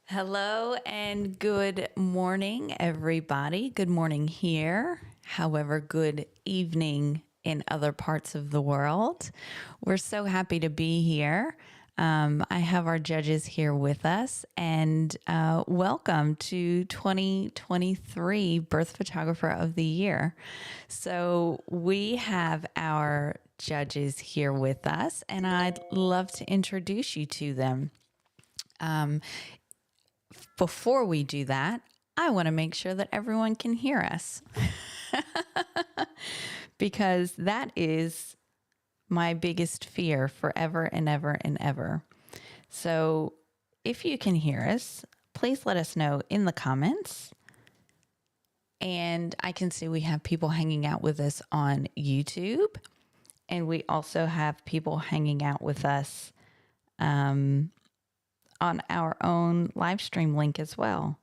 Hello and good morning, everybody. Good morning here. However, good evening in other parts of the world. We're so happy to be here. I have our judges here with us, and welcome to 2023 Birth Photographer of the Year. So we have our judges here with us, and I'd love to introduce you to them. Before we do that, I want to make sure that everyone can hear us because that is my biggest fear forever and ever and ever. So if you can hear us, please let us know in the comments. And I can see we have people hanging out with us on YouTube, and we also have people hanging out with us on our own live stream link as well.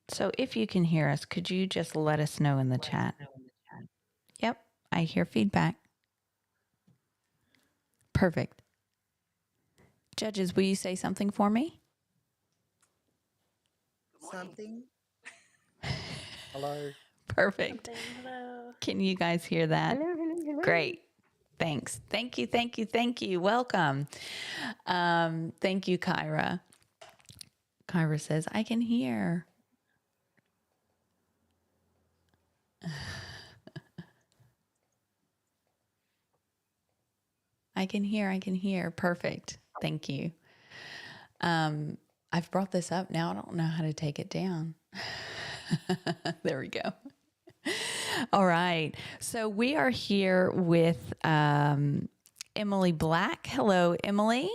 So if you can hear us, could you just let us know in the chat? Yep, I hear feedback. Perfect. Judges, will you say something for me? Something. Hello. Perfect. Hello. Can you guys hear that? Hello. Great. Thanks. Thank you. Welcome. Thank you, Kyra. Kyra says, I can hear. I can hear. Perfect. Thank you. I've brought this up now. I don't know how to take it down. There we go. All right. So we are here with Emily Black. Hello, Emily.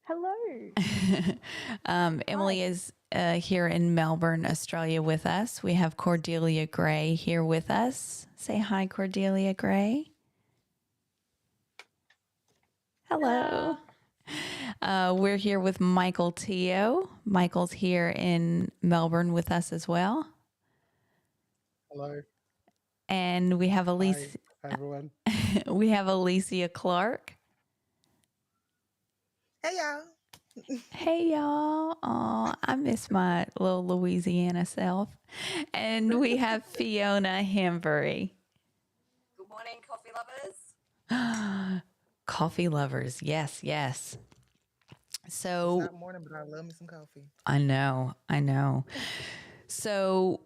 Hello. Emily is here in Melbourne, Australia with us. We have Cordelia Gray here with us. Say hi, Cordelia Gray. Hello. We're here with Michael Teo. Michael's here in Melbourne with us as well. Hello. And we have Alicia. Hi everyone. We have Alicia Clark. Hey, y'all. Hey y'all. Oh, I miss my little Louisiana self. And we have Fiona Hambury. Good morning, coffee lovers. Coffee lovers. Yes. So It's not morning, but I love me some coffee. I know. So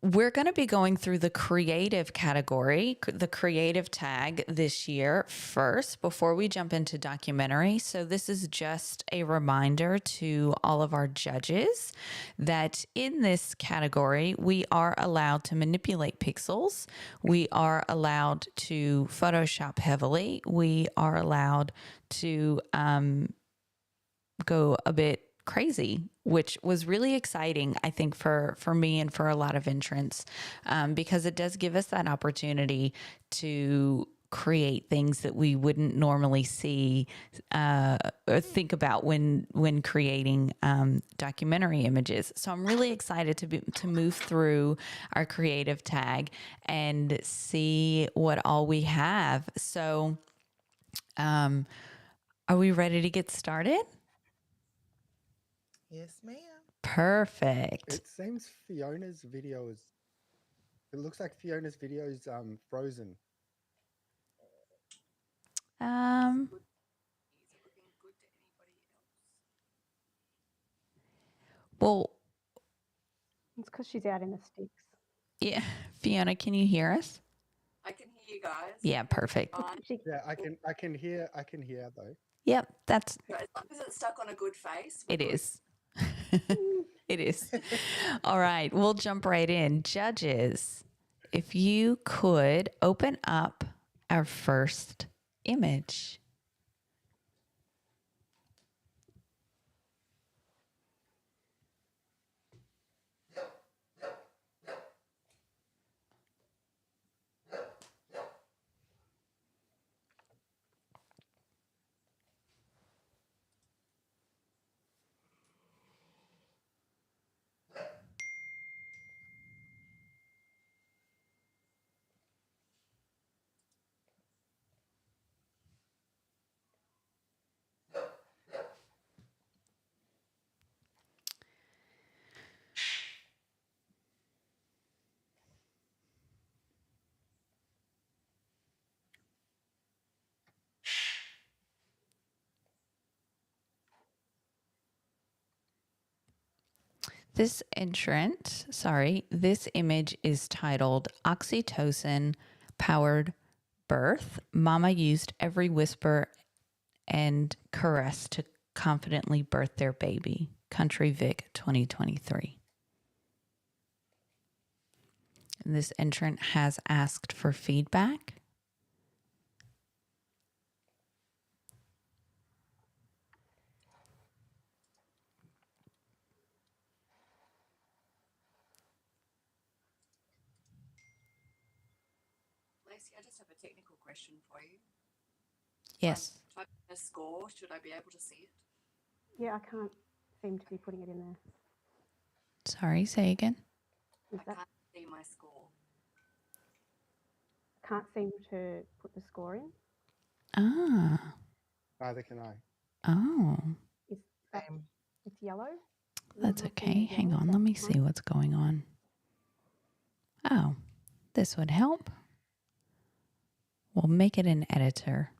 we're going to be going through the creative category, the creative tag this year first, before we jump into documentary. So this is just a reminder to all of our judges that in this category, we are allowed to manipulate pixels. We are allowed to Photoshop heavily. We are allowed to go a bit crazy, which was really exciting, I think, for me and for a lot of entrants, because it does give us that opportunity to create things that we wouldn't normally see or think about when creating documentary images. So I'm really excited to move through our creative tag and see what all we have. So are we ready to get started? Yes, ma'am. Perfect. It seems Fiona's video is. It looks like Fiona's video is frozen. Um, Is it looking good to anybody else? well, It's because she's out in the sticks. yeah. Fiona, can you hear us? I can hear you guys. Yeah, perfect. Fine. Yeah, I can hear though. Yep, that's As long as it's stuck on a good face. it is. It is. All right, we'll jump right in. Judges, if you could open up our first image. This image is titled Oxytocin Powered Birth. Mama used every whisper and caress to confidently birth their baby. Country Vic 2023. And this entrant has asked for feedback. Lacey, I just have a technical question for you. Yes. Type in a score. Should I be able to see it? Yeah, I can't seem to be putting it in there. Sorry, say again. Is I that can't see my score. can't seem to put the score in? Ah. Neither can I. Oh. Is that Same. it's yellow? That's My okay. finger's Hang yellow. on. Is Let me that see mine? what's going on. Oh, this would help. We'll make it an editor.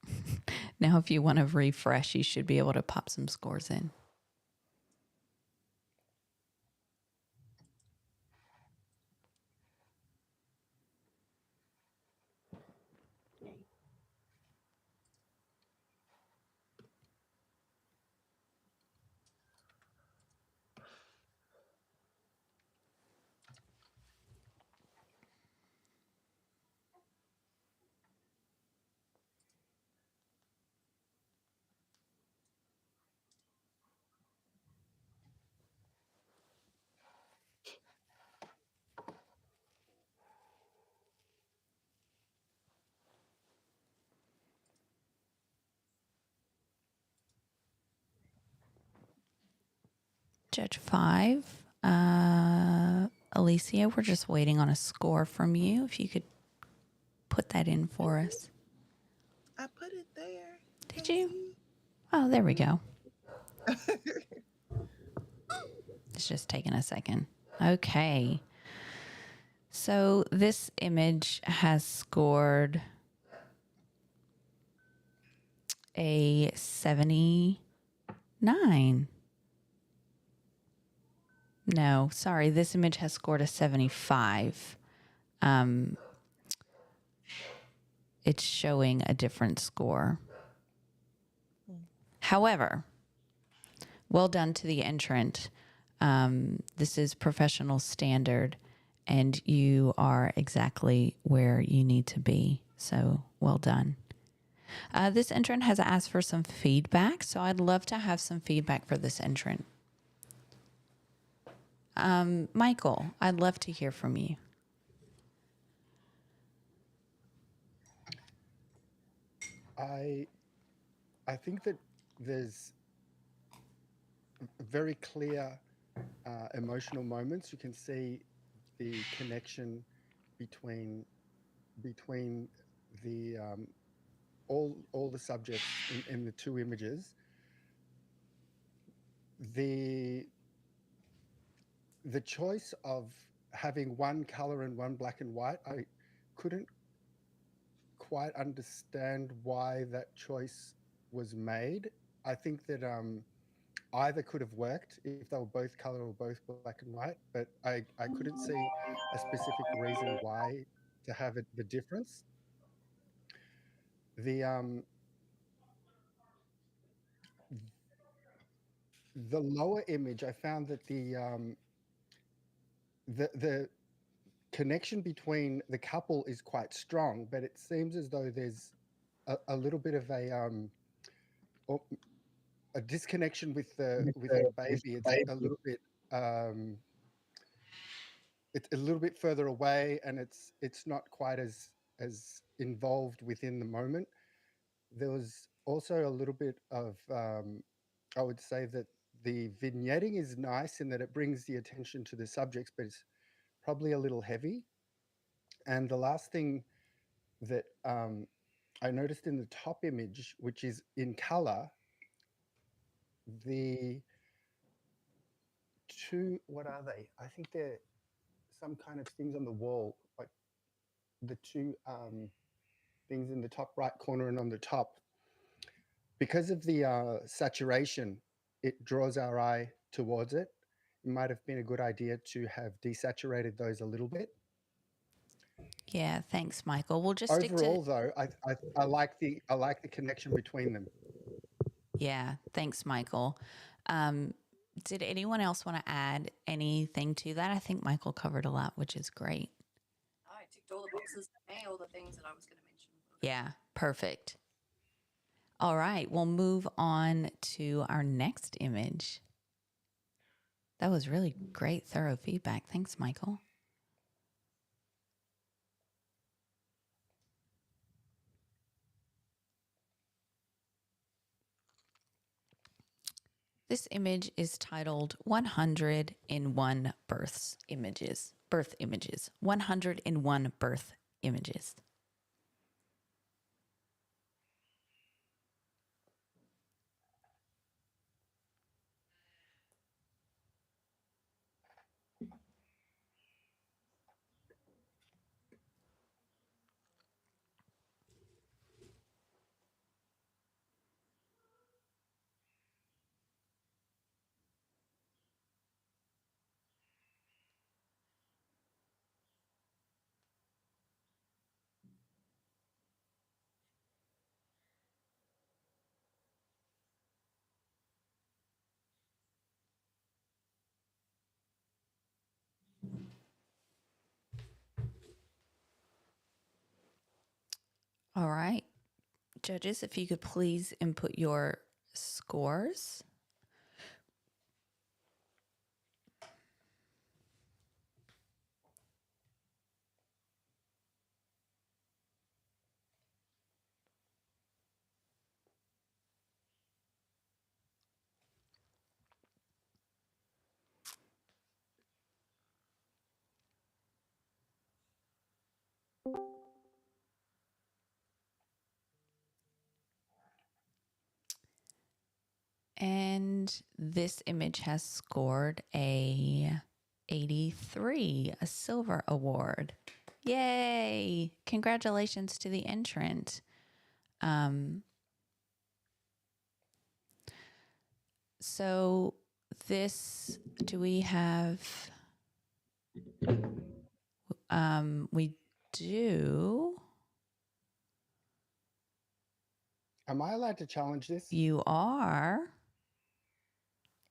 Now, if you want to refresh, you should be able to pop some scores in. Yay. Judge 5. Alicia, we're just waiting on a score from you. If you could put that in for us. I put it there. Did Can't you? see. Oh, there we go. It's just taking a second. Okay. So this image has scored a 79. No, sorry. This image has scored a 75. It's showing a different score. However, well done to the entrant. This is professional standard, and you are exactly where you need to be. So well done. This entrant has asked for some feedback, so I'd love to have some feedback for this entrant. Michael, I'd love to hear from you. I think that there's very clear emotional moments. You can see the connection between the all the subjects in the two images. The choice of having one color and one black and white, I couldn't quite understand why that choice was made. I think that either could have worked if they were both color or both black and white, but I couldn't see a specific reason why to have it the difference. The lower image, I found that the connection between the couple is quite strong, but it seems as though there's a little bit of a disconnection with the baby. It's a little bit it's a little bit further away, and it's not quite as involved within the moment. There was also a little bit of I would say that the vignetting is nice in that it brings the attention to the subjects, but it's probably a little heavy. And the last thing that I noticed in the top image, which is in color, the two, what are they? I think they're some kind of things on the wall, like the two things in the top right corner and on the top. Because of the saturation, it draws our eye towards it. it might have been a good idea to have desaturated those a little bit. Yeah, thanks, Michael. We'll just stick to Overall, though, I like the connection between them. yeah. Thanks, Michael. Did anyone else want to add anything to that? I think Michael covered a lot, which is great. I ticked all the boxes for me, all the things that I was going to mention. Yeah, perfect. All right, we'll move on to our next image. That was really great, thorough feedback. Thanks, Michael. This image is titled 101 birth images. 101 birth images. All right. Judges, if you could please input your scores. And this image has scored a 83, a silver award. Yay! Congratulations to the entrant. So this, do we have, we do. Am I allowed to challenge this? You are,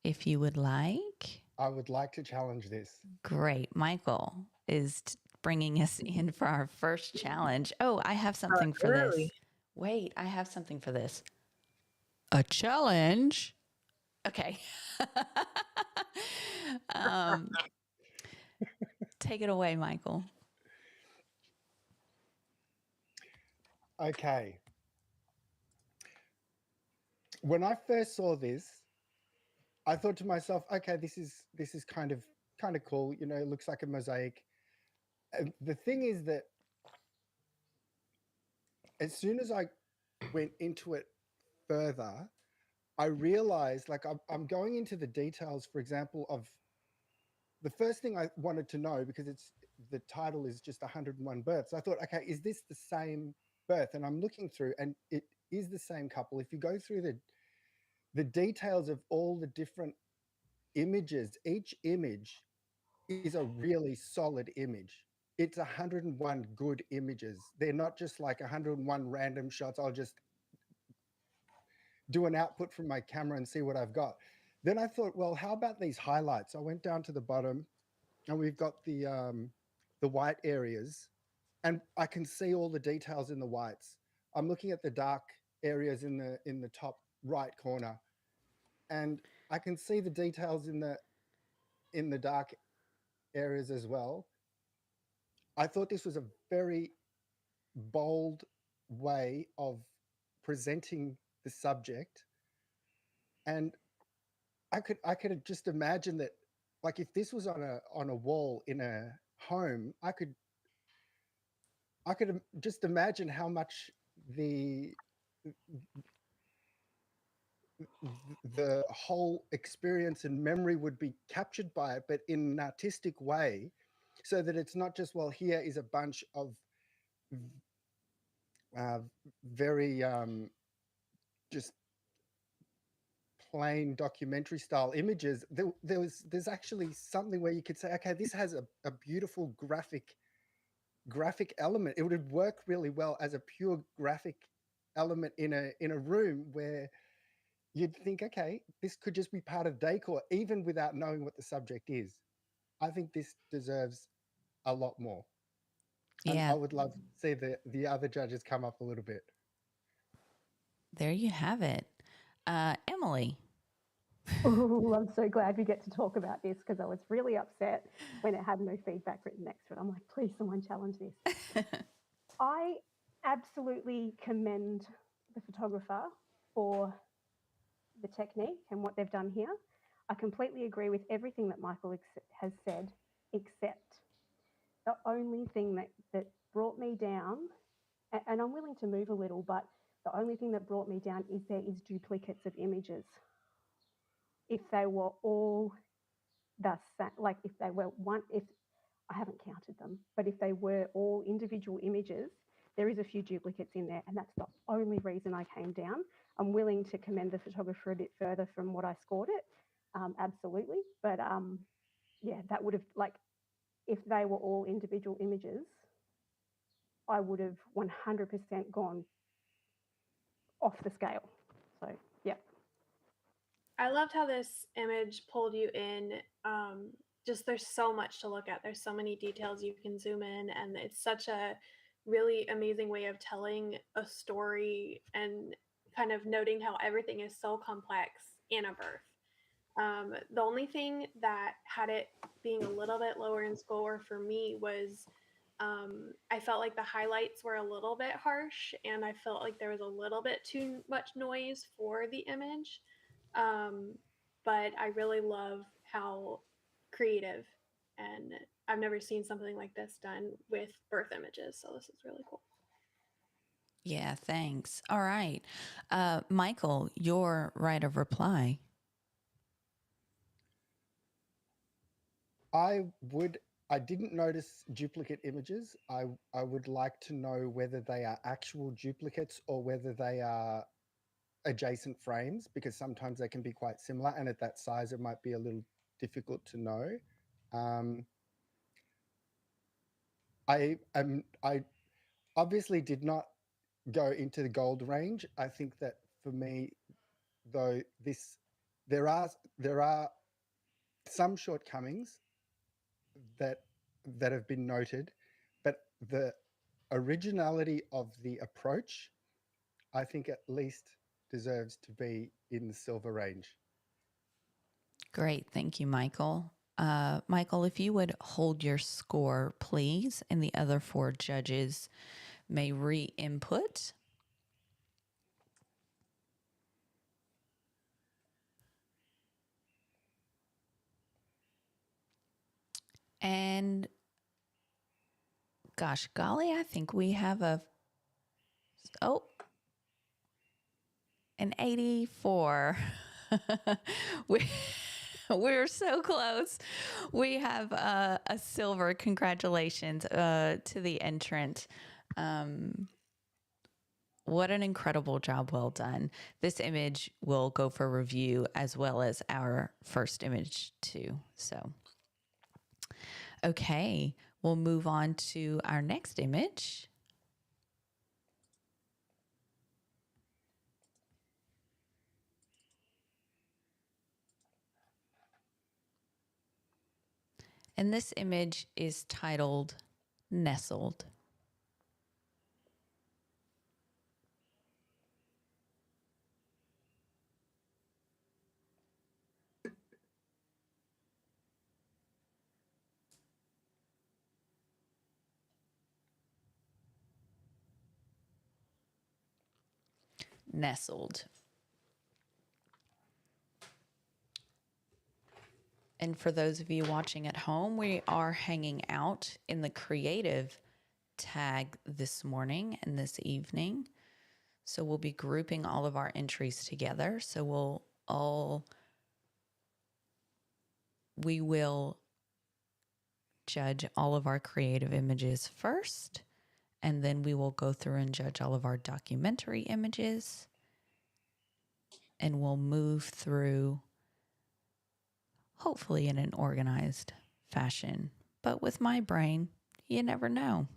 if you would like. I would like to challenge this. Great. Michael is bringing us in for our first challenge. Oh, I have something for this. Wait, I have something for this. A challenge? Okay. Take it away, Michael. Okay. When I first saw this, I thought to myself, okay, this is kind of cool. You know, it looks like a mosaic. The thing is that as soon as I went into it further, I realized, like, I'm going into the details, for example, of the first thing I wanted to know, because the title is just 101 births. I thought, okay, is this the same birth? And I'm looking through, and it is the same couple. If you go through the details of all the different images, each image is a really solid image. It's 101 good images. They're not just like 101 random shots. I'll just do an output from my camera and see what I've got. Then I thought, well, how about these highlights? I went down to the bottom, and we've got the white areas, and I can see all the details in the whites. I'm looking at the dark areas in the top right corner, and I can see the details in the dark areas as well. I thought this was a very bold way of presenting the subject, and I could just imagine that, like, if this was on a wall in a home, I could just imagine how much the whole experience and memory would be captured by it, but in an artistic way, so that it's not just, well, here is a bunch of very just plain documentary style images, there's actually something where you could say, okay, this has a beautiful graphic element. It would work really well as a pure graphic element in a room where you'd think, okay, this could just be part of decor, even without knowing what the subject is. I think this deserves a lot more. And Yeah, I would love to see the other judges come up a little bit. there you have it. Emily. Oh, I'm so glad we get to talk about this because I was really upset when it had no feedback written next to it. I'm like, please, someone challenge this. I absolutely commend the photographer for the technique and what they've done here. I completely agree with everything that Michael has said, except the only thing that brought me down, and I'm willing to move a little, but the only thing that brought me down is there is duplicates of images. If they were all the same, like if they were one, if I haven't counted them, but if they were all individual images, there is a few duplicates in there, and that's the only reason I came down. I'm willing to commend the photographer a bit further from what I scored it, absolutely. But yeah, that would have, like, if they were all individual images, I would have 100% gone off the scale. So yeah. I loved how this image pulled you in. Just there's so much to look at. There's so many details you can zoom in, and it's such a really amazing way of telling a story and kind of noting how everything is so complex in a birth. The only thing that had it being a little bit lower in score for me was I felt like the highlights were a little bit harsh, and I felt like there was a little bit too much noise for the image. But I really love how creative, and I've never seen something like this done with birth images. So this is really cool. Yeah, thanks. All right. Michael, your right of reply. I didn't notice duplicate images. I would like to know whether they are actual duplicates or whether they are adjacent frames, because sometimes they can be quite similar, and at that size it might be a little difficult to know. I obviously did not go into the gold range. I think that for me, though, there are some shortcomings that have been noted, but the originality of the approach, I think, at least deserves to be in the silver range. Great. Thank you, Michael. Michael, if you would hold your score, please, and the other 4 judges may re-input. And gosh, golly, I think we have an 84. We're so close. We have a silver. Congratulations to the entrant. What an incredible job. Well done. This image will go for review as well as our first image too. So, okay, we'll move on to our next image. And this image is titled Nestled. Nestled. And for those of you watching at home, we are hanging out in the creative tag this morning and this evening. So we'll be grouping all of our entries together. So we will judge all of our creative images first, and then we will go through and judge all of our documentary images. and we'll move through, hopefully in an organized fashion. But with my brain, you never know.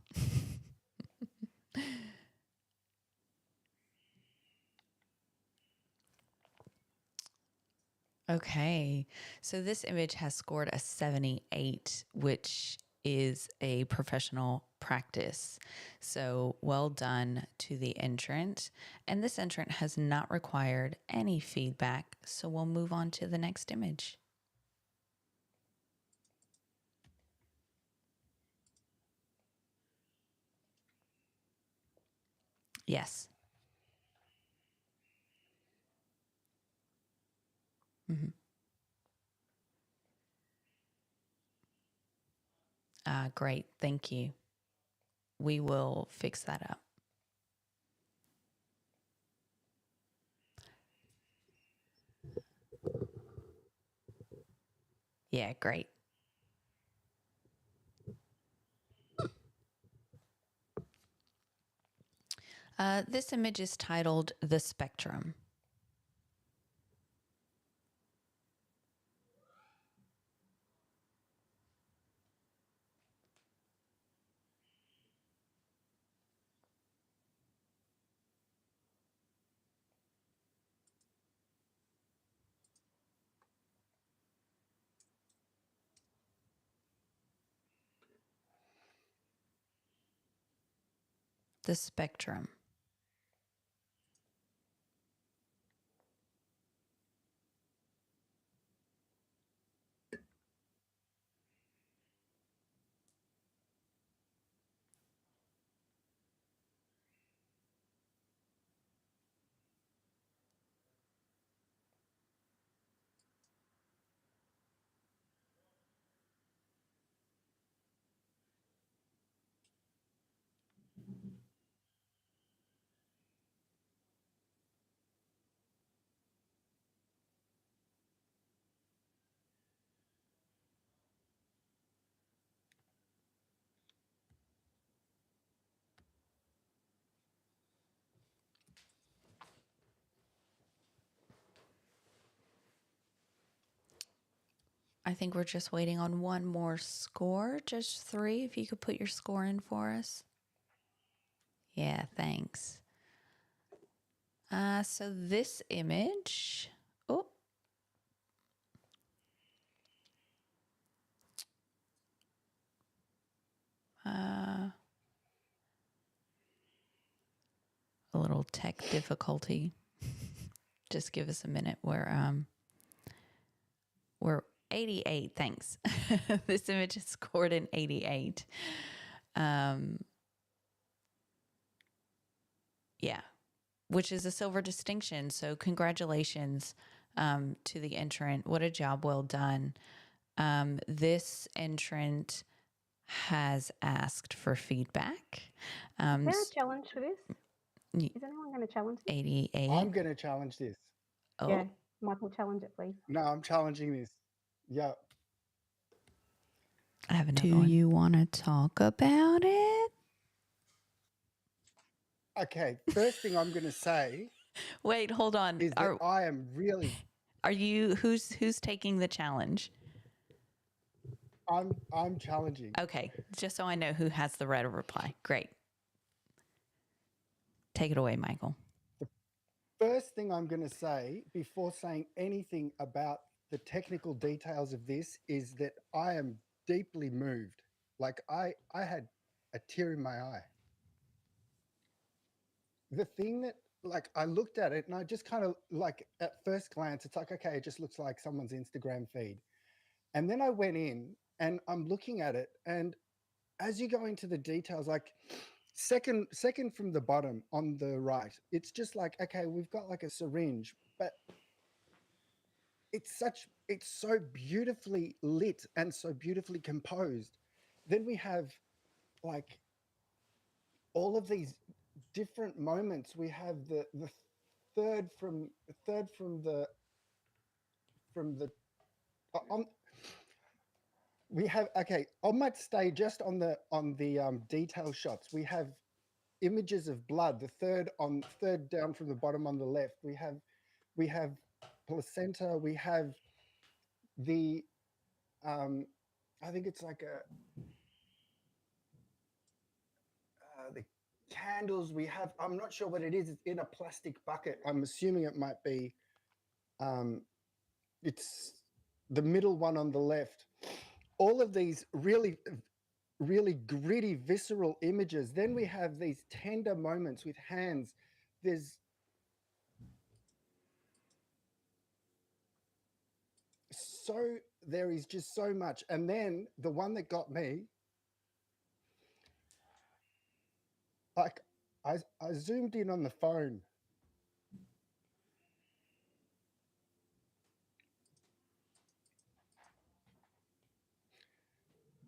Okay, so this image has scored a 78, which is a professional practice. So well done to the entrant. And this entrant has not required any feedback. So we'll move on to the next image. Yes. Mm-hmm. Great. Thank you. We will fix that up. Yeah, great. This image is titled The Spectrum. The spectrum. I think we're just waiting on one more score, just 3. If you could put your score in for us. Yeah, thanks. So this image, a little tech difficulty. Just give us a minute. We're 88. Thanks. This image is scored in 88. Yeah, which is a silver distinction. So congratulations to the entrant. What a job well done. This entrant has asked for feedback. Is there a challenge for this? Is anyone going to challenge this? 88. I'm going to challenge this. Oh, Yeah, Michael, challenge it, please. No, I'm challenging this. Yeah. I have another one. Do you want to talk about it? Okay. First thing I'm going to say Wait, hold on. is that I am really. Are you who's taking the challenge? I'm challenging. Okay, just so I know who has the right of reply. Great. Take it away, Michael. The first thing I'm going to say before saying anything about the technical details of this is that I am deeply moved. Like I had a tear in my eye. The thing that, like, I looked at it and I just kind of, like, at first glance, it's like, okay, it just looks like someone's Instagram feed. And then I went in and I'm looking at it, and as you go into the details, like second from the bottom on the right, it's just like, okay, we've got like a syringe, but it's so beautifully lit and so beautifully composed. Then we have like all of these different moments. We have the third from the on. We have, okay, I might stay just on the detail shots. We have images of blood, the third down from the bottom on the left. We have we have placenta, we have the I think it's like the candles we have. I'm not sure what it is. It's in a plastic bucket. I'm assuming it might be it's the middle one on the left. All of these really gritty, visceral images. Then we have these tender moments with hands. There is just so much. And then the one that got me, like I zoomed in on the phone.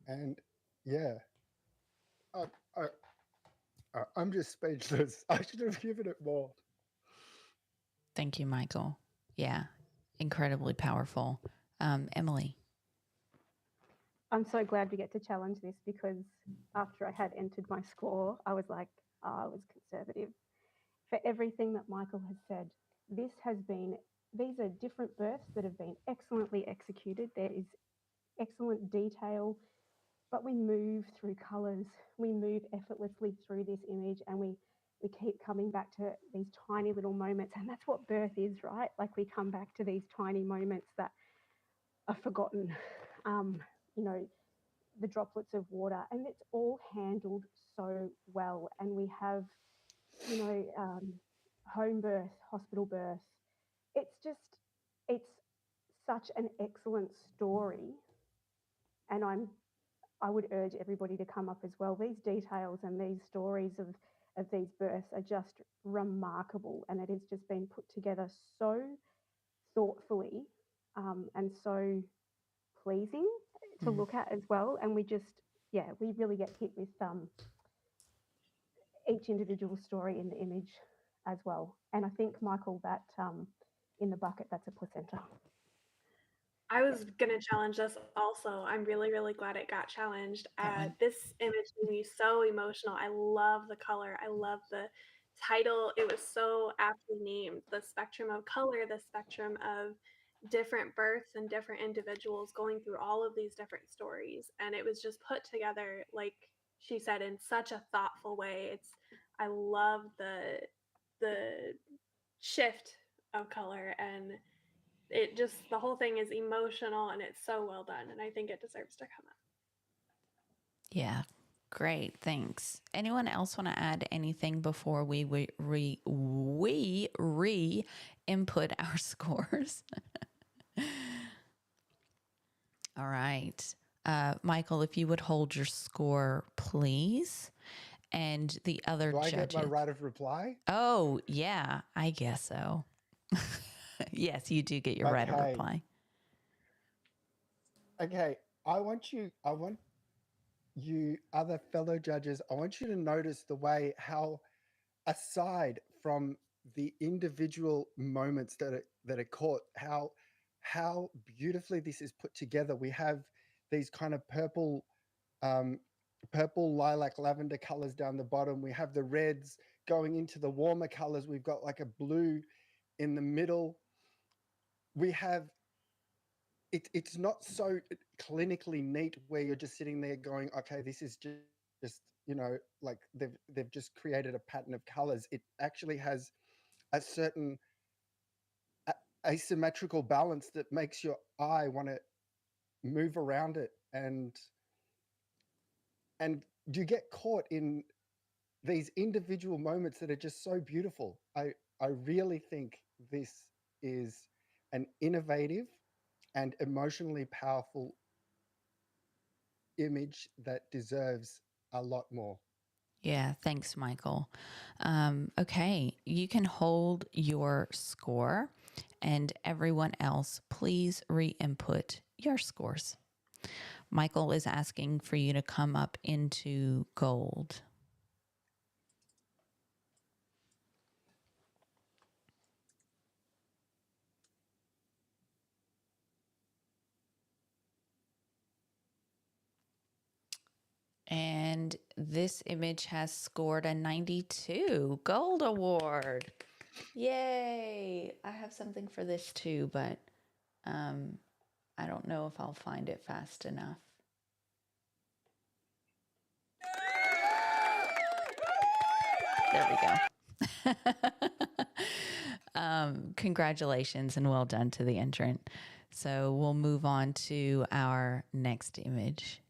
And yeah, I'm just speechless. I should have given it more. Thank you, Michael. Yeah, incredibly powerful. Emily. I'm so glad we get to challenge this, because after I had entered my score, I was like, oh, I was conservative. For everything that Michael has said, these are different births that have been excellently executed. There is excellent detail, but we move through colours, we move effortlessly through this image, and we keep coming back to these tiny little moments. And that's what birth is, right? Like, we come back to these tiny moments that are forgotten. You know, the droplets of water, and it's all handled so well. And we have, you know, home birth, hospital birth. It's such an excellent story, and I would urge everybody to come up as well. These details and these stories of these births are just remarkable, and it has just been put together so thoughtfully, and so pleasing to look at as well. And we really get hit with each individual story in the image as well. And I think, Michael, that in the bucket, that's a placenta. I was going to challenge this also. I'm really, really glad it got challenged. This image made me so emotional. I love the color. I love the title. It was so aptly named. The spectrum of color, the spectrum of different births and different individuals going through all of these different stories. And it was just put together, like she said, in such a thoughtful way. I love the shift of color, and it just, the whole thing is emotional, and it's so well done, and I think it deserves to come up. Yeah, great. Thanks. Anyone else want to add anything before we re-input our scores? All right. Michael, if you would hold your score, please. And the other Do I judges. get my right of reply? Oh, yeah, I guess so. Yes, you do get your right of reply. Okay, I want you other fellow judges, I want you to notice the way how, aside from the individual moments that are caught, how beautifully this is put together. We have these kind of purple lilac lavender colors down the bottom. We have the reds going into the warmer colors. We've got like a blue in the middle. We have it's not so clinically neat where you're just sitting there going, okay, this is just like they've just created a pattern of colors. It actually has a certain asymmetrical balance that makes your eye want to move around it, and you get caught in these individual moments that are just so beautiful. I really think this is an innovative and emotionally powerful image that deserves a lot more. Yeah, thanks, Michael. Okay, you can hold your score, and everyone else, please re-input your scores. Michael is asking for you to come up into gold. And this image has scored a 92 gold award. Yay! I have something for this too, but I don't know if I'll find it fast enough. There we go. Congratulations and well done to the entrant. So we'll move on to our next image.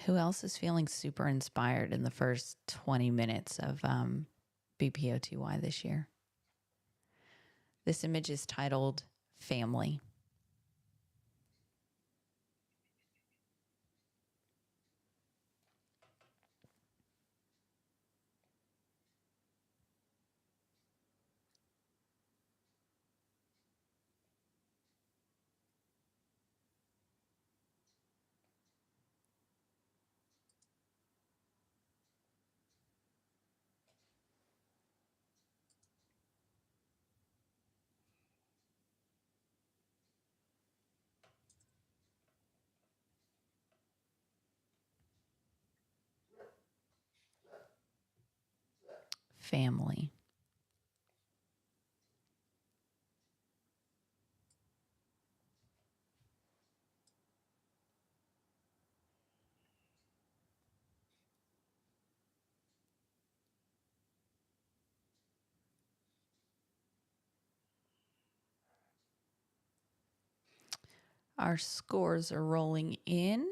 Who else is feeling super inspired in the first 20 minutes of BPOTY this year? This image is titled Family. Family. Our scores are rolling in.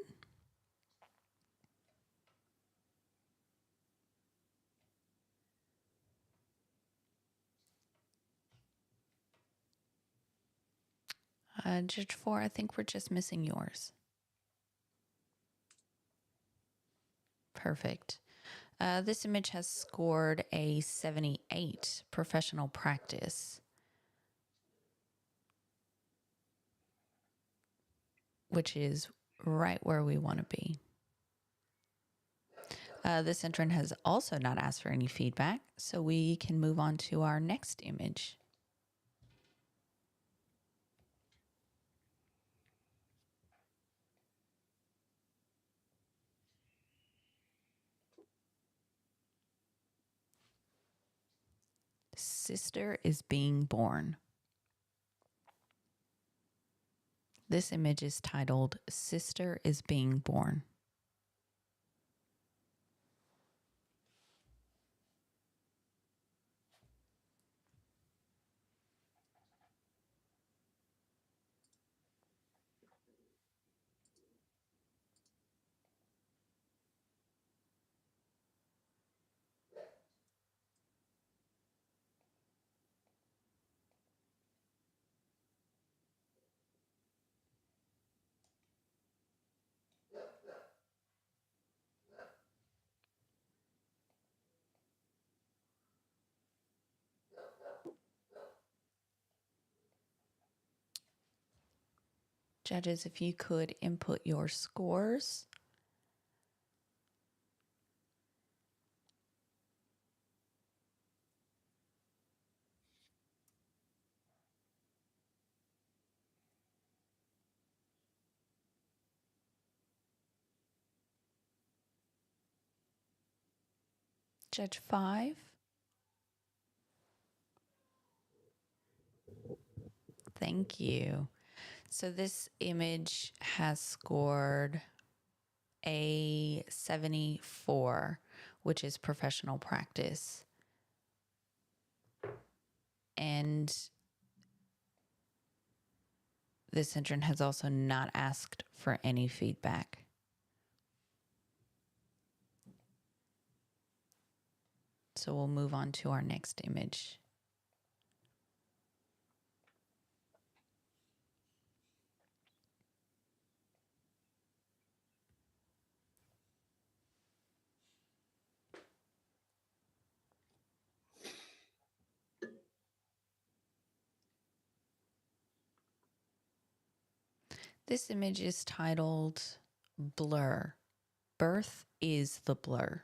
Judge 4, I think we're just missing yours. Perfect. This image has scored a 78, professional practice, which is right where we want to be. This entrant has also not asked for any feedback, so we can move on to our next image. Sister is being born. This image is titled Sister is being born. Judges, if you could input your scores. Judge 5. Thank you. So this image has scored a 74, which is professional practice. And this entrant has also not asked for any feedback. So we'll move on to our next image. This image is titled Blur. Birth is the blur.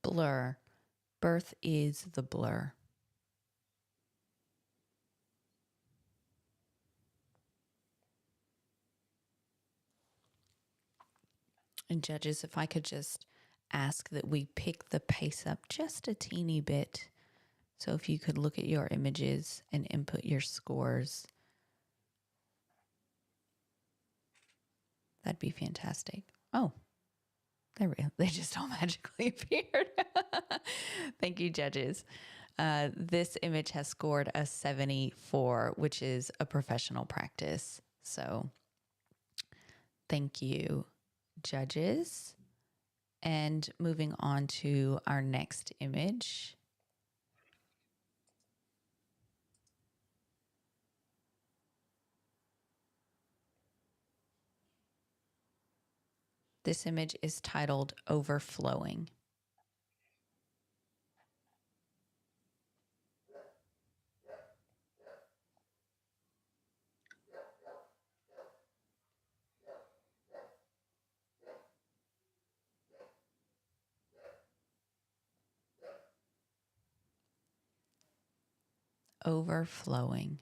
blur. Birth is the blur. And judges, if I could just ask that we pick the pace up just a teeny bit. So if you could look at your images and input your scores, that'd be fantastic. Oh, there we go. They just all magically appeared. Thank you, judges. This image has scored a 74, which is a professional practice. So thank you, judges. And moving on to our next image. This image is titled Overflowing. Overflowing.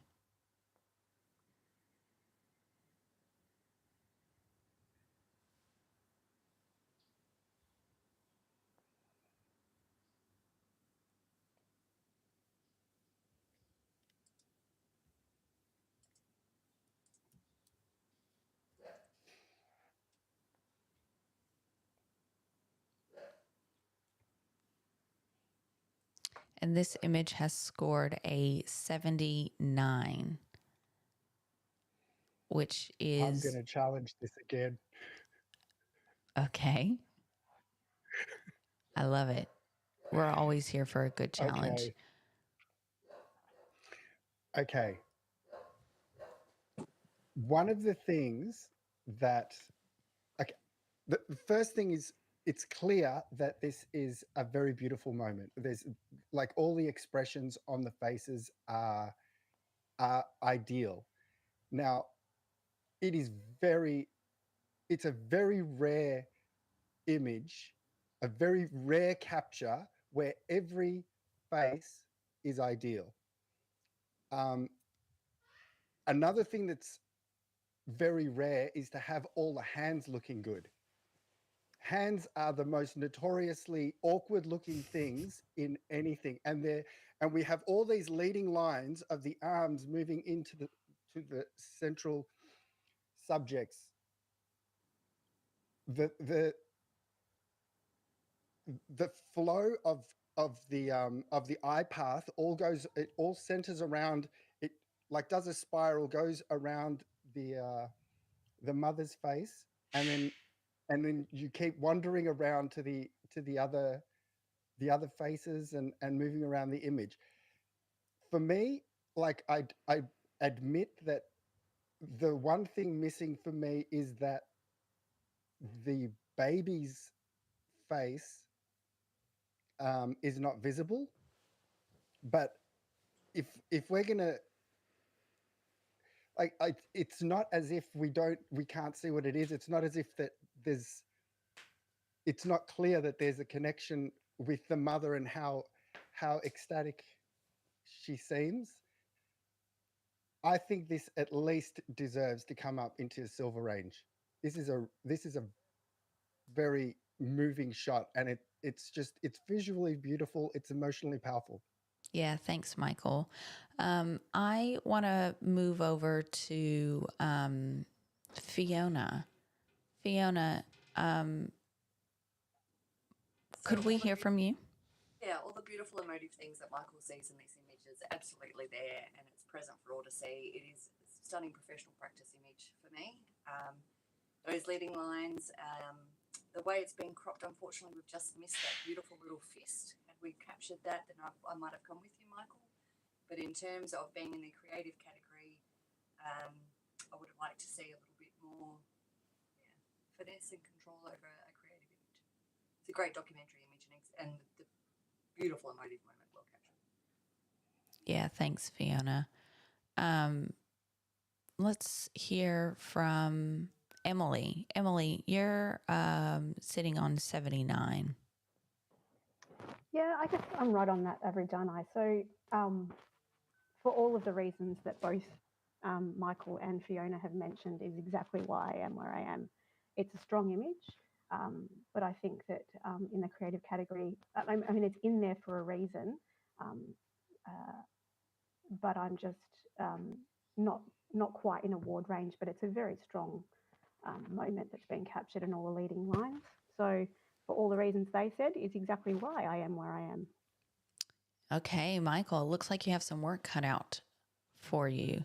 And this image has scored a 79, which I'm is going to challenge this again. okay. I love it. We're always here for a good challenge. Okay. One of the things that, okay, the first thing is it's clear that this is a very beautiful moment. There's like all the expressions on the faces are ideal. Now, it's a very rare image, a very rare capture where every face is ideal. Another thing that's very rare is to have all the hands looking good. Hands are the most notoriously awkward looking things in anything. And we have all these leading lines of the arms moving into the central subjects. The flow of the eye path it all centers around it, like does a spiral, goes around the mother's face, and then you keep wandering around to the other faces and moving around the image. For me, like I admit that the one thing missing for me is that the baby's face is not visible. But if we're gonna it's not as if we can't see what it is. It's not as if that it's not clear that there's a connection with the mother and how ecstatic she seems. I think this at least deserves to come up into a silver range. This is a very moving shot, and it's visually beautiful. It's emotionally powerful. Yeah, thanks, Michael. I want to move over to Fiona. Fiona, could we hear from you? Yeah, all the beautiful emotive things that Michael sees in these images are absolutely there, and it's present for all to see. It is a stunning professional practice image for me. Those leading lines, the way it's been cropped, unfortunately, we've just missed that beautiful little fist. Had we captured that, then I might have come with you, Michael. But in terms of being in the creative category, I would have liked to see a little bit more finesse and control over a creative image. It's a great documentary image, and the beautiful emotive moment well captured. Yeah, thanks, Fiona. Let's hear from Emily. Emily, you're sitting on 79. Yeah, I guess I'm right on that average, aren't I? So, for all of the reasons that both Michael and Fiona have mentioned, is exactly why I am where I am. It's a strong image, but I think that in the creative category, I mean, it's in there for a reason, um, uh, but I'm just not not quite in award range. But it's a very strong moment that's been captured in all the leading lines. So, for all the reasons they said, is exactly why I am where I am. Okay, Michael, it looks like you have some work cut out for you.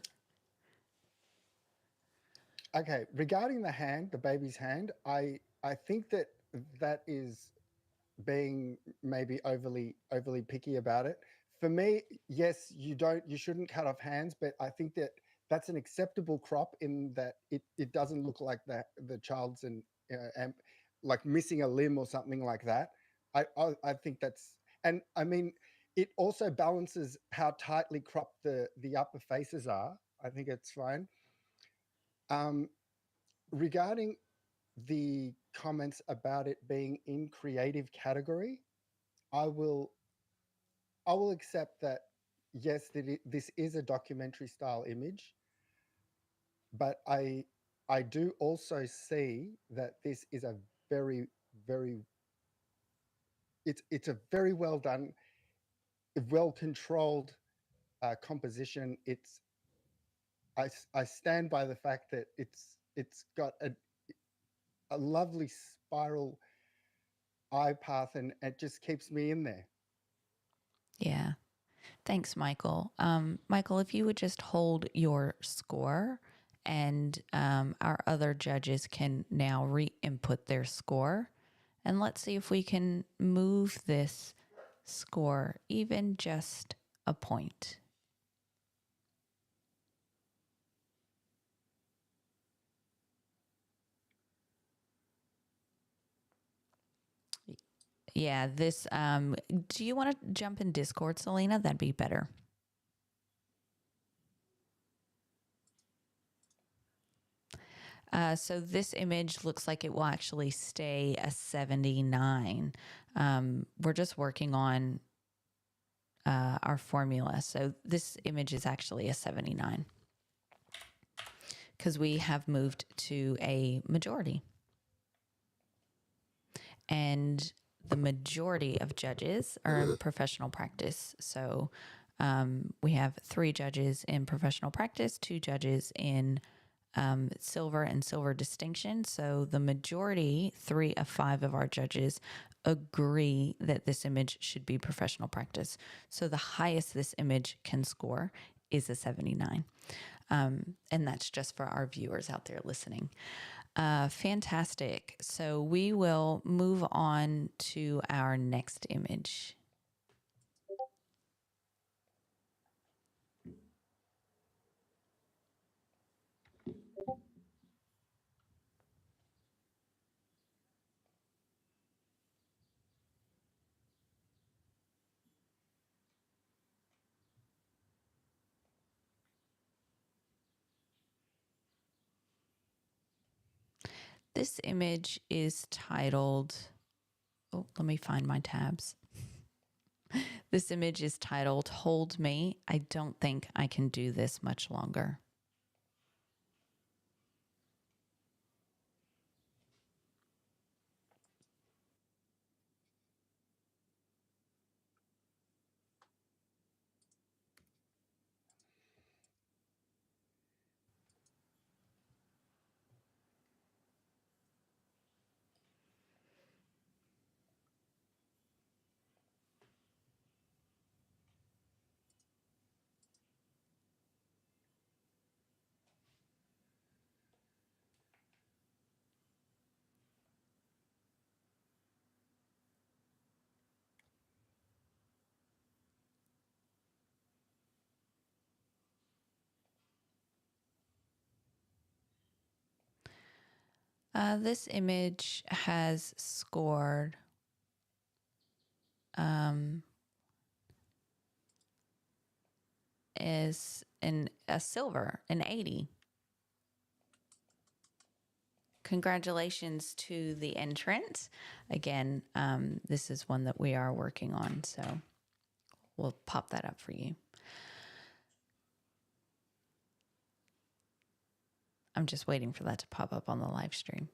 Okay, regarding the hand, the baby's hand, I think that is being maybe overly picky about it. For me, yes, you shouldn't cut off hands, but I think that that's an acceptable crop in that it doesn't look like the child's like missing a limb or something like that. I think that's, and I mean, it also balances how tightly cropped the upper faces are. I think it's fine. Regarding the comments about it being in creative category, I will accept that, yes, this is a documentary style image, but I do also see that this is a very very it's a very well done, well controlled composition. I stand by the fact that it's got a lovely spiral eye path, and it just keeps me in there. Yeah. Thanks, Michael. Michael, if you would just hold your score, and our other judges can now re-input their score. And let's see if we can move this score even just a point. Yeah, this, do you want to jump in Discord, Selena? That'd be better. So this image looks like it will actually stay a 79. We're just working on our formula. So this image is actually a 79 because we have moved to a majority. And the majority of judges are in professional practice. So we have 3 judges in professional practice, 2 judges in silver and silver distinction. So the majority, 3 of 5 of our judges, agree that this image should be professional practice. So the highest this image can score is a 79. And that's just for our viewers out there listening. Fantastic. So we will move on to our next image. This image is titled, oh, let me find my tabs. This image is titled, Hold Me. I don't think I can do this much longer. This image has scored is a silver, an 80. congratulations to the entrant. Again, this is one that we are working on, so we'll pop that up for you. I'm just waiting for that to pop up on the live stream.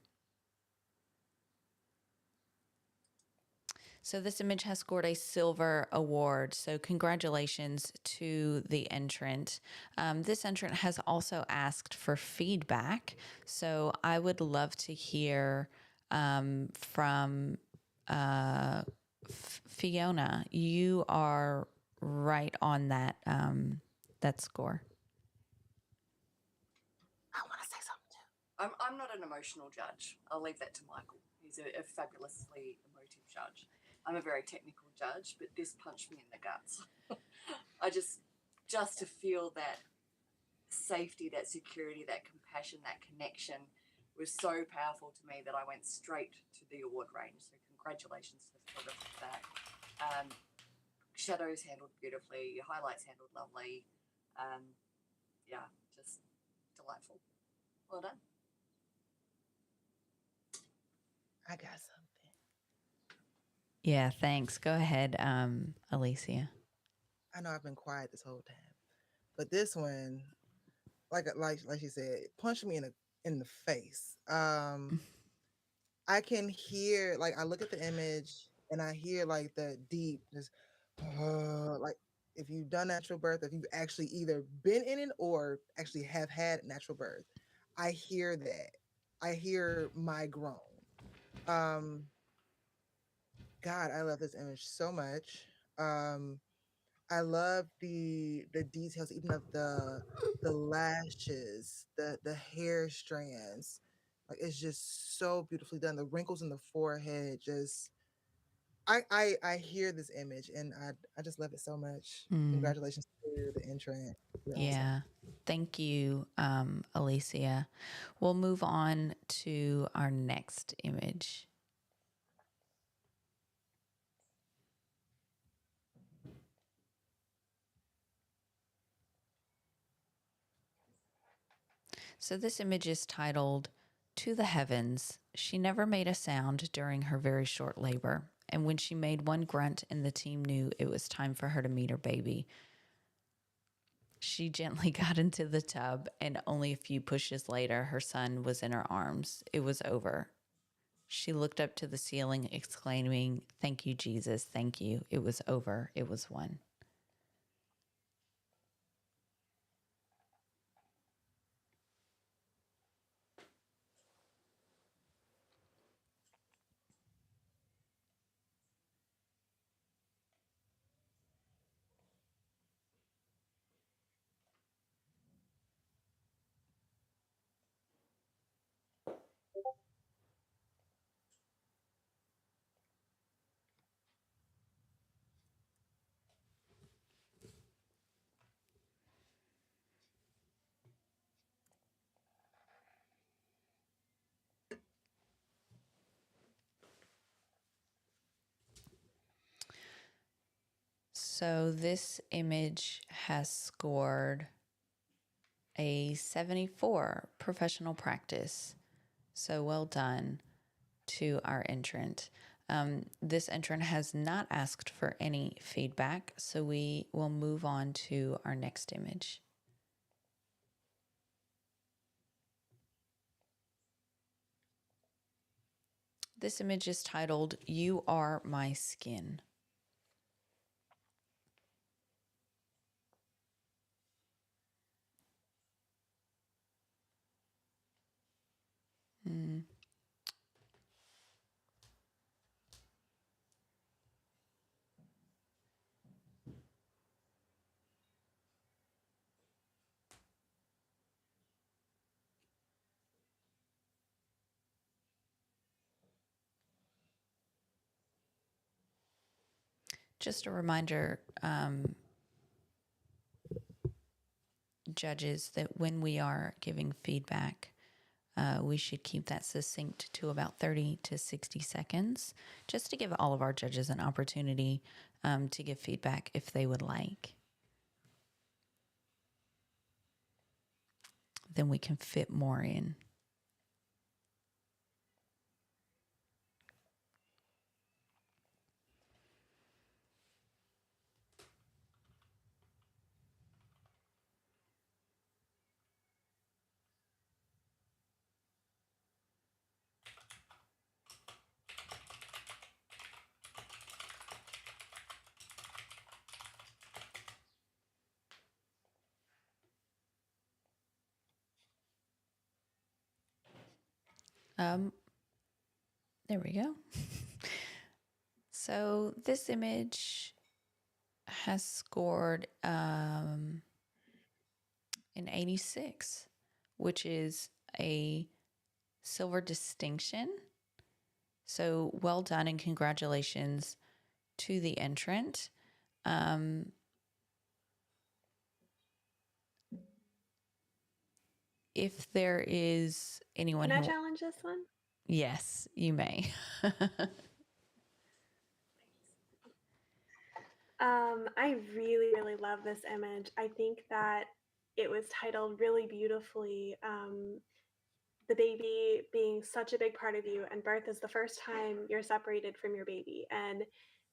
So this image has scored a silver award. So congratulations to the entrant. This entrant has also asked for feedback. So I would love to hear from Fiona. You are right on that that score. I want to say something too. I'm not an emotional judge. I'll leave that to Michael. He's a fabulously emotive judge. I'm a very technical judge, but this punched me in the guts. I just to feel that safety, that security, that compassion, that connection was so powerful to me that I went straight to the award range. So congratulations to the photographer for that. Shadows handled beautifully, highlights handled lovely. Yeah, just delightful. Well done. I got something. Yeah, thanks. Go ahead, Alicia. I know I've been quiet this whole time, but this one, like she said, punched me in the face. I can hear, like, I look at the image and I hear like the deep, just like if you've done natural birth, if you've actually either been in it or actually have had natural birth, I hear that. I hear my groan. Um, God, I love this image so much. I love the details, even of the lashes, the hair strands. Like, it's just so beautifully done. The wrinkles in the forehead, just I hear this image and I just love it so much. Congratulations to the entrant. You're awesome. Yeah. Thank you, Alicia. We'll move on to our next image. So this image is titled, "To the Heavens." She never made a sound during her very short labor, and when she made one grunt and the team knew it was time for her to meet her baby, she gently got into the tub, and only a few pushes later, her son was in her arms. It was over. She looked up to the ceiling, exclaiming, "Thank you, Jesus, thank you. It was over. It was won." So this image has scored a 74 professional practice. So well done to our entrant. This entrant has not asked for any feedback, so we will move on to our next image. This image is titled, "You Are My Skin." Just a reminder, judges, that when we are giving feedback, we should keep that succinct to about 30 to 60 seconds, just to give all of our judges an opportunity to give feedback if they would like. Then we can fit more in. There we go. So this image has scored an 86, which is a silver distinction. So well done and congratulations to the entrant. If there is anyone Can I challenge this one? Yes, you may. I really, really love this image. I think that it was titled really beautifully. The baby being such a big part of you, and birth is the first time you're separated from your baby. And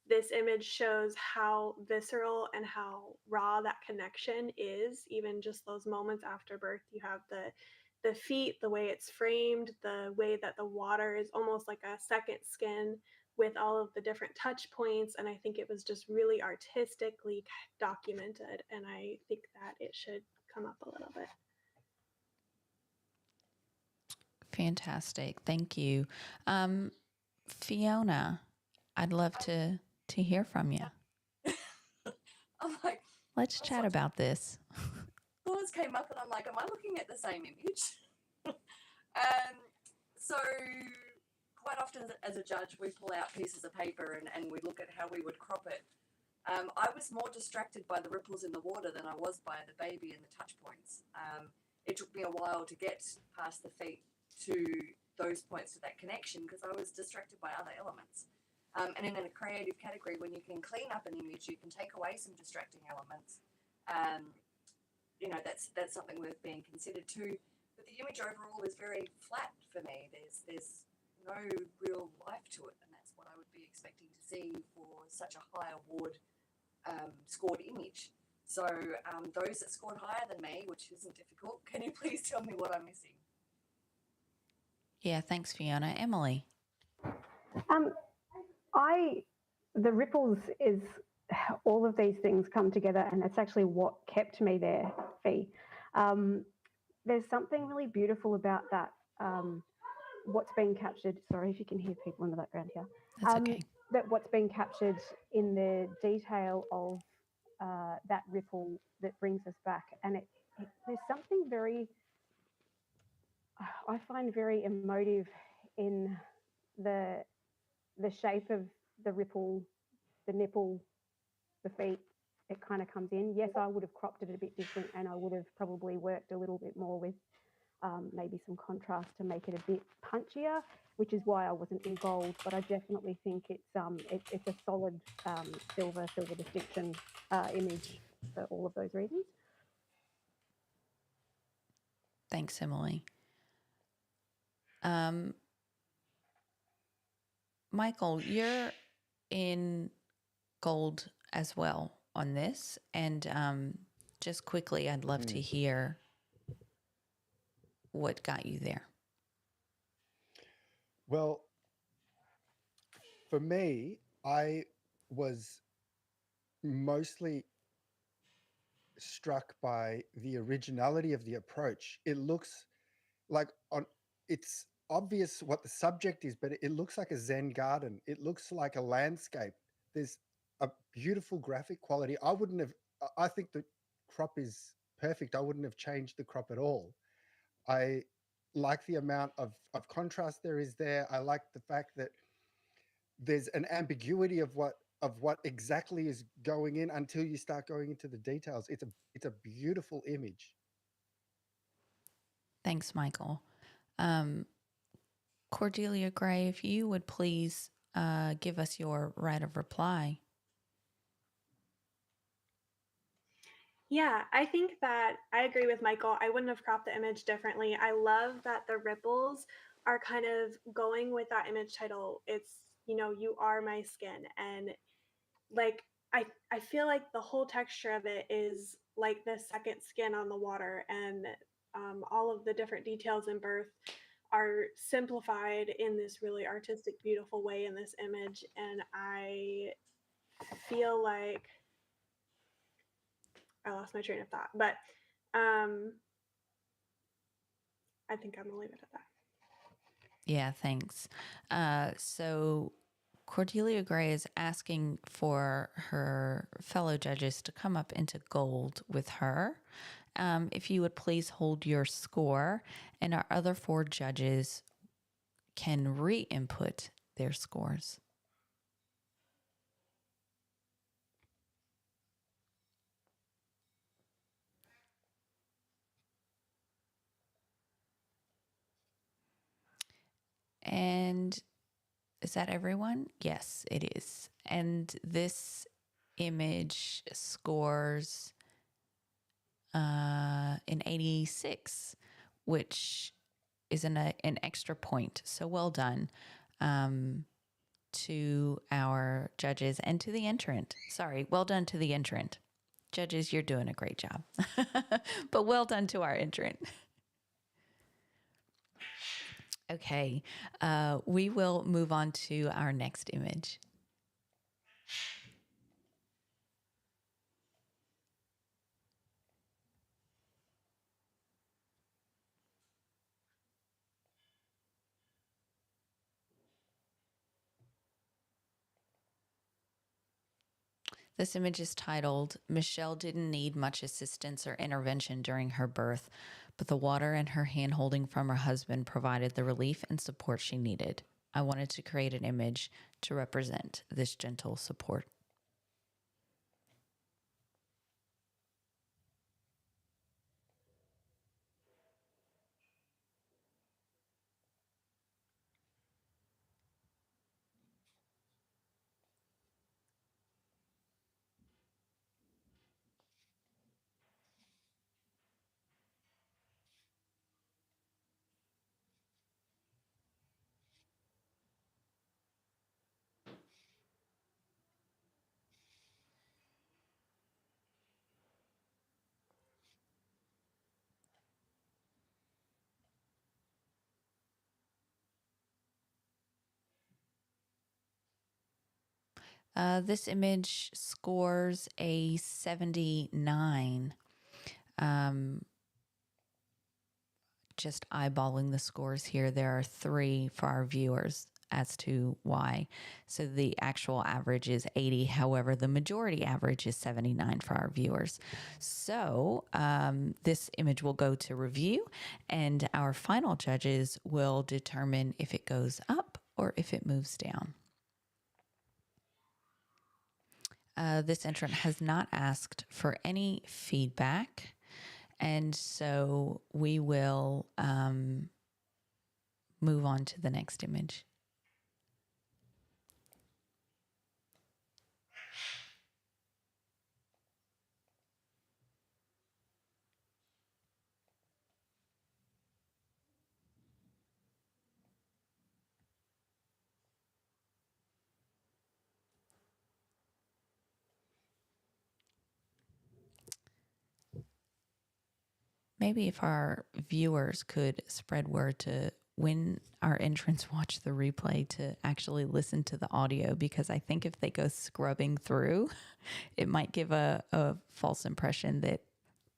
this image shows how visceral and how raw that connection is, even just those moments after birth. You have the feet, the way it's framed, the way that the water is almost like a second skin with all of the different touch points. And I think it was just really artistically documented. And I think that it should come up a little bit. Fantastic. Thank you. Fiona, I'd love to hear from you. I'm like, Let's chat about this. thoughts came up and I'm like, am I looking at the same image? So quite often as a judge, we pull out pieces of paper and we look at how we would crop it. I was more distracted by the ripples in the water than I was by the baby and the touch points. It took me a while to get past the feet to those points, to that connection, because I was distracted by other elements. And in a creative category, when you can clean up an image, you can take away some distracting elements. That's something worth being considered too. But the image overall is very flat for me. There's no real life to it, and that's what I would be expecting to see for such a high award scored image. So those that scored higher than me, which isn't difficult, can you please tell me what I'm missing? Yeah, thanks, Fiona. Emily. The ripples is all of these things come together, and that's actually what kept me there, Fee. There's something really beautiful about that. What's being captured. Sorry if you can hear people in the background here. That's okay. That what's being captured in the detail of that ripple that brings us back, and there's something very, I find very emotive in the shape of the ripple, the nipple, the feet. It kind of comes in. Yes, I would have cropped it a bit different, and I would have probably worked a little bit more with maybe some contrast to make it a bit punchier, which is why I wasn't in gold. But I definitely think it's a solid silver distinction image for all of those reasons. Thanks, Emily. Michael, you're in gold as well on this, and just quickly, I'd love to hear what got you there. Well, for me, I was mostly struck by the originality of the approach. It looks like it's obvious what the subject is, but it looks like a Zen garden. It looks like a landscape. There's a beautiful graphic quality. I think the crop is perfect. I wouldn't have changed the crop at all. I like the amount of contrast there is there. I like the fact that there's an ambiguity of what exactly is going in until you start going into the details. It's a beautiful image. Thanks, Michael. Cordelia Gray, if you would please give us your right of reply. Yeah, I think that I agree with Michael. I wouldn't have cropped the image differently. I love that the ripples are kind of going with that image title. It's, you are my skin. And like, I feel like the whole texture of it is like the second skin on the water, and all of the different details in birth are simplified in this really artistic, beautiful way in this image. And I feel like I lost my train of thought, but I think I'm gonna leave it at that. Yeah, thanks. So Cordelia Gray is asking for her fellow judges to come up into gold with her. If you would please hold your score, and our other 4 judges can re-input their scores. And is that everyone? Yes, it is. And this image scores an 86, which is an extra point. So well done to our judges and to the entrant. Sorry, well done to the entrant. Judges, you're doing a great job. But well done to our entrant. Okay, we will move on to our next image. This image is titled, Michelle didn't need much assistance or intervention during her birth, but the water and her hand holding from her husband provided the relief and support she needed. I wanted to create an image to represent this gentle support. This image scores a 79. Just eyeballing the scores here, there are 3 for our viewers as to why. So the actual average is 80. However, the majority average is 79 for our viewers. So this image will go to review, and our final judges will determine if it goes up or if it moves down. This entrant has not asked for any feedback, and so we will move on to the next image. Maybe if our viewers could spread word to when our entrants watch the replay to actually listen to the audio, because I think if they go scrubbing through, it might give a false impression that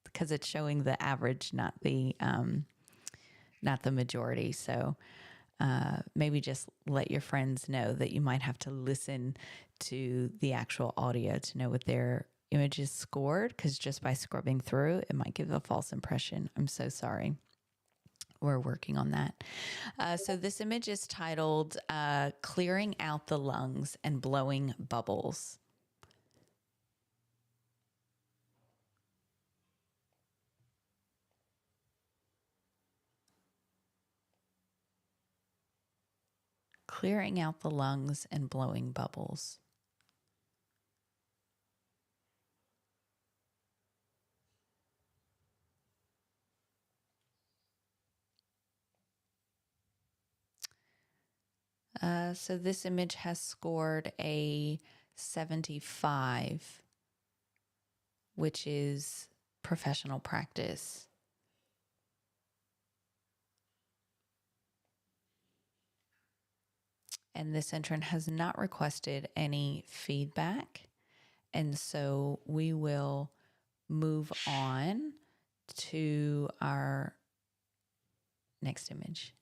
because it's showing the average, not the majority. So maybe just let your friends know that you might have to listen to the actual audio to know what their image is scored, because just by scrubbing through, it might give a false impression. I'm so sorry. We're working on that. So this image is titled Clearing Out the Lungs and Blowing Bubbles. Clearing out the lungs and blowing bubbles. So this image has scored a 75, which is professional practice. And this entrant has not requested any feedback. And so we will move on to our next image.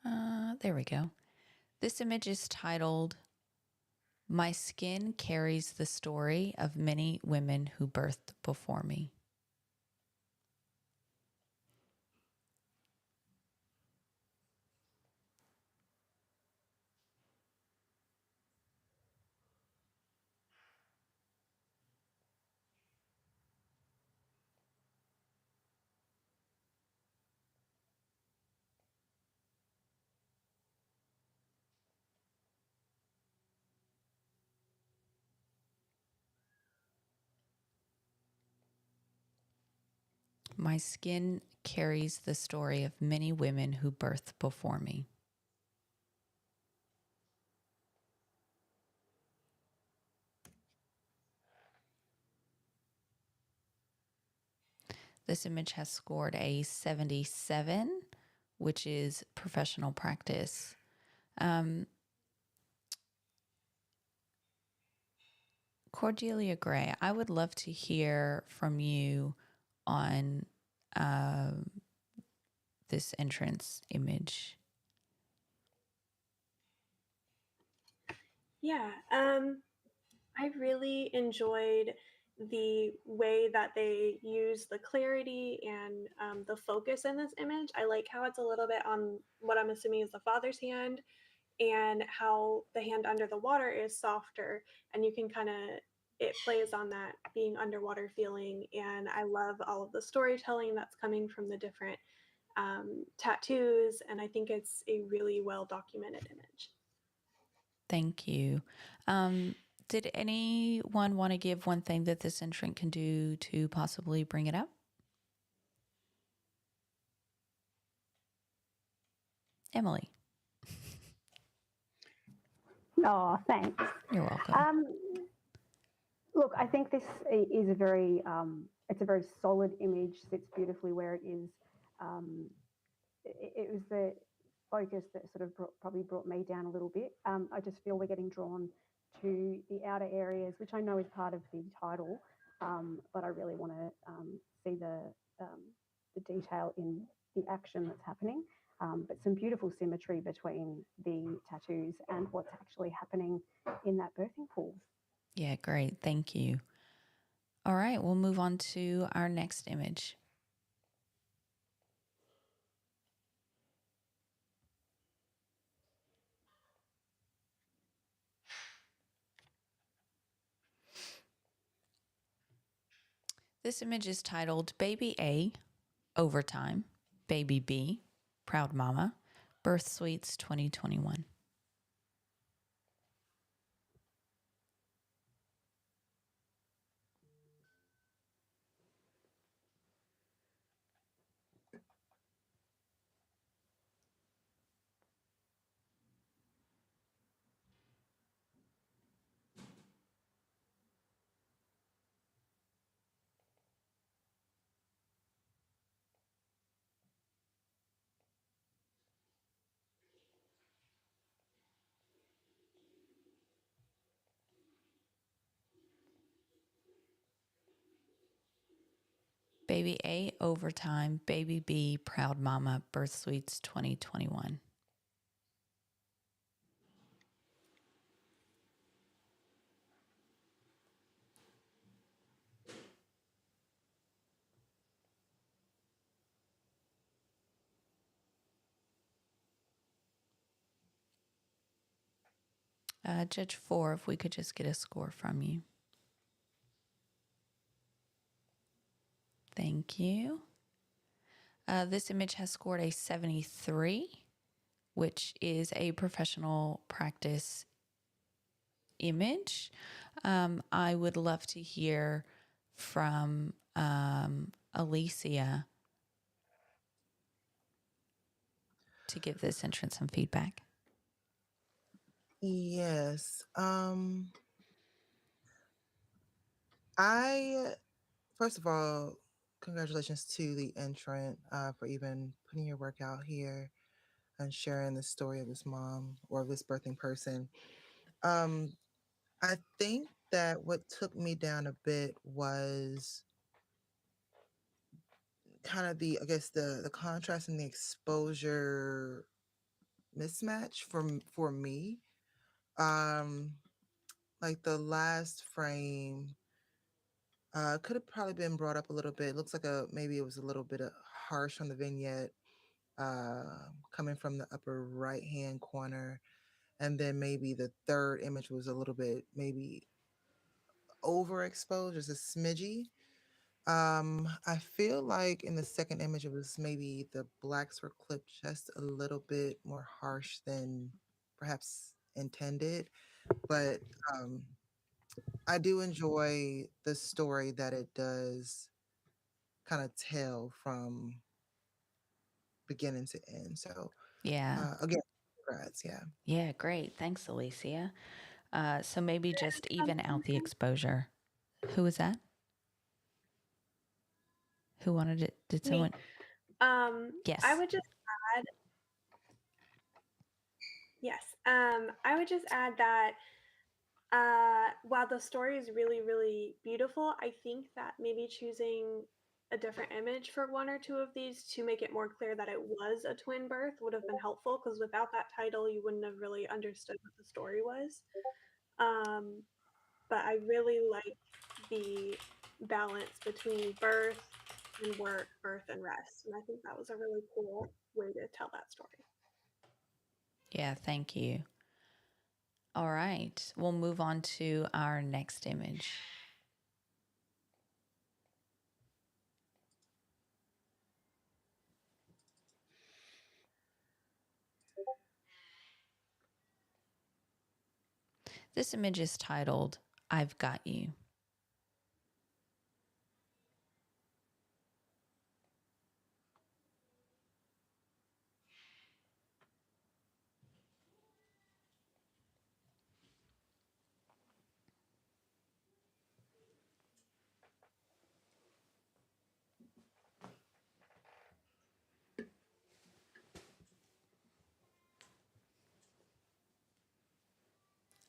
There we go. This image is titled, "My skin carries the story of many women who birthed before me." My skin carries the story of many women who birthed before me. This image has scored a 77, which is professional practice. Cordelia Gray, I would love to hear from you on this entrance image. Yeah, I really enjoyed the way that they use the clarity and the focus in this image. I like how it's a little bit on what I'm assuming is the father's hand, and how the hand under the water is softer, and you can kind of, it plays on that being underwater feeling. And I love all of the storytelling that's coming from the different tattoos, and I think it's a really well documented image. Thank you. Did anyone want to give one thing that this entrant can do to possibly bring it up? Emily. Oh, thanks. You're welcome. Look, I think this is a very, it's a very solid image, sits beautifully where it is. It was the focus that sort of probably brought me down a little bit. I just feel we're getting drawn to the outer areas, which I know is part of the title, but I really want to see the detail in the action that's happening. But some beautiful symmetry between the tattoos and what's actually happening in that birthing pool. Yeah, great. Thank you. All right, we'll move on to our next image. This image is titled Baby A, Overtime, Baby B, Proud Mama, Birth Suites 2021. Baby A, Overtime, Baby B, Proud Mama, Birth Suites 2021. Judge 4, if we could just get a score from you. Thank you. This image has scored a 73, which is a professional practice image. I would love to hear from Alicia to give this entrance some feedback. Yes. I first of all, congratulations to the entrant for even putting your work out here and sharing the story of this mom or of this birthing person. I think that what took me down a bit was kind of the, I guess, the contrast and the exposure mismatch for me. Um, like the last frame could have probably been brought up a little bit. It looks like maybe it was a little bit harsh on the vignette, uh, coming from the upper right hand corner, and then maybe the third image was a little bit maybe overexposed, just a smidgy. I feel like in the second image it was maybe the blacks were clipped just a little bit more harsh than perhaps intended, but um, I do enjoy the story that it does kind of tell from beginning to end. So Yeah. again, congrats. Yeah. Yeah, great. Thanks, Alicia. So maybe just even out the Something. exposure. Who was that? Who wanted it? Did Me. someone? I Yes. would just add, yes. I would just add that while the story is really, really beautiful, I think that maybe choosing a different image for one or two of these to make it more clear that it was a twin birth would have been helpful, because without that title, you wouldn't have really understood what the story was. But I really like the balance between birth and work, birth and rest. And I think that was a really cool way to tell that story. Yeah, thank you. All right. We'll move on to our next image. This image is titled, I've Got You.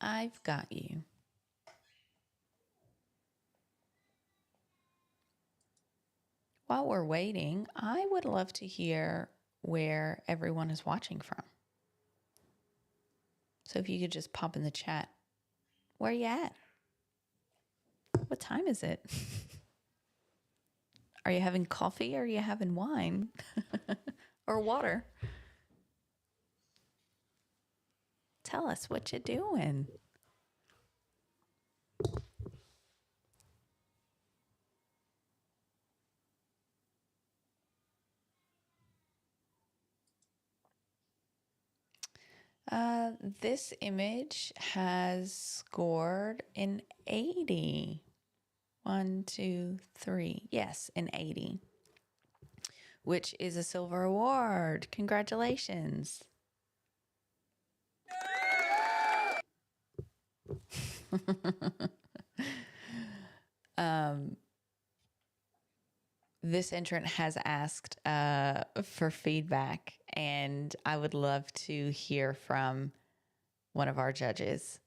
I've got you. While we're waiting, I would love to hear where everyone is watching from. So if you could just pop in the chat, where are you at? What time is it? Are you having coffee? Or are you having wine? Or water? Tell us what you're doing. This image has scored an 80. 1, 2, 3. Yes, an 80, which is a silver award. Congratulations. This entrant has asked for feedback, and I would love to hear from one of our judges.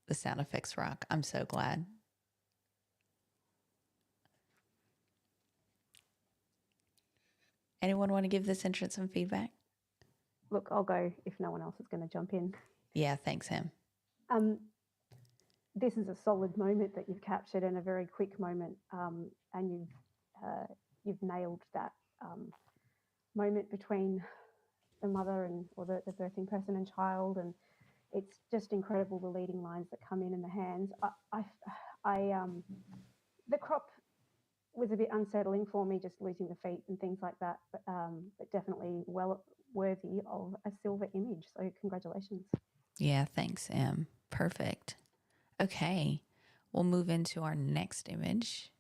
The sound effects rock. I'm so glad. Anyone want to give this entrant some feedback? Look, I'll go if no one else is going to jump in. Yeah, thanks, him. This is a solid moment that you've captured, and a very quick moment, and you've nailed that moment between the mother or the birthing person and child, and it's just incredible, the leading lines that come in the hands. The crop was a bit unsettling for me, just losing the feet and things like that, but definitely well worthy of a silver image. So congratulations. Yeah, thanks, Em. Perfect. Okay, we'll move into our next image.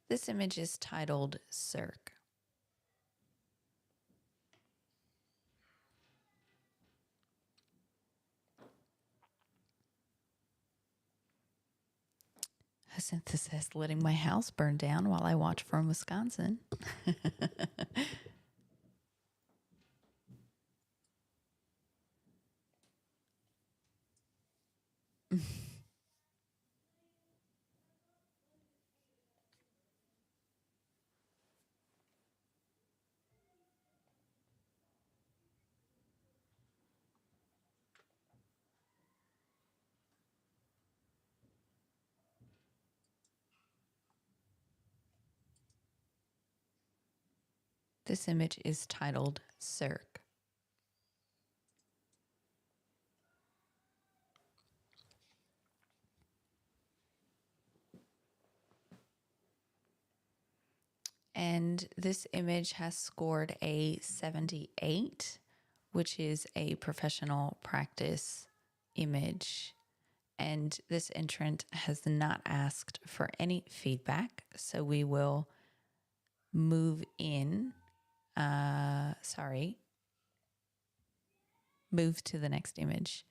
This image is titled Cirque. Jacinta says, letting my house burn down while I watch from Wisconsin. This image is titled Cirque. And this image has scored a 78, which is a professional practice image. And this entrant has not asked for any feedback, so we will move to the next image.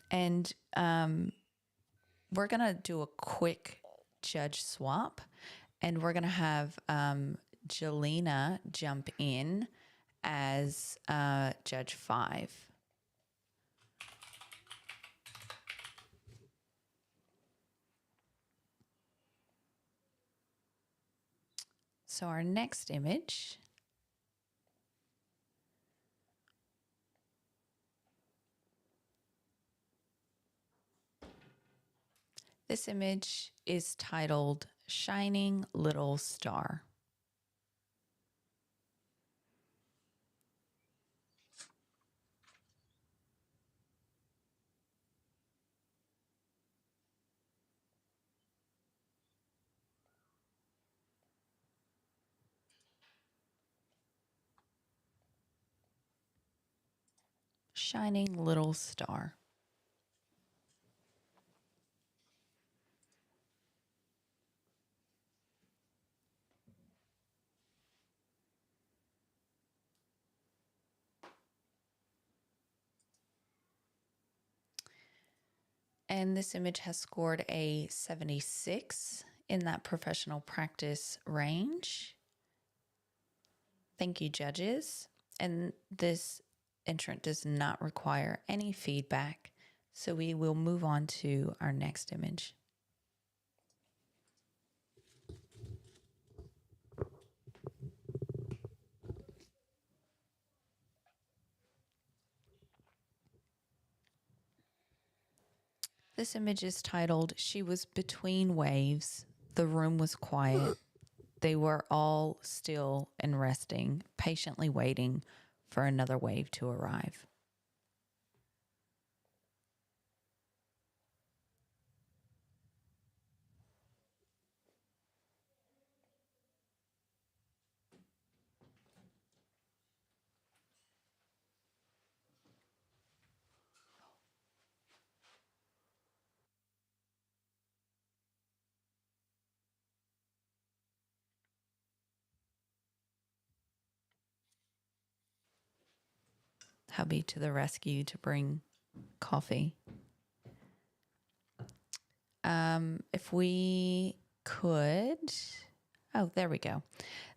And we're going to do a quick judge swap, and we're going to have Jelena jump in as Judge 5. So our next image this image is titled Shining Little Star. Shining Little Star. And this image has scored a 76 in that professional practice range. Thank you, judges. And this entrant does not require any feedback, so we will move on to our next image. This image is titled, She Was Between Waves. The room was quiet. They were all still and resting, patiently waiting for another wave to arrive. Hubby to the rescue to bring coffee. If we could, there we go.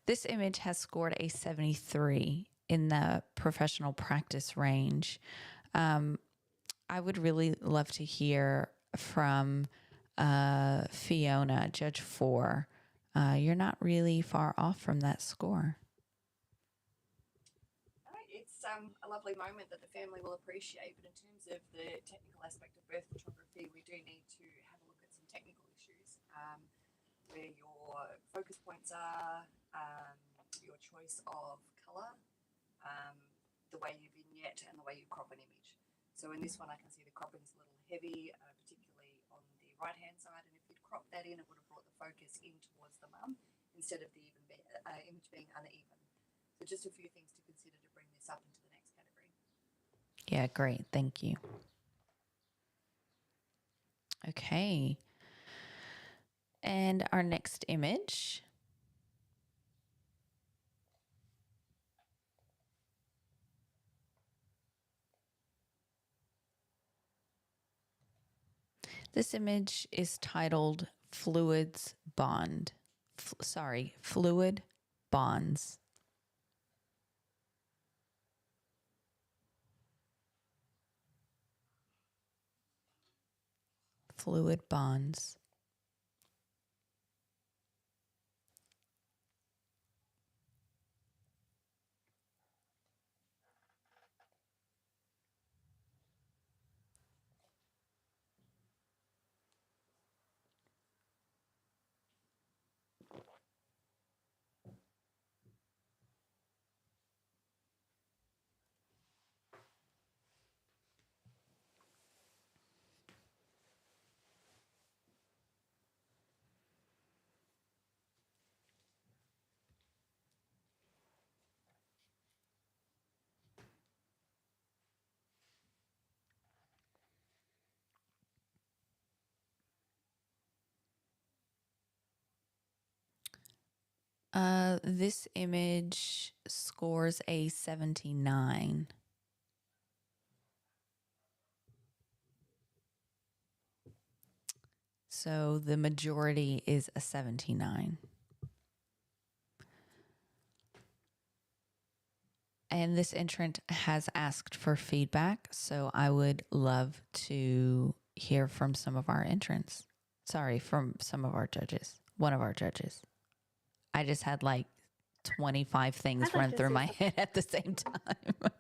This image has scored a 73 in the professional practice range. I would really love to hear from Fiona, Judge 4. You're not really far off from that score. It's a lovely moment that the family will appreciate, but in terms of the technical aspect of birth photography, we do need to have a look at some technical issues, where your focus points are, your choice of colour, the way you vignette, and the way you crop an image. So in this one, I can see the cropping's a little heavy, particularly on the right-hand side, and if you'd cropped that in, it would have brought the focus in towards the mum instead of the image being uneven. So just a few things to consider to bring this up into the next category. Yeah, great. Thank you. Okay. And our next image. This image is titled Fluids Bond. Fluid Bonds. fluid bonds. This image scores a 79. So the majority is a 79. And this entrant has asked for feedback, so I would love to hear from some of our entrants. Sorry, from some of our judges. One of our judges. I just had like 25 things I'd like run to through see my some- head at the same time.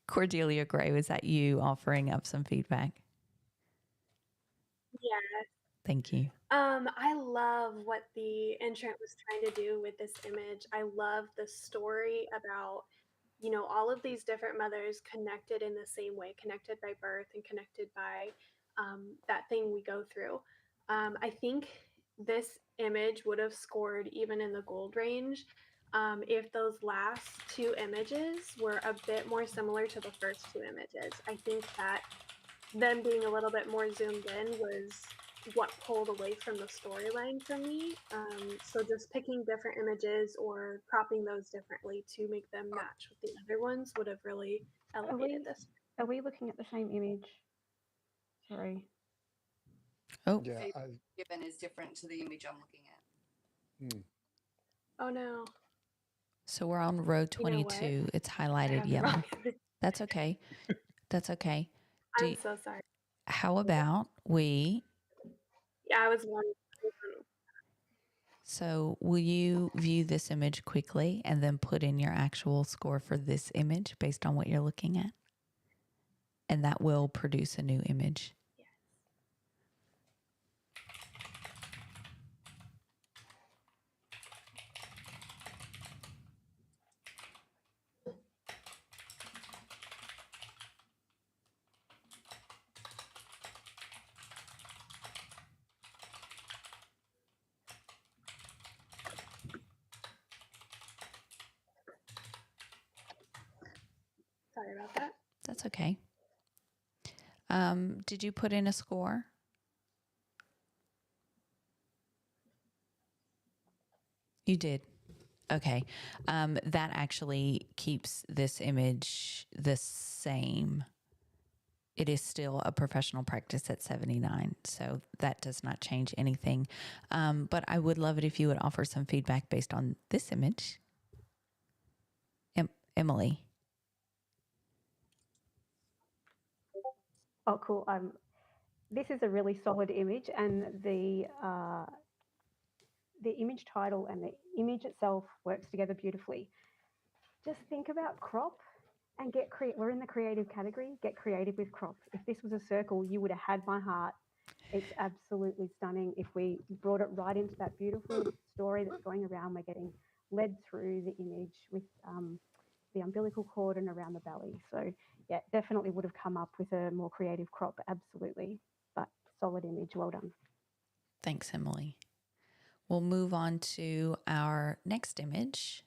Cordelia Gray, was that you offering up some feedback? Yeah. Thank you. I love what the entrant was trying to do with this image. I love the story about, all of these different mothers connected in the same way, connected by birth and connected by that thing we go through. I think this image would have scored even in the gold range if those last two images were a bit more similar to the first two images. I think that them being a little bit more zoomed in was what pulled away from the storyline for me. So just picking different images or cropping those differently to make them match with the other ones would have really elevated this. Are we looking at the same image? Sorry. Oh, Yeah. Given is different to the image I'm looking at. Oh no. so we're on row You know what? 22. It's I highlighted have the yellow. wrong image. That's okay. That's okay. I'm so sorry. How about we, Yeah, I was one. so will you view this image quickly and then put in your actual score for this image based on what you're looking at? And that will produce a new image. Yes. Sorry about that. That's okay. Did you put in a score? You did. Okay. That actually keeps this image the same. It is still a professional practice at 79, so that does not change anything. But I would love it if you would offer some feedback based on this image. Emily. Oh, cool. This is a really solid image, and the image title and the image itself works together beautifully. Just think about crop and get creative. We're in the creative category. Get creative with crop. If this was a circle, you would have had my heart. It's absolutely stunning. If we brought it right into that beautiful story that's going around, we're getting led through the image with the umbilical cord and around the belly. So yeah, definitely would have come up with a more creative crop, absolutely. But solid image, well done. Thanks, Emily. We'll move on to our next image.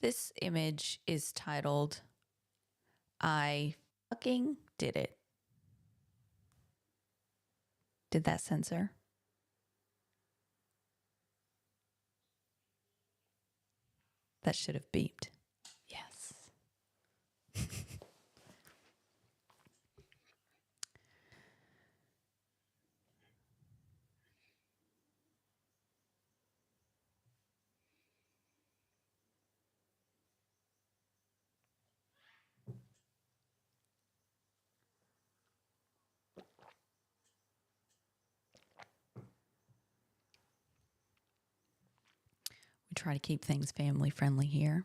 This image is titled, I fucking did it. Did that censor? That should have beeped. Yes. try to keep things family friendly here.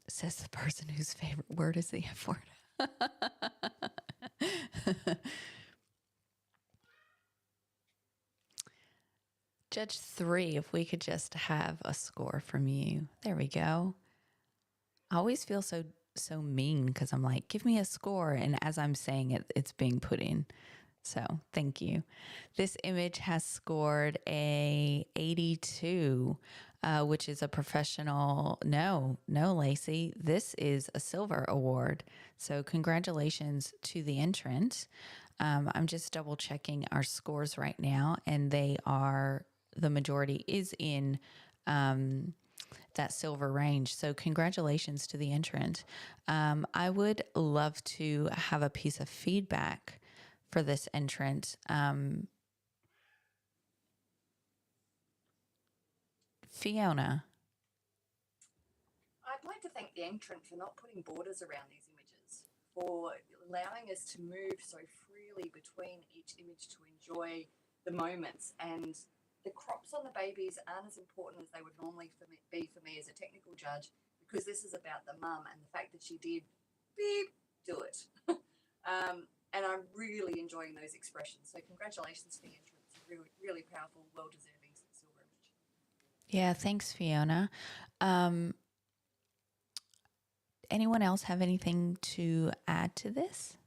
Says the person whose favorite word is the F word. Judge 3, if we could just have a score from you. There we go. I always feel so mean because I'm like, give me a score. And as I'm saying it, it's being put in. So thank you. This image has scored a 82, which is a professional. No, Lacey. This is a silver award. So congratulations to the entrant. I'm just double checking our scores right now, and the majority is in that silver range. So congratulations to the entrant. I would love to have a piece of feedback for this entrant. Fiona. I'd like to thank the entrant for not putting borders around these images, for allowing us to move so freely between each image to enjoy the moments. And the crops on the babies aren't as important as they would normally be for me as a technical judge, because this is about the mum and the fact that she did beep, do it. And I'm really enjoying those expressions. So congratulations to the entrant. It's really, really powerful, well-deserving silver image. Yeah, thanks, Fiona. Anyone else have anything to add to this?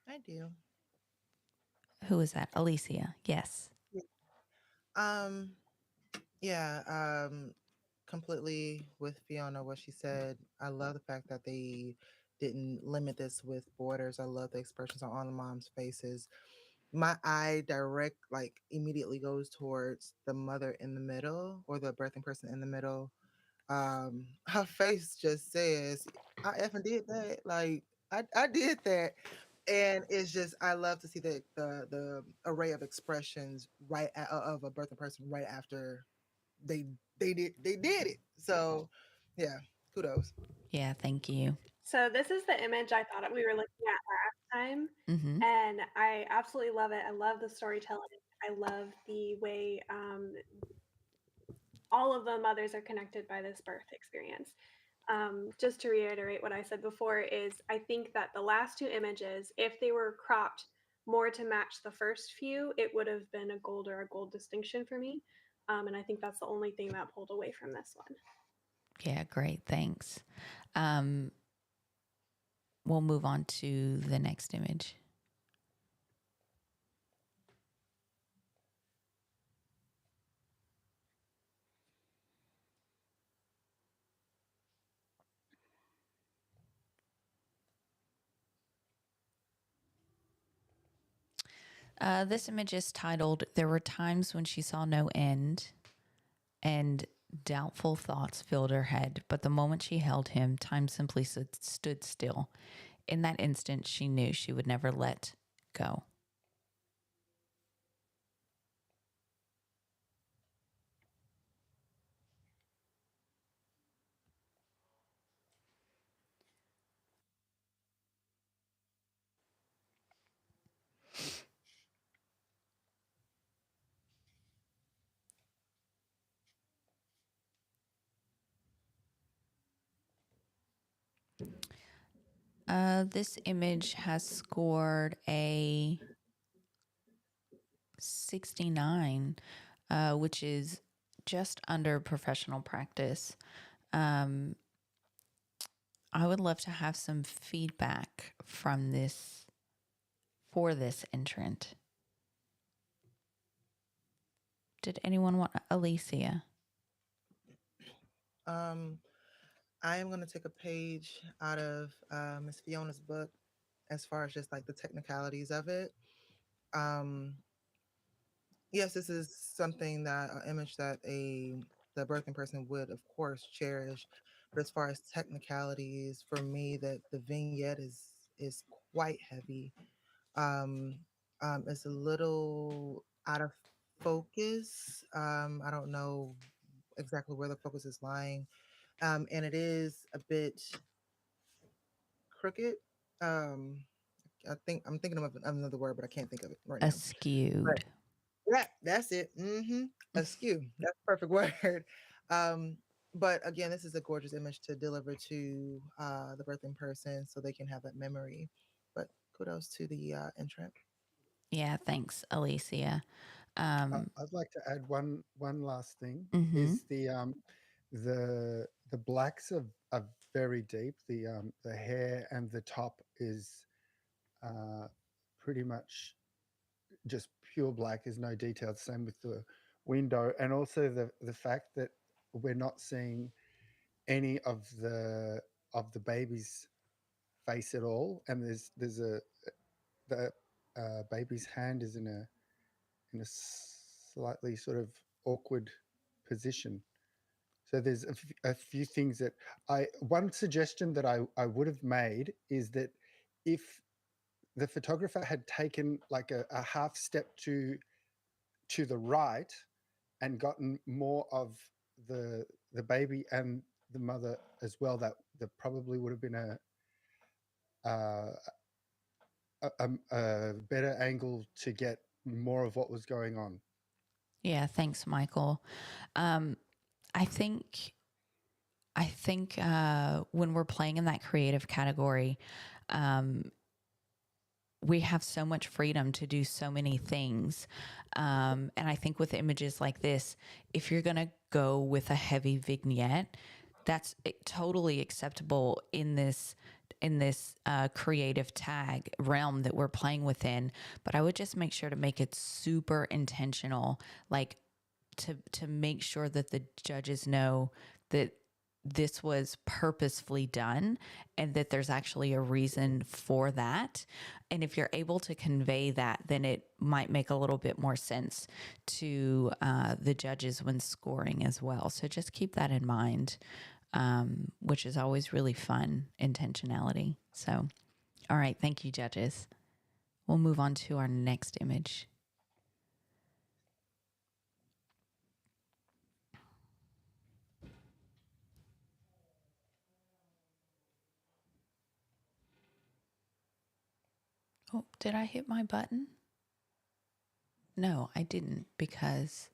I do. Who is that? Alicia. Yes. Um, yeah, completely with Fiona, what she said. I love the fact that they didn't limit this with borders. I love the expressions on all the moms' faces. My eye immediately goes towards the mother in the middle, or the birthing person in the middle. Her face just says, I effing did that. Like, I did that. And it's just, I love to see the array of expressions of a birthing person right after they did it. So yeah, kudos. Yeah, thank you. So this is the image I thought we were looking at last time, Mm-hmm. and I absolutely love it. I love the storytelling. I love the way all of the mothers are connected by this birth experience. Just to reiterate what I said before is I think that the last two images, if they were cropped more to match the first few, it would have been a gold or a gold distinction for me. And I think that's the only thing that pulled away from this one. Yeah, great. Thanks. We'll move on to the next image. This image is titled, "There Were Times When She Saw No End," and doubtful thoughts filled her head. But the moment she held him, time simply stood still. In that instant, she knew she would never let go. This image has scored a 69, which is just under professional practice. I would love to have some feedback from this for this entrant. Did anyone want Alicia? I am going to take a page out of Miss Fiona's book as far as just like the technicalities of it. Yes, this is something that an image that the birthing person would of course cherish. But as far as technicalities, for me, that the vignette is quite heavy. Um, it's a little out of focus. I don't know exactly where the focus is lying, and it is a bit crooked. I'm thinking of another word, but I can't think of it right now. Askewed. Yeah, that's it. Askew. That's the perfect word. But again, this is a gorgeous image to deliver to the birthing person so they can have that memory. But kudos to the entrant. Yeah, thanks, Alicia. I'd like to add one last thing. Mm-hmm. Is the blacks are very deep. The hair and the top is pretty much just pure black. There's no details. Same with the window, and also the fact that we're not seeing any of the baby's face at all, and there's the baby's hand is in a slightly sort of awkward position. So there's a few things that one suggestion that I would have made is that if the photographer had taken like a half step to the right and gotten more of the baby and the mother as well, that probably would have been a better angle to get more of what was going on. Yeah, thanks, Michael. I think when we're playing in that creative category, we have so much freedom to do so many things. And I think with images like this, if you're going to go with a heavy vignette, that's totally acceptable in this creative tag realm that we're playing within. But I would just make sure to make it super intentional, like to make sure that the judges know that this was purposefully done and that there's actually a reason for that. And if you're able to convey that, then it might make a little bit more sense to the judges when scoring as well. So just keep that in mind, which is always really fun, intentionality. So, all right. Thank you, judges. We'll move on to our next image. Oh, did I hit my button? No, I didn't, because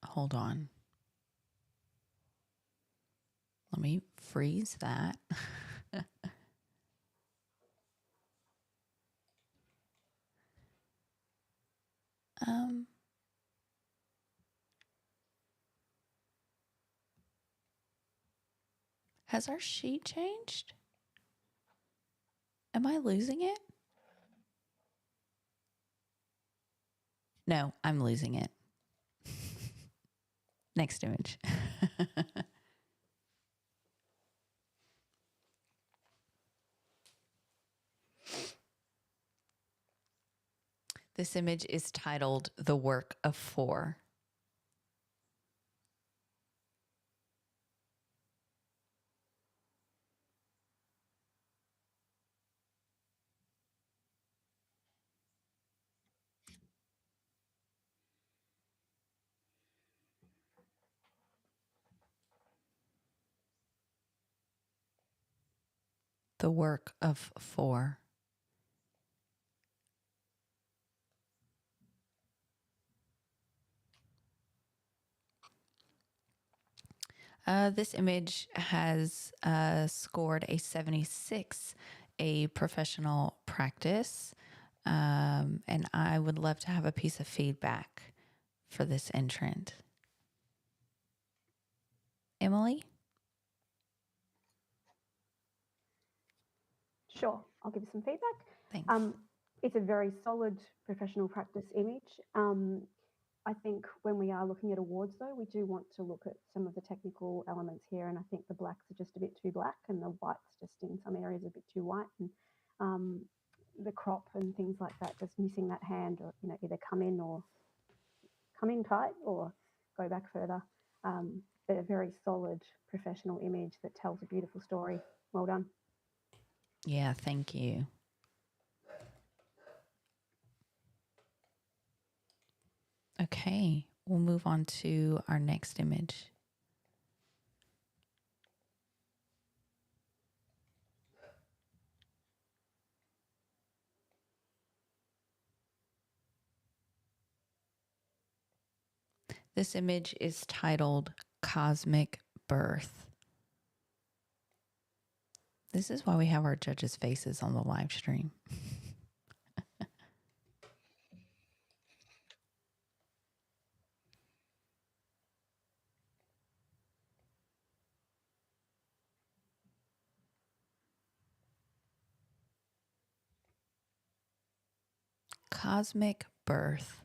hold on. Let me freeze that. Has our sheet changed? Am I losing it? No, I'm losing it. Next image. This image is titled The Work of Four. The Work of Four. This image has scored a 76, a professional practice, and I would love to have a piece of feedback for this entrant. Emily? Sure, I'll give you some feedback. Thanks. It's a very solid professional practice image. I think when we are looking at awards, though, we do want to look at some of the technical elements here, and I think the blacks are just a bit too black, and the whites just in some areas a bit too white, and the crop and things like that, just missing that hand, or either come in tight or go back further. But a very solid professional image that tells a beautiful story. Well done. Yeah, thank you. Okay, we'll move on to our next image. This image is titled Cosmic Birth. This is why we have our judges' faces on the live stream. Cosmic Birth.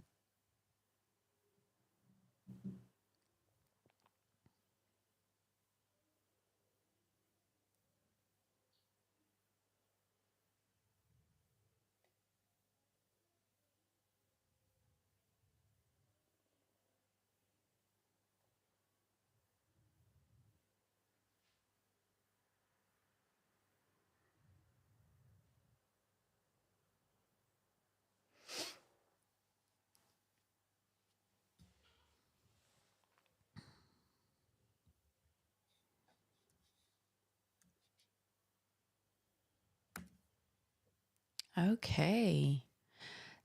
Okay.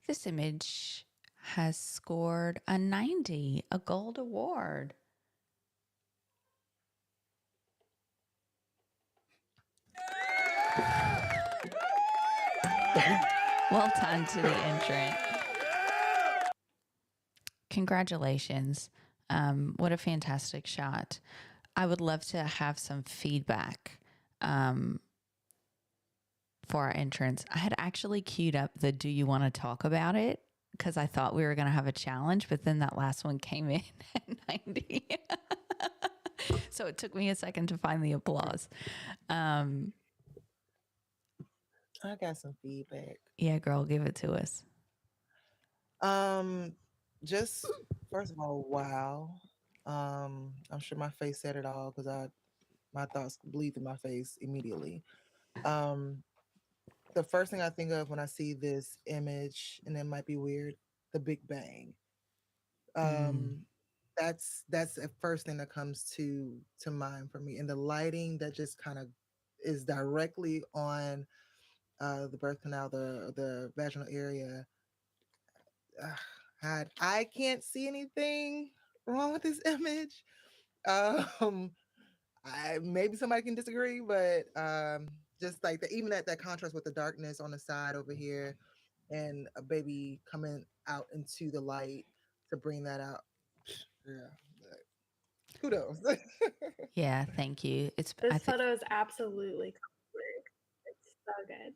This image has scored a 90, a gold award. Well done to the entrant. Congratulations. What a fantastic shot. I would love to have some feedback for our entrants. I had actually queued up the do you want to talk about it? Because I thought we were going to have a challenge, but then that last one came in at 90. So it took me a second to find the applause. I got some feedback. Yeah, girl, give it to us. Just first of all, wow. I'm sure my face said it all because my thoughts bleed through my face immediately. The first thing I think of when I see this image, and it might be weird, the Big Bang. That's the first thing that comes to mind for me, and the lighting that just kind of is directly on the birth canal, the vaginal area. I can't see anything wrong with this image. Maybe somebody can disagree, but just like even that contrast with the darkness on the side over here, and a baby coming out into the light to bring that out. Yeah, kudos. Yeah, thank you. This photo is absolutely cosmic. It's so good.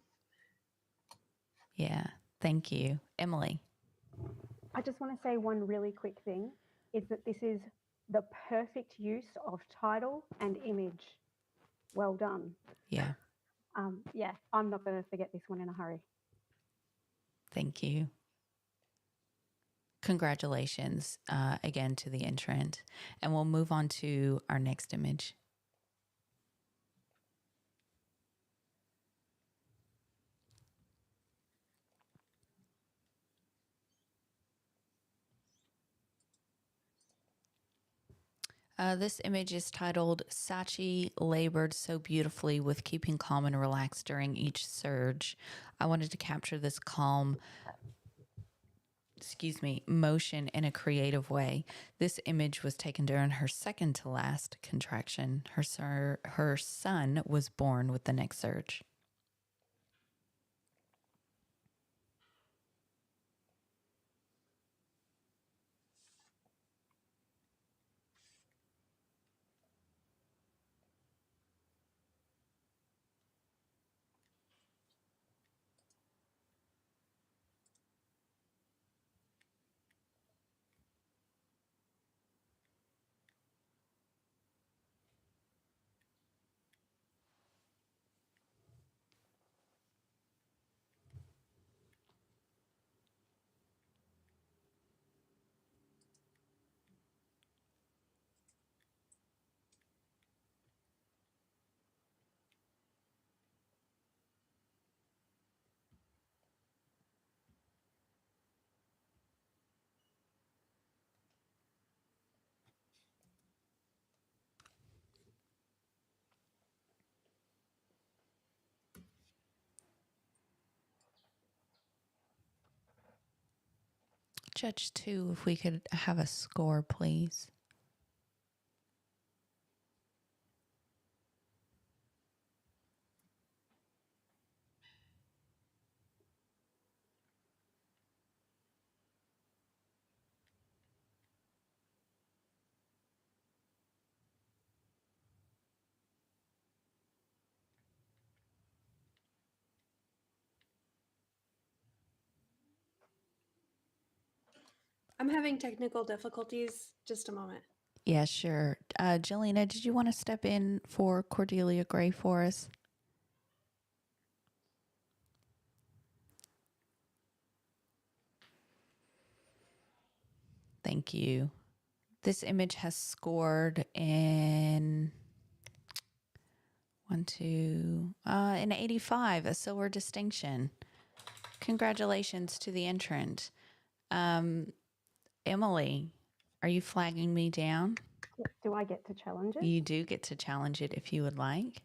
Yeah, thank you. Emily. I just want to say one really quick thing is that this is the perfect use of title and image. Well done. Yeah, Yeah, I'm not going to forget this one in a hurry. thank you. Congratulations again to the entrant. And we'll move on to our next image. This image is titled Sachi labored so beautifully with keeping calm and relaxed during each surge. I wanted to capture this calm, motion in a creative way. This image was taken during her second to last contraction. Her son was born with the next surge. Judge 2, if we could have a score, please. I'm having technical difficulties. Just a moment. Yeah, sure. Jelena, did you want to step in for Cordelia Gray for us? Thank you. This image has scored in an 85, a silver distinction. Congratulations to the entrant. Emily, are you flagging me down? Do I get to challenge it? You do get to challenge it if you would like.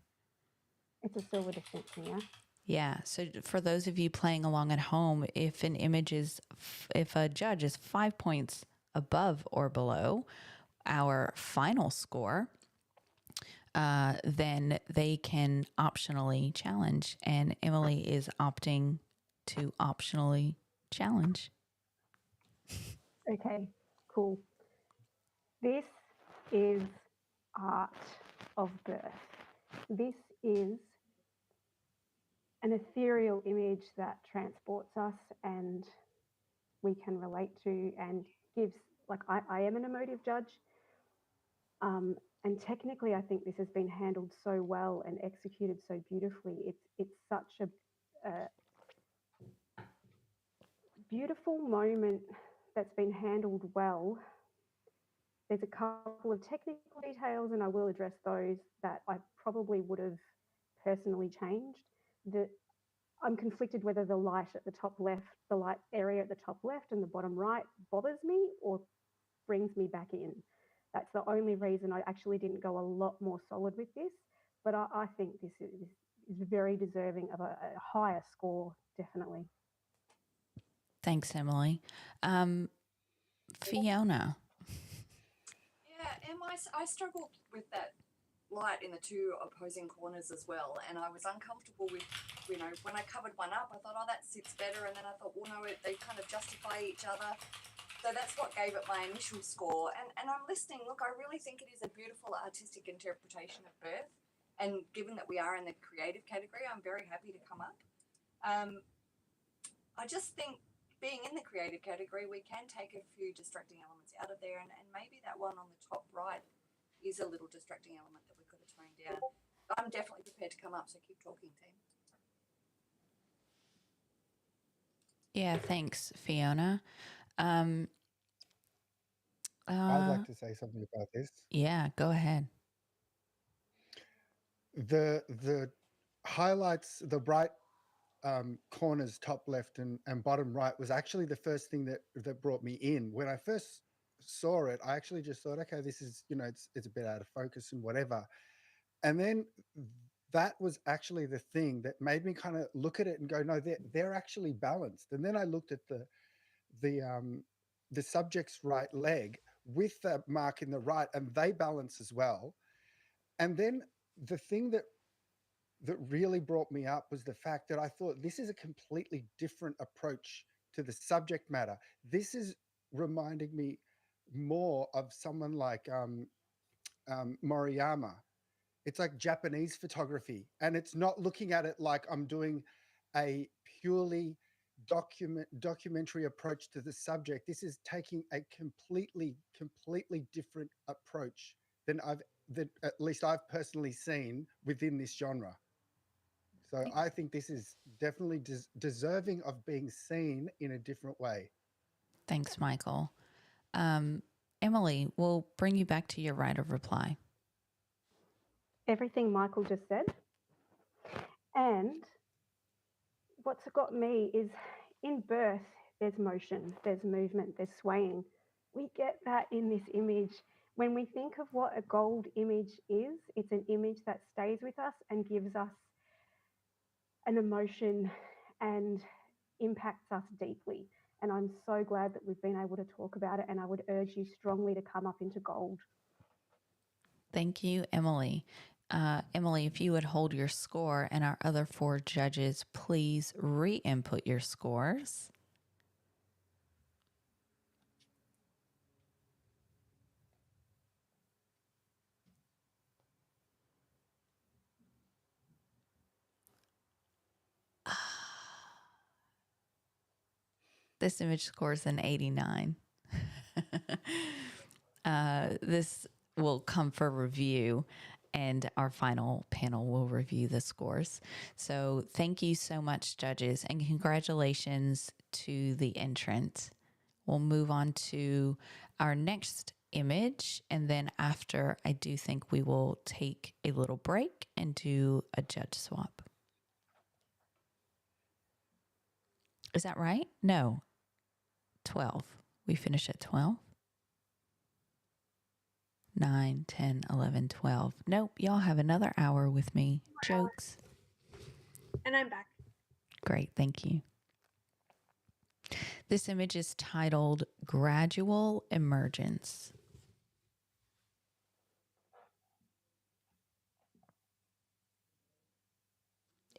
It's a silver distinction, yeah? Yeah. So for those of you playing along at home, if a judge is 5 points above or below our final score, then they can optionally challenge. And Emily is opting to optionally challenge. Okay, cool. This is art of birth. This is an ethereal image that transports us and we can relate to and gives, like, I am an emotive judge. And technically, I think this has been handled so well and executed so beautifully. It's such a beautiful moment that's been handled well. There's a couple of technical details, and I will address those that I probably would have personally changed. I'm conflicted whether the light at the top left, the light area at the top left and the bottom right bothers me or brings me back in. That's the only reason I actually didn't go a lot more solid with this, but I think this is very deserving of a higher score, definitely. Thanks, Emily. Fiona. Yeah, I struggled with that light in the two opposing corners as well, and I was uncomfortable with, when I covered one up, I thought, oh, that sits better, and then I thought, well, no, they kind of justify each other. So that's what gave it my initial score. And I'm listening. Look, I really think it is a beautiful artistic interpretation of birth. And given that we are in the creative category, I'm very happy to come up. I just think being in the creative category, we can take a few distracting elements out of there. And maybe that one on the top right is a little distracting element that we could have toned down. I'm definitely prepared to come up, so keep talking, team. Yeah, thanks, Fiona. I'd like to say something about this. Yeah, go ahead. The highlights, the bright corners, top left and bottom right, was actually the first thing that brought me in. When I first saw it, I actually just thought, okay, this is, it's a bit out of focus and whatever. And then that was actually the thing that made me kind of look at it and go, no, they're actually balanced. And then I looked at the subject's right leg with the mark in the right, and they balance as well. And then the thing that really brought me up was the fact that I thought this is a completely different approach to the subject matter. This is reminding me more of someone like Moriyama. It's like Japanese photography, and it's not looking at it like I'm doing a purely documentary approach to the subject. This is taking a completely different approach than at least I've personally seen within this genre. So I think this is definitely deserving of being seen in a different way. Thanks, Michael. Emily, we'll bring you back to your right of reply. Everything Michael just said. And what's got me is in birth, there's motion, there's movement, there's swaying. We get that in this image. When we think of what a gold image is, it's an image that stays with us and gives us an emotion and impacts us deeply. And I'm so glad that we've been able to talk about it. And I would urge you strongly to come up into gold. Thank you, Emily. Emily, if you would hold your score, and our other 4 judges, please re-input your scores. This image scores an 89. This will come for review, and our final panel will review the scores. So thank you so much, judges, and congratulations to the entrant. We'll move on to our next image, and then after, I do think we will take a little break and do a judge swap. Is that right? No. 12. We finish at 12. 9, 10, 11, 12. Nope, y'all have another hour with me. Jokes. And I'm back. Great, thank you. This image is titled Gradual Emergence.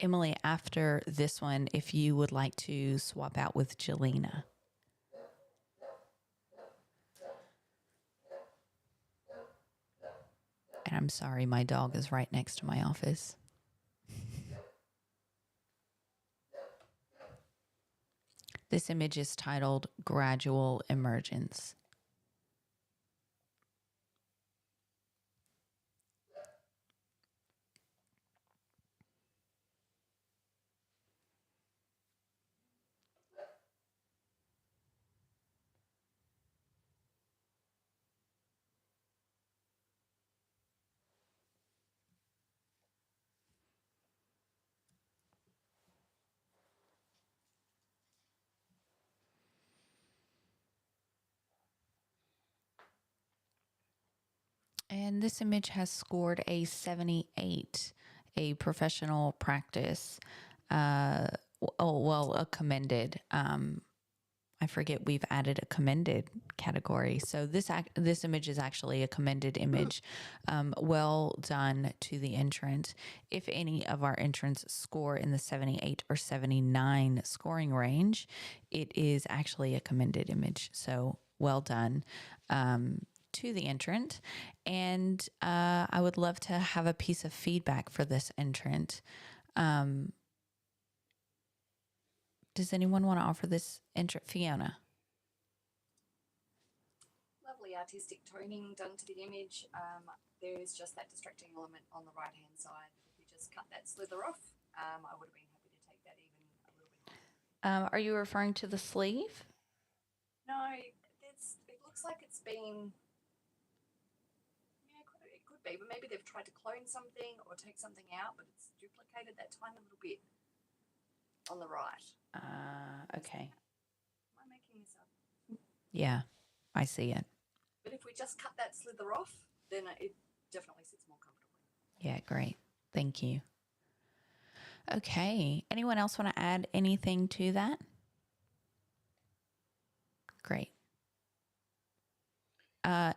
Emily, after this one, if you would like to swap out with Jelena. And I'm sorry, my dog is right next to my office. This image is titled Gradual Emergence. And this image has scored a 78, a professional practice. A commended. I forget we've added a commended category. So this image is actually a commended image. Well done to the entrant. If any of our entrants score in the 78 or 79 scoring range, it is actually a commended image. So well done. To the entrant, and I would love to have a piece of feedback for this entrant. Does anyone want to offer this entrant? Fiona? Lovely artistic toning done to the image. There's just that distracting element on the right-hand side. If you just cut that slither off, I would have been happy to take that even a little bit. Are you referring to the sleeve? No, it looks like it's been... It could be, but maybe they've tried to clone something or take something out, but it's duplicated that tiny little bit on the right. Okay. Am I making this up? Yeah, I see it. But if we just cut that slither off, then it definitely sits more comfortably. Yeah, great. Thank you. Okay. Anyone else want to add anything to that? Great.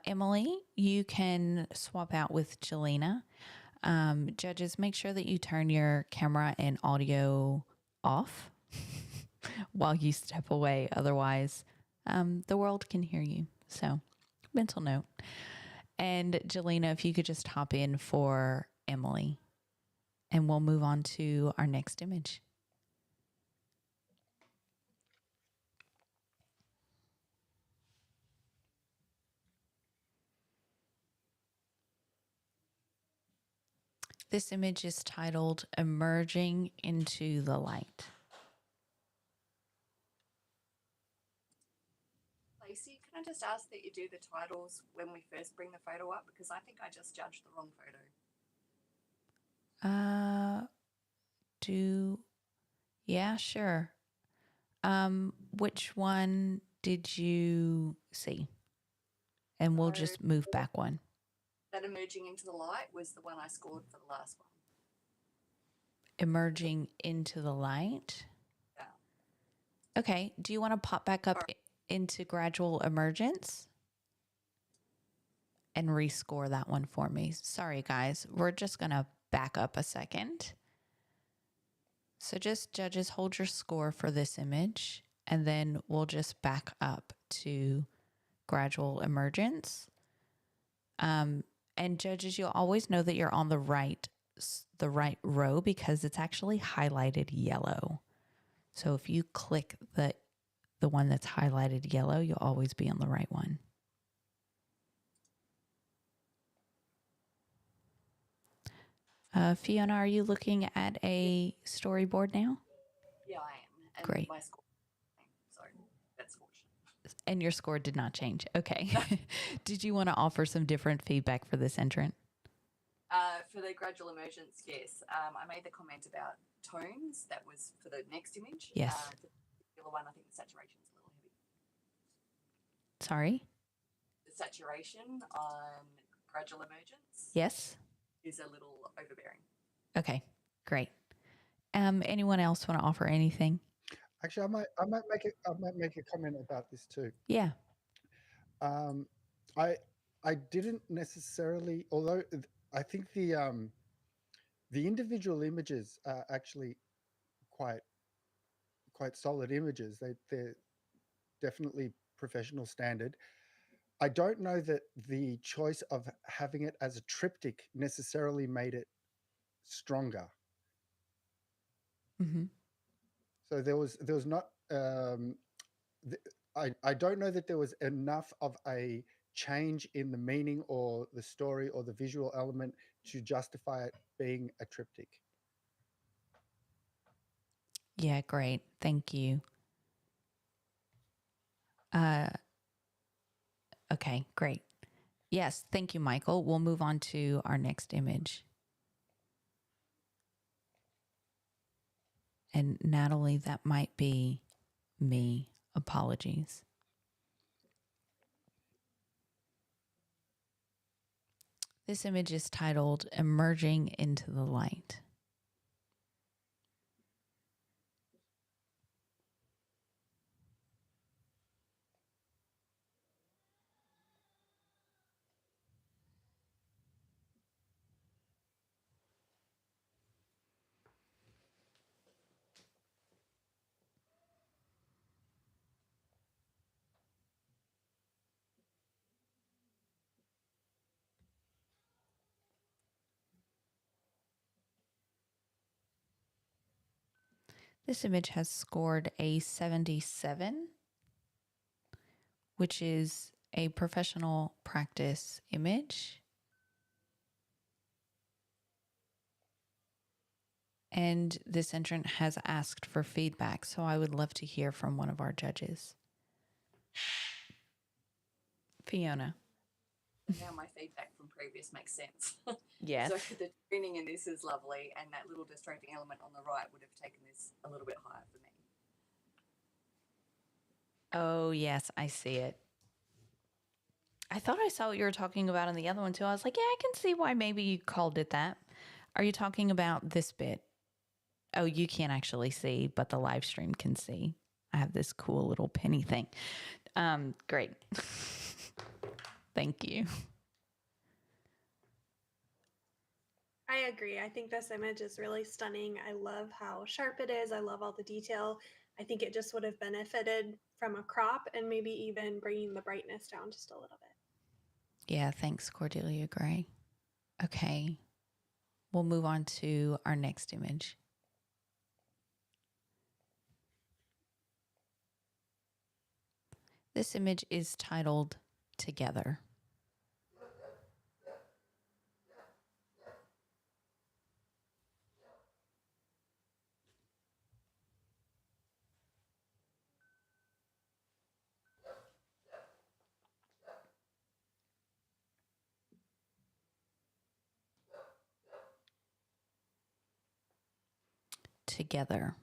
Emily, you can swap out with Jelena. Judges, make sure that you turn your camera and audio off while you step away. Otherwise, the world can hear you. So, mental note. And Jelena, if you could just hop in for Emily, and we'll move on to our next image. This image is titled Emerging into the Light. Lacey, can I just ask that you do the titles when we first bring the photo up? Because I think I just judged the wrong photo. Yeah, sure. Which one did you see? And we'll just move back one. That emerging into the light was the one I scored for the last one. Emerging into the light? Yeah. Okay. Do you want to pop back up into Gradual Emergence and rescore that one for me? Sorry, guys. We're just going to back up a second. So just judges, hold your score for this image, and then we'll just back up to Gradual Emergence. And judges, you'll always know that you're on the right row because it's actually highlighted yellow. So if you click the one that's highlighted yellow, you'll always be on the right one. Fiona, are you looking at a storyboard now? Yeah, I am. And Great. my score. So that's fortunate. And your score did not change. Okay. Did you want to offer some different feedback for this entrant? For the gradual emergence, yes. I made the comment about tones. That was for the next image. Yes. For the other one, I think the saturation's a little heavy. Sorry? The saturation on gradual emergence Yes. is a little overbearing. Okay, great. Anyone else want to offer anything? Actually, I might make a comment about this too. Yeah. I didn't necessarily, although I think the individual images are actually quite solid images. They're definitely professional standard. I don't know that the choice of having it as a triptych necessarily made it stronger. Mm-hmm. So there was not. I don't know that there was enough of a change in the meaning or the story or the visual element to justify it being a triptych. Yeah, great. Thank you. Okay, great. Yes, thank you, Michael. We'll move on to our next image. And Natalie, that might be me. Apologies. This image is titled Emerging into the Light. This image has scored a 77, which is a professional practice image. And this entrant has asked for feedback, so I would love to hear from one of our judges. Fiona. Now my feedback from previous makes sense. Yes. So the training in this is lovely, and that little distracting element on the right would have taken this a little bit higher for me. Oh, yes, I see it. I thought I saw what you were talking about in the other one too. I was like, yeah, I can see why maybe you called it that. Are you talking about this bit? Oh, you can't actually see, but the live stream can see. I have this cool little penny thing. Great. Thank you. I agree. I think this image is really stunning. I love how sharp it is. I love all the detail. I think it just would have benefited from a crop and maybe even bringing the brightness down just a little bit. Yeah, thanks, Cordelia Gray. Okay, we'll move on to our next image. This image is titled Together. Together.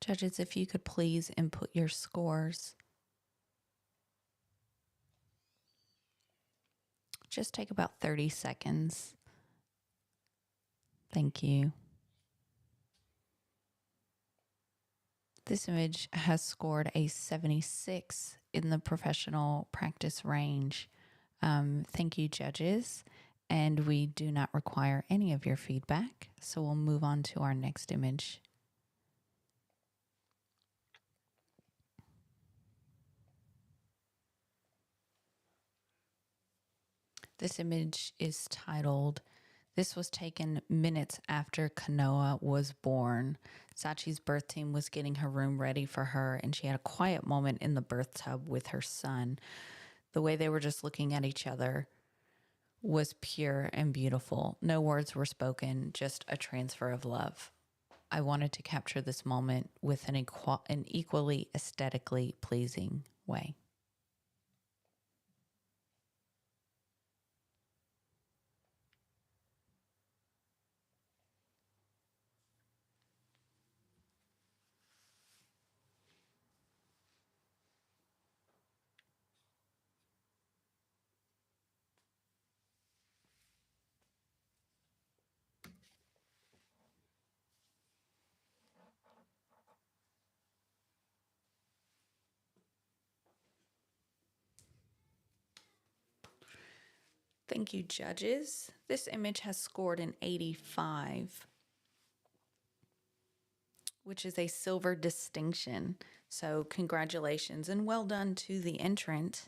Judges, if you could please input your scores. Just take about 30 seconds. Thank you. This image has scored a 76 in the professional practice range. Thank you, judges. And we do not require any of your feedback. So we'll move on to our next image. This image is titled, "This was taken minutes after Kanoa was born. Sachi's birth team was getting her room ready for her, and she had a quiet moment in the birth tub with her son. The way they were just looking at each other was pure and beautiful. No words were spoken, just a transfer of love. I wanted to capture this moment with an equally aesthetically pleasing way." Thank you, judges. This image has scored an 85, which is a silver distinction. So congratulations and well done to the entrant.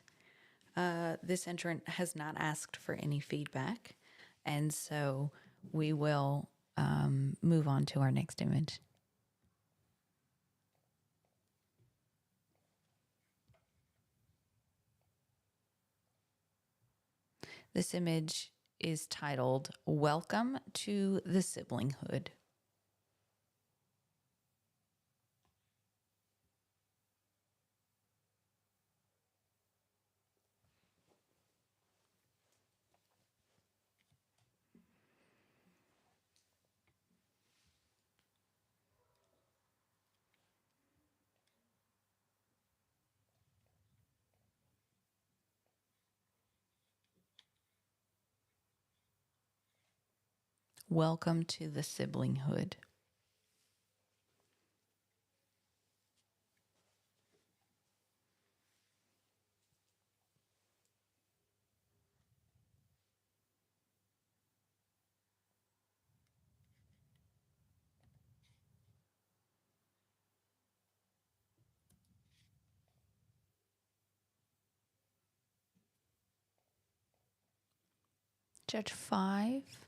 This entrant has not asked for any feedback, and so we will move on to our next image. This image is titled, "Welcome to the Siblinghood." Welcome to the siblinghood. Judge 5.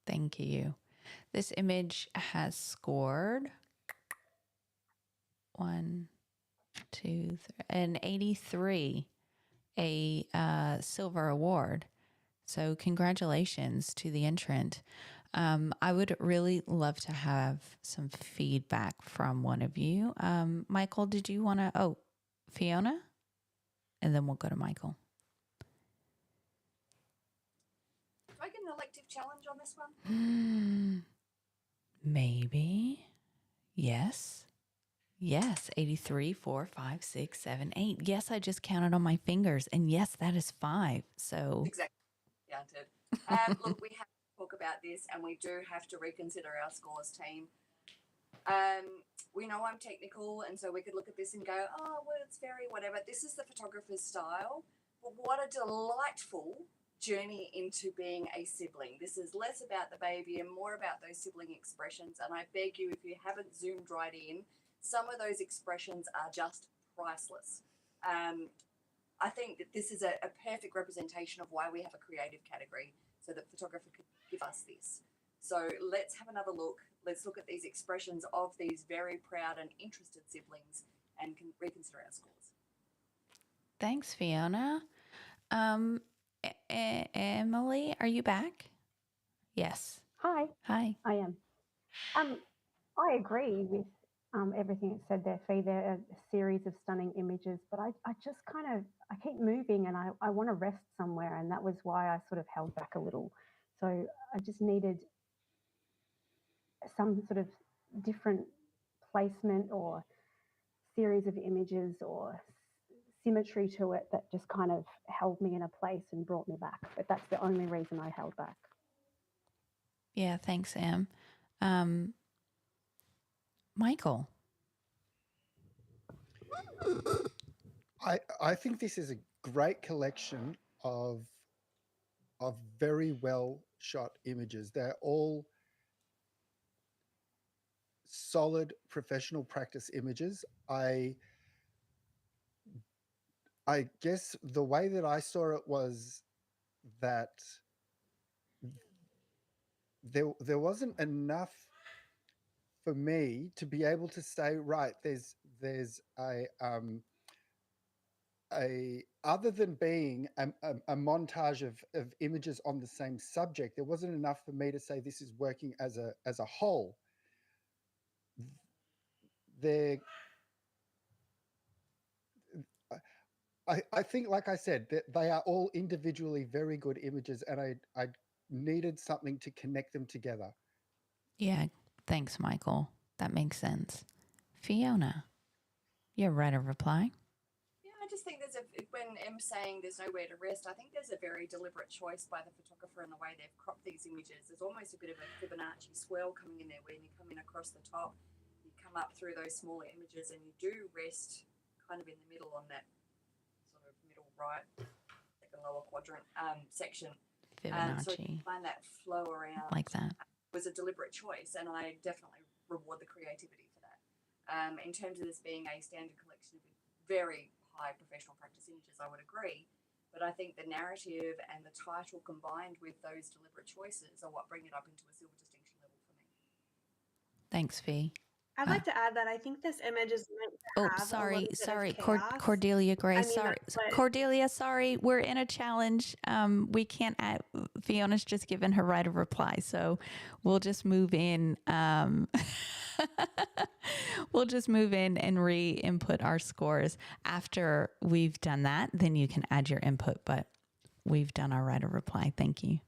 Thank you. This image has scored 1, 2, 3, an 83, a silver award. So congratulations to the entrant. I would really love to have some feedback from one of you. Michael, did you want to? Fiona? And then we'll go to Michael. Do I get an elective challenge on this one? Maybe. Yes. Yes. 83, 4, 5, 6, 7, 8. Yes, I just counted on my fingers. And yes, that is 5. So Exactly. Counted. Look, we have to talk about this, and we do have to reconsider our scores, team. We know I'm technical, and so we could look at this and go, oh, well, it's very whatever. This is the photographer's style. But what a delightful journey into being a sibling. This is less about the baby and more about those sibling expressions. And I beg you, if you haven't zoomed right in, some of those expressions are just priceless. I think that this is a perfect representation of why we have a creative category, so that photographer could give us this. So let's have another look. Let's look at these expressions of these very proud and interested siblings and reconsider our scores. thanks, Fiona. Emily, are you back? Yes. Hi, Hi. I am. I agree with everything it said there, Fee. There are a series of stunning images, but I just I keep moving and I want to rest somewhere, and that was why I sort of held back a little. So I just needed some sort of different placement or series of images or symmetry to it that just kind of held me in a place and brought me back. But that's the only reason I held back. Yeah, thanks, Sam. Michael. I think this is a great collection of very well shot images. They're all solid professional practice images. I guess the way that I saw it was that there wasn't enough for me to be able to say, right, there's a other than being a montage of images on the same subject, there wasn't enough for me to say this is working as a whole. There, I think, like I said, that they are all individually very good images, and I needed something to connect them together. Yeah, thanks, Michael. That makes sense. Fiona, you're right of reply. Yeah, I just think when Em's saying there's nowhere to rest, I think there's a very deliberate choice by the photographer in the way they've cropped these images. There's almost a bit of a Fibonacci swirl coming in there when you come in across the top, you come up through those smaller images, and you do rest kind of in the middle on that sort of middle right, like a lower quadrant section. So you Fibonacci. find that flow around Like that. was a deliberate choice, and I definitely reward the creativity for that. In terms of this being a standard collection of very high professional practice images, I would agree, but I think the narrative and the title combined with those deliberate choices are what bring it up into a silver distinction level for me. Thanks, Fee. I'd like to add that I think this image is meant to have a little bit of chaos. Cordelia Gray. I mean, sorry, that's what- Cordelia. Sorry, we're in a challenge. We can't add. Fiona's just given her right of reply, so we'll just move in. We'll just move in and re-input our scores after we've done that. Then you can add your input, but we've done our right of reply. Thank you.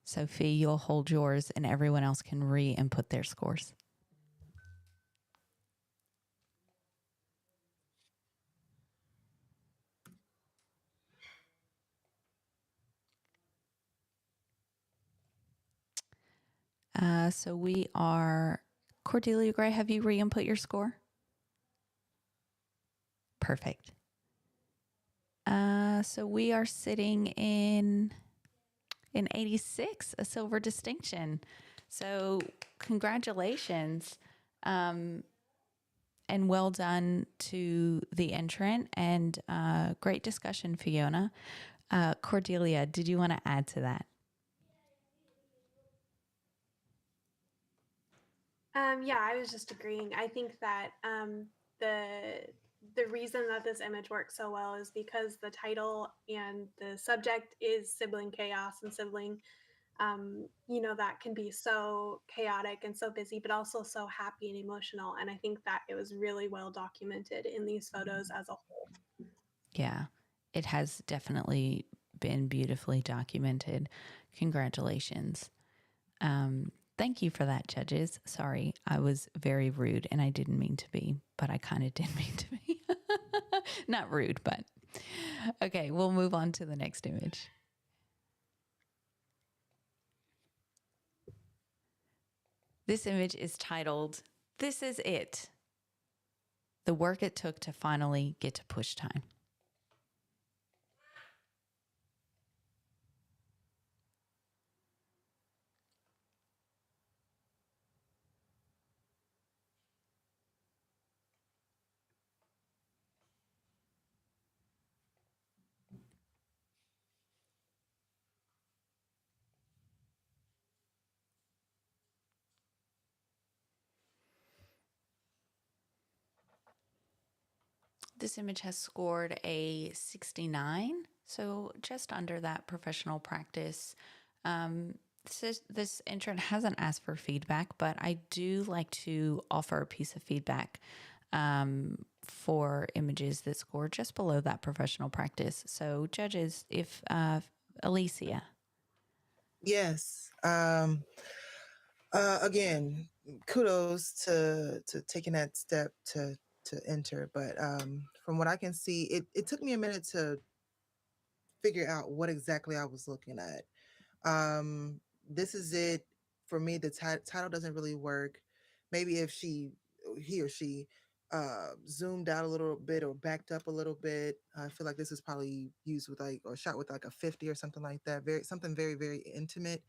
Sophie, you'll hold yours and everyone else can re-input their scores. So we are, Cordelia Gray, have you re-input your score? Perfect. So we are sitting in 86, a silver distinction. So congratulations, and well done to the entrant, and great discussion, Fiona. Cordelia, did you want to add to that? Yeah, I was just agreeing. I think that the reason that this image works so well is because the title and the subject is sibling chaos and sibling. That can be so chaotic and so busy, but also so happy and emotional. And I think that it was really well documented in these photos as a whole. Yeah, it has definitely been beautifully documented. Congratulations. Thank you for that, judges. Sorry, I was very rude and I didn't mean to be, but I kind of did mean to be. Not rude, but okay, we'll move on to the next image. This image is titled, "This is It. The work it took to finally get to push time." This image has scored a 69, so just under that professional practice. This entrant hasn't asked for feedback, but I do like to offer a piece of feedback for images that score just below that professional practice. So judges, if Alicia. Yes. Again, kudos to taking that step to enter. But from what I can see, it took me a minute to figure out what exactly I was looking at. This is it for me. The title doesn't really work. Maybe if he or she zoomed out a little bit or backed up a little bit, I feel like this is probably used with like, or shot with like a 50 or something like that. Something very, very intimate.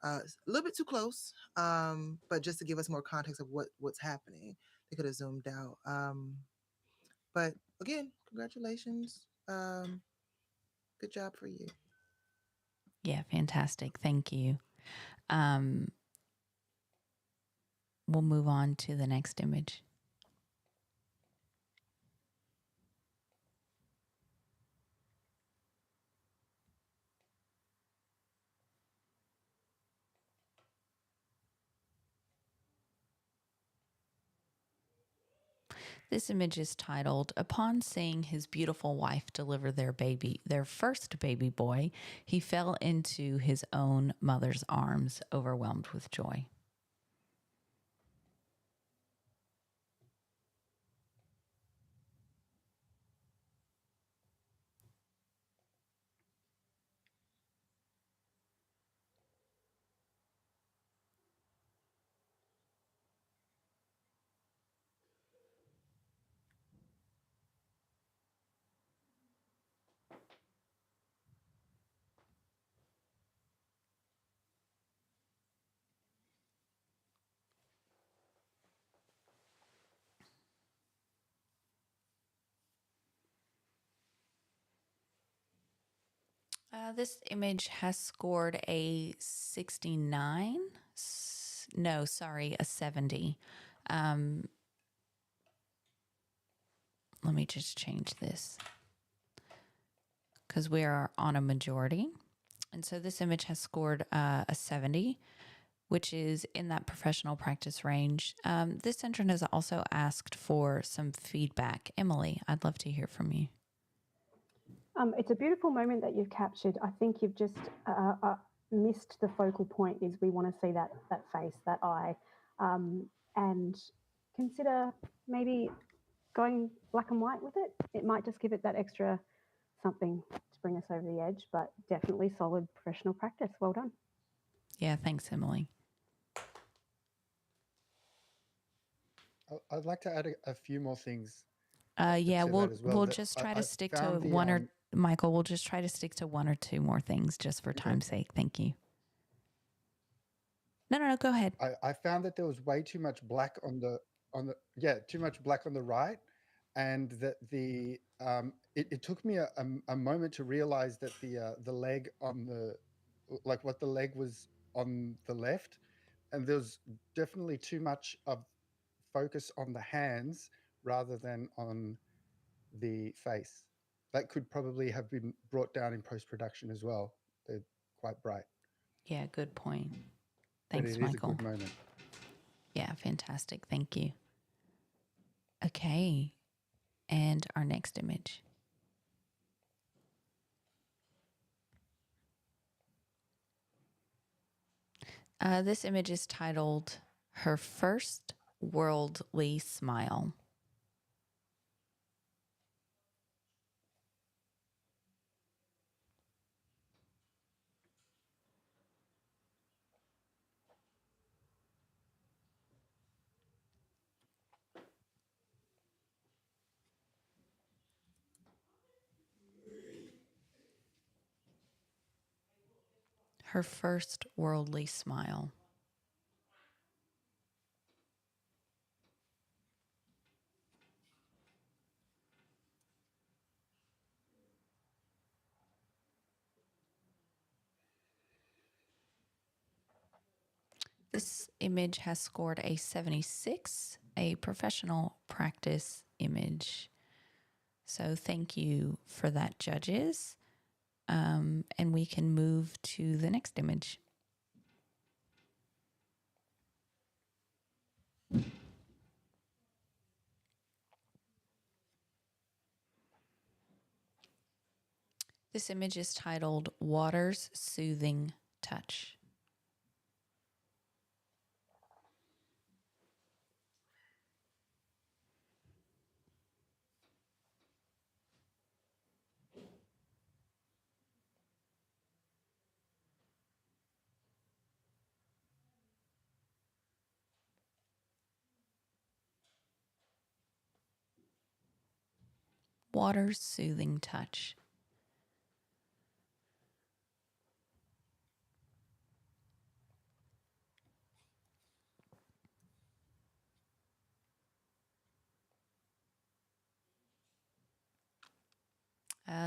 A little bit too close, but just to give us more context of what's happening, they could have zoomed out. But again, congratulations. Good job for you. Yeah, fantastic. Thank you. Um, we'll move on to the next image. This image is titled, "Upon seeing his beautiful wife deliver their first baby boy, he fell into his own mother's arms, overwhelmed with joy." This image has scored a 69. No, sorry, a 70. Let me just change this because we are on a majority. And so this image has scored a 70, which is in that professional practice range. This intern has also asked for some feedback. Emily, I'd love to hear from you. It's a beautiful moment that you've captured. I think you've just missed the focal point. Is we want to see that face, that eye, and consider maybe going black and white with it. It might just give it that extra something to bring us over the edge, but definitely solid professional practice. Well done. Yeah, thanks, Emily. I'd like to add a few more things. Yeah, to that as well. we'll just try to stick to one or Michael. We'll just try to stick to one or two more things just for time's sake. Thank you. No. Go ahead. I found that there was way too much black on the too much black on the right, and that it took me a moment to realize that the leg on the what the leg was on the left, and there's definitely too much of focus on the hands rather than on the face. That could probably have been brought down in post-production as well. They're quite bright. Yeah, good point. But Thanks, it Michael. is a good moment. Yeah, fantastic. Thank you. Okay. And our next image. This image is titled, "Her First Worldly Smile." Her first worldly smile. This image has scored a 76, a professional practice image. So thank you for that, judges. And we can move to the next image. This image is titled, "Water's Soothing Touch." Water's soothing touch.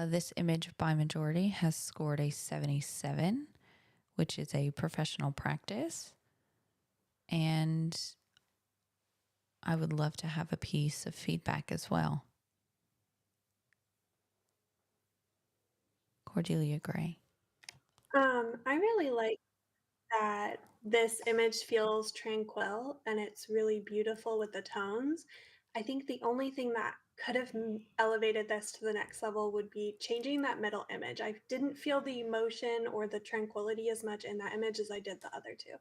This image by majority has scored a 77, which is a professional practice. And I would love to have a piece of feedback as well. Cordelia Gray. I really like that this image feels tranquil and it's really beautiful with the tones. I think the only thing that could have elevated this to the next level would be changing that middle image. I didn't feel the emotion or the tranquility as much in that image as I did the other two.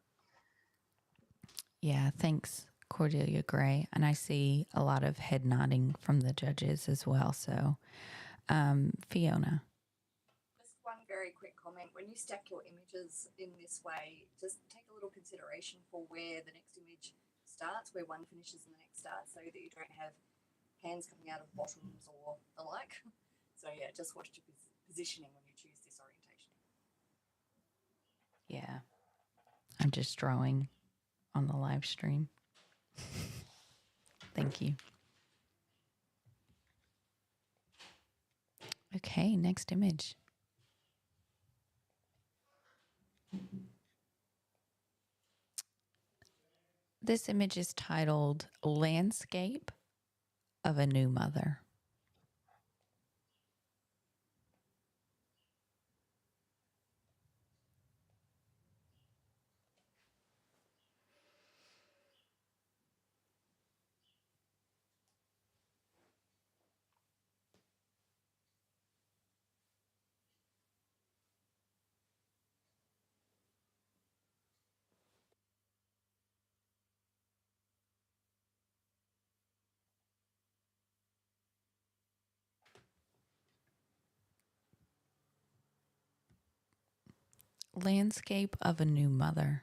Yeah, thanks, Cordelia Gray. And I see a lot of head nodding from the judges as well. So, Fiona. Just one very quick comment. When you stack your images in this way, just take a little consideration for where the next image starts, where one finishes and the next starts, so that you don't have hands coming out of bottoms or the like. So yeah, just watch your positioning when you choose this orientation. Yeah, I'm just drawing on the live stream. Thank you. Okay, next image. This image is titled Landscape of a New Mother. Landscape of a New Mother.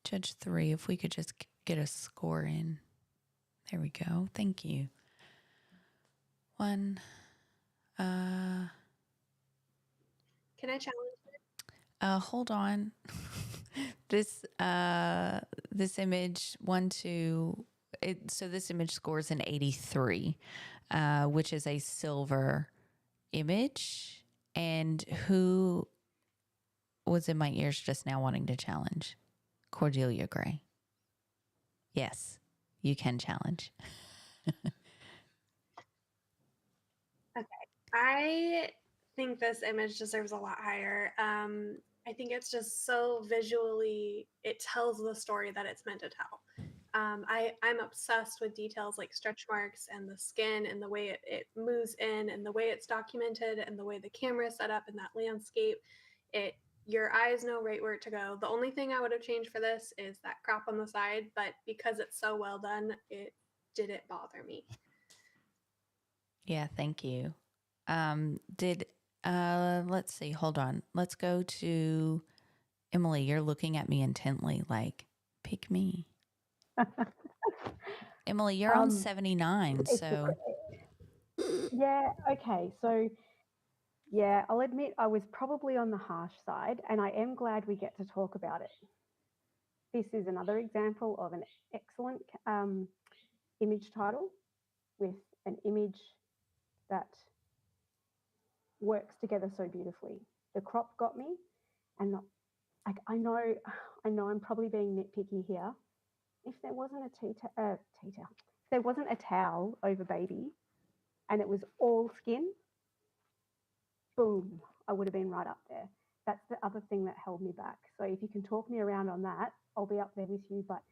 Judge 3, if we could just get a score in. There we go. Thank you. 1. Can I challenge it? Hold on. This image 1, 2. So this image scores an 83, which is a silver image. And who was in my ears just now wanting to challenge? Cordelia Gray. Yes, you can challenge. Okay. I think this image deserves a lot higher. I think it's just so visually, it tells the story that it's meant to tell. I'm obsessed with details like stretch marks and the skin and the way it moves in and the way it's documented and the way the camera is set up in that landscape. Your eyes know right where to go. The only thing I would have changed for this is that crop on the side, but because it's so well done, it didn't bother me. Yeah, thank you. Let's see, hold on. Let's go to Emily. You're looking at me intently like, pick me. Emily, you're on 79, so. Yeah, okay. So, yeah, I'll admit I was probably on the harsh side, and I am glad we get to talk about it. This is another example of an excellent image title with an image that works together so beautifully. The crop got me, and I know I'm probably being nitpicky here. If there wasn't a tea towel, if there wasn't a towel over baby, and it was all skin, boom, I would have been right up there. That's the other thing that held me back. So if you can talk me around on that, I'll be up there with you. But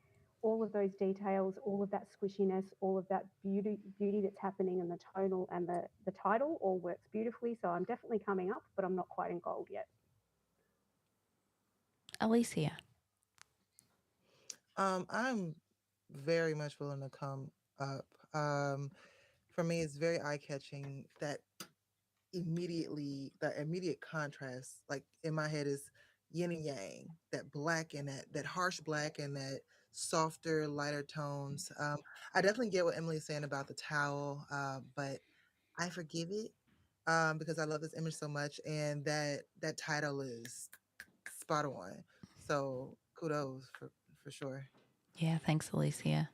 all of those details, all of that squishiness, all of that beauty that's happening in the tonal and the title all works beautifully. So I'm definitely coming up, but I'm not quite in gold yet. Alicia. I'm very much willing to come up. For me, it's very eye-catching that immediate contrast, like in my head, is yin and yang, that black and that harsh black and that softer, lighter tones. I definitely get what Emily's saying about the towel, but I forgive it because I love this image so much, and that title is spot on. So kudos for sure. Yeah, thanks, Alicia.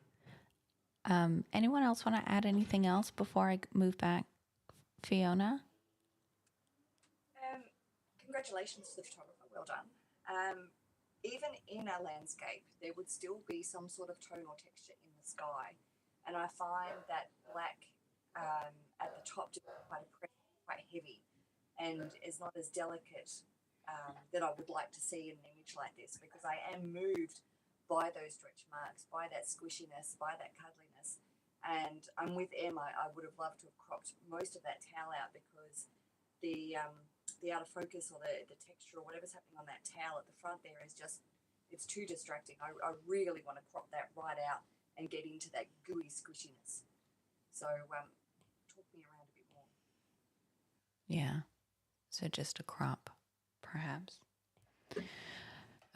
Anyone else want to add anything else before I move back? Fiona? Congratulations to the photographer. Well done. Even in a landscape, there would still be some sort of tone or texture in the sky. And I find that black at the top just quite oppressive, quite heavy, and is not as delicate that I would like to see in an image like this, because I am moved by those stretch marks, by that squishiness, by that cuddliness. And I'm with Emma. I would have loved to have cropped most of that towel out, because the out of focus or the texture or whatever's happening on that towel at the front there is just, it's too distracting. I really want to crop that right out and get into that gooey squishiness. So talk me around a bit more. Yeah. So just a crop, perhaps.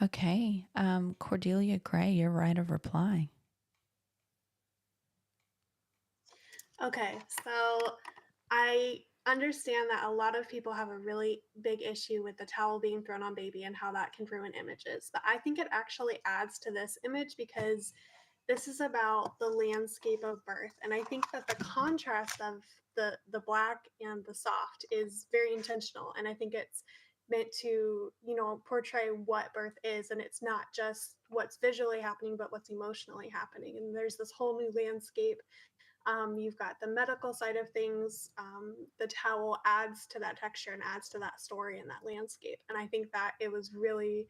Okay. Cordelia Gray, your right of reply. Okay, so I understand that a lot of people have a really big issue with the towel being thrown on baby and how that can ruin images. But I think it actually adds to this image, because this is about the landscape of birth. And I think that the contrast of the black and the soft is very intentional. And I think it's meant to, portray what birth is. And it's not just what's visually happening, but what's emotionally happening. And there's this whole new landscape. You've got the medical side of things. The towel adds to that texture and adds to that story and that landscape. And I think that it was really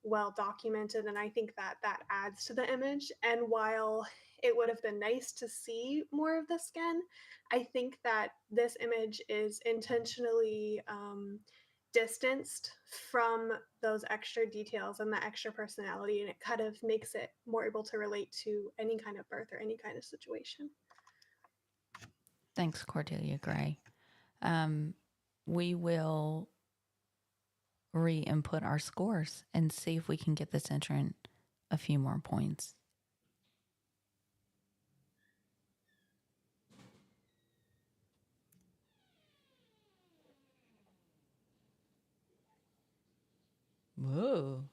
well documented. And I think that that adds to the image. And while it would have been nice to see more of the skin, I think that this image is intentionally distanced from those extra details and the extra personality. And it kind of makes it more able to relate to any kind of birth or any kind of situation. Thanks, Cordelia Gray. We will re-input our scores and see if we can get this entrant a few more points. Whoa.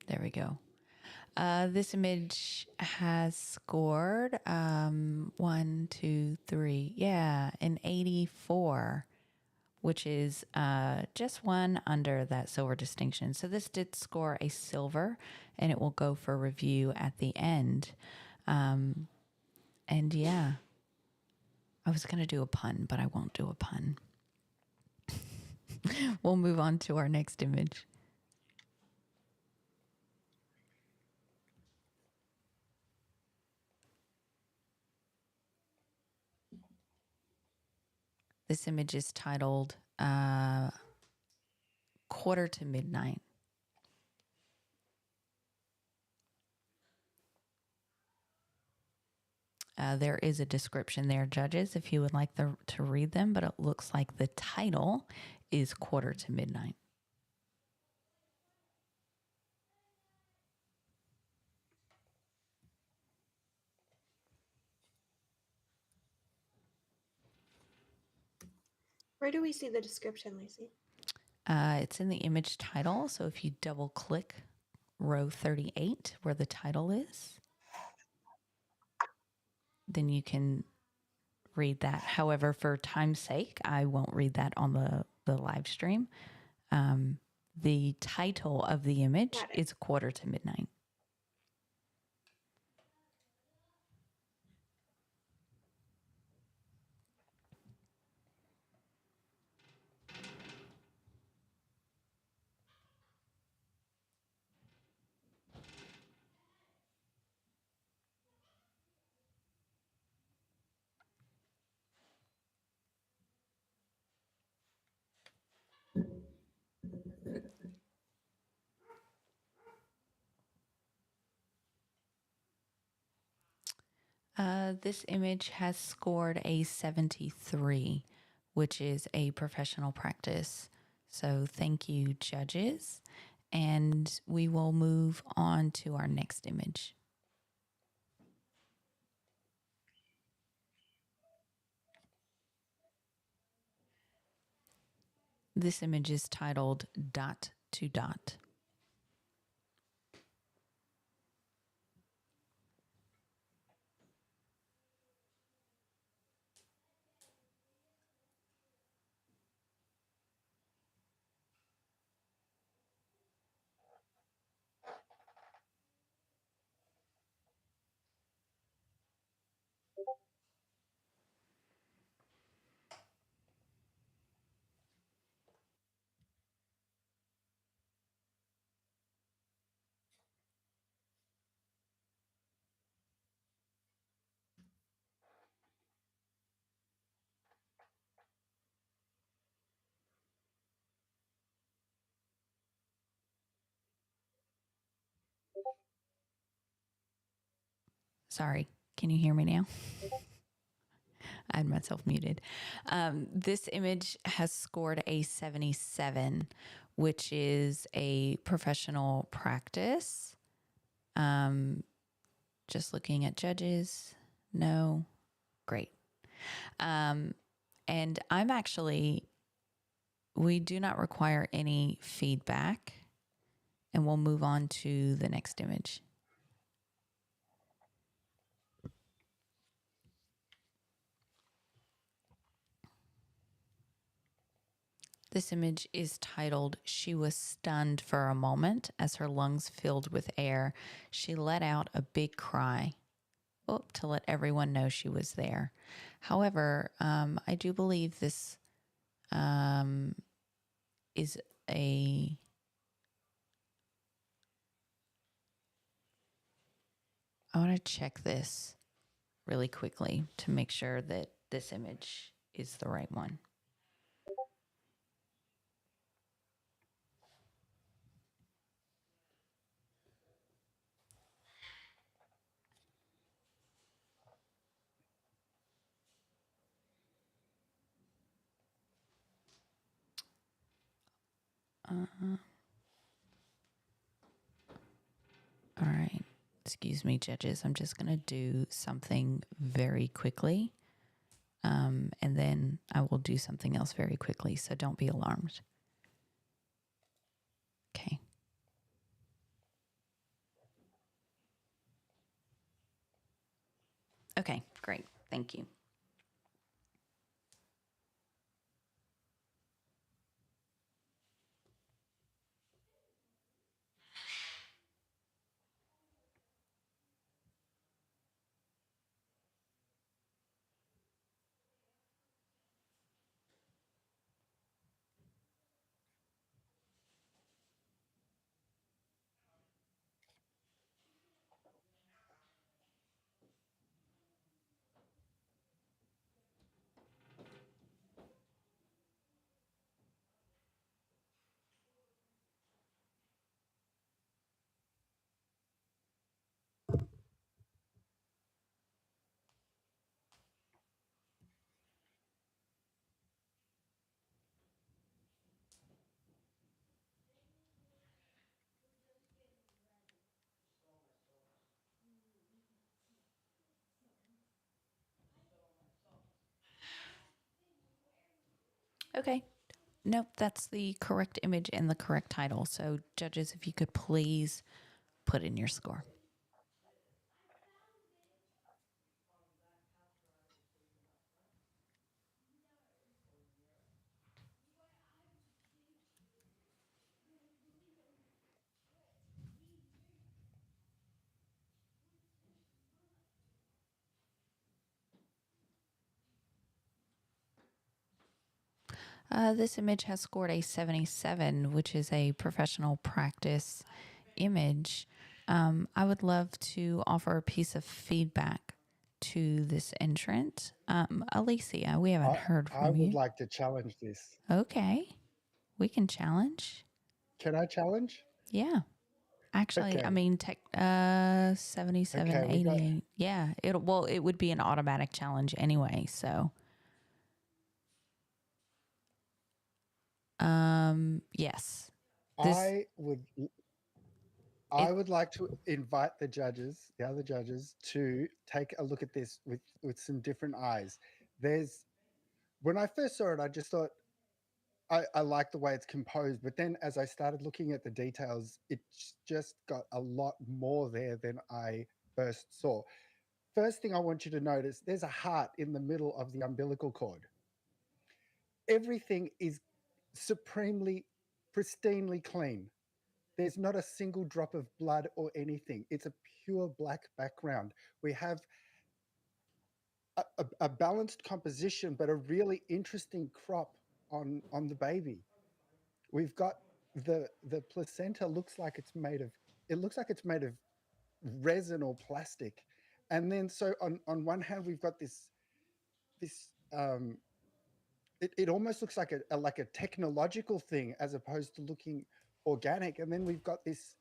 There we go. This image has scored 1, 2, 3. Yeah, an 84, which is just one under that silver distinction. So this did score a silver, and it will go for review at the end. And yeah, I was going to do a pun, but I won't do a pun. We'll move on to our next image. This image is titled Quarter to Midnight. There is a description there, judges, if you would like to read them, but it looks like the title is Quarter to Midnight. Where do we see the description, Lacey? It's in the image title, so if you double click row 38 where the title is, then you can read that. However, for time's sake, I won't read that on the live stream. The title of the image is Quarter to Midnight. This image has scored a 73, which is a professional practice. So thank you, judges. and we will move on to our next image. This image is titled Dot to Dot. Sorry, can you hear me now? I had myself muted. This image has scored a 77, which is a professional practice. Just looking at judges. No. Great. And we do not require any feedback, and we'll move on to the next image. This image is titled, She Was Stunned for a Moment as her lungs filled with air. She let out a big cry to let everyone know she was there. However, I do believe this is I want to check this really quickly to make sure that this image is the right one. All right. Excuse me, judges. I'm just going to do something very quickly. And then I will do something else very quickly. So don't be alarmed. Okay. Okay, great. Thank you. Okay. Nope, that's the correct image and the correct title. So, judges, if you could please put in your score. This image has scored a 77, which is a professional practice image. I would love to offer a piece of feedback to this entrant. Alicia, we haven't heard from I you. would like to challenge this. Okay, we can challenge. Can I challenge? Yeah. Actually, Okay. I mean, 77, Okay, we got- 88. Yeah, it would be an automatic challenge anyway. So, yes. This I would I would like to invite the other judges, to take a look at this with some different eyes. When I first saw it, I just thought I like the way it's composed, but then as I started looking at the details, it's just got a lot more there than I first saw. First thing I want you to notice, there's a heart in the middle of the umbilical cord. Everything is supremely, pristinely clean. There's not a single drop of blood or anything. It's a pure black background. We have a balanced composition, but a really interesting crop on the baby. We've got the placenta looks like it's made of resin or plastic. And then so on one hand we've got this it almost looks like a technological thing as opposed to looking organic. And then we've got this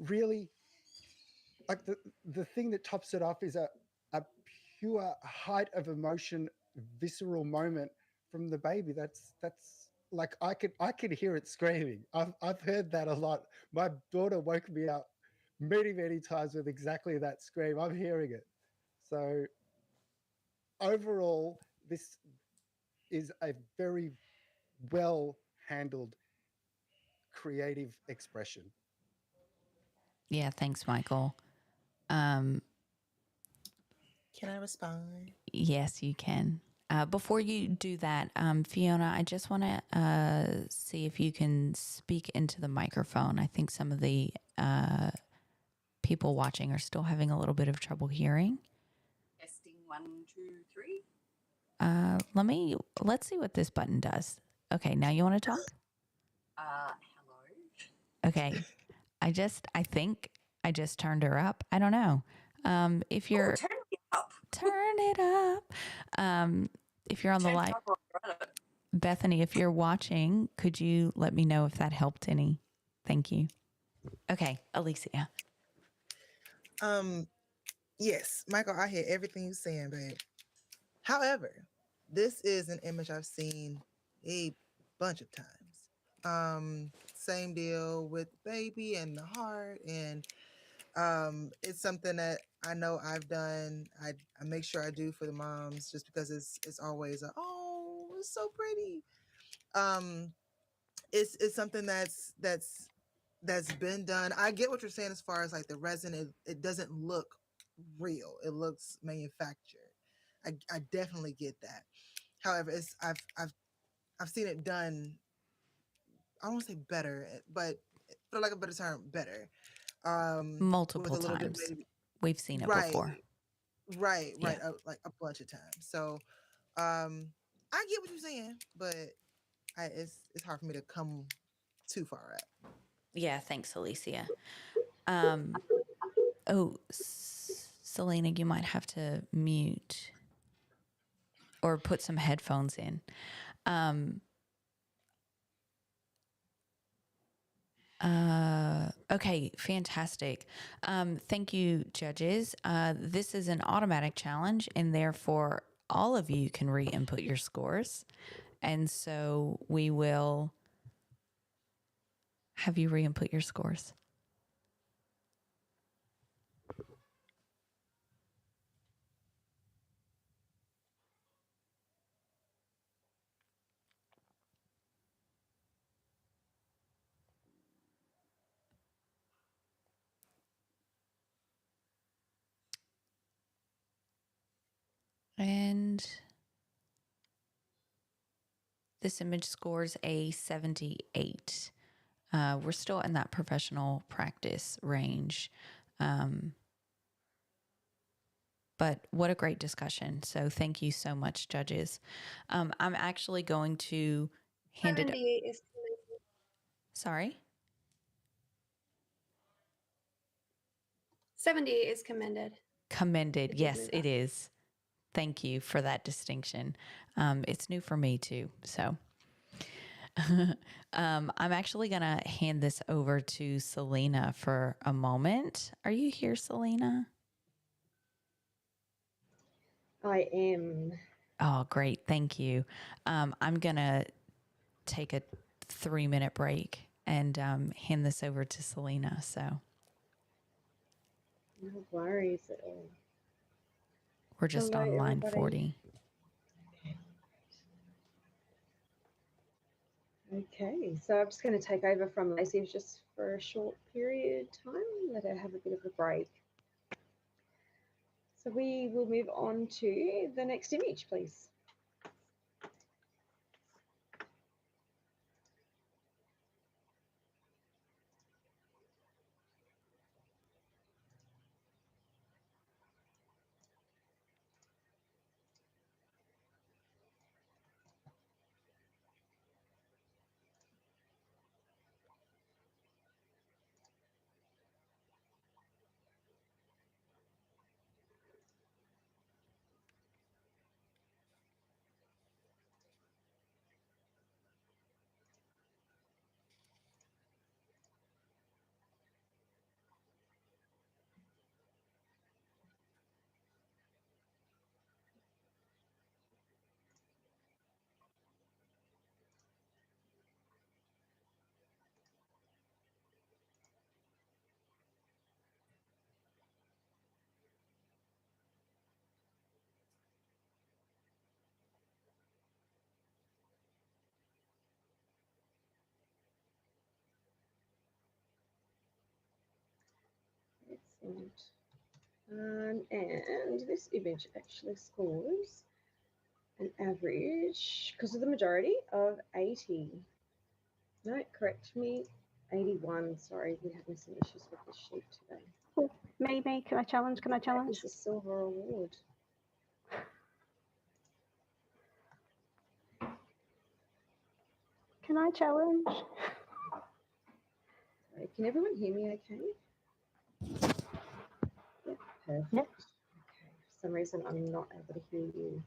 really, like, the thing that tops it off is a pure height of emotion, visceral moment from the baby. That's like, I could hear it screaming. I've heard that a lot. My daughter woke me up many times with exactly that scream. I'm hearing it. So overall, this is a very well handled creative expression. Yeah, thanks, Michael. Um, Can I respond? yes, you can. Before you do that, Fiona, I just want to see if you can speak into the microphone. I think some of the people watching are still having a little bit of trouble hearing. Testing 1, 2, 3. Let's see what this button does. Okay, now you want to talk? Hello. Okay. I think I just turned her up. I don't know. If you're Turn it up. turn it up. If you're on the Turn live, it up or run it. Bethany, if you're watching, could you let me know if that helped any? Thank you. Okay, Alicia. Yes, Michael, I hear everything you're saying, babe. However, this is an image I've seen a bunch of times. Same deal with baby and the heart, and it's something that I know I've done. I make sure I do for the moms, just because it's always oh, it's so pretty. It's something that's been done. I get what you're saying as far as like the resin. It doesn't look real. It looks manufactured. I definitely get that. However, I've seen it done. I don't want to say better, but for lack of a better term, better. Multiple With a little bit, times. We've seen it right, before. right, Yeah. like a bunch of times. So, I get what you're saying, but it's hard for me to come too far up. Yeah, thanks, Alicia. Selena, you might have to mute or put some headphones in. Okay, fantastic. Thank you, judges. This is an automatic challenge, and therefore all of you can re-input your scores. And so we will have you re-input your scores. And this image scores a 78. We're still in that professional practice range. But what a great discussion. So thank you so much, judges. I'm actually going to hand it. 78 is commended. Sorry? 78 is commended. Commended. Yes, it is. Thank you for that distinction. It's new for me too. So I'm actually going to hand this over to Selena for a moment. Are you here, Selena? I am. Oh, great. Thank you. I'm going to take a 3-minute break and hand this over to Selena. So No worries at all. we're just Hello, on line everybody. 40. Okay, so I'm just going to take over from Lacey just for a short period of time, let her have a bit of a break. So we will move on to the next image, please. Excellent. And this image actually scores an average, because of the majority, of 80. No, correct me, 81. Sorry, we're having some issues with this sheet today. Oh, me, can I challenge? Can I challenge? That is a silver award. Can I challenge? Sorry, can everyone hear me okay? Yeah, perfect. Yep. Okay, for some reason I'm not able to hear you.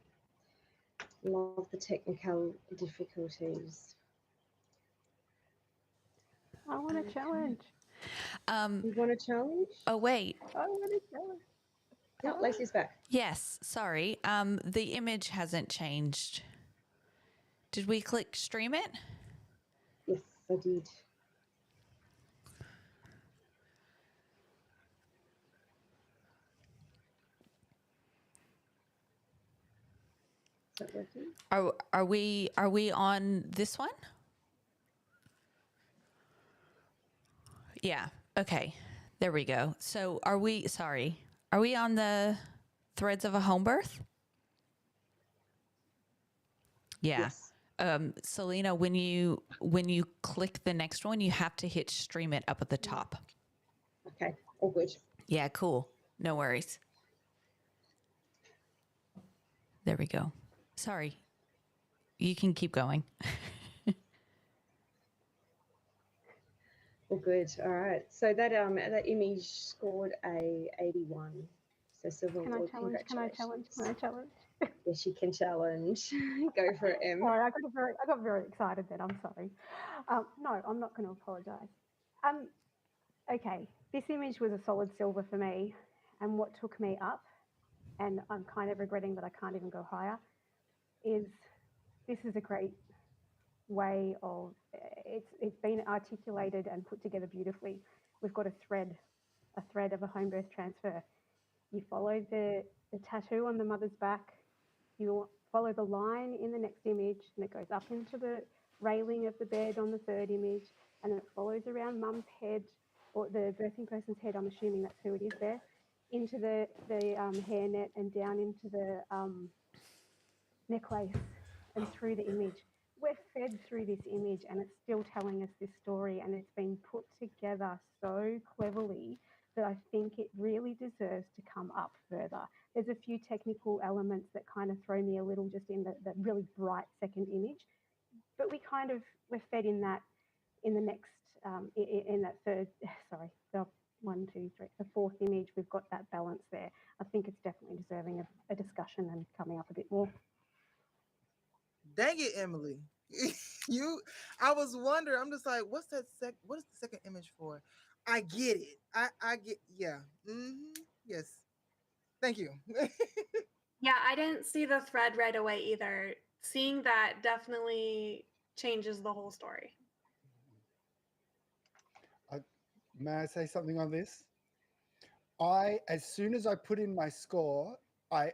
Love the technical difficulties. I want to challenge. You want a challenge? Oh, wait. I want to challenge. No, Lacey's back. Yes. Sorry. The image hasn't changed. Did we click stream it? Yes, I did. Is that working? Are we on this one? Yeah. Okay. There we go. So are we on the threads of a home birth? Yeah. Yes. Selena, when you click the next one, you have to hit stream it up at the top. Okay, all good. Yeah, cool. No worries. There we go. Sorry. You can keep going. All good. All right. So that image scored a 81. So Sylvan, Can I challenge? Can I challenge? Can I challenge? Yes, you can challenge. Go for it, Em. Sorry, I got very excited then. I'm sorry. No, I'm not going to apologise. Okay, this image was a solid silver for me, and what took me up, and I'm kind of regretting that I can't even go higher, is this is a great way of it's been articulated and put together beautifully. We've got a thread of a home birth transfer. You follow the tattoo on the mother's back. You follow the line in the next image, and it goes up into the railing of the bed on the third image, and it follows around mum's head, or the birthing person's head, I'm assuming that's who it is there, into the hairnet and down into the necklace and through the image. We're fed through this image, and it's still telling us this story, and it's been put together so cleverly that I think it really deserves to come up further. There's a few technical elements that kind of throw me a little just in the really bright second image, but we're fed in that in the next in that third, sorry, the fourth image. We've got that balance there. I think it's definitely deserving of a discussion and coming up a bit more. Dang it, Emily. I was wondering, I'm just like, what is the second image for? I get it. I get, yeah. Yes. Thank you. Yeah, I didn't see the thread right away either. Seeing that definitely changes the whole story. may I say something on this? As soon as I put in my score, I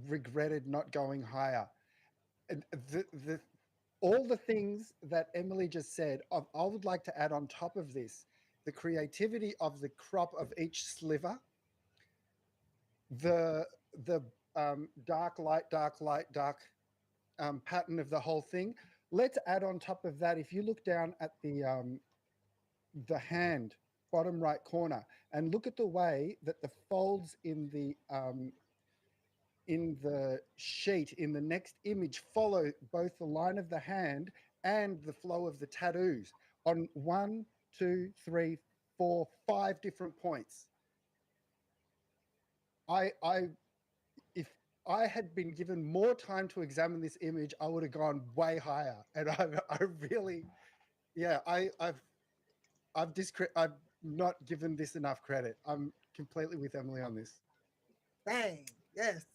regretted not going higher. The all the things that Emily just said, I would like to add on top of this, the creativity of the crop of each sliver, the dark light, pattern of the whole thing. Let's add on top of that, if you look down at the hand, bottom right corner, and look at the way that the folds in the sheet in the next image follow both the line of the hand and the flow of the tattoos on 1, 2, 3, 4, 5 different points. If I had been given more time to examine this image, I would have gone way higher. And I really, yeah, I've not given this enough credit. I'm completely with Emily on this. Dang, yes.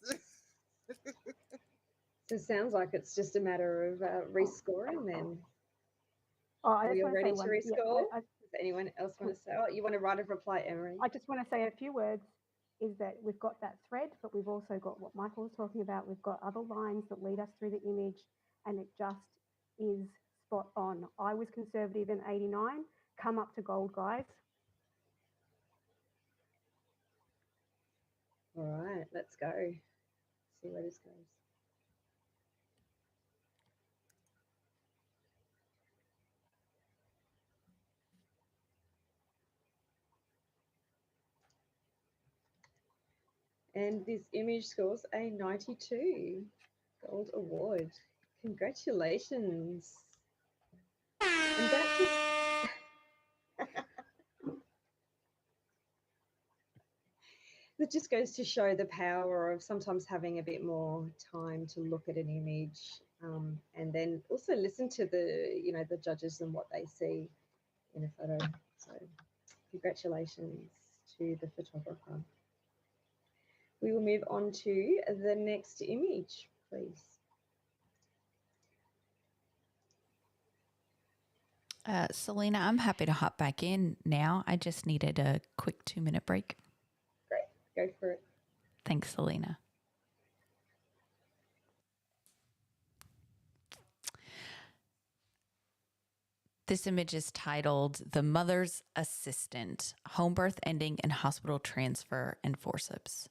So it sounds like it's just a matter of rescoring then. Oh, I Are just we all want to say ready to one. rescore? Yeah, Does anyone else want to say? Oh, you want to write a reply, Emery? I just want to say a few words. Is that we've got that thread, but we've also got what Michael was talking about. We've got other lines that lead us through the image, and it just is spot on. I was conservative in 89. Come up to gold, guys. All right, let's go. See where this goes. And this image scores a 92 gold award. Congratulations. And that just that just goes to show the power of sometimes having a bit more time to look at an image, and then also listen to the judges and what they see in a photo. So congratulations to the photographer. We will move on to the next image, please. Selena, I'm happy to hop back in now. I just needed a quick 2-minute break. Great, go for it. Thanks, Selena. This image is titled The Mother's Assistant, Homebirth Ending and Hospital Transfer and Forceps.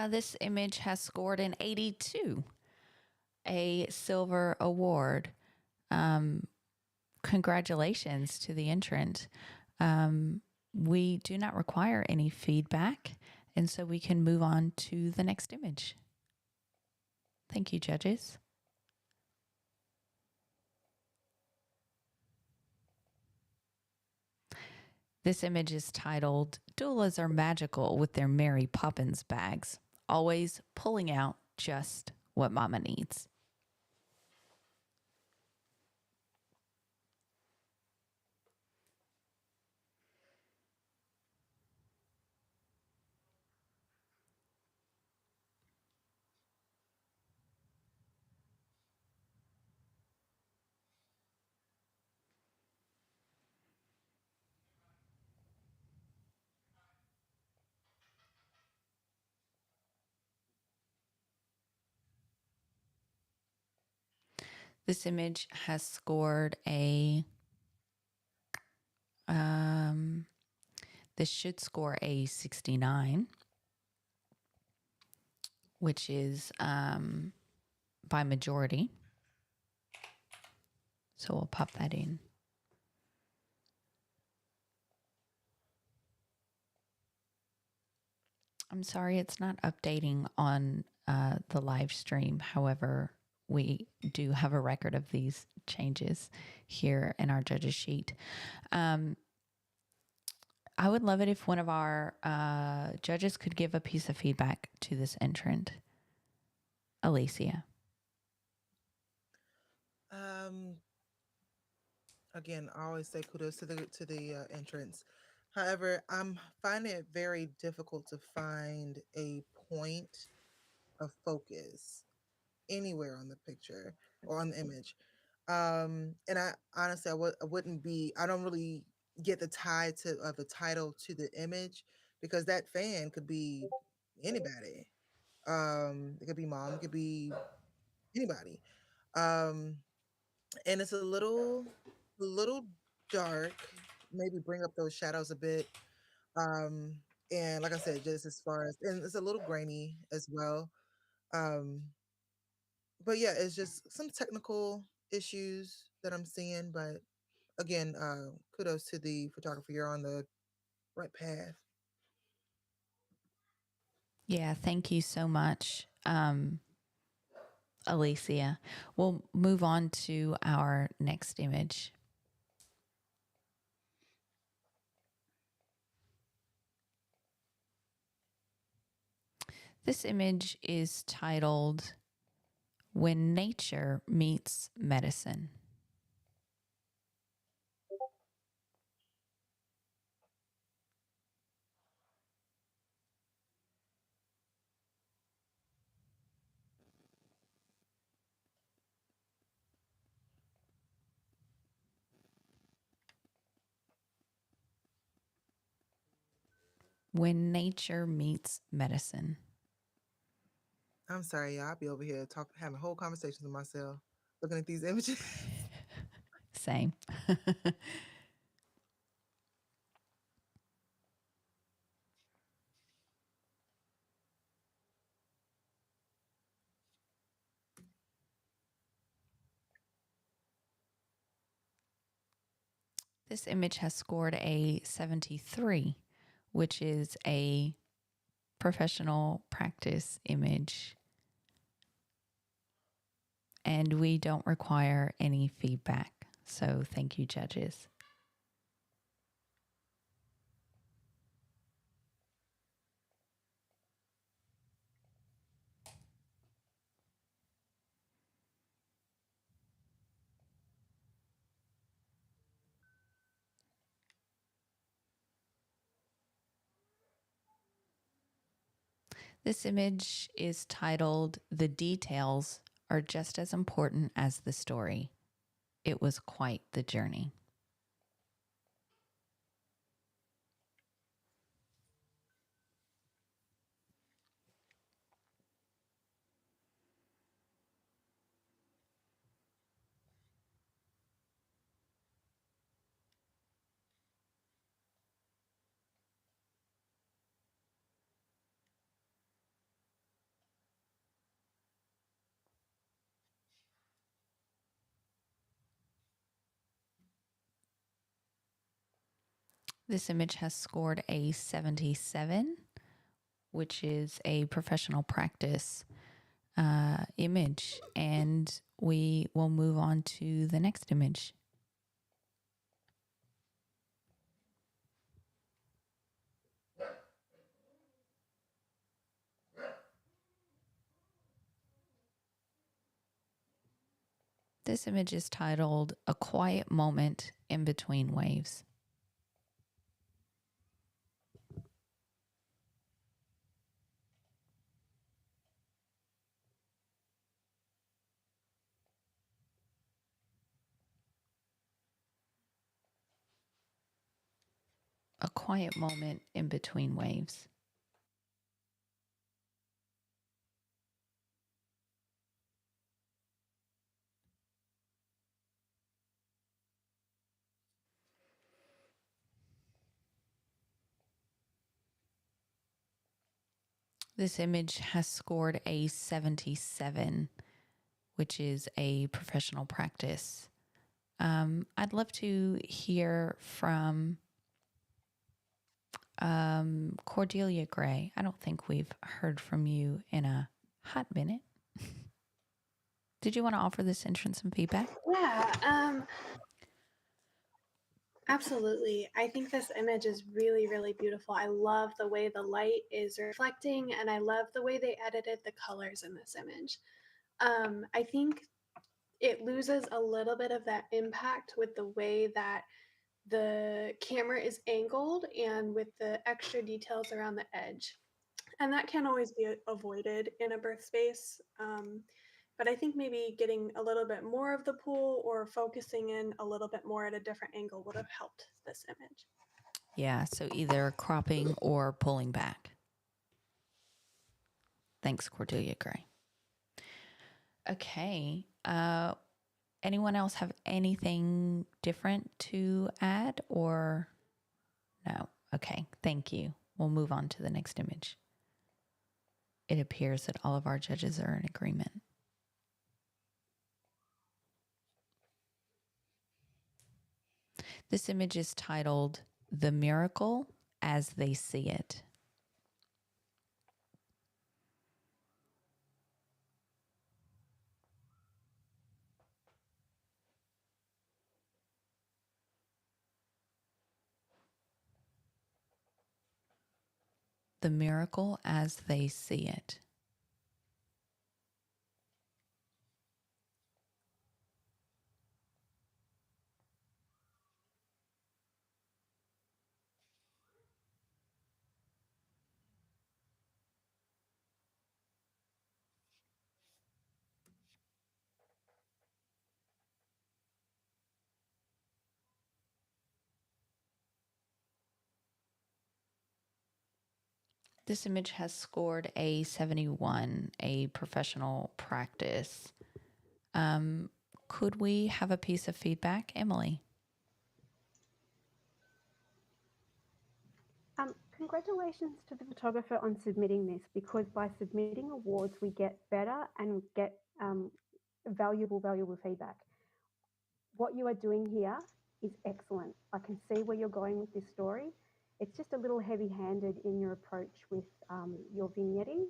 This image has scored an 82, a silver award. Congratulations to the entrant. We do not require any feedback, and so we can move on to the next image. Thank you, judges. This image is titled, Doulas Are Magical with Their Mary Poppins Bags, Always Pulling Out Just What Mama Needs. This image has scored this should score a 69. which is by majority. So we'll pop that in. I'm sorry it's not updating on the live stream. However, we do have a record of these changes here in our judges sheet. I would love it if one of our judges could give a piece of feedback to this entrant. Alicia. Again, I always say kudos to the entrance. However, I'm finding it very difficult to find a point of focus anywhere on the picture or on the image. And I honestly, I wouldn't be. I don't really get the tie to the title to the image because that fan could be anybody. It could be mom, it could be anybody. Um, and it's a little dark. Maybe bring up those shadows a bit. Um, and like I said, just as far as, and it's a little grainy as well. Um, but yeah, it's just some technical issues that I'm seeing. But again, kudos to the photographer. You're on the right path. Yeah, thank you so much, Alicia. We'll move on to our next image. This image is titled When Nature Meets Medicine. When Nature Meets Medicine. I'm sorry, y'all. I'll be over here having whole conversations with myself, looking at these images. Same. This image has scored a 73, which is a professional practice image. And we don't require any feedback. So thank you, judges. This image is titled The Details Are Just as Important as the Story. It was quite the journey. This image has scored a 77, which is a professional practice image. And we will move on to the next image. This image is titled A Quiet Moment in Between Waves. A quiet moment in between waves. This image has scored a 77, which is a professional practice. I'd love to hear from Cordelia Gray. I don't think we've heard from you in a hot minute. Did you want to offer this entrance some feedback? Yeah, absolutely. I think this image is really, really beautiful. I love the way the light is reflecting, and I love the way they edited the colors in this image. I think it loses a little bit of that impact with the way that the camera is angled and with the extra details around the edge. And that can always be avoided in a birth space. But I think maybe getting a little bit more of the pool or focusing in a little bit more at a different angle would have helped this image. Yeah, so either cropping or pulling back. Thanks, Cordelia Gray. Okay. Anyone else have anything different to add or no? Okay, thank you. We'll move on to the next image. It appears that all of our judges are in agreement. This image is titled "The Miracle as They See It." The miracle as they see it. This image has scored a 71, a professional practice. Could we have a piece of feedback, Emily? Congratulations to the photographer on submitting this, because by submitting awards, we get better and get valuable feedback. What you are doing here is excellent. I can see where you're going with this story. It's just a little heavy-handed in your approach with your vignetting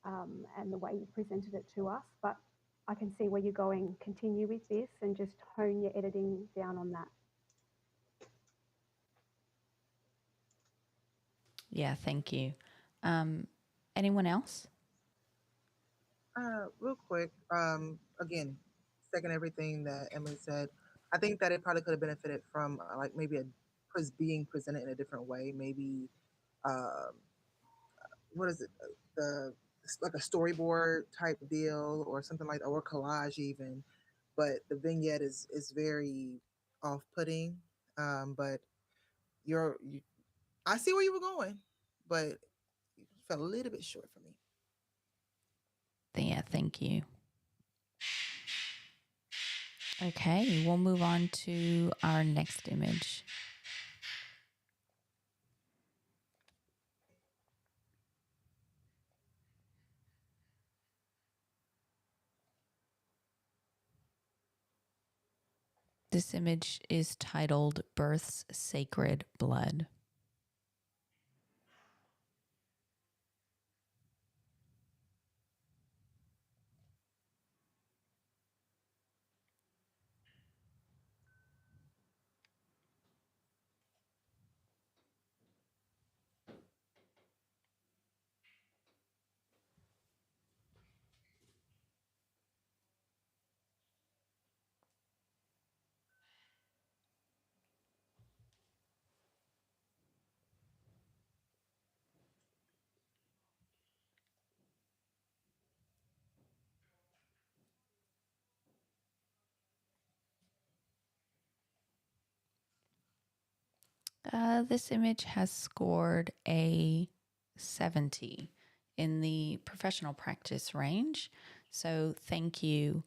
and the way you presented it to us, but I can see where you're going. Continue with this and just hone your editing down on that. Yeah, thank you. Anyone else? Real quick, again, second everything that Emily said. I think that it probably could have benefited from like maybe being presented in a different way. Maybe what is it? The like a storyboard type deal or something like that, or collage even. But the vignette is very off-putting. But I see where you were going, but you fell a little bit short for me. Yeah, thank you. Okay, we'll move on to our next image. This image is titled "Birth's Sacred Blood." This image has scored a 70 in the professional practice range. So thank you,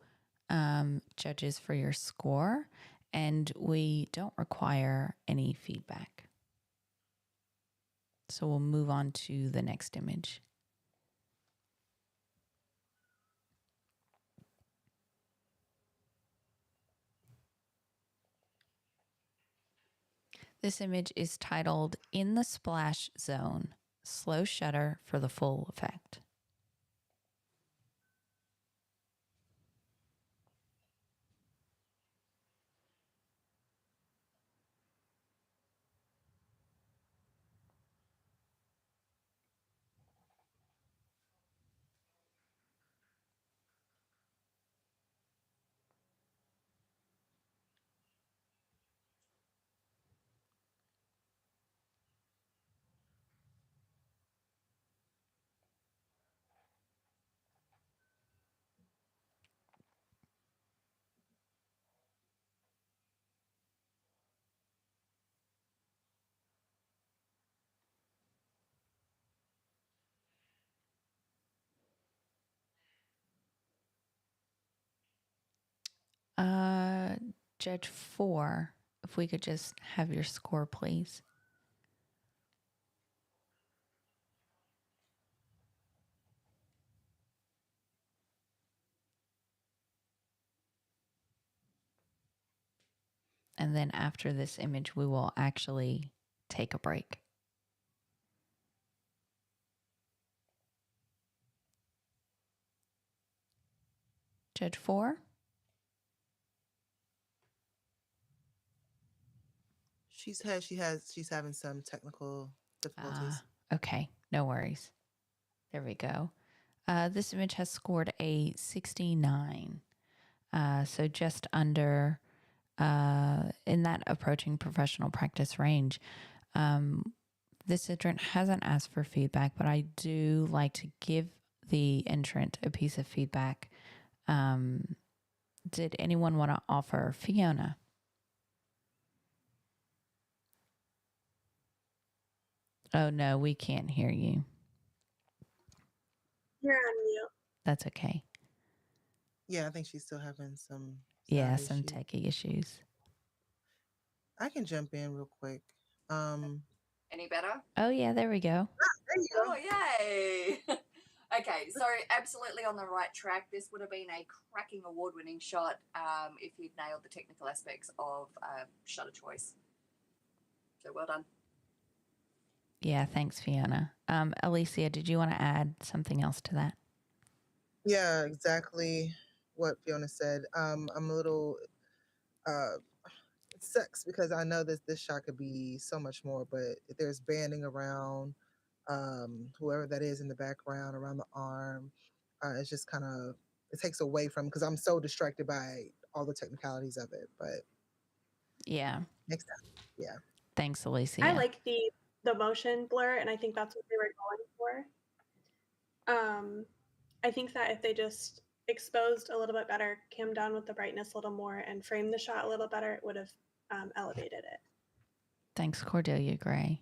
judges, for your score. And we don't require any feedback. So we'll move on to the next image. This image is titled In the Splash Zone. Slow shutter for the full effect. Judge 4, if we could just have your score, please. And then after this image, we will actually take a break. Judge 4? She's having some technical difficulties. Okay, no worries. There we go. This image has scored a 69. So just under in that approaching professional practice range. This entrant hasn't asked for feedback, but I do like to give the entrant a piece of feedback. Did anyone want to offer? Fiona? Oh, no, we can't hear you. You're on mute. That's okay. Yeah, I think she's still having some Some issues. techie issues. I can jump in real quick. Any better? Oh, yeah, there we go. There you go. Oh, yay! Okay, so absolutely on the right track. This would have been a cracking award-winning shot if you'd nailed the technical aspects of shutter choice. So well done. Yeah, thanks, Fiona. Alicia, did you want to add something else to that? Yeah, exactly what Fiona said. I'm a little it sucks because I know that this shot could be so much more, but if there's banding around whoever that is in the background around the arm, it's just kind of, it takes away from, because I'm so distracted by all the technicalities of it. But Yeah. next time, yeah. Thanks, Alicia. I like the motion blur, and I think that's what they were going for. I think that if they just exposed a little bit better, came down with the brightness a little more, and framed the shot a little better, it would have elevated it. Thanks, Cordelia Gray.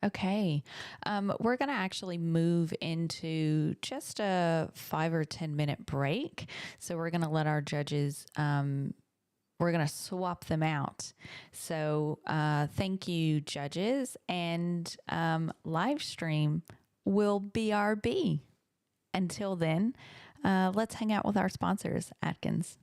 Okay. We're going to actually move into just a 5 or 10 minute break. So we're going to let our judges, we're going to swap them out. So thank you, judges. And Livestream will BRB. Until then, let's hang out with our sponsors, Atkins.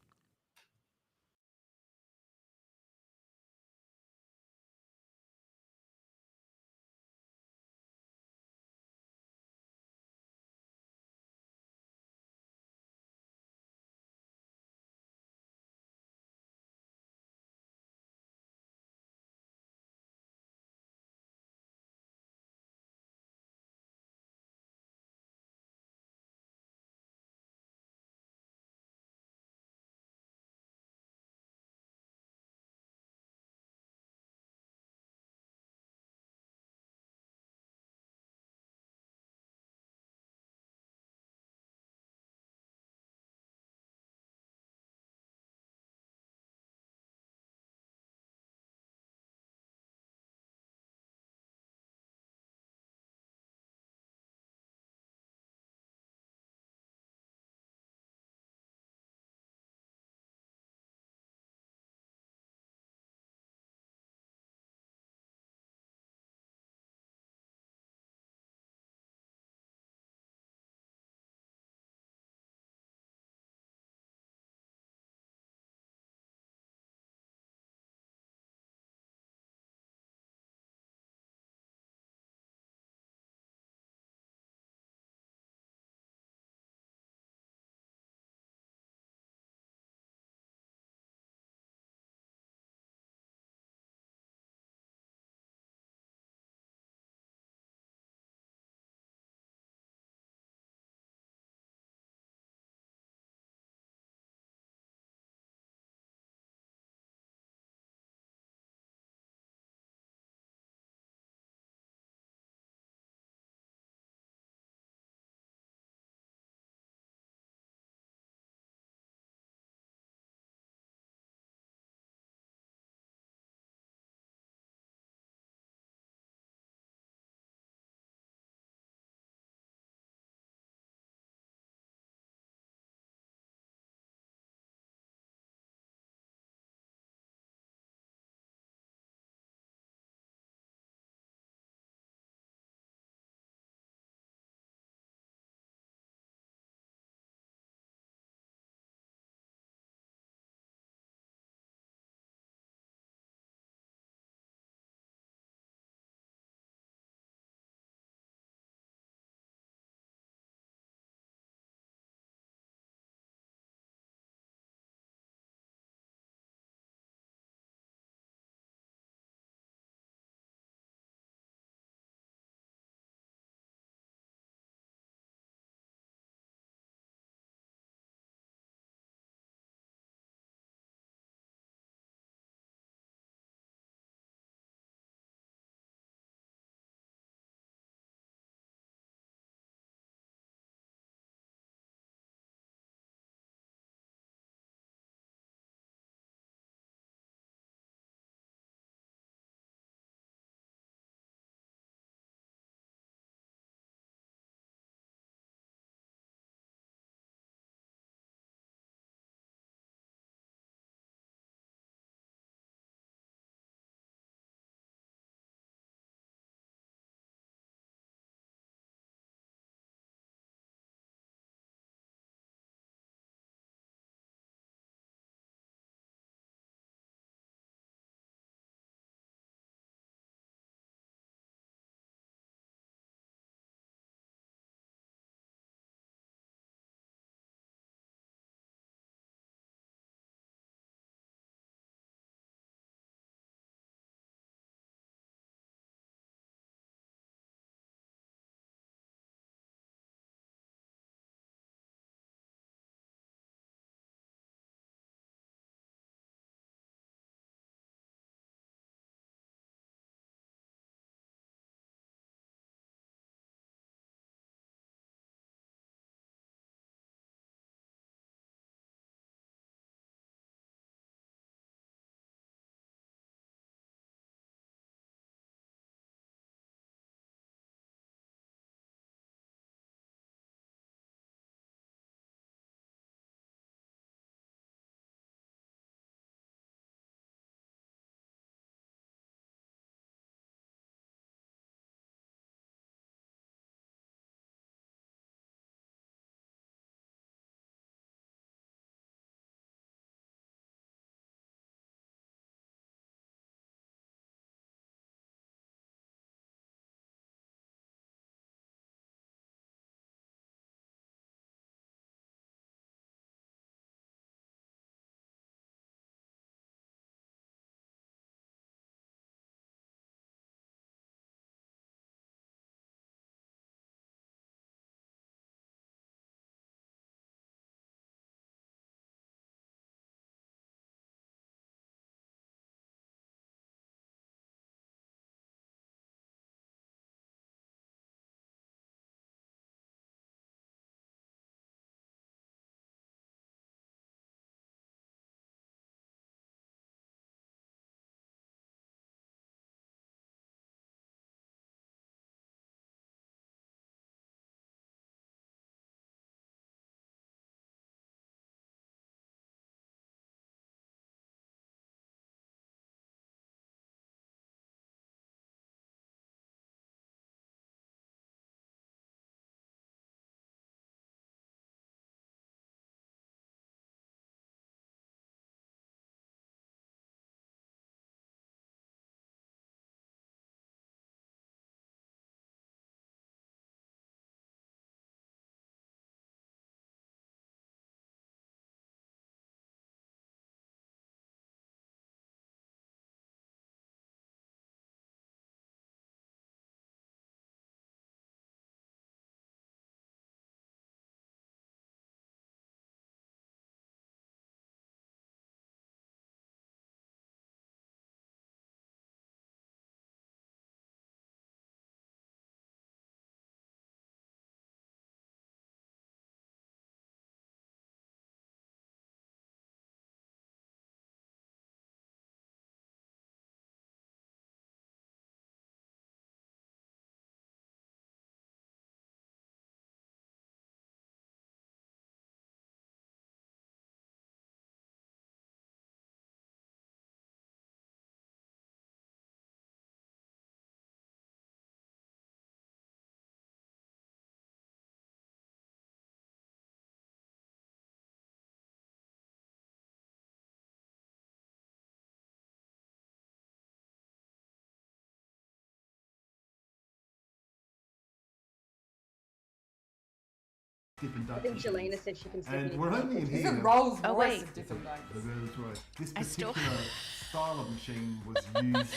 Dippin' Donuts. I think Jelena said she can step in. And we're only in It's here. a Rolls Oh, Royce wait. of different That's donuts. right. This I still- particular style of machine was used.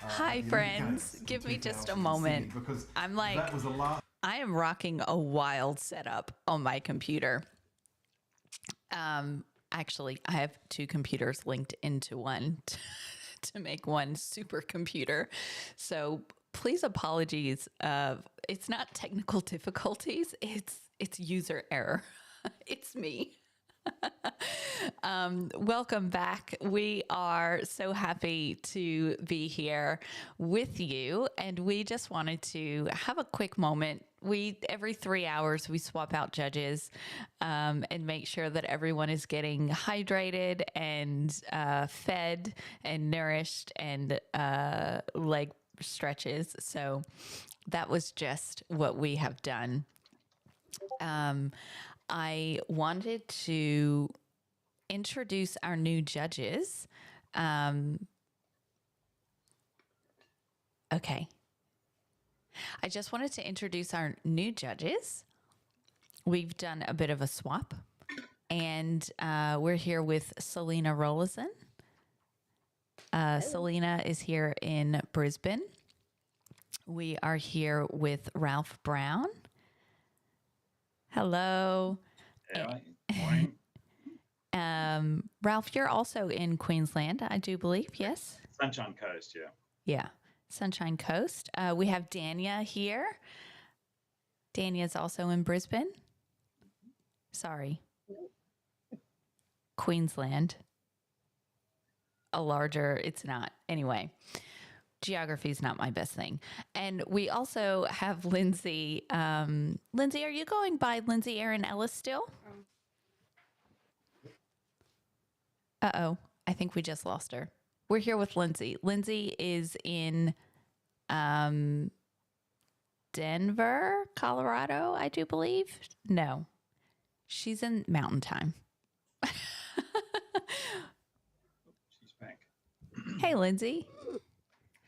Hi, at the friends. Olympic Games Give in me just a 2000 in moment. Sydney, because I'm like- that was the last. I am rocking a wild setup on my computer. Actually, I have two computers linked into one to make one supercomputer. So please apologies. It's not technical difficulties. It's user error. It's me. Welcome back. We are so happy to be here with you, and we just wanted to have a quick moment. Every 3 hours we swap out judges and make sure that everyone is getting hydrated and fed and nourished and leg stretches. So that was just what we have done. I wanted to introduce our new judges. Okay. I just wanted to introduce our new judges. We've done a bit of a swap, and we're here with Selena Rollison. Selena is here in Brisbane. We are here with Ralph Brown. Hello. Morning. Ralph, you're also in Queensland, I do believe. Yes. Sunshine Coast, yeah. Yeah. Sunshine Coast. We have Dania here. Dania's also in Brisbane. Sorry. Queensland. It's not. Anyway, geography is not my best thing. And we also have Lindsay. Lindsay, are you going by Lindsay Erin Ellis still? Uh-oh. I think we just lost her. We're here with Lindsay. Lindsay is in Denver, Colorado, I do believe. No, she's in Mountain Time. She's back. Hey, Lindsay.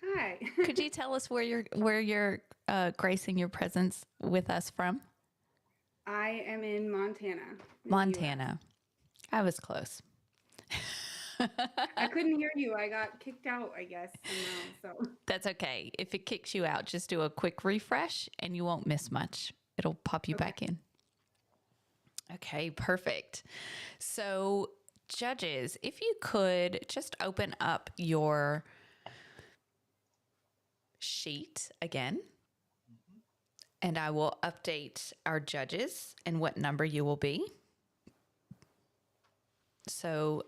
Hi. Could you tell us where you're gracing your presence with us from? I am in Montana. in the Montana. I was close. US. I couldn't hear you. I got kicked out, I guess. Somehow, so That's okay. If it kicks you out, just do a quick refresh and you won't miss much. It'll pop you back in. Okay, perfect. So, judges, if you could just open up your sheet again, and I will update our judges and what number you will be. So,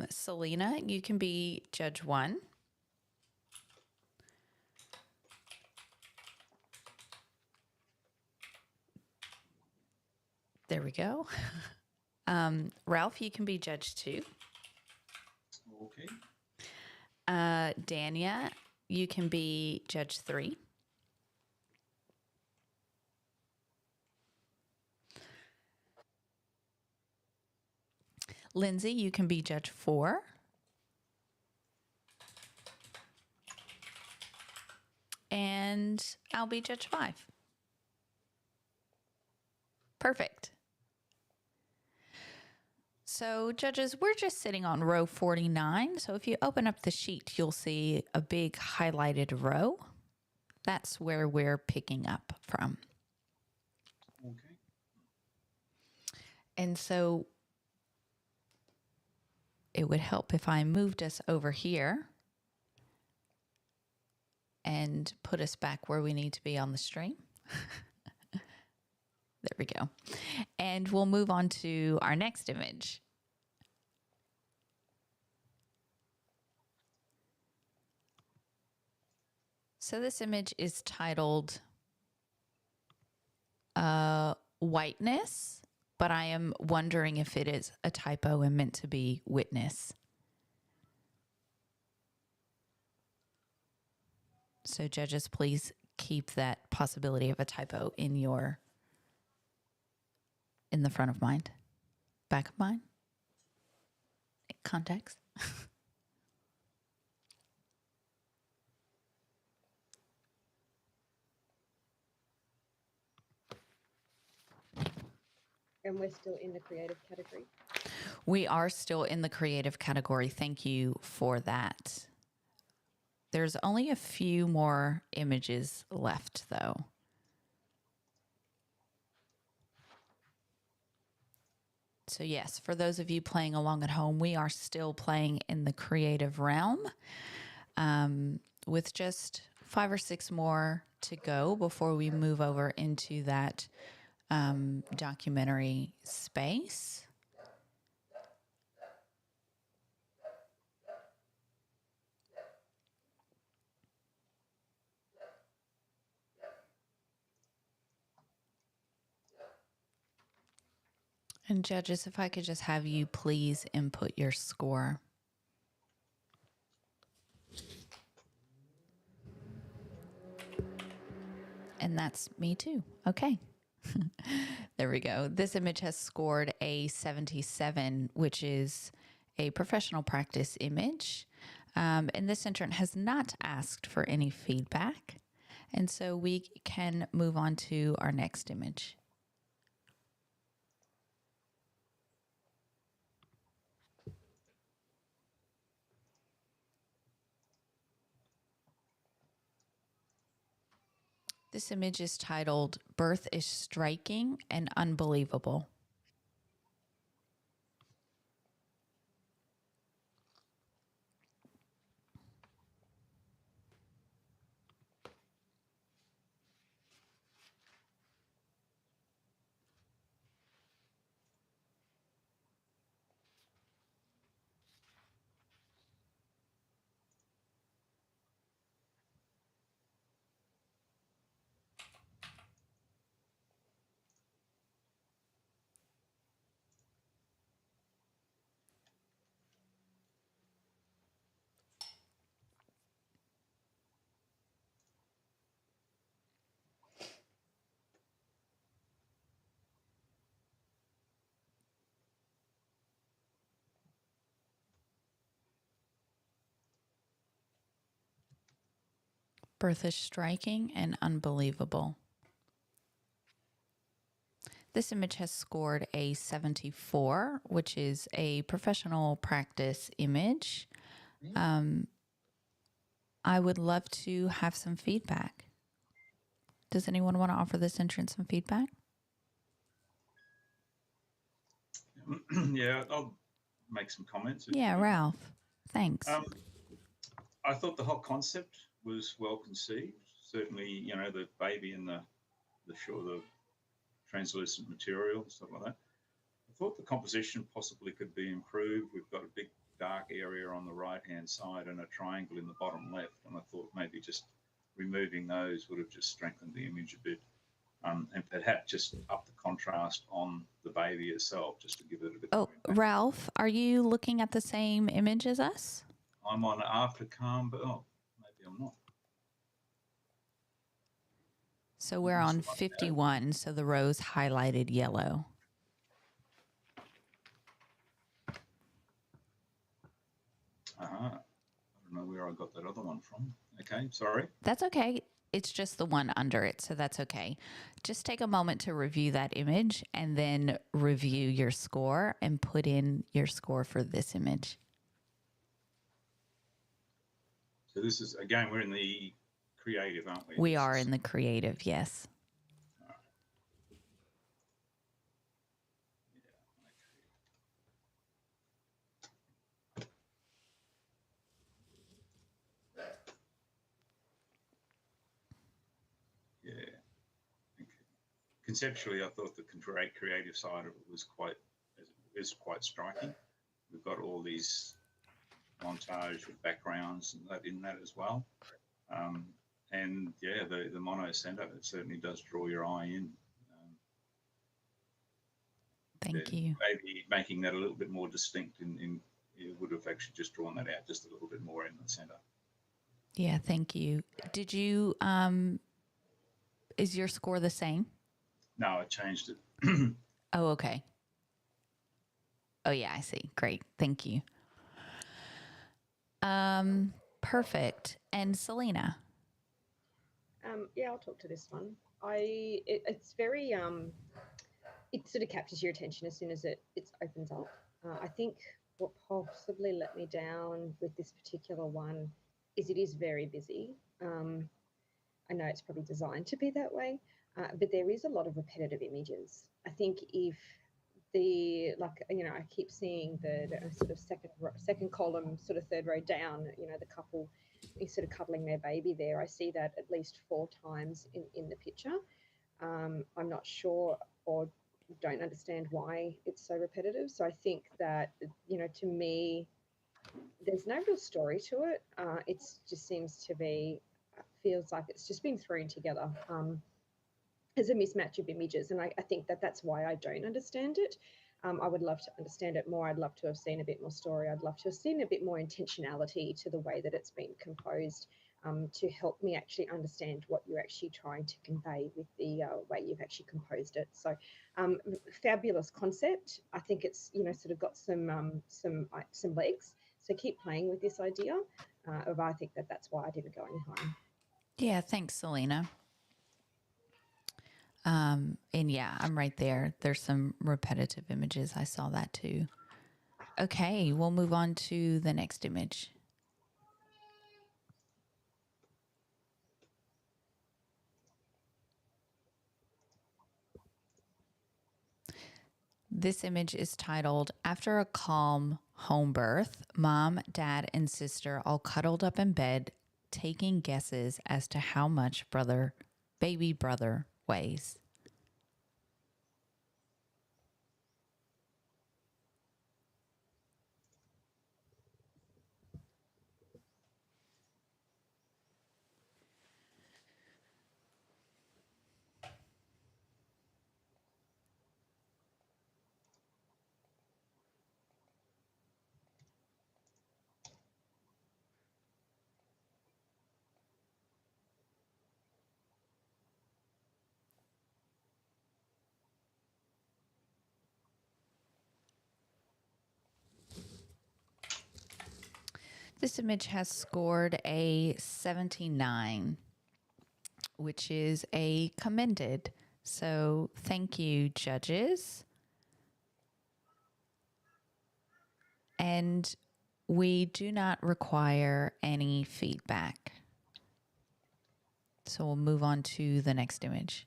Selena, you can be judge 1. There we go. Ralph, you can be judge 2. Okay. Dania, you can be judge 3. Lindsay, you can be judge 4. And I'll be judge 5. Perfect. So, judges, we're just sitting on row 49. So, if you open up the sheet, you'll see a big highlighted row. That's where we're picking up from. Okay. And so, it would help if I moved us over here and put us back where we need to be on the stream. There we go. And we'll move on to our next image. So this image is titled Whiteness, but I am wondering if it is a typo and meant to be Whitness. So judges, please keep that possibility of a typo in the front of mind, back of mind, context. And we're still in the creative category. We are still in the creative category. Thank you for that. There's only a few more images left, though. So yes, for those of you playing along at home, we are still playing in the creative realm, with just 5 or 6 more to go before we move over into that documentary space. And judges, if I could just have you please input your score. And that's me too. Okay. There we go. This image has scored a 77, which is a professional practice image. And this entrant has not asked for any feedback. And so we can move on to our next image. This image is titled "Birth is Striking and Unbelievable." Birth is striking and unbelievable. This image has scored a 74, which is a professional practice image. I would love to have some feedback. Does anyone want to offer this entrant some feedback? Yeah, I'll make some comments. Yeah, Ralph. Thanks. I thought the whole concept was well conceived. Certainly, you know, the baby and the translucent material, stuff like that. I thought the composition possibly could be improved. We've got a big dark area on the right-hand side and a triangle in the bottom left. And I thought maybe just removing those would have just strengthened the image a bit. And perhaps just up the contrast on the baby itself, just to give it a bit more impact. Ralph, are you looking at the same image as us? I'm on after calm, but maybe I'm not. So we're on 51, so the row's highlighted yellow. I don't know where I got that other one from. Okay, sorry. That's okay. It's just the one under it, so that's okay. Just take a moment to review that image and then review your score and put in your score for this image. So this is, again, we're in the creative, aren't we? We are in the creative, yes. Yeah. Conceptually, I thought the creative side of it was quite striking. We've got all these montage with backgrounds and that in that as well. And yeah, the mono center, it certainly does draw your eye in. Thank you. Maybe making that a little bit more distinct it would have actually just drawn that out just a little bit more in the center. Yeah, thank you. Did you, is your score the same? No, I changed it. Oh, okay. Oh, yeah, I see. Great. Thank you. Perfect. And Selena? Yeah, I'll talk to this one. It's very it sort of captures your attention as soon as it opens up. I think what possibly let me down with this particular one is it is very busy. I know it's probably designed to be that way, but there is a lot of repetitive images. I think if the, like, you know, I keep seeing the sort of second column, sort of third row down, you know, the couple is sort of cuddling their baby there. I see that at least 4 times in the picture. I'm not sure or don't understand why it's so repetitive. So I think that, you know, to me, there's no real story to it. It just seems to be, feels like it's just being thrown together as a mismatch of images. And I think that that's why I don't understand it. I would love to understand it more. I'd love to have seen a bit more story. I'd love to have seen a bit more intentionality to the way that it's been composed, to help me actually understand what you're actually trying to convey with the way you've actually composed it. So fabulous concept. I think it's, you know, sort of got some legs. So keep playing with this idea. I think that that's why I didn't go any higher. Yeah, thanks, Selena. And yeah, I'm right there. There's some repetitive images. I saw that too. Okay, we'll move on to the next image. This image is titled, After a Calm Home Birth, Mom, Dad, and Sister all cuddled up in bed, taking guesses as to how much baby brother weighs. This image has scored a 79, which is a commended. So thank you, judges. And we do not require any feedback. So we'll move on to the next image.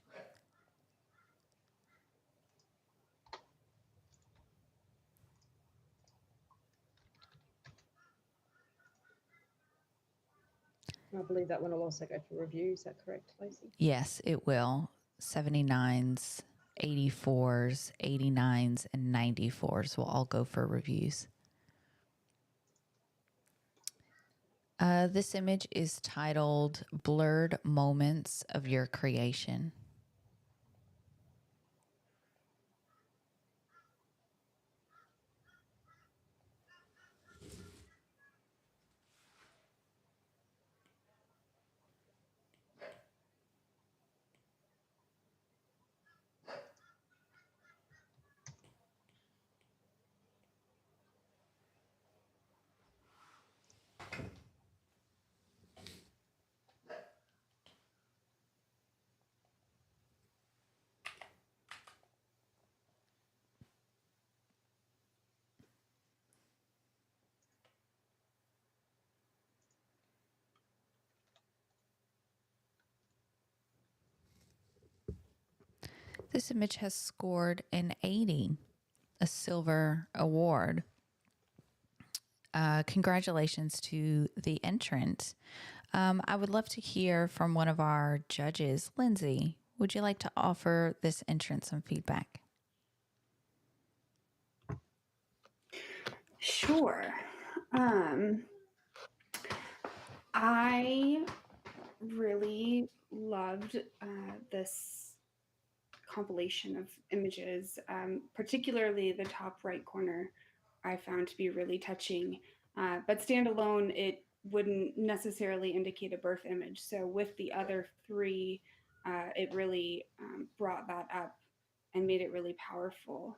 I believe that one will also go for review. Is that correct, Lacey? Yes, it will. 79s, 84s, 89s, and 94s will all go for reviews. This image is titled Blurred Moments of Your Creation. This image has scored an 80, a silver award. Congratulations to the entrant. I would love to hear from one of our judges. Lindsay, would you like to offer this entrant some feedback? Sure. I really loved this compilation of images, particularly the top right corner I found to be really touching. But standalone, it wouldn't necessarily indicate a birth image. So with the other 3, it really brought that up and made it really powerful.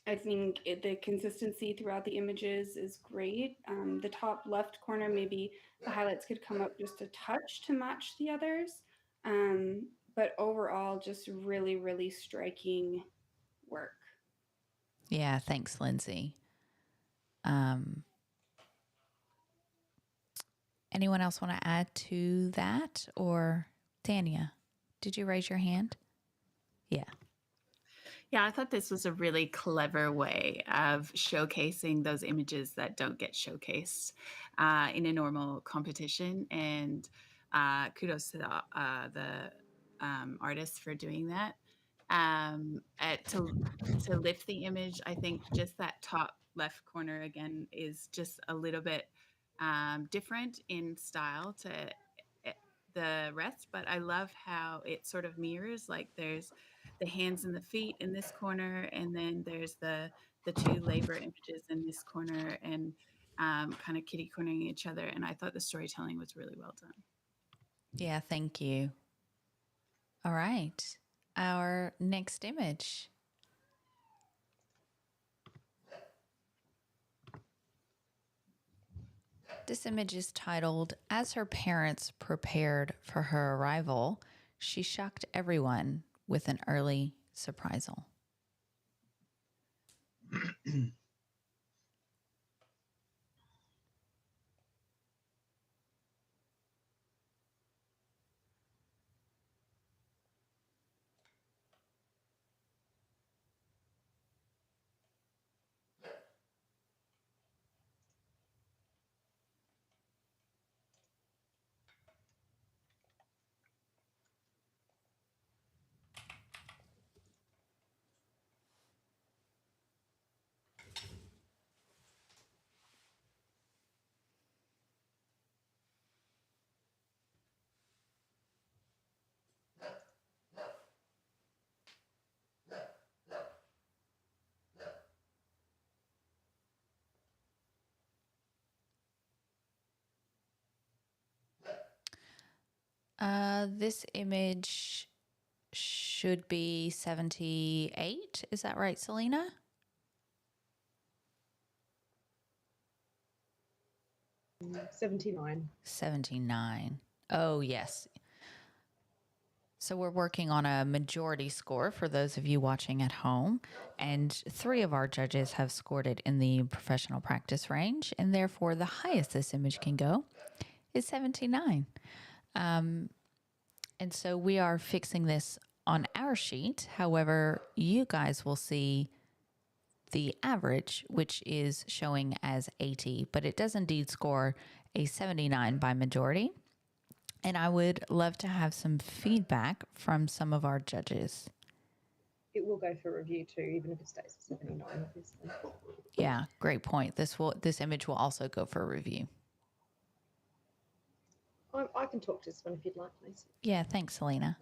I think the consistency throughout the images is great. The top left corner, maybe the highlights could come up just a touch to match the others. but overall, just really, really striking work. Yeah, thanks, Lindsay. Anyone else want to add to that? Or Tanya, did you raise your hand? Yeah. Yeah, I thought this was a really clever way of showcasing those images that don't get showcased in a normal competition. And kudos to the artists for doing that. To lift the image, I think just that top left corner again is just a little bit different in style to the rest, but I love how it sort of mirrors, like there's the hands and the feet in this corner, and then there's the two labor images in this corner, and kind of kitty cornering each other. And I thought the storytelling was really well done. Yeah, thank you. All right. Our next image. This image is titled, "As her parents prepared for her arrival, she shocked everyone with an early surprisal." This image should be 78. Is that right, Selena? 79. 79. Oh, yes. So we're working on a majority score for those of you watching at home, and 3 of our judges have scored it in the professional practice range, and therefore the highest this image can go is 79. And so we are fixing this on our sheet. However, you guys will see the average, which is showing as 80, but it does indeed score a 79 by majority. And I would love to have some feedback from some of our judges. It will go for review too, even if it stays at 79, obviously. Yeah, great point. This image will also go for review. I can talk to this one if you'd like, please. Yeah, thanks, Selena.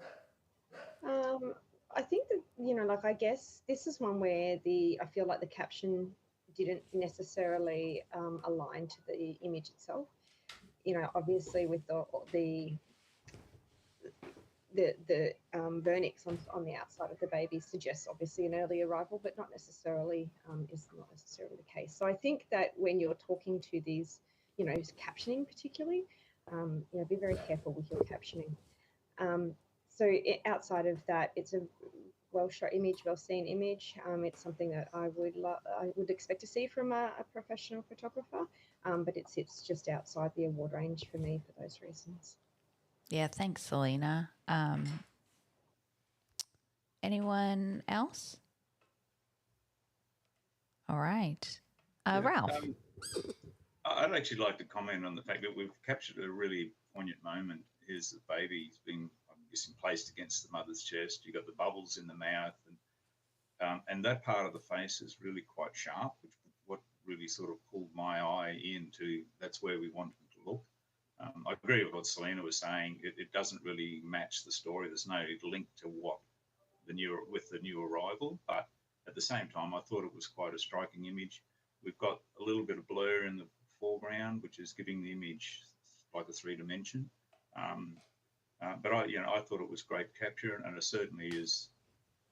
I think that, I guess this is one where I feel like the caption didn't necessarily align to the image itself. Obviously with the Vernix on the outside of the baby suggests obviously an early arrival, but not necessarily is not necessarily the case. So I think that when you're talking to these, captioning particularly, be very careful with your captioning. Outside of that, it's a well-shot image, well-seen image. It's something that I would expect to see from a professional photographer, but it sits just outside the award range for me for those reasons. Yeah, thanks, Selena. Anyone else? All right. Ralph. I'd actually like to comment on the fact that we've captured a really poignant moment. Here's the baby's been, I'm guessing, placed against the mother's chest. You've got the bubbles in the mouth, and that part of the face is really quite sharp, which what really sort of pulled my eye into that's where we want them to look. I agree with what Selena was saying. It doesn't really match the story. There's no link to what the new arrival, but at the same time, I thought it was quite a striking image. We've got a little bit of blur in the foreground, which is giving the image like a 3-dimension. But I thought it was great capture, and it certainly is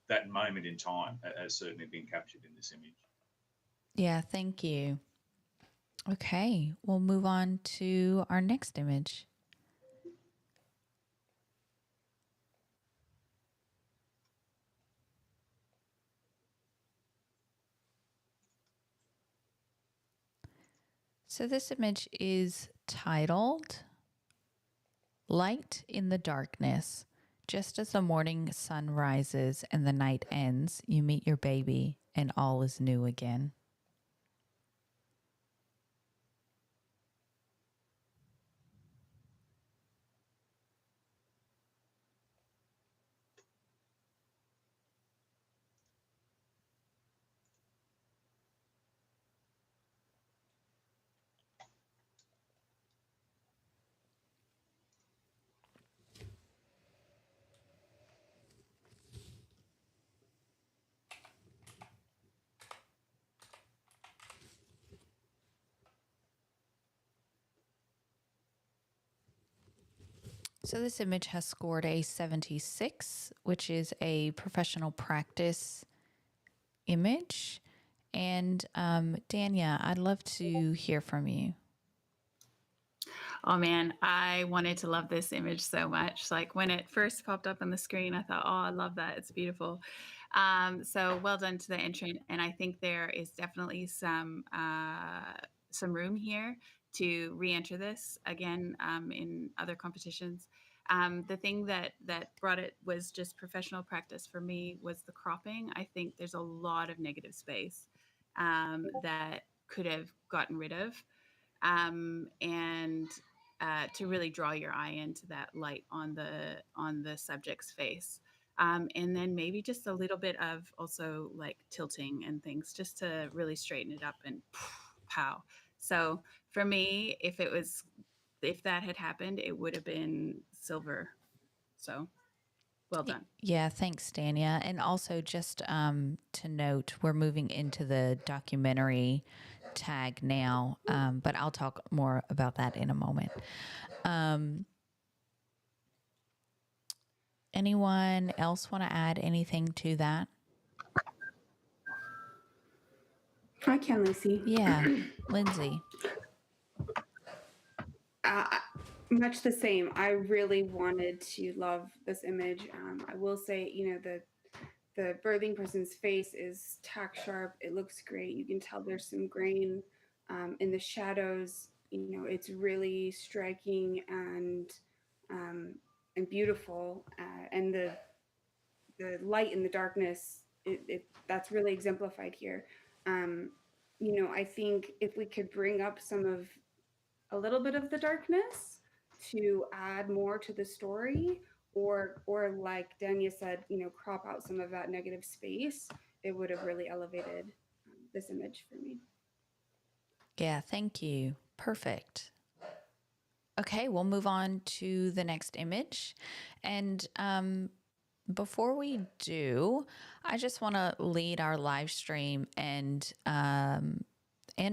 that moment in time has certainly been captured in this image. Yeah, thank you. Okay, we'll move on to our next image. So this image is titled Light in the Darkness. Just as the morning sun rises and the night ends, you meet your baby and all is new again. So this image has scored a 76, which is a professional practice image. And Dania, I'd love to hear from you. Oh man, I wanted to love this image so much. Like when it first popped up on the screen, I thought, oh, I love that. It's beautiful. So well done to the entrant. And I think there is definitely some room here to re-enter this again in other competitions. The thing that brought it was just professional practice for me was the cropping. I think there's a lot of negative space that could have gotten rid of. And to really draw your eye into that light on the subject's face. And then maybe just a little bit of also like tilting and things just to really straighten it up and pow. So for me, if that had happened, it would have been silver. So well done. Yeah, thanks, Dania. And also just to note, we're moving into the documentary tag now, but I'll talk more about that in a moment. Anyone else want to add anything to that? I can, Lucy. Yeah, Lindsay. Much the same. I really wanted to love this image. I will say, the birthing person's face is tack sharp. It looks great. You can tell there's some grain in the shadows. It's really striking and beautiful. And the light in the darkness, that's really exemplified here. I think if we could bring up a little bit of the darkness to add more to the story, or like Dania said, crop out some of that negative space, it would have really elevated this image for me. Yeah, thank you. Perfect. Okay, we'll move on to the next image. And before we do, I just want to lead our live stream and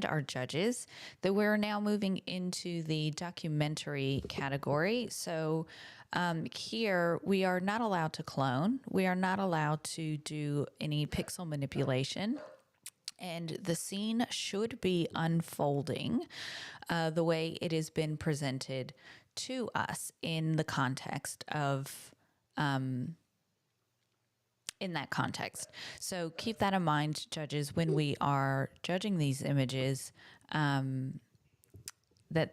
our judges that we're now moving into the documentary category. So here we are not allowed to clone. We are not allowed to do any pixel manipulation. And the scene should be unfolding the way it has been presented to us in the context of in that context. So keep that in mind, judges, when we are judging these images, that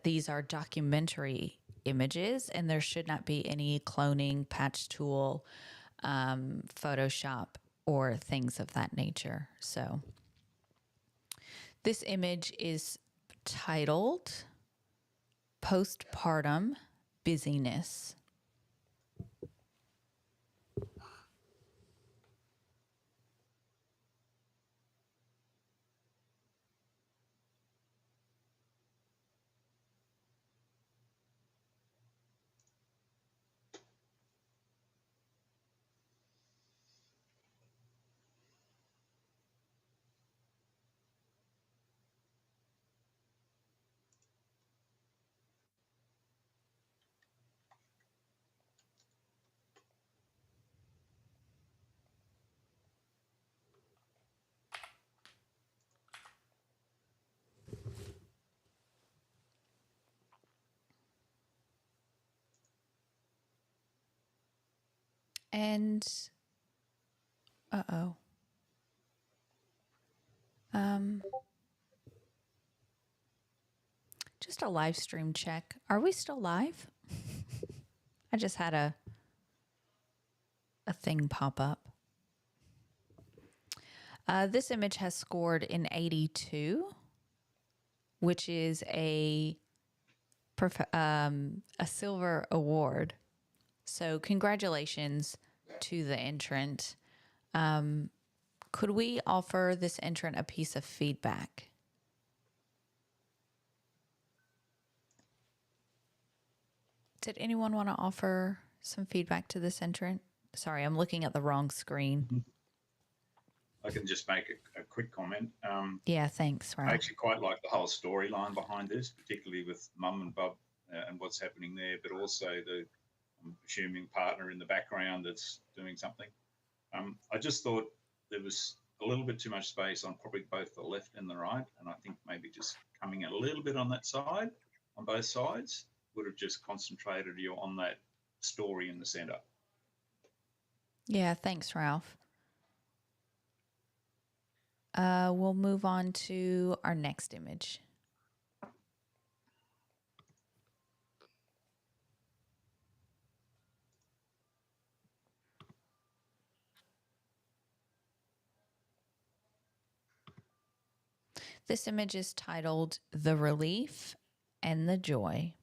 these are documentary images and there should not be any cloning, patch tool, Photoshop, or things of that nature. So this image is titled Postpartum Busyness. And Just a live stream check. Are we still live? I just had a thing pop up. This image has scored an 82, which is a silver award. So congratulations to the entrant. Could we offer this entrant a piece of feedback? Did anyone want to offer some feedback to this entrant? Sorry, I'm looking at the wrong screen. I can just make a quick comment. Yeah, thanks, Ralph. I actually quite like the whole storyline behind this, particularly with Mum and Bub and what's happening there, but also the, I'm assuming, partner in the background that's doing something. I just thought there was a little bit too much space on probably both the left and the right, and I think maybe just coming a little bit on that side, on both sides, would have just concentrated you on that story in the center. Yeah, thanks, Ralph. We'll move on to our next image. This image is titled The Relief and the Joy.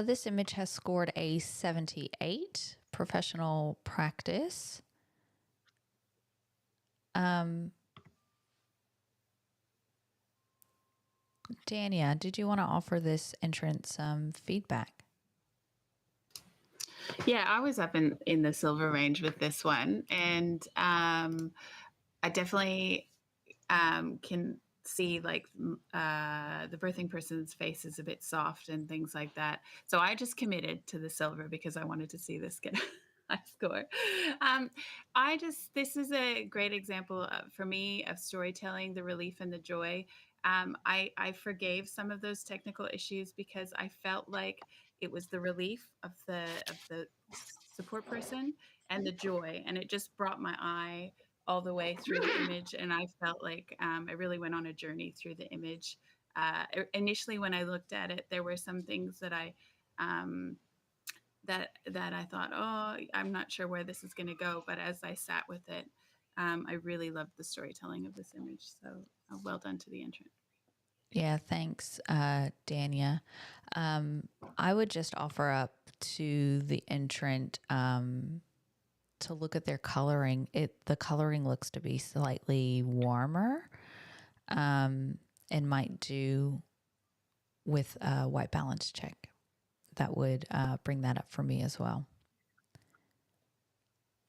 This image has scored a 78, professional practice. Dania, did you want to offer this entrant some feedback? Yeah, I was up in the silver range with this one, and I definitely can see like the birthing person's face is a bit soft and things like that. So I just committed to the silver because I wanted to see this get a high score. This is a great example for me of storytelling, the relief and the joy. I forgave some of those technical issues because I felt like it was the relief of the support person and the joy, and it just brought my eye all the way through the image, and I felt like I really went on a journey through the image. Initially, when I looked at it, there were some things that I that I thought, oh, I'm not sure where this is going to go. But as I sat with it, I really loved the storytelling of this image. So well done to the entrant. Yeah, thanks, Dania. I would just offer up to the entrant to look at their coloring. The coloring looks to be slightly warmer, and might do with a white balance check. That would bring that up for me as well.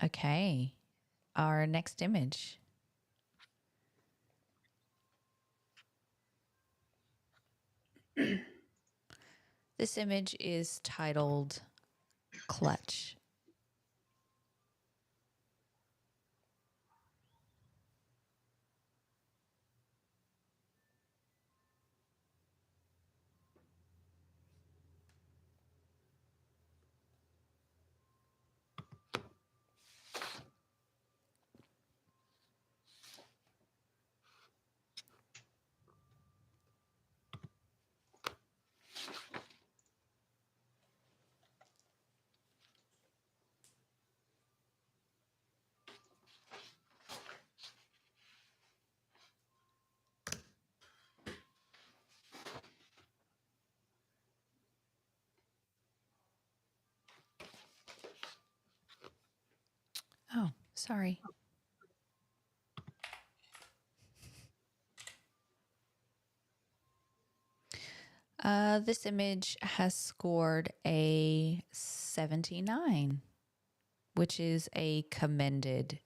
Okay, our next image. This image is titled Clutch. Oh, sorry. This image has scored a 79, which is a commended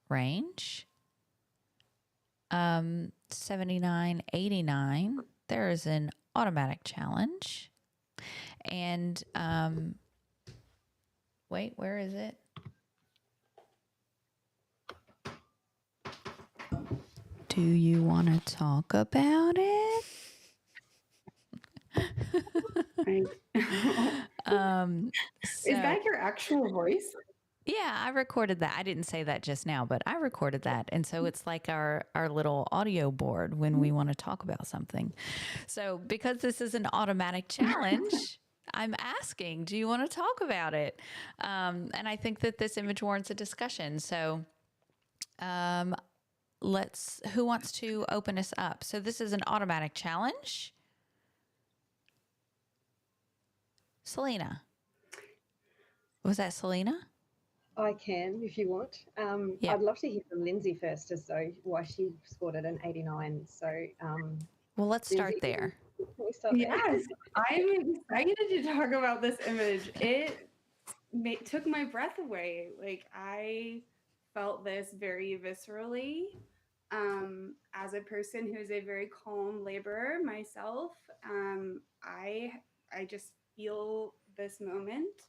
range. 79, 89, there is an automatic challenge. And wait, where is it? Do you want to talk about it? Is that your actual voice? Yeah, I recorded that. I didn't say that just now, but I recorded that. And so it's like our little audio board when we want to talk about something. So because this is an automatic challenge, I'm asking, do you want to talk about it? And I think that this image warrants a discussion. So who wants to open us up? So this is an automatic challenge. Selena. Was that Selena? I can, if you want. Yeah. I'd love to hear from Lindsay first, as though why she scored it an 89. So, well, let's start Lindsay, there. Can we start there? Yes, I'm excited to talk about this image. It took my breath away. Like, I felt this very viscerally. As a person who's a very calm laborer myself, I just feel this moment.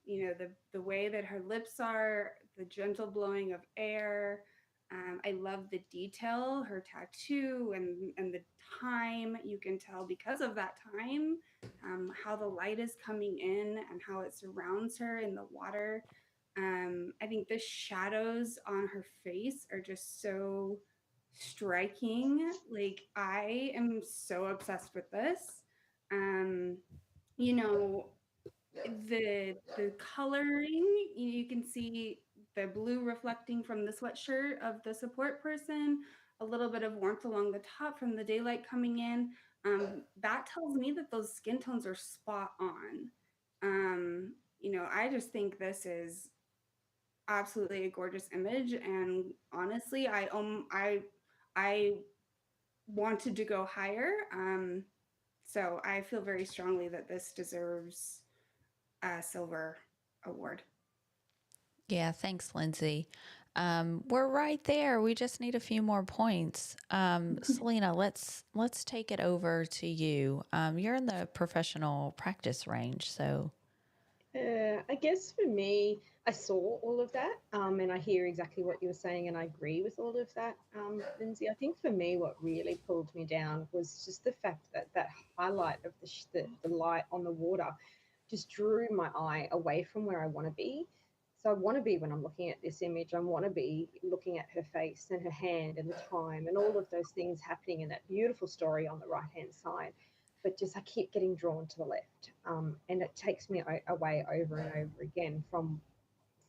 You know, the way that her lips are, the gentle blowing of air. I love the detail, her tattoo, and the time. You can tell because of that time, how the light is coming in and how it surrounds her in the water. I think the shadows on her face are just so striking. Like, I am so obsessed with this. You know, the coloring, you can see the blue reflecting from the sweatshirt of the support person, a little bit of warmth along the top from the daylight coming in. That tells me that those skin tones are spot on. You know, I just think this is absolutely a gorgeous image, and honestly, I wanted to go higher. So I feel very strongly that this deserves a silver award. Yeah, thanks, Lindsay. We're right there. We just need a few more points. Selena, let's take it over to you. You're in the professional practice range, so. I guess for me, I saw all of that, and I hear exactly what you were saying, and I agree with all of that, Lindsay. I think for me, what really pulled me down was just the fact that that highlight of the light on the water just drew my eye away from where I want to be. So I want to be, when I'm looking at this image, I want to be looking at her face and her hand and the time and all of those things happening in that beautiful story on the right-hand side. But just I keep getting drawn to the left, and it takes me away over and over again from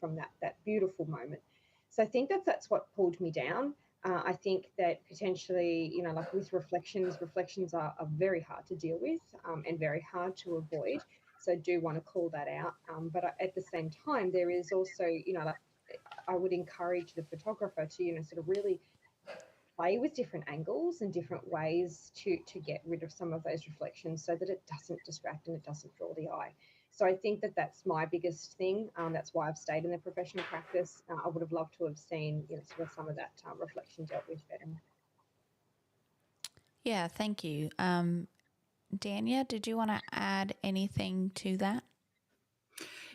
that beautiful moment. So I think that's what pulled me down. I think that potentially, you know, like with reflections are very hard to deal with, and very hard to avoid. So I do want to call that out. But at the same time, there is also, you know, like I would encourage the photographer to, you know, sort of really play with different angles and different ways to get rid of some of those reflections so that it doesn't distract and it doesn't draw the eye. So I think that that's my biggest thing. That's why I've stayed in the professional practice. I would have loved to have seen, you know, sort of some of that reflection dealt with better. Yeah, thank you. Dania, did you want to add anything to that?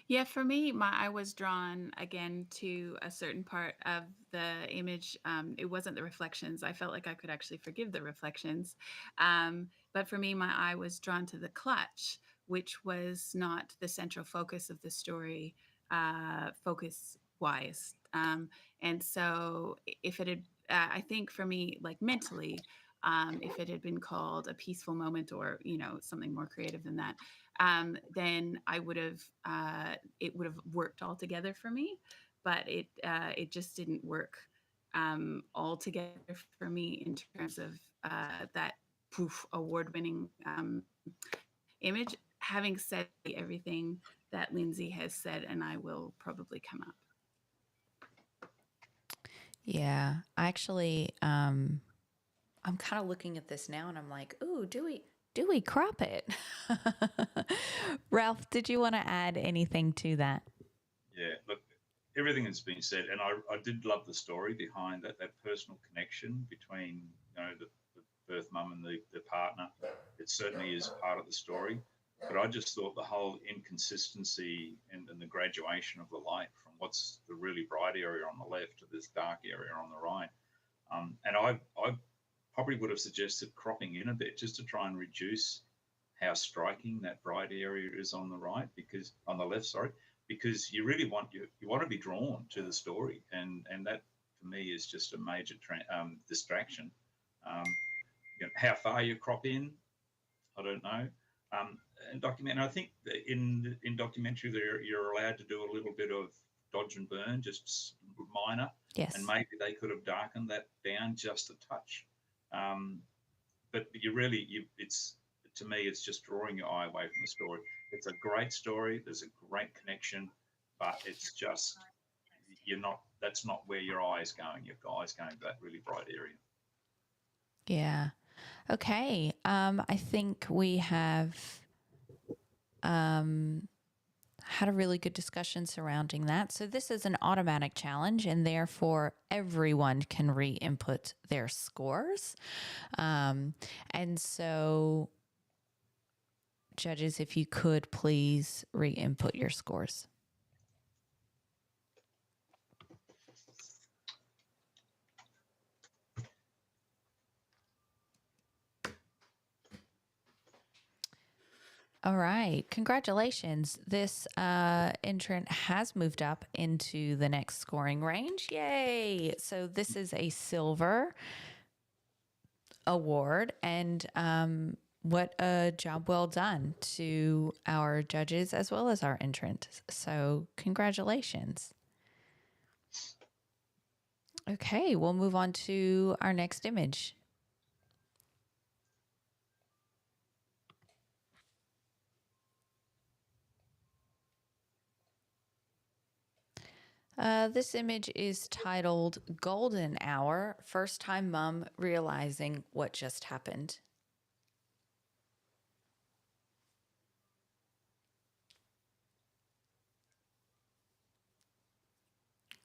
Yeah, for me, my eye was drawn again to a certain part of the image. It wasn't the reflections. I felt like I could actually forgive the reflections. But for me, my eye was drawn to the clutch, which was not the central focus of the story, focus-wise. And so if it had, I think for me, like mentally, if it had been called a peaceful moment or, you know, something more creative than that, then I would have, it would have worked all together for me, but it just didn't work all together for me in terms of that poof award-winning image. Having said everything that Lindsay has said, and I will probably come up. Yeah, actually, I'm kind of looking at this now and I'm like, ooh, Ooh, do we crop it? Ralph, did you want to add anything to that? Yeah, look, everything has been said, and I did love the story behind that personal connection between the birth mum and the partner. It certainly is part of the story, but I just thought the whole inconsistency and the graduation of the light from what's the really bright area on the left to this dark area on the right, and I probably would have suggested cropping in a bit just to try and reduce how striking that bright area is on the right, because on the left, sorry, because you really want you want to be drawn to the story, and that for me is just a major distraction. How far you crop in, I don't know. And I think that in documentary you're allowed to do a little bit of dodge and burn, just minor. Yes. And maybe they could have darkened that down just a touch. But it's, to me, it's just drawing your eye away from the story. It's a great story. There's a great connection, but it's just, that's not where your eye is going. Your eye's going to that really bright area. Yeah. Okay. I think we have had a really good discussion surrounding that. So this is an automatic challenge, and therefore everyone can re-input their scores. And so, judges, if you could please re-input your scores. All right. Congratulations. This entrant has moved up into the next scoring range. Yay. So this is a silver award, and what a job well done to our judges as well as our entrant. So congratulations. Okay, we'll move on to our next image. This image is titled Golden Hour, First Time Mom Realizing What Just Happened.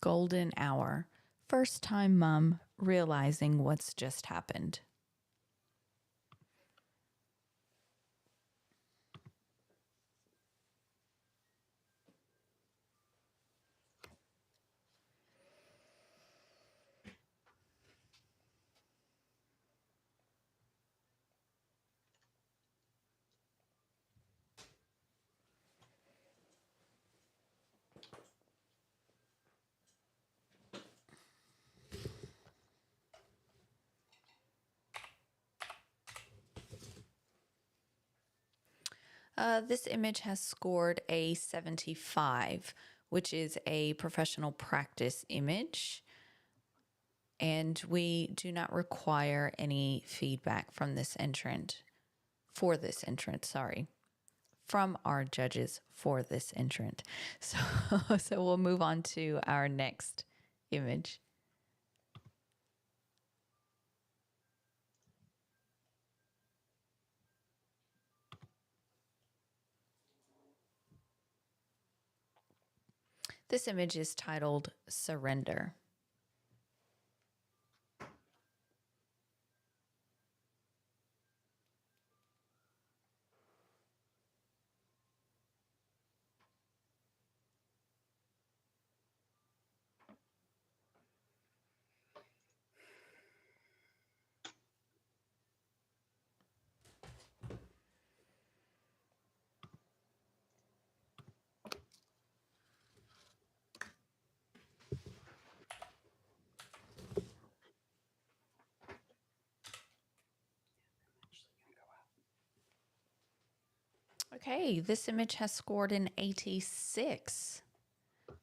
Golden Hour, First Time Mom Realizing What's Just Happened. This image has scored a 75, which is a professional practice image. And we do not require any feedback from this entrant, from our judges for this entrant. So we'll move on to our next image. This image is titled Surrender. Okay, this image has scored an 86,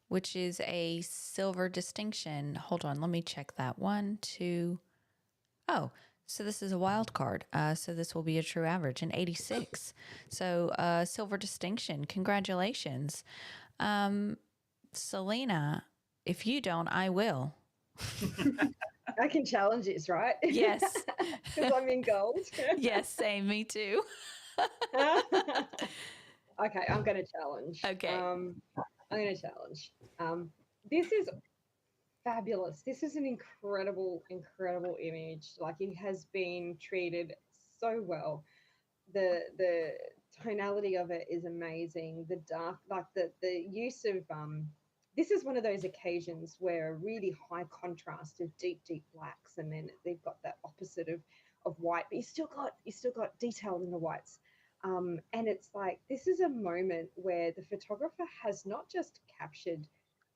which is a silver distinction. Hold on, let me check that. 1, 2. Oh, so this is a wild card. So this will be a true average, an 86. So silver distinction. Congratulations. Selena, if you don't, I will. I can challenge this, right? Yes. Because I'm in gold. Yes, same. Me too. Okay, I'm going to challenge. Okay. I'm going to challenge. This is fabulous. This is an incredible, incredible image. Like, it has been treated so well. The tonality of it is amazing. The dark, like the use of this is one of those occasions where a really high contrast of deep, deep blacks, and then they've got that opposite of white, but you still got detail in the whites. And it's like, this is a moment where the photographer has not just captured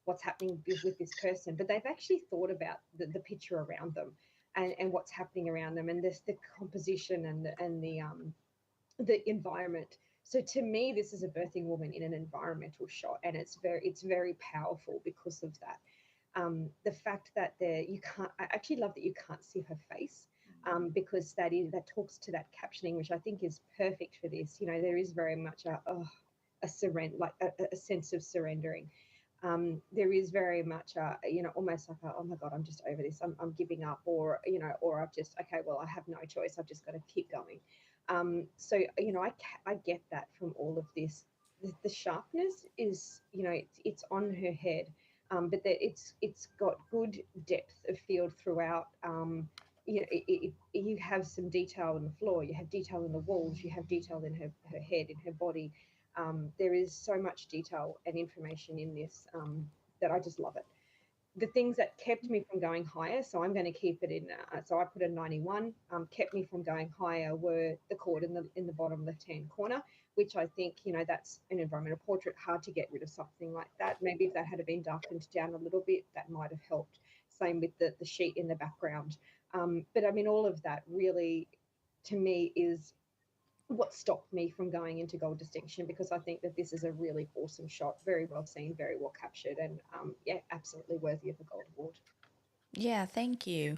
what's happening with this person, but they've actually thought about the picture around them and what's happening around them, and this the composition and the environment. So to me, this is a birthing woman in an environmental shot, and it's very powerful because of that. The fact that you can't, I actually love that you can't see her face, because that talks to that captioning, which I think is perfect for this. You know, there is very much a surrender, like a sense of surrendering. There is very much almost like oh my God, I'm just over this. I'm giving up, or I've just, okay, well, I have no choice. I've just got to keep going. So I get that from all of this. The sharpness is, it's on her head, but that it's got good depth of field throughout. You have some detail in the floor, you have detail in the walls, you have detail in her head, in her body. There is so much detail and information in this that I just love it. The things that kept me from going higher, so I'm going to keep it in. So I put a 91. Kept me from going higher were the cord in the bottom left-hand corner, which I think, that's an environmental portrait. Hard to get rid of something like that. Maybe if that had been darkened down a little bit, that might have helped. Same with the sheet in the background. But I mean, all of that really, to me, is what stopped me from going into gold distinction, because I think that this is a really awesome shot, very well seen, very well captured, and absolutely worthy of a gold award. Yeah, thank you.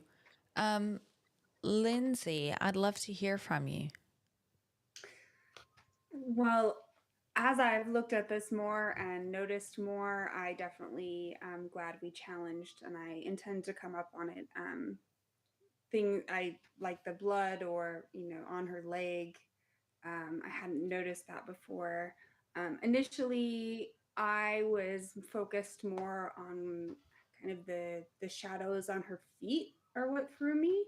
Lindsay, I'd love to hear from you. Well, as I've looked at this more and noticed more, I definitely am glad we challenged, and I intend to come up on it. Thing I like the blood, or on her leg. I hadn't noticed that before. Initially, I was focused more on kind of the shadows on her feet are what threw me.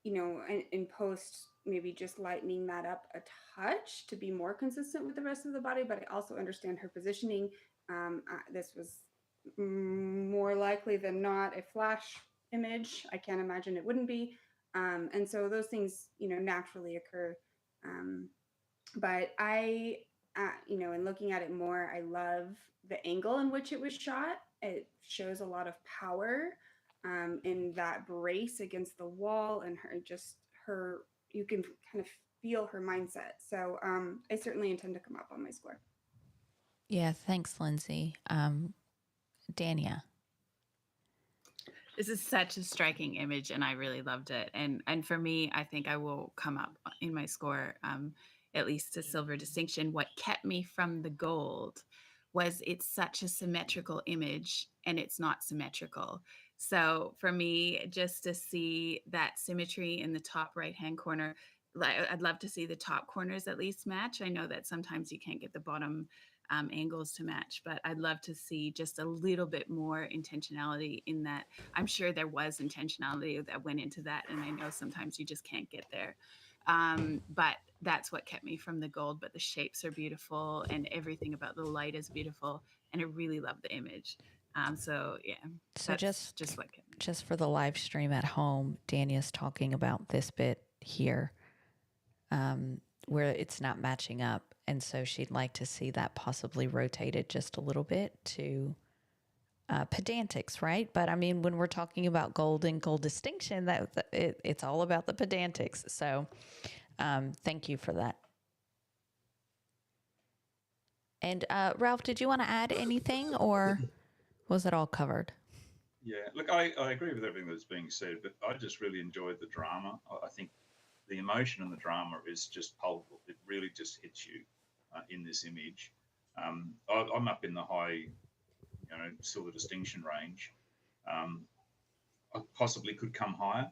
In post, maybe just lightening that up a touch to be more consistent with the rest of the body, but I also understand her positioning. This was more likely than not a flash image. I can't imagine it wouldn't be. And so those things, naturally occur. But I, in looking at it more, I love the angle in which it was shot. It shows a lot of power in that brace against the wall, and you can kind of feel her mindset. So I certainly intend to come up on my score. Yeah, thanks, Lindsay. Dania. This is such a striking image, and I really loved it. And for me, I think I will come up in my score, at least to silver distinction. What kept me from the gold was it's such a symmetrical image, and it's not symmetrical. So for me, just to see that symmetry in the top right-hand corner, I'd love to see the top corners at least match. I know that sometimes you can't get the bottom angles to match, but I'd love to see just a little bit more intentionality in that. I'm sure there was intentionality that went into that, and I know sometimes you just can't get there. But that's what kept me from the gold. But the shapes are beautiful, and everything about the light is beautiful, and I really love the image. So yeah, so just what kept me. Just for the live stream at home, Dania's talking about this bit here, where it's not matching up. And so she'd like to see that possibly rotated just a little bit to pedantics, right? But I mean, when we're talking about gold and gold distinction, it's all about the pedantics. So thank you for that. And Ralph, did you want to add anything, or was it all covered? Yeah, look, I agree with everything that's being said, but I just really enjoyed the drama. I think the emotion and the drama is just palpable. It really just hits you in this image. I'm up in the high, silver distinction range. possibly could come higher.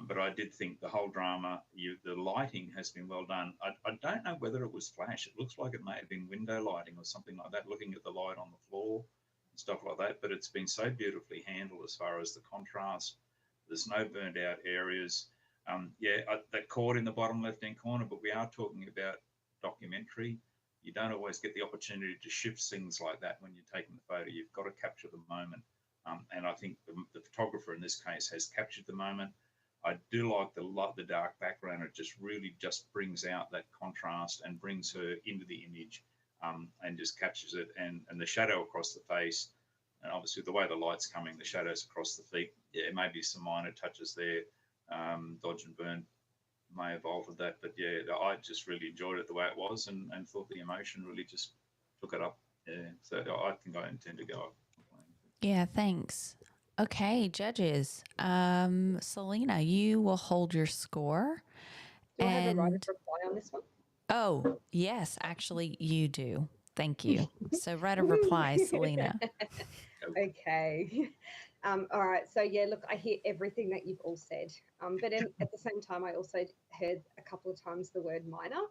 But I did think the whole drama, the lighting has been well done. I don't know whether it was flash. It looks like it may have been window lighting or something like that, looking at the light on the floor and stuff like that. But it's been so beautifully handled as far as the contrast. There's no burned out areas. That chord in the bottom left-hand corner, but we are talking about documentary. You don't always get the opportunity to shift things like that when you're taking the photo. You've got to capture the moment. And I think the photographer in this case has captured the moment. I do like the dark background. It just really just brings out that contrast and brings her into the image, and just captures it. And the shadow across the face, and obviously the way the light's coming, the shadows across the feet, maybe some minor touches there. Dodge and Burn may have altered that, but I just really enjoyed it the way it was, and thought the emotion really just took it up. So I think I intend to go up. Yeah, thanks. Okay, judges. Selena, you will hold your score. Do I have a right of reply on this one? Oh, yes, actually you do. Thank you. So right of reply, Selena. Okay. All right. So look, I hear everything that you've all said. But at the same time, I also heard a couple of times the word minor.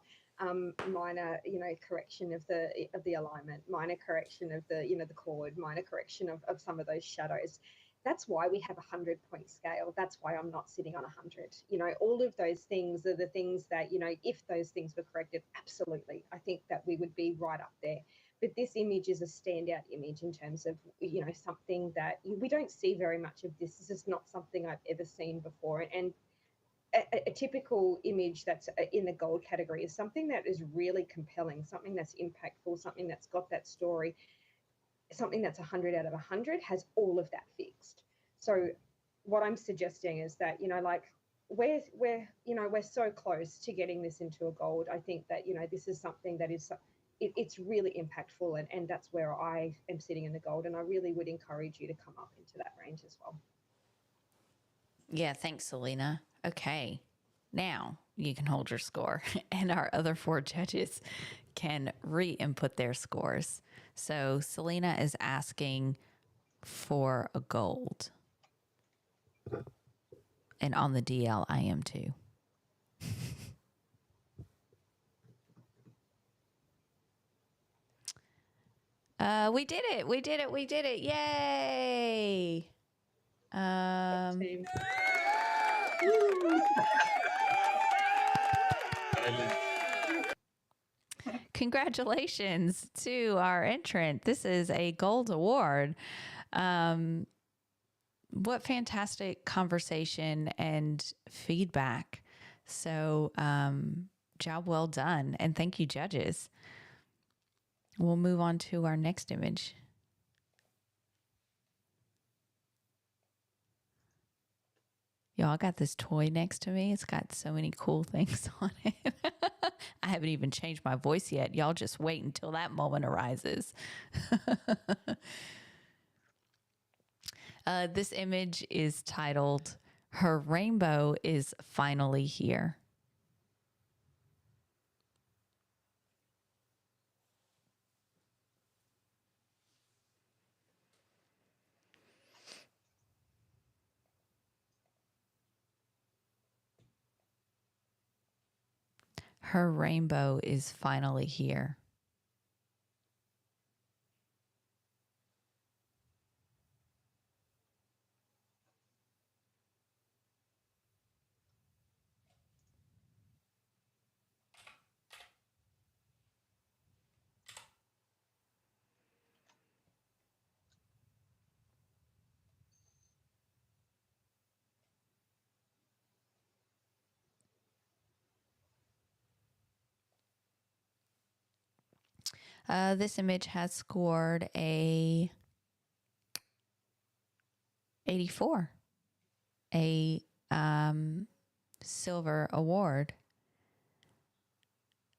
Minor, correction of the alignment, minor correction of the, the chord, minor correction of some of those shadows. That's why we have a 100-point scale. That's why I'm not sitting on 100. All of those things are the things that, if those things were corrected, absolutely, I think that we would be right up there. But this image is a standout image in terms of, something that we don't see very much of this. This is not something I've ever seen before. And a typical image that's in the gold category is something that is really compelling, something that's impactful, something that's got that story. Something that's 100 out of 100 has all of that fixed. So what I'm suggesting is that, we're so close to getting this into a gold. I think that, this is something that is, it's really impactful, and that's where I am sitting in the gold. And I really would encourage you to come up into that range as well. Yeah, thanks, Selena. Okay, now you can hold your score, and our other 4 judges can re-input their scores. So Selena is asking for a gold. And on the DL, I am too. We did it. We did it. We did it. Yay. Congratulations to our entrant. This is a gold award. What fantastic conversation and feedback. So, job well done. And thank you, judges. We'll move on to our next image. Y'all got this toy next to me. It's got so many cool things on it. I haven't even changed my voice yet. Y'all just wait until that moment arises. This image is titled, "Her Rainbow is Finally Here." Her rainbow is finally here. This image has scored a 84, a silver award.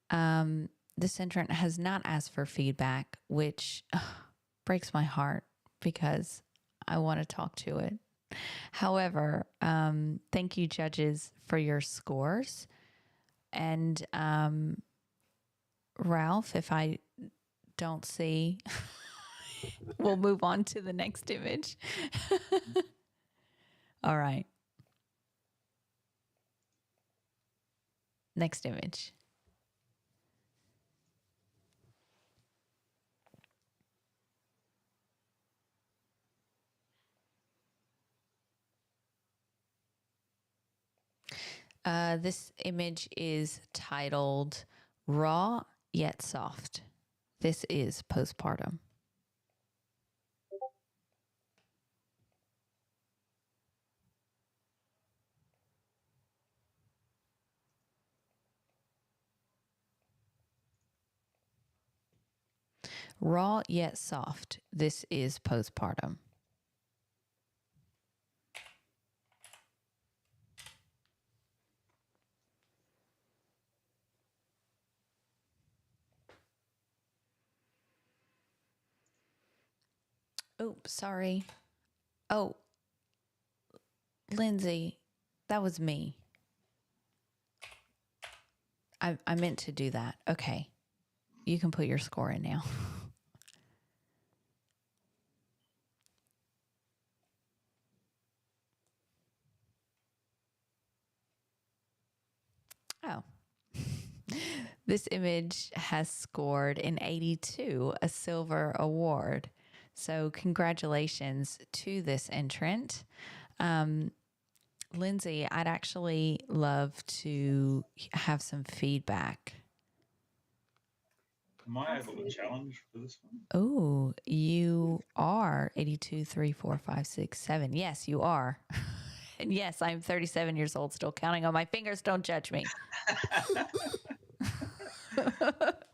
This entrant has not asked for feedback, which breaks my heart because I want to talk to it. However, thank you, judges, for your scores. And Ralph, if I don't see, we'll move on to the next image. All right. Next image. This image is titled Raw Yet Soft. This is postpartum. Raw yet soft. This is postpartum. Oh, sorry. Oh, Lindsay, that was me. I meant to do that. Okay. You can put your score in now. Oh. This image has scored an 82, a silver award. So congratulations to this entrant. Lindsay, I'd actually love to have some feedback. Am I able to challenge for this one? Oh, you are 82, 3, 4, 5, 6, 7. Yes, you are. And yes, I'm 37 years old, still counting on my fingers. Don't judge me.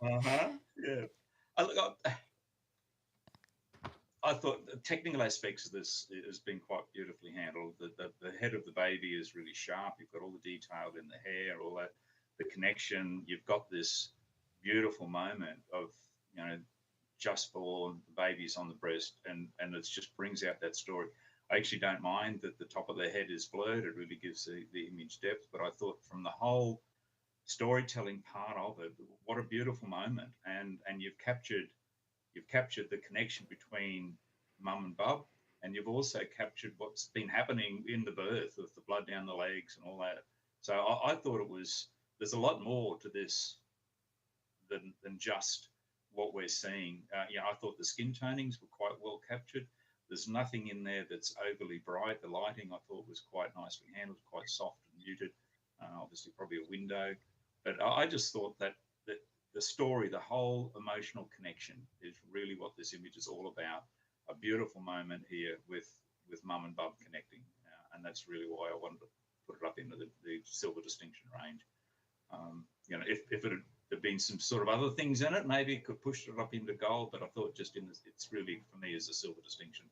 Yeah. I thought the technical aspects of this has been quite beautifully handled. The head of the baby is really sharp. You've got all the detail in the hair, all that, the connection. You've got this beautiful moment of, just born, the baby's on the breast, and it just brings out that story. I actually don't mind that the top of the head is blurred. It really gives the image depth. But I thought from the whole storytelling part of it, what a beautiful moment. And you've captured the connection between mum and bub, and you've also captured what's been happening in the birth with the blood down the legs and all that. So I thought there's a lot more to this than just what we're seeing. I thought the skin tonings were quite well captured. There's nothing in there that's overly bright. The lighting I thought was quite nicely handled, quite soft and muted. Obviously, probably a window. But I just thought that the story, the whole emotional connection is really what this image is all about. A beautiful moment here with mum and bub connecting. And that's really why I wanted to put it up into the silver distinction range. If it had been some sort of other things in it, maybe it could push it up into gold, but I thought just it's really, for me, is a silver distinction.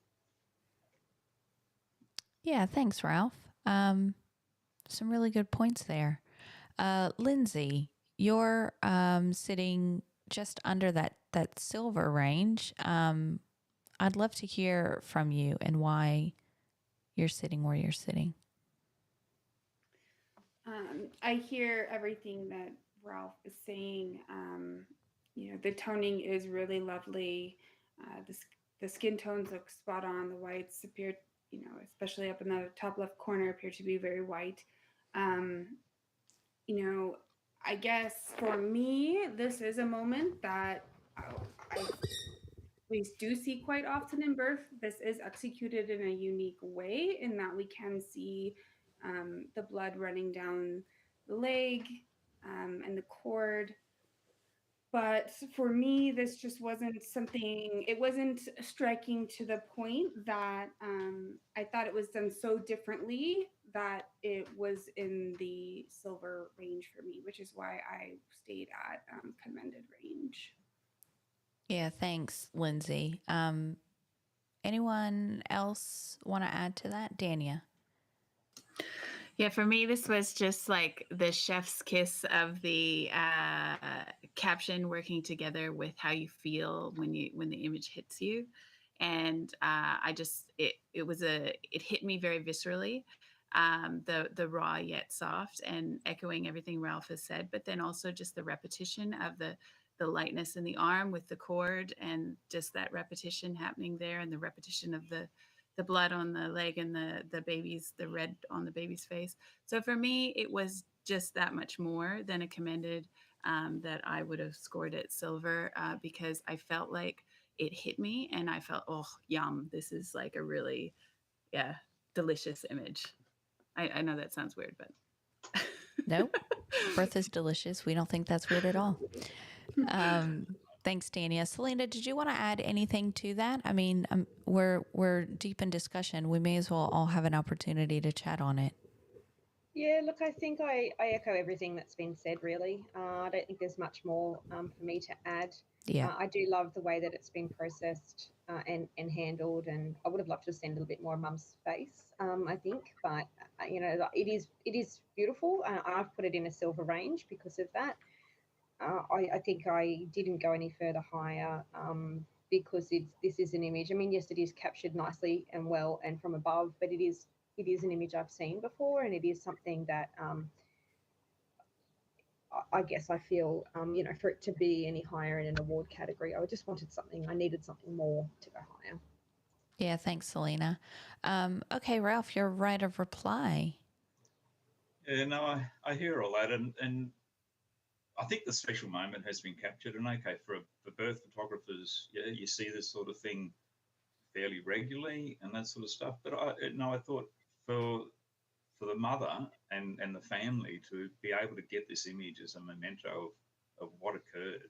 Yeah, thanks, Ralph. Some really good points there. Lindsay, you're sitting just under that silver range. I'd love to hear from you and why you're sitting where you're sitting. I hear everything that Ralph is saying. The toning is really lovely. The skin tones look spot on. The whites appear, especially up in the top left corner, appear to be very white. I guess for me, this is a moment that we do see quite often in birth. This is executed in a unique way in that we can see the blood running down the leg and the cord. But for me, this just wasn't something, it wasn't striking to the point that I thought it was done so differently that it was in the silver range for me, which is why I stayed at commended range. Yeah, thanks, Lindsay. Anyone else want to add to that? Dania? Yeah, for me, this was just like the chef's kiss of the caption working together with how you feel when the image hits you, and it hit me very viscerally. The raw yet soft, and echoing everything Ralph has said, but then also just the repetition of the lightness in the arm with the cord, and just that repetition happening there, and the repetition of the the blood on the leg and the red on the baby's face. So for me, it was just that much more than a commended, that I would have scored it silver, because I felt like it hit me and I felt, oh, yum. This is like a really, delicious image. I know that sounds weird, but Nope. Birth is delicious. We don't think that's weird at all. Thanks, Tanya. Selena, did you want to add anything to that? I mean, we're deep in discussion. We may as well all have an opportunity to chat on it. Yeah, look, I think I echo everything that's been said, really. I don't think there's much more for me to add. Yeah. I do love the way that it's been processed and handled, and I would have loved to have seen a little bit more of Mum's face, I think. But, it is beautiful. I've put it in a silver range because of that. I think I didn't go any further higher because this is an image. I mean, yes, it is captured nicely and well and from above, but it is an image I've seen before, and it is something that I guess I feel, for it to be any higher in an award category, I just wanted something. I needed something more to go higher. Yeah, thanks, Selena. Okay, Ralph, your right of reply. Yeah, no, I hear all that, and I think the special moment has been captured. And okay, for birth photographers, yeah, you see this sort of thing fairly regularly and that sort of stuff. But I thought for the mother and the family to be able to get this image as a memento of what occurred,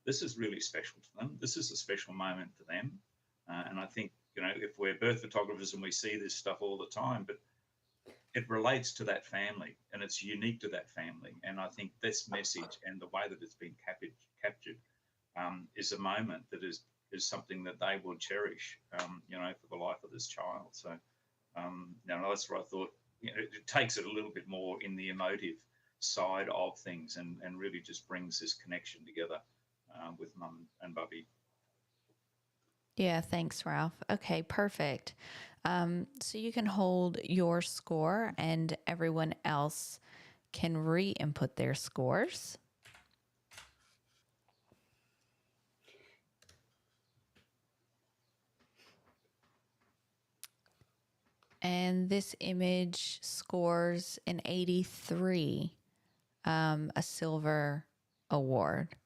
this is really special to them. This is a special moment for them. And I think, if we're birth photographers and we see this stuff all the time, but it relates to that family and it's unique to that family. And I think this message and the way that it's been captured is a moment that is something that they will cherish, for the life of this child. So, that's what I thought. It takes it a little bit more in the emotive side of things and really just brings this connection together with Mum and Bubby. Yeah, thanks, Ralph. Okay, perfect. So you can hold your score and everyone else can re-input their scores. And this image scores an 83, a silver award.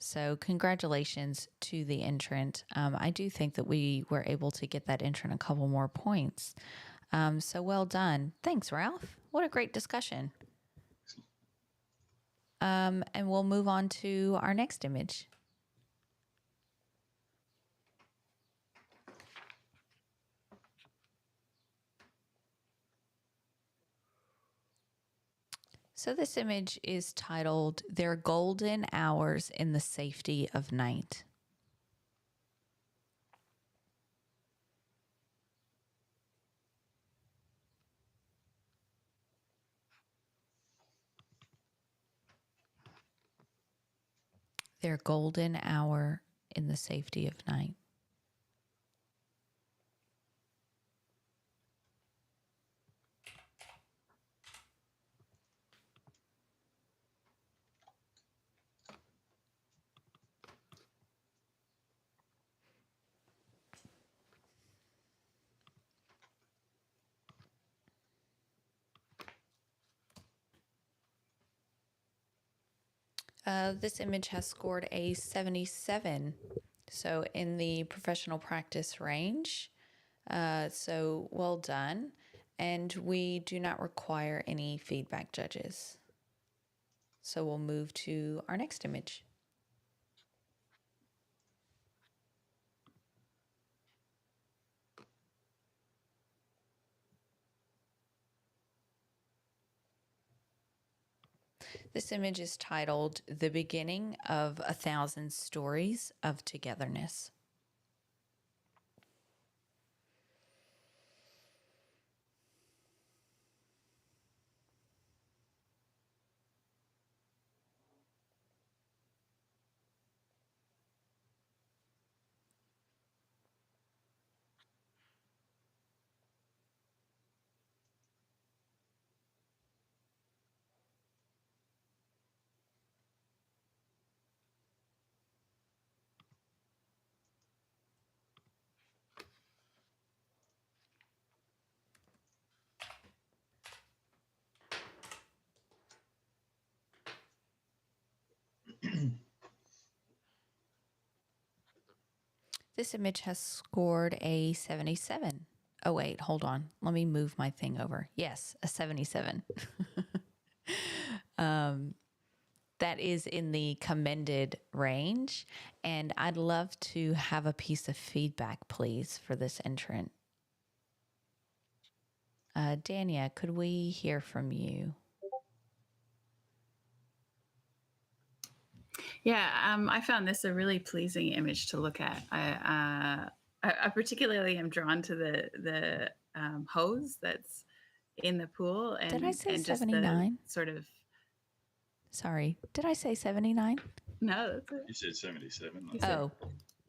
So congratulations to the entrant. I do think that we were able to get that entrant a couple more points. So well done. Thanks, Ralph. What a great discussion. And we'll move on to our next image. So this image is titled, "Their Golden Hours in the Safety of Night." Their golden hour in the safety of night. This image has scored a 77, so in the professional practice range. So well done. And we do not require any feedback judges. So we'll move to our next image. This image is titled, "The Beginning of 1,000 Stories of Togetherness." This image has scored a 77. Oh, wait, hold on. Let me move my thing over. Yes, a 77. That is in the commended range. And I'd love to have a piece of feedback, please, for this entrant. Dania, could we hear from you? Yeah, I found this a really pleasing image to look at. I particularly am drawn to the hose that's in the pool, and Did I say and just 79? the sort of. Sorry, did I say 79? No, that's it. You said 77. You said- Oh,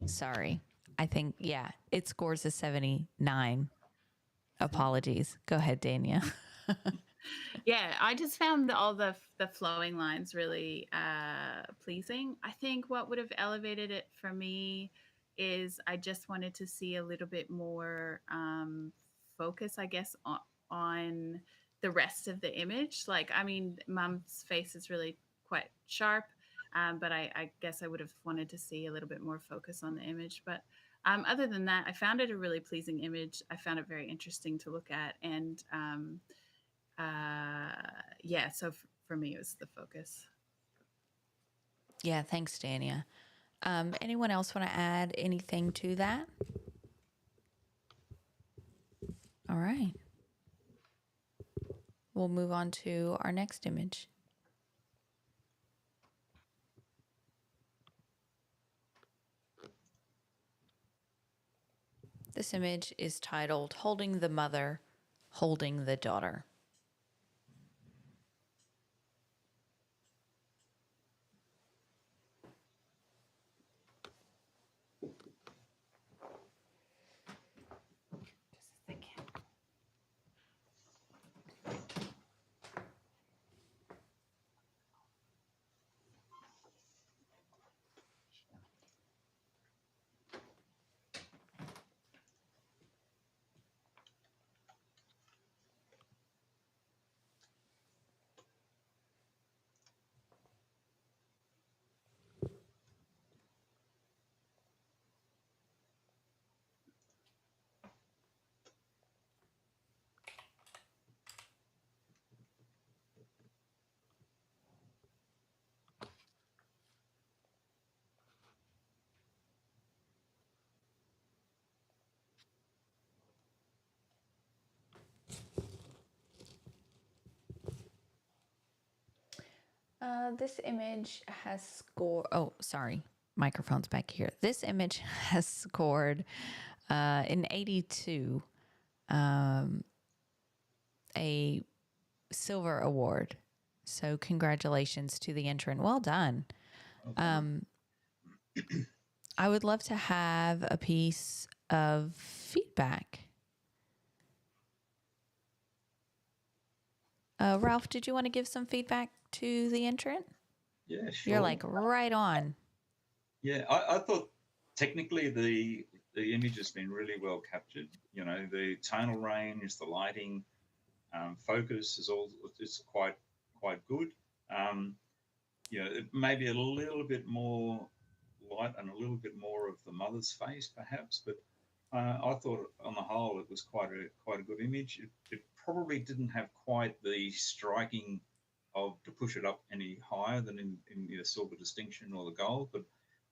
sorry. I think, yeah, it scores a 79. Apologies. Go ahead, Dania. Yeah, I just found all the flowing lines really pleasing. I think what would have elevated it for me is I just wanted to see a little bit more focus, I guess, on the rest of the image. Like, I mean, Mum's face is really quite sharp, but I guess I would have wanted to see a little bit more focus on the image. But other than that, I found it a really pleasing image. I found it very interesting to look at, and yeah, so for me, it was the focus. Yeah, thanks, Dania. Anyone else want to add anything to that? All right. We'll move on to our next image. This image is titled Holding the Mother, Holding the Daughter. This image has scored, oh, sorry, microphone's back here. This image has scored an 82, a silver award. So congratulations to the entrant. Well done. I would love to have a piece of feedback. Ralph, did you want to give some feedback to the entrant? Yeah, sure. You're like right on. Yeah, I thought technically the image has been really well captured. You know, the tonal range, the lighting, focus is quite good. You know, maybe a little bit more light and a little bit more of the mother's face, perhaps. But I thought on the whole it was quite a good image. It probably didn't have quite the striking to push it up any higher than in the silver distinction or the gold, but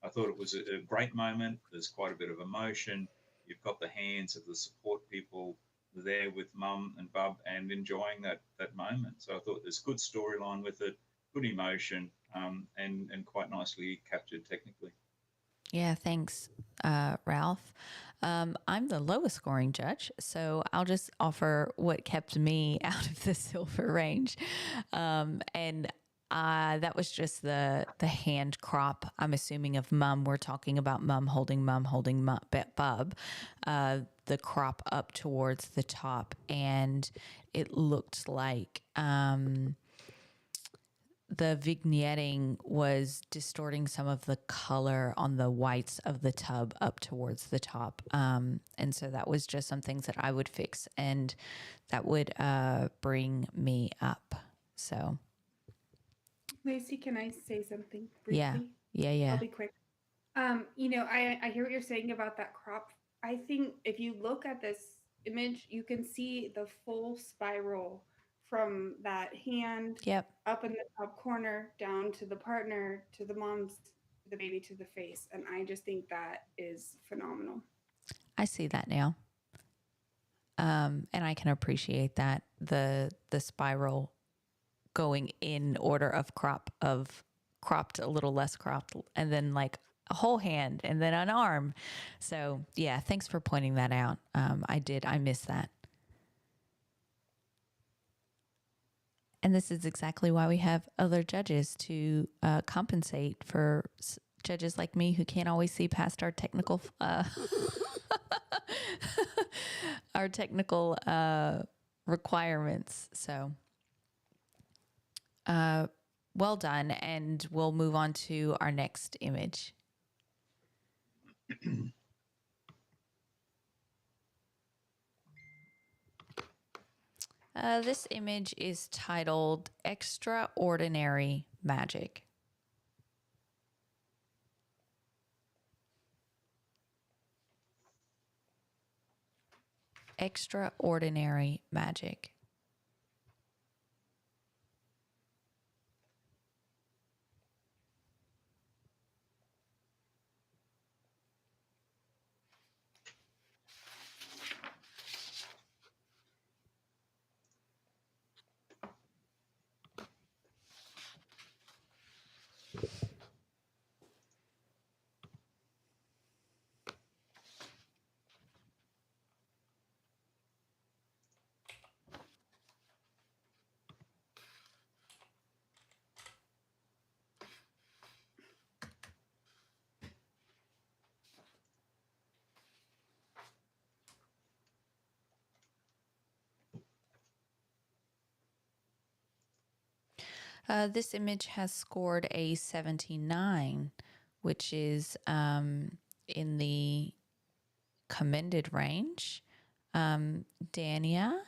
I thought it was a great moment. There's quite a bit of emotion. You've got the hands of the support people there with Mum and Bub and enjoying that moment. So I thought there's good storyline with it, good emotion, and quite nicely captured technically. Yeah, thanks, Ralph. I'm the lowest scoring judge, so I'll just offer what kept me out of the silver range. And that was just the hand crop, I'm assuming, of Mum. We're talking about Mum holding Bub, the crop up towards the top. And it looked like the vignetting was distorting some of the color on the whites of the tub up towards the top. And so that was just some things that I would fix, and that would bring me up. So. Lacey, can I say something briefly? Yeah. I'll be quick. I hear what you're saying about that crop. I think if you look at this image, you can see the full spiral from that hand Yep. up in the top corner down to the partner, to the mom's, to the baby, to the face. And I just think that is phenomenal. I see that now. And I can appreciate that, the spiral going in order of cropped, a little less cropped, and then like a whole hand and then an arm. So yeah, thanks for pointing that out. I missed that. And this is exactly why we have other judges to compensate for judges like me who can't always see past our technical requirements. So well done. And we'll move on to our next image. This image is titled Extraordinary Magic. Extraordinary Magic. This image has scored a 79, which is in the commended range. Dania,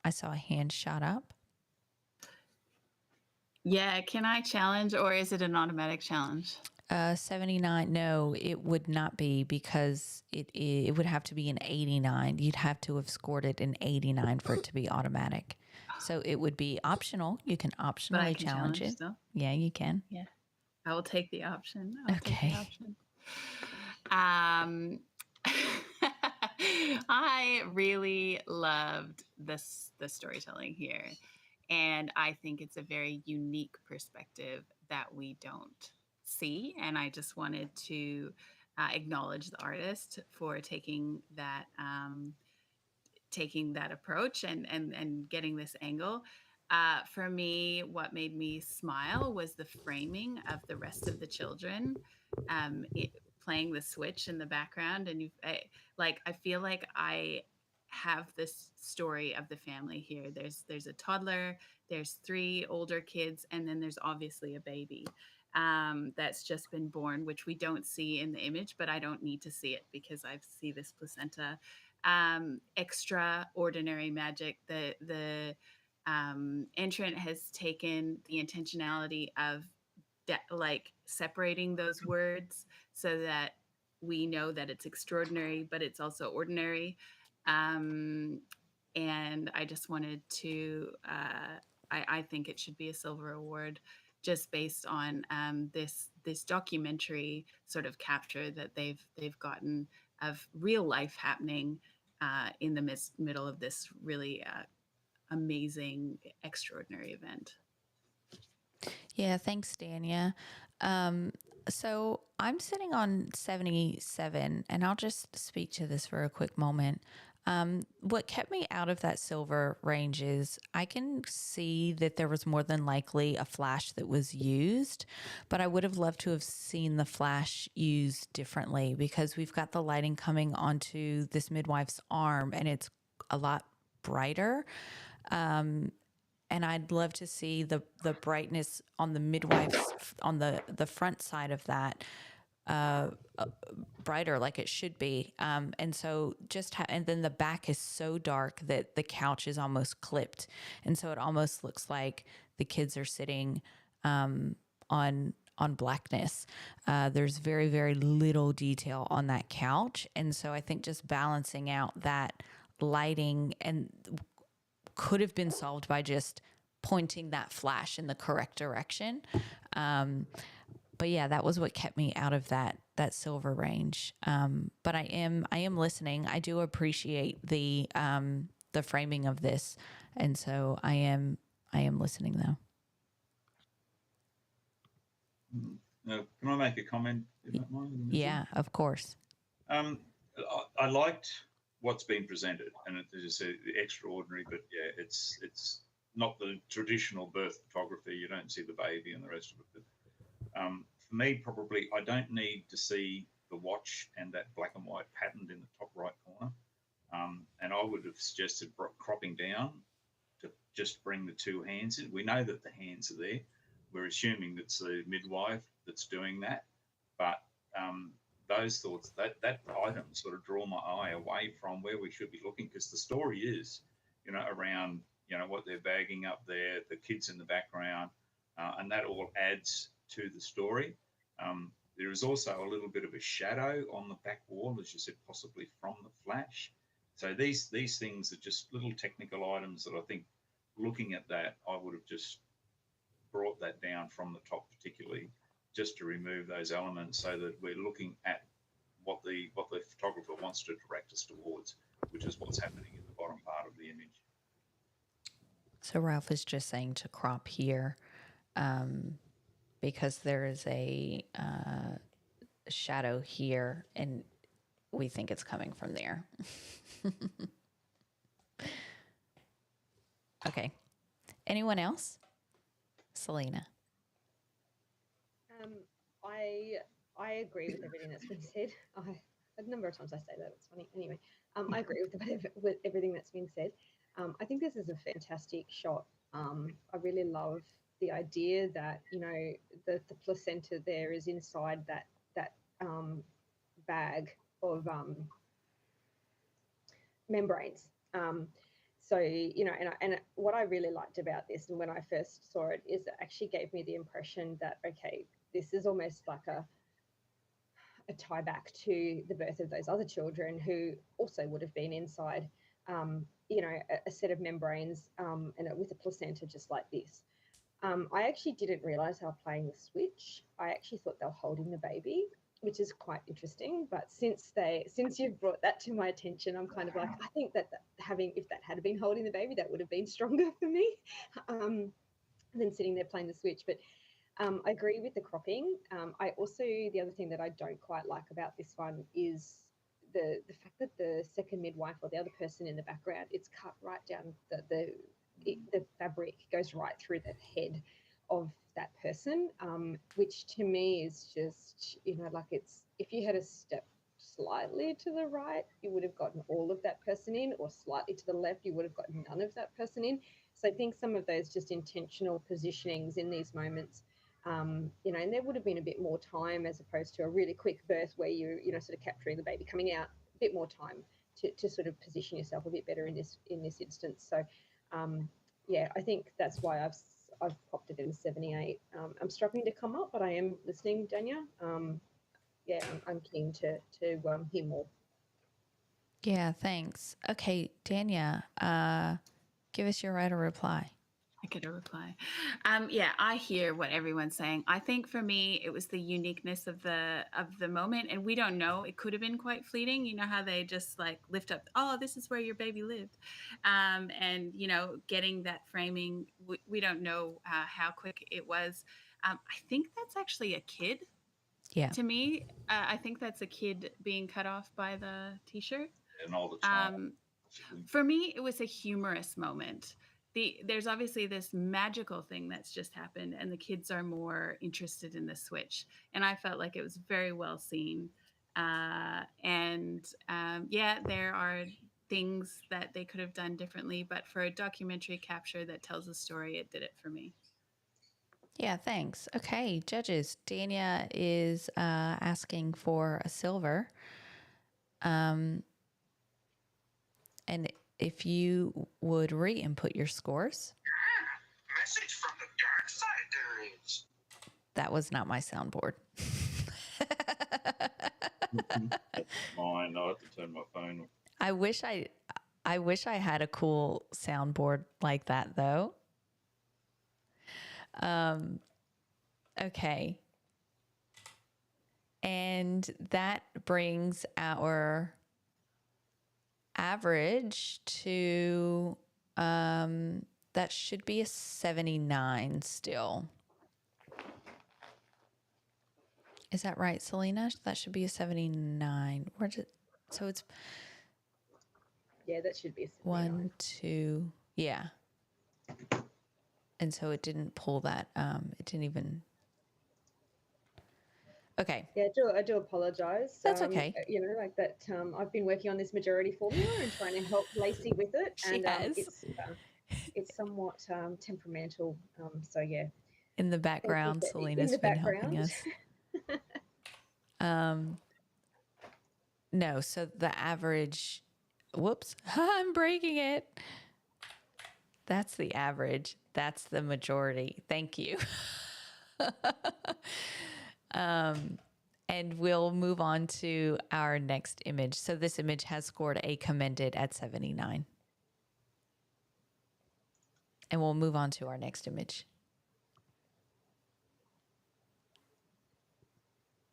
I saw a hand shot up. Yeah, can I challenge, or is it an automatic challenge? 79, no, it would not be, because it would have to be an 89. You'd have to have scored it an 89 for it to be automatic. So it would be optional. You can optionally challenge it. Still? Yeah, you can. Yeah, I will take the option. Okay. I really loved the storytelling here, and I think it's a very unique perspective that we don't see. And I just wanted to acknowledge the artist for taking that approach and getting this angle. For me, what made me smile was the framing of the rest of the children, playing the switch in the background. And I feel like I have this story of the family here. There's a toddler, there's 3 older kids, and then there's obviously a baby that's just been born, which we don't see in the image, but I don't need to see it because I see this placenta. Extraordinary magic. The entrant has taken the intentionality of separating those words so that we know that it's extraordinary, but it's also ordinary. And I just wanted to, I think it should be a silver award, just based on this documentary sort of capture that they've gotten of real life happening in the middle of this really amazing, extraordinary event. Yeah, thanks, Dania. So I'm sitting on 77, and I'll just speak to this for a quick moment. What kept me out of that silver range is I can see that there was more than likely a flash that was used, but I would have loved to have seen the flash used differently, because we've got the lighting coming onto this midwife's arm and it's a lot brighter. And I'd love to see the brightness on the midwife's, on the front side of that, brighter like it should be. And so and then the back is so dark that the couch is almost clipped. And so it almost looks like the kids are sitting on on blackness. There's very, very little detail on that couch. And so I think just balancing out that lighting and could have been solved by just pointing that flash in the correct direction. But yeah, that was what kept me out of that silver range. But I am listening. I do appreciate the framing of this. And so I am listening though. Can I make a comment, if you don't mind? Yeah, of course. I liked what's been presented, and it is extraordinary. But yeah, it's not the traditional birth photography. You don't see the baby and the rest of it. But, for me, probably I don't need to see the watch and that black and white pattern in the top right corner. And I would have suggested cropping down to just bring the two hands in. We know that the hands are there. We're assuming that's the midwife that's doing that. But those thoughts, that item sort of draw my eye away from where we should be looking, because the story is, around, what they're bagging up there, the kids in the background, and that all adds to the story. There is also a little bit of a shadow on the back wall, as you said, possibly from the flash. So these things are just little technical items that I think, looking at that, I would have just brought that down from the top, particularly just to remove those elements, so that we're looking at what the photographer wants to direct us towards, which is what's happening in the bottom part of the image. So Ralph is just saying to crop here, because there is a shadow here, and we think it's coming from there. Okay. Anyone else? Selena. I agree with everything that's been said. A number of times I say that, it's funny. Anyway, I agree with everything that's been said. I think this is a fantastic shot. I really love the idea that, the placenta there is inside that bag of membranes. So, and what I really liked about this, and when I first saw it, is it actually gave me the impression that, okay, this is almost like a tie back to the birth of those other children who also would have been inside, a set of membranes, and with a placenta just like this. I actually didn't realize they were playing the switch. I actually thought they were holding the baby, which is quite interesting. But since you've brought that to my attention, I'm kind of like, I think that if that had been holding the baby, that would have been stronger for me than sitting there playing the switch. But I agree with the cropping. I also, the other thing that I don't quite like about this one is the fact that the second midwife, or the other person in the background, it's cut right down the fabric goes right through the head of that person, which to me is just, like, it's, if you had a step slightly to the right, you would have gotten all of that person in, or slightly to the left, you would have gotten none of that person in. So I think some of those just intentional positionings in these moments, and there would have been a bit more time, as opposed to a really quick birth where you're, sort of capturing the baby coming out, a bit more time to sort of position yourself a bit better in this instance. So yeah, I think that's why I've popped it in 78. I'm struggling to come up, but I am listening, Dania. Yeah, I'm keen to hear more. Yeah, thanks. Okay, Dania, give us your right of reply. I get a reply. Yeah, I hear what everyone's saying. I think for me, it was the uniqueness of the moment, and we don't know. It could have been quite fleeting. You know how they just like lift up, oh, this is where your baby lived, and getting that framing. We don't know how quick it was. I think that's actually a kid. Yeah. To me, I think that's a kid being cut off by the t-shirt. And all the time. For me, it was a humorous moment. There's obviously this magical thing that's just happened, and the kids are more interested in the switch. And I felt like it was very well seen. Yeah, there are things that they could have done differently, but for a documentary capture that tells a story, it did it for me. Yeah, thanks. Okay, judges. Dania is asking for a silver. And if you would re-input your scores. Message from the dark side there is. That was not my soundboard. That's mine. I have to turn my phone off. I wish I had a cool soundboard like that though. Okay. And that brings our average to that should be a 79 still. Is that right, Selena? That should be a 79. So it's Yeah, that should be a 79. 1, 2, yeah. And so it didn't pull that. It didn't even. Okay. Yeah, I do apologise. That's okay. You know, like that. I've been working on this majority formula and trying to help Lacey with it, She and has. It's somewhat temperamental. So yeah. In the background, Selena's been helping us. No, so the average. Whoops, I'm breaking it. That's the average. That's the majority. Thank you. And we'll move on to our next image. So this image has scored a commended at 79. And we'll move on to our next image.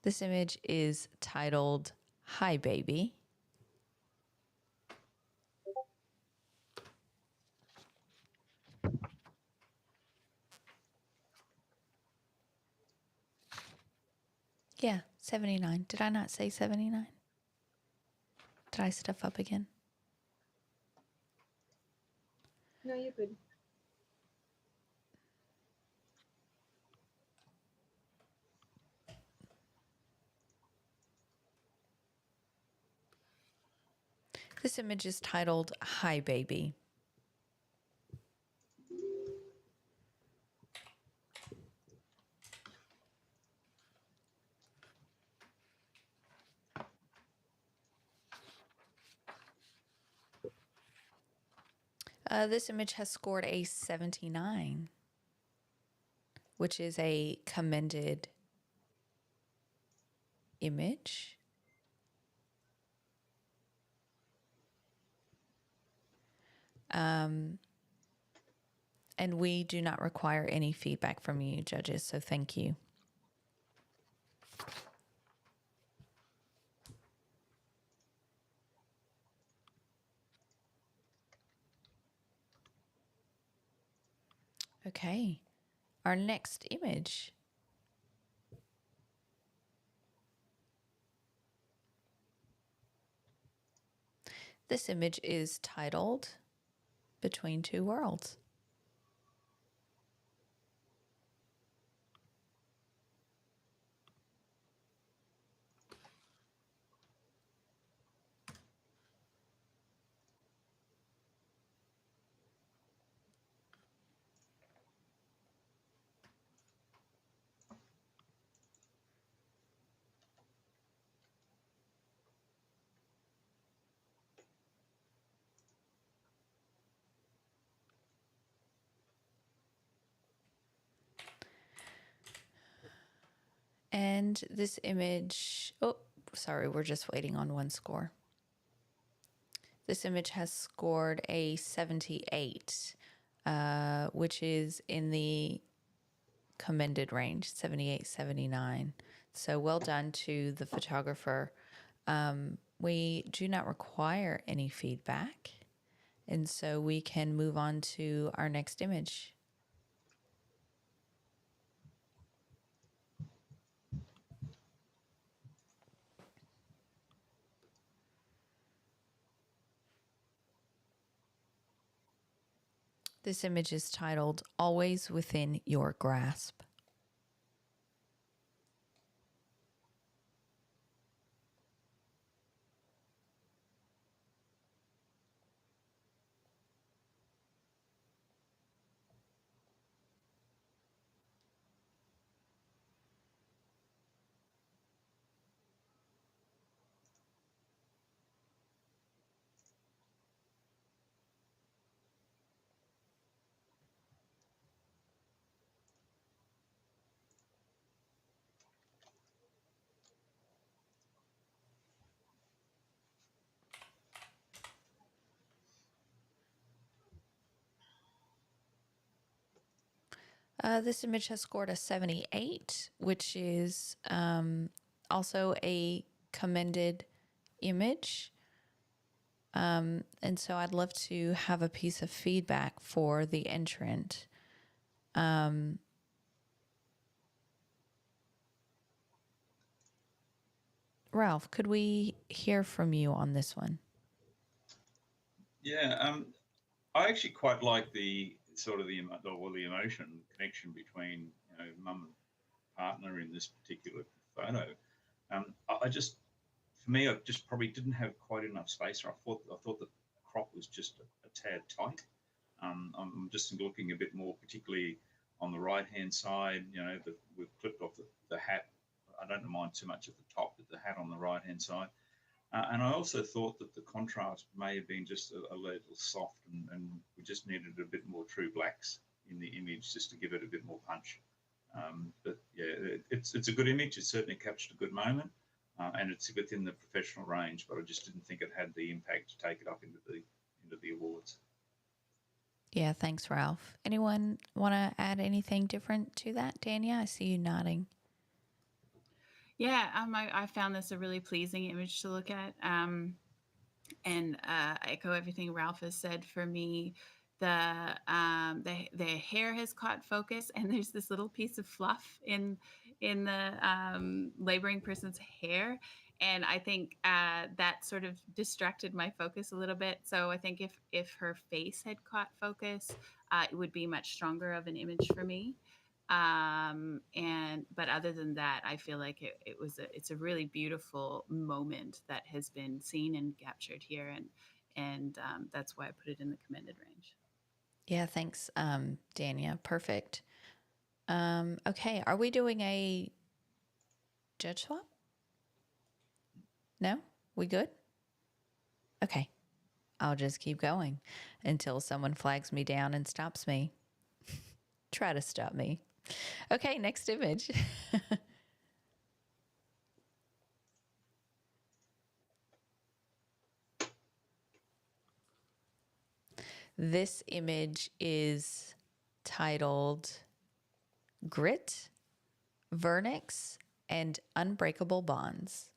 This image is titled, Hi Baby. Yeah, 79. Did I not say 79? Did I stuff up again? No, you're good. This image is titled, Hi Baby. This image has scored a 79, which is a commended image. And we do not require any feedback from you, judges, so thank you. Okay, our next image. This image is titled Between Two Worlds. And this image, oh, sorry, we're just waiting on one score. This image has scored a 78, which is in the commended range, 78, 79. So well done to the photographer. We do not require any feedback, and so we can move on to our next image. This image is titled, Always Within Your Grasp. This image has scored a 78, which is also a commended image. And so I'd love to have a piece of feedback for the entrant. Ralph, could we hear from you on this one? Yeah, I actually quite like the sort of the emotion connection between mum and partner in this particular photo. I just, for me, I just probably didn't have quite enough space. I thought the crop was just a tad tight. I'm just looking a bit more, particularly on the right hand side. We've clipped off the hat. I don't mind too much at the top, but the hat on the right hand side. And I also thought that the contrast may have been just a little soft, and we just needed a bit more true blacks in the image just to give it a bit more punch. But yeah, it's a good image. It certainly captured a good moment, and it's within the professional range. But I just didn't think it had the impact to take it up into the awards. Yeah, thanks, Ralph. Anyone want to add anything different to that, Dania? I see you nodding. Yeah, I found this a really pleasing image to look at, and I echo everything Ralph has said. For me, the hair has caught focus, and there's this little piece of fluff in the laboring person's hair, and I think that sort of distracted my focus a little bit. So I think if her face had caught focus, it would be much stronger of an image for me. But other than that, I feel like it's a really beautiful moment that has been seen and captured here, and that's why I put it in the commended range. Yeah, thanks, Dania. Perfect. Okay, are we doing a judge swap? No? We good? Okay. I'll just keep going until someone flags me down and stops me. Try to stop me. Okay, next image. This image is titled Grit, Vernix, and Unbreakable Bonds.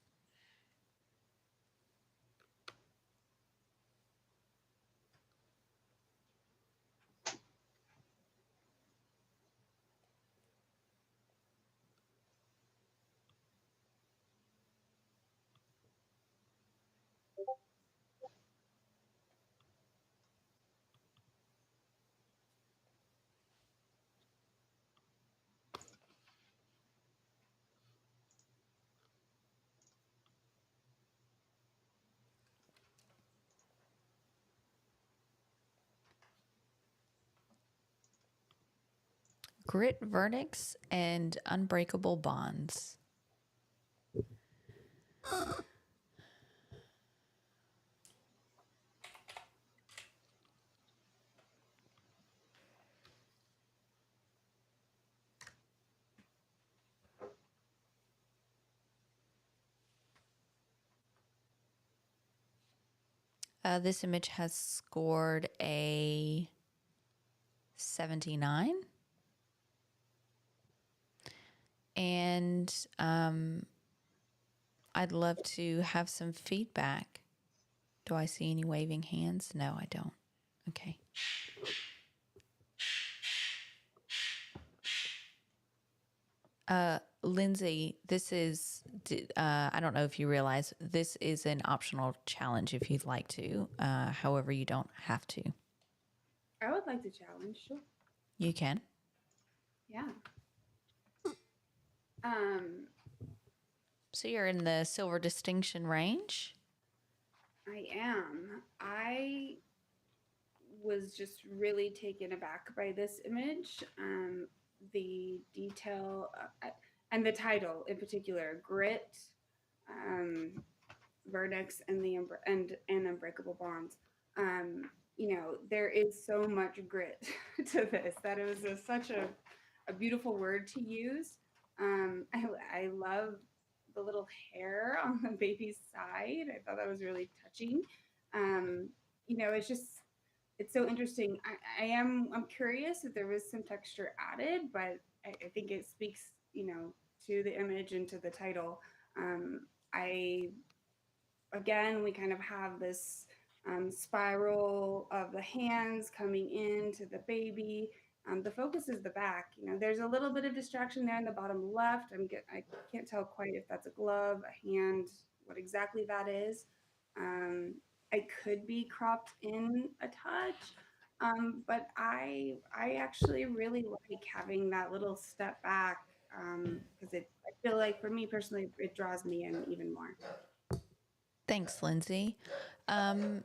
Grit, Vernix, and Unbreakable Bonds. This image has scored a 79. And I'd love to have some feedback. Do I see any waving hands? No, I don't. Okay. Lindsay, this is, I don't know if you realize, this is an optional challenge if you'd like to. However, you don't have to. I would like to challenge, sure. You can. Yeah. So you're in the silver distinction range? I am. I was just really taken aback by this image. The detail and the title in particular, Grit, Vernix, and Unbreakable Bonds. There is so much grit to this that it was such a beautiful word to use. I love the little hair on the baby's side. I thought that was really touching. it's so interesting. I'm curious if there was some texture added, but I think it speaks, to the image and to the title. I again, we kind of have this spiral of the hands coming into the baby. The focus is the back. There's a little bit of distraction there in the bottom left. I can't tell quite if that's a glove, a hand, what exactly that is. I could be cropped in a touch, but I actually really like having that little step back because I feel like for me personally, it draws me in even more. Thanks, Lindsay. Dania,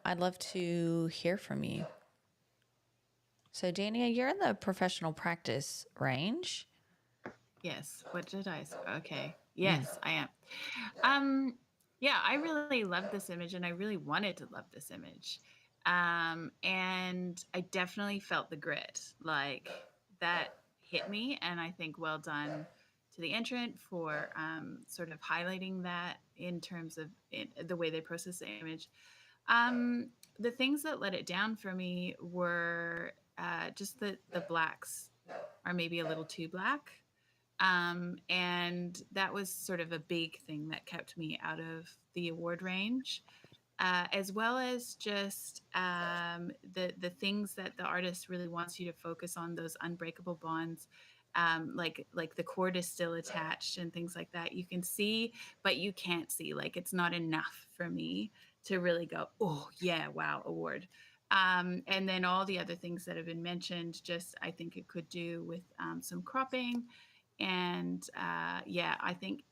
I'd love to hear from you. So, Dania, you're in the professional practice range. Yes. What did I say? Okay. Yes, I am. Yeah, I really love this image, and I really wanted to love this image. And I definitely felt the grit. Like, that hit me, and I think well done to the entrant for sort of highlighting that in terms of the way they process the image. The things that let it down for me were just the blacks are maybe a little too black. And that was sort of a big thing that kept me out of the award range, as well as just the things that the artist really wants you to focus on, those unbreakable bonds. Like the cord is still attached and things like that. You can see, but you can't see. Like, it's not enough for me to really go, oh yeah, wow, award. And then all the other things that have been mentioned, just I think it could do with some cropping. And yeah, I think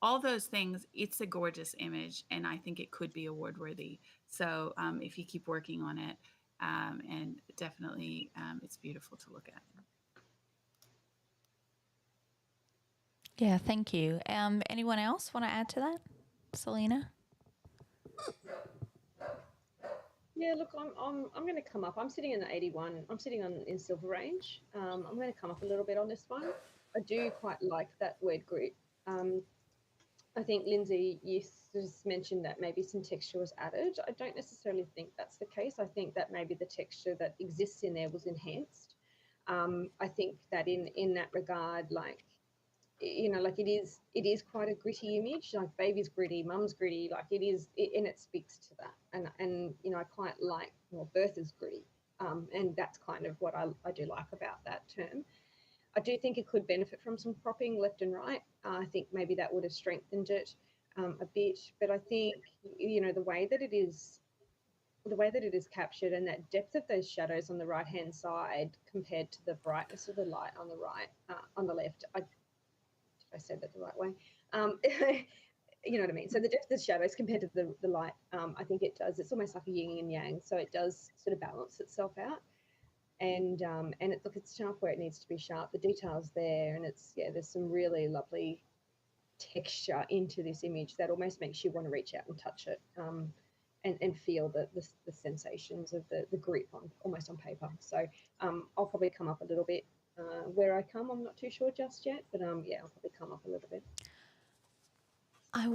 all those things, it's a gorgeous image, and I think it could be award worthy. So if you keep working on it, and definitely it's beautiful to look at. Yeah, thank you. Anyone else want to add to that? Selena? Yeah, look, I'm going to come up. I'm sitting in the 81. I'm sitting in silver range. I'm going to come up a little bit on this one. I do quite like that word grit. I think, Lindsay, you just mentioned that maybe some texture was added. I don't necessarily think that's the case. I think that maybe the texture that exists in there was enhanced. I think that in that regard, like, like it is quite a gritty image. Like, baby's gritty, mum's gritty. Like, and it speaks to that. And I quite like, well, birth is gritty. And that's kind of what I do like about that term. I do think it could benefit from some cropping left and right. I think maybe that would have strengthened it a bit. But I think, the way that it is captured, and that depth of those shadows on the right-hand side compared to the brightness of the light on the right, on the left. I said that the right way. You know what I mean? So the depth of the shadows compared to the light, I think it's almost like a yin and yang. So it does sort of balance itself out. And it's sharp where it needs to be sharp. The detail's there, and there's some really lovely texture into this image that almost makes you want to reach out and touch it, and feel the sensations of the grip almost on paper. So I'll probably come up a little bit. Where I come, I'm not too sure just yet, but yeah, I'll probably come up a little bit. I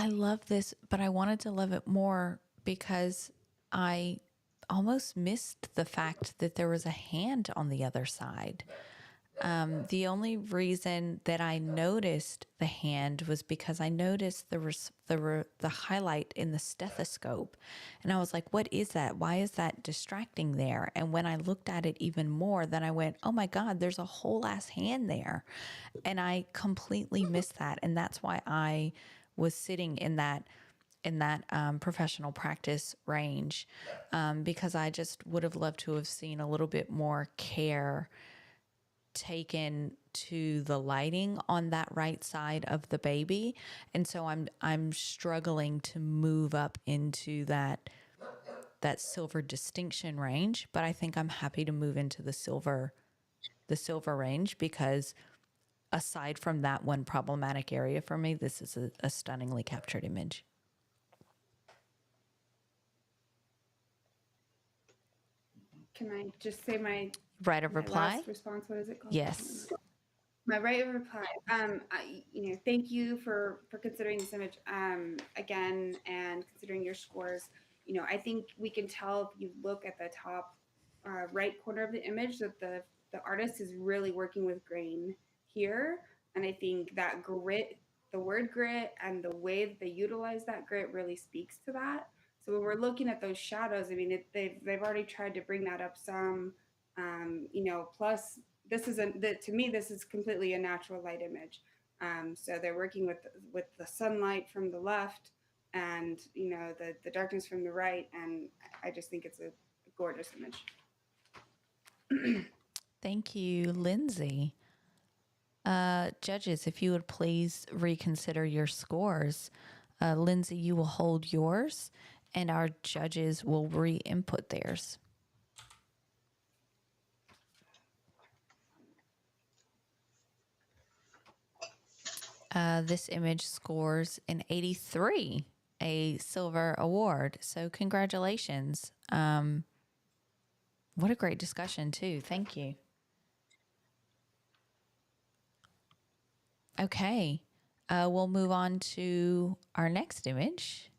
love this, but I wanted to love it more because I almost missed the fact that there was a hand on the other side. The only reason that I noticed the hand was because I noticed the highlight in the stethoscope, and I was like, what is that? Why is that distracting there? And when I looked at it even more, then I went, oh my God, there's a whole ass hand there. And I completely missed that. And that's why I was sitting in that professional practice range, because I just would have loved to have seen a little bit more care taken to the lighting on that right side of the baby. And so I'm struggling to move up into that silver distinction range, but I think I'm happy to move into the silver range, because aside from that one problematic area for me, this is a stunningly captured image. Can I just say my Right of reply? last response? What is it called? Yes. My right of reply. Thank you for considering this image again and considering your scores. I think we can tell if you look at the top right corner of the image that the artist is really working with grain here, and I think that grit, the word grit, and the way that they utilize that grit really speaks to that. So when we're looking at those shadows, I mean, they've already tried to bring that up some. Plus this isn't that to me. This is completely a natural light image. So they're working with the sunlight from the left, and the darkness from the right, and I just think it's a gorgeous image. Thank you, Lindsay. Judges, if you would please reconsider your scores. Lindsay, you will hold yours, and our judges will re-input theirs. This image scores an 83, a silver award. So congratulations. What a great discussion too. Thank you. Okay. We'll move on to our next image.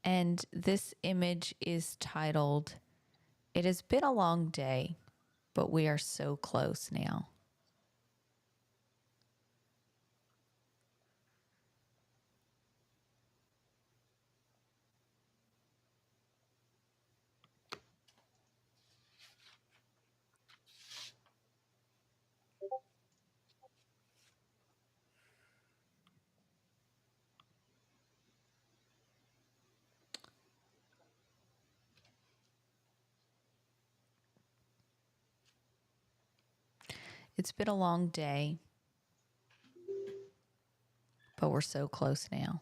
And this image is titled, "It has been a long day, but we are so close now." It's been a long day, but we're so close now.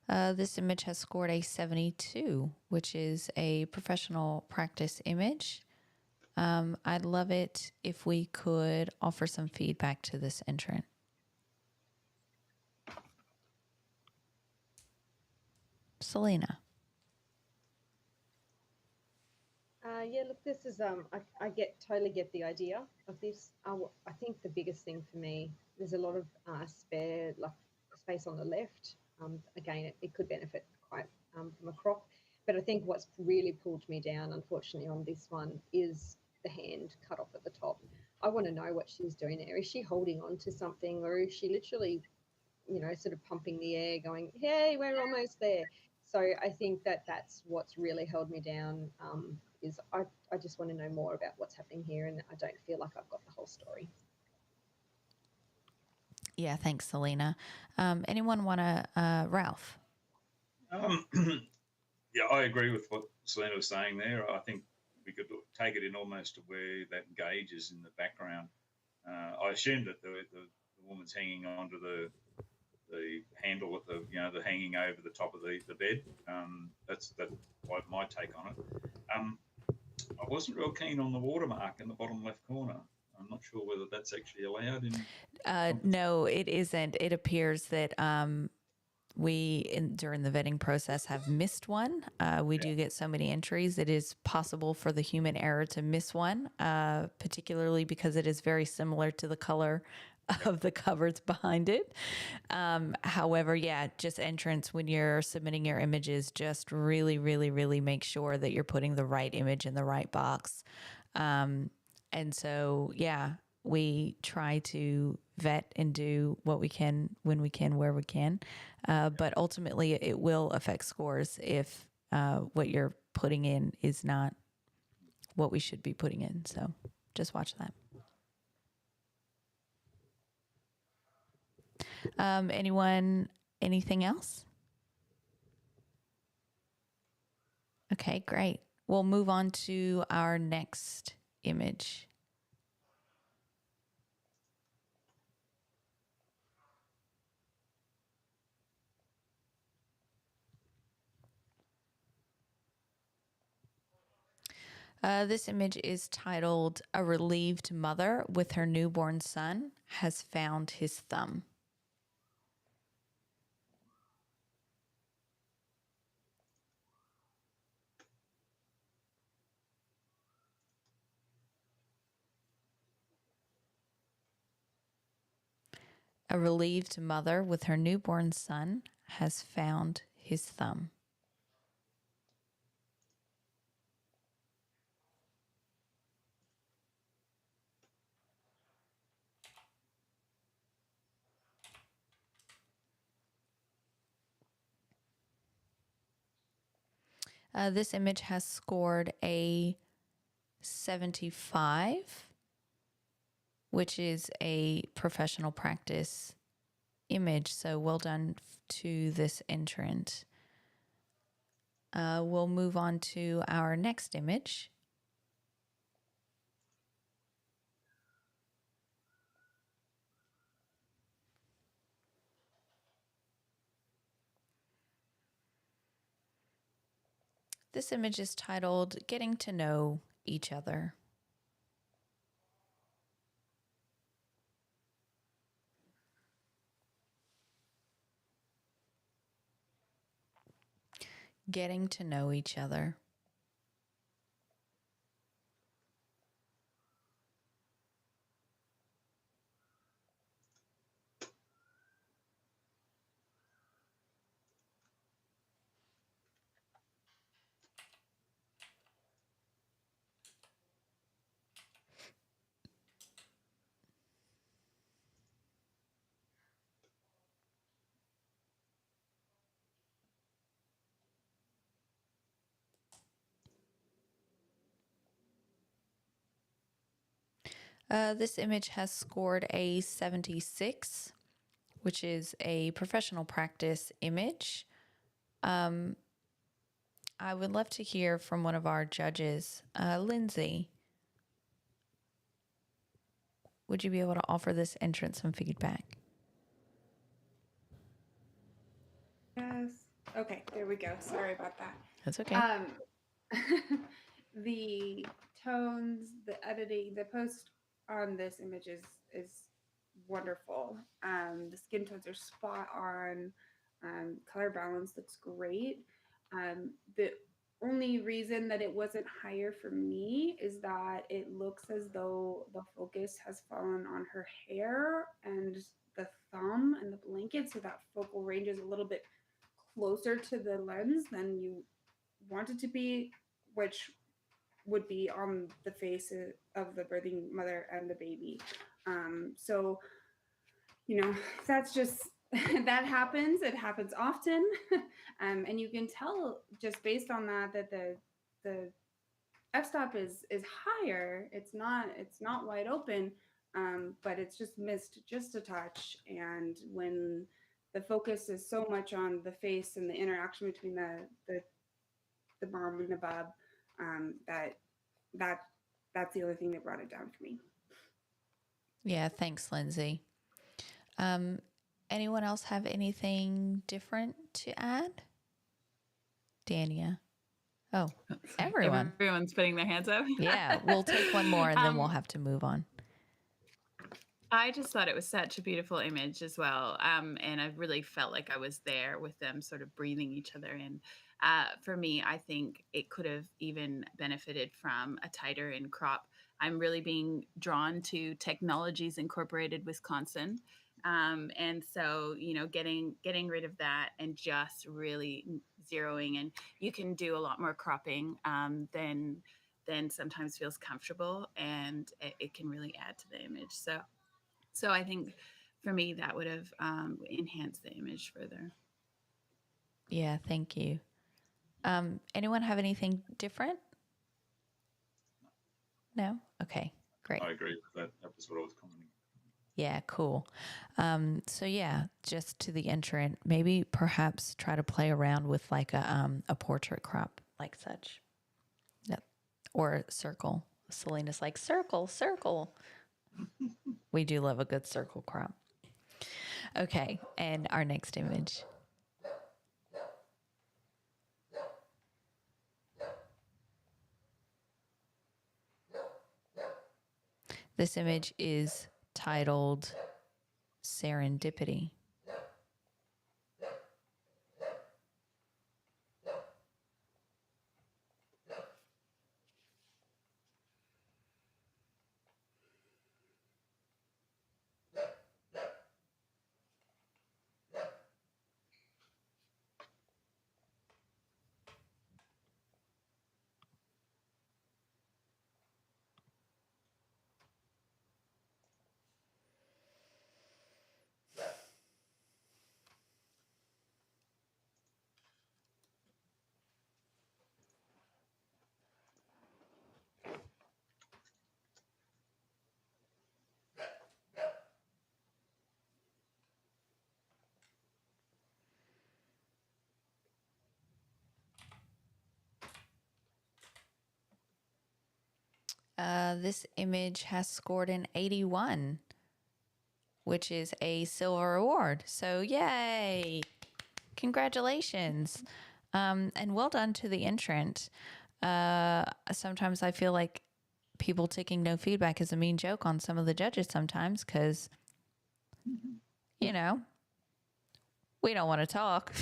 This image has scored a 72, which is a professional practice image. I'd love it if we could offer some feedback to this entrant. Selena. Yeah, look, this is I totally get the idea of this. I think the biggest thing for me, there's a lot of spare like space on the left. Again, it could benefit quite from a crop, but I think what's really pulled me down, unfortunately, on this one is the hand cut off at the top. I want to know what she's doing there. Is she holding on to something, or is she literally, sort of pumping the air, going, "Hey, we're almost there"? So I think that's what's really held me down. Is I just want to know more about what's happening here, and I don't feel like I've got the whole story. Yeah, thanks, Selena. Anyone want to, Ralph? Yeah, I agree with what Selena was saying there. I think we could take it in almost to where that gauge is in the background. I assume that the woman's hanging onto the handle with the hanging over the top of the bed. That's my take on it. I wasn't real keen on the watermark in the bottom left corner. I'm not sure whether that's actually allowed in. No, it isn't. It appears that during the vetting process have missed one. We do get so many entries. It is possible for the human error to miss one, particularly because it is very similar to the color of the covers behind it. However, just entrance when you're submitting your images, just really, really, really make sure that you're putting the right image in the right box. And so, we try to vet and do what we can, when we can, where we can. But ultimately, it will affect scores if what you're putting in is not what we should be putting in. So just watch that. Anything else? Okay, great. We'll move on to our next image. This image is titled "A Relieved Mother with Her Newborn Son Has Found His Thumb." A relieved mother with her newborn son has found his thumb. This image has scored a 75, which is a professional practice image. So well done to this entrant. We'll move on to our next image. This image is titled "Getting to Know Each Other." Getting to know each other. This image has scored a 76, which is a professional practice image. I would love to hear from one of our judges. Lindsay, would you be able to offer this entrant some feedback? Yes. Okay, there we go. Sorry about that. That's okay. The tones, the editing, the post on this image is wonderful. The skin tones are spot on. Color balance looks great. The only reason that it wasn't higher for me is that it looks as though the focus has fallen on her hair and the thumb and the blanket, so that focal range is a little bit closer to the lens than you want it to be, which would be on the face of the birthing mother and the baby. So, that's just, that happens. It happens often. And you can tell just based on that the f-stop is higher. It's not wide open, but it's just missed just a touch. And when the focus is so much on the face and the interaction between the mom and the bub, that's the other thing that brought it down for me. Yeah, thanks, Lindsay. Anyone else have anything different to add? Dania. Oh, everyone. Everyone's putting their hands up. Yeah, we'll take one more and then we'll have to move on. I just thought it was such a beautiful image as well. And I really felt like I was there with them sort of breathing each other in. For me, I think it could have even benefited from a tighter in crop. I'm really being drawn to Technologies Incorporated Wisconsin. And so, getting rid of that and just really zeroing, and you can do a lot more cropping than sometimes feels comfortable, and it can really add to the image. So I think for me, that would have enhanced the image further. Yeah, thank you. Anyone have anything different? No? Okay, great. I agree with that. That was what I was commenting. Yeah, cool. So yeah, just to the entrant, maybe perhaps try to play around with like a portrait crop like such. Yep. Or circle. Selena's like, circle, circle. We do love a good circle crop. Okay, and our next image. This image is titled Serendipity. This image has scored an 81, which is a silver award. So yay! Congratulations. And well done to the entrant. Sometimes I feel like people taking no feedback is a mean joke on some of the judges sometimes because, you know, we don't want to talk.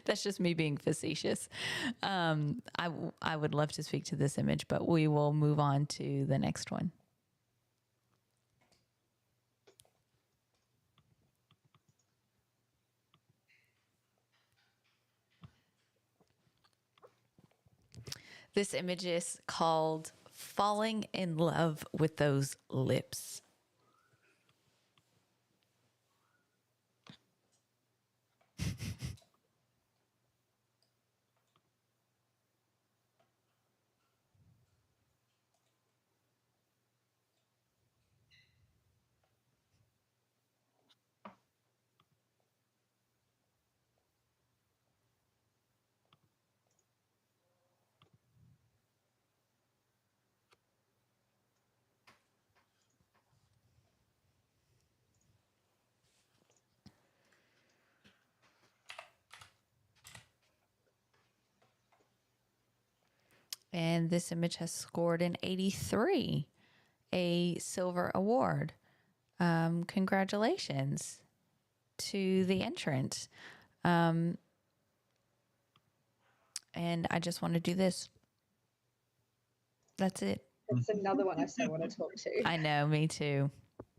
That's just me being facetious. I would love to speak to this image, but we will move on to the next one. This image is called Falling in Love with Those Lips. And this image has scored an 83, a silver award. Congratulations to the entrant. And I just want to do this. That's it. It's another one I so want to talk to. I know, me too.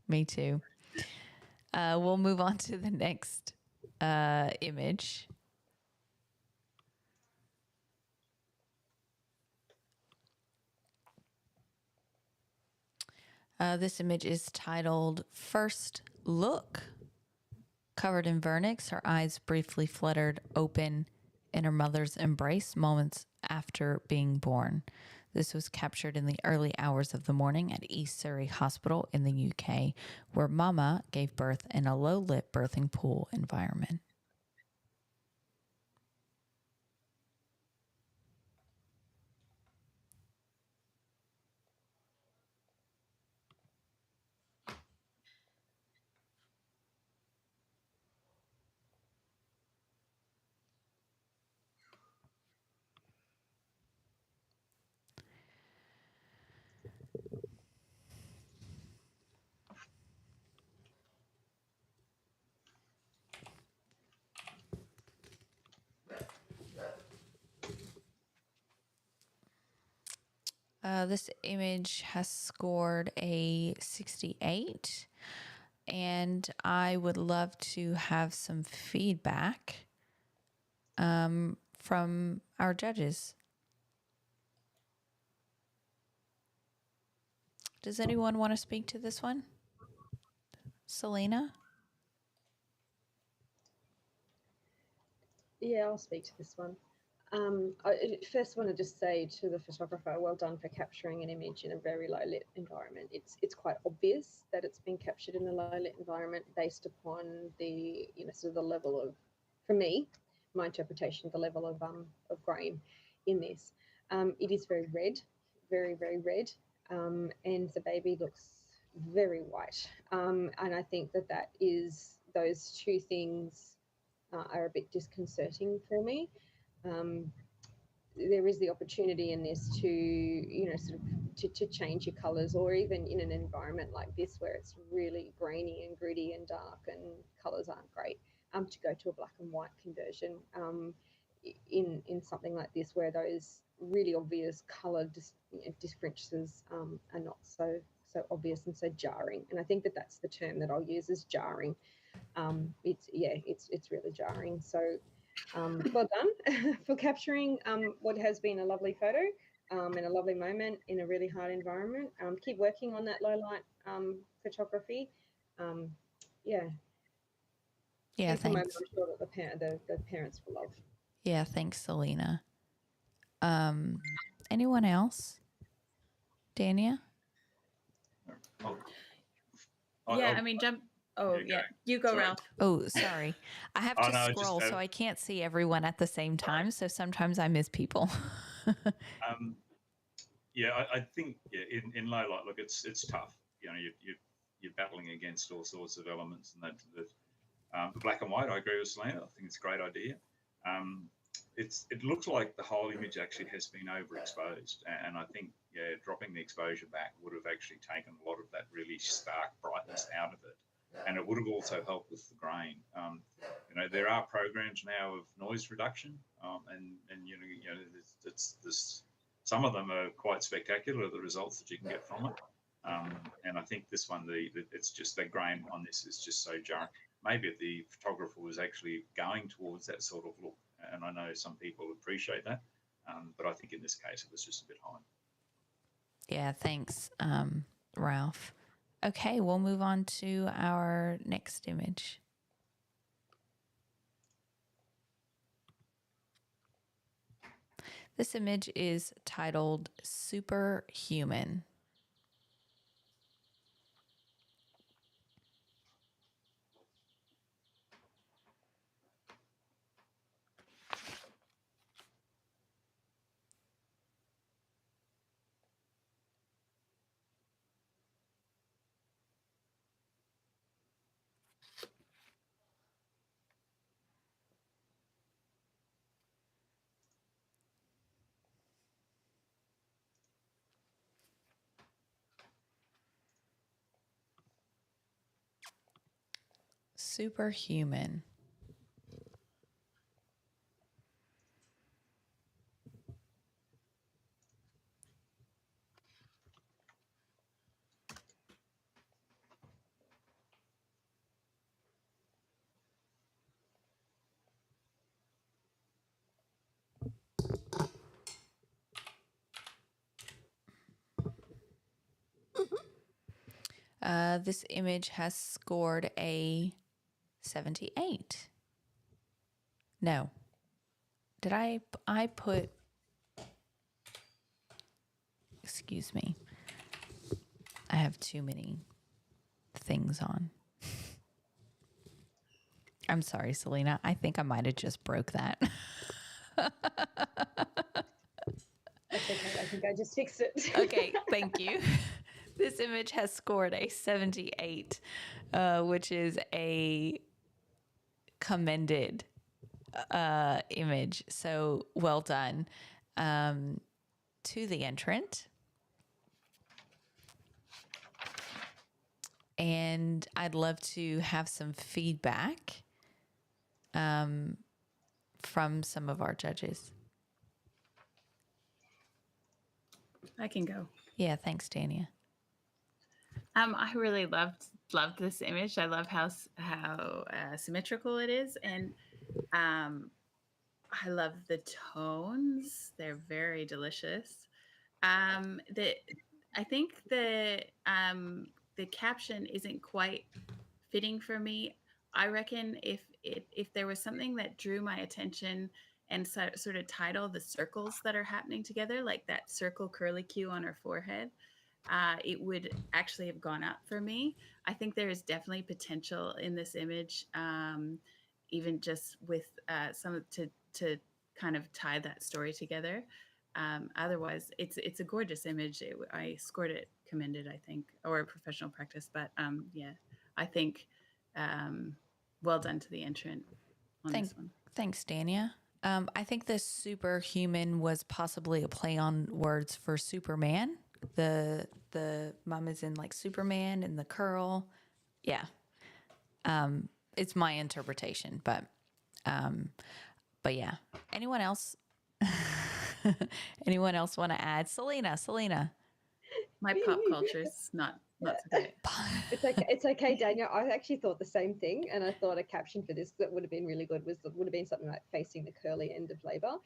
Me too. We'll move on to the next image. This image is titled First Look. Covered in Vernix, her eyes briefly fluttered open in her mother's embrace moments after being born. This was captured in the early hours of the morning at East Surrey Hospital in the UK, where Mama gave birth in a low-lit birthing pool environment. This image has scored a 68, and I would love to have some feedback from our judges. Does anyone want to speak to this one? Selena? Yeah, I'll speak to this one. I first want to just say to the photographer, well done for capturing an image in a very low lit environment. It's quite obvious that it's been captured in a low lit environment based upon the sort of the level of, for me, my interpretation, the level of grain in this. It is very red, very red, and the baby looks very white. And I think that is those two things are a bit disconcerting for me. there is the opportunity in this to, you know, sort of to change your colors, or even in an environment like this where it's really grainy and gritty and dark and colors aren't great, to go to a black and white conversion in something like this where those really obvious color differences are not so obvious and so jarring. And I think that that's the term that I'll use, is jarring. It's really jarring. So well done for capturing what has been a lovely photo and a lovely moment in a really hard environment. Keep working on that low light photography. Yeah, Thanks. I'm sure that the parents will love. Yeah, thanks, Selena. Anyone else? Dania? I mean, jump. Oh, yeah. You go, Ralph. Oh, sorry. I have to scroll, so I can't see everyone at the same time. So sometimes I miss people. I think in low light, look, it's tough. You know, you're battling against all sorts of elements, and that black and white. I agree with Selena. I think it's a great idea. It looks like the whole image actually has been overexposed, and I think dropping the exposure back would have actually taken a lot of that really stark brightness out of it, and it would have also helped with the grain. You know, there are programs now of noise reduction, and you know, it's some of them are quite spectacular, the results that you can get from it. And I think this one, it's just the grain on this is just so jarring. Maybe the photographer was actually going towards that sort of look, and I know some people appreciate that, but I think in this case it was just a bit high. Yeah, thanks, Ralph. Okay, we'll move on to our next image. This image is titled Superhuman. Superhuman. This image has scored a 78. No. Did I put, excuse me. I have too many things on. I'm sorry, Selena. I think I might have just broke that. That's okay. I think I just fixed it. Okay, thank you. This image has scored a 78, which is a commended image. So well done to the entrant. And I'd love to have some feedback from some of our judges. I can go. Yeah, thanks, Dania. I really loved this image. I love how symmetrical it is, and I love the tones. They're very delicious. I think the caption isn't quite fitting for me. I reckon if there was something that drew my attention and sort of title the circles that are happening together, like that circle curlicue on her forehead, it would actually have gone up for me. I think there is definitely potential in this image, even just with some to kind of tie that story together. Otherwise, it's a gorgeous image. I scored it commended, I think, or professional practice. But I think well done to the entrant on this one. Thanks, Dania. I think the superhuman was possibly a play on words for Superman. The mom is in like Superman and the curl. Yeah. It's my interpretation, but yeah. Anyone else? Anyone else want to add? Selena. My pop culture is not so great. It's okay, Daniel. I actually thought the same thing, and I thought a caption for this that would have been really good would have been something like "facing the curly end of labour."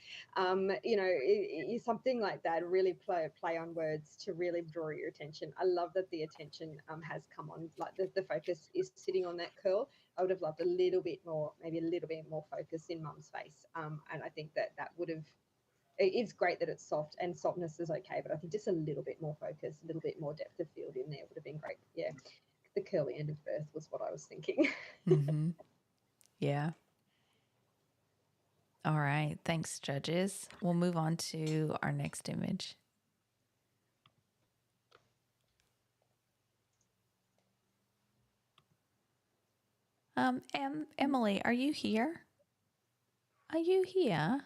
Something like that. Really play on words to really draw your attention. I love that the attention has come on, like the focus is sitting on that curl. I would have loved maybe a little bit more focus in Mum's face, and I think that would have. It's great that it's soft, and softness is okay, but I think just a little bit more focus, a little bit more depth of field in there would have been great. Yeah, the curly end of birth was what I was thinking. Mm-hmm. Yeah. All right. Thanks, judges. We'll move on to our next image. Emily, are you here? Are you here?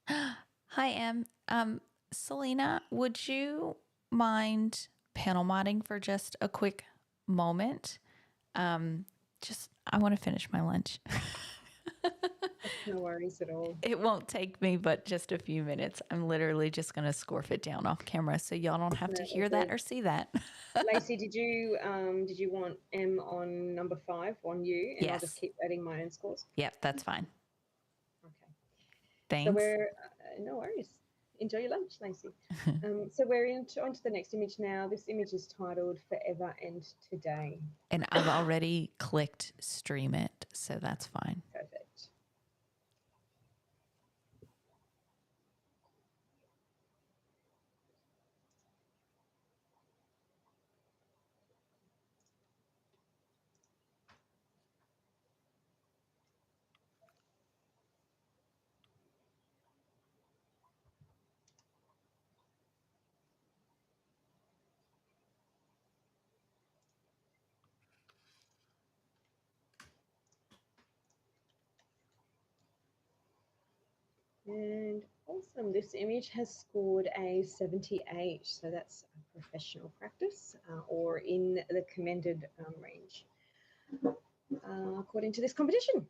Hi, Em. Selena, would you mind panel modding for just a quick moment? I want to finish my lunch. No worries at all. It won't take me but just a few minutes. I'm literally just going to scorf it down off camera so y'all don't have to hear that or see that. Lacey, did you want M on number 5 on you? And I'll just keep adding my own scores. Yep, that's fine. Okay. Thanks. So we're no worries. Enjoy your lunch, Lacey. So we're onto the next image now. This image is titled "Forever and Today." And I've already clicked stream it, so that's fine. Perfect. And awesome, this image has scored a 78, so that's a professional practice or in the commended range, according to this competition.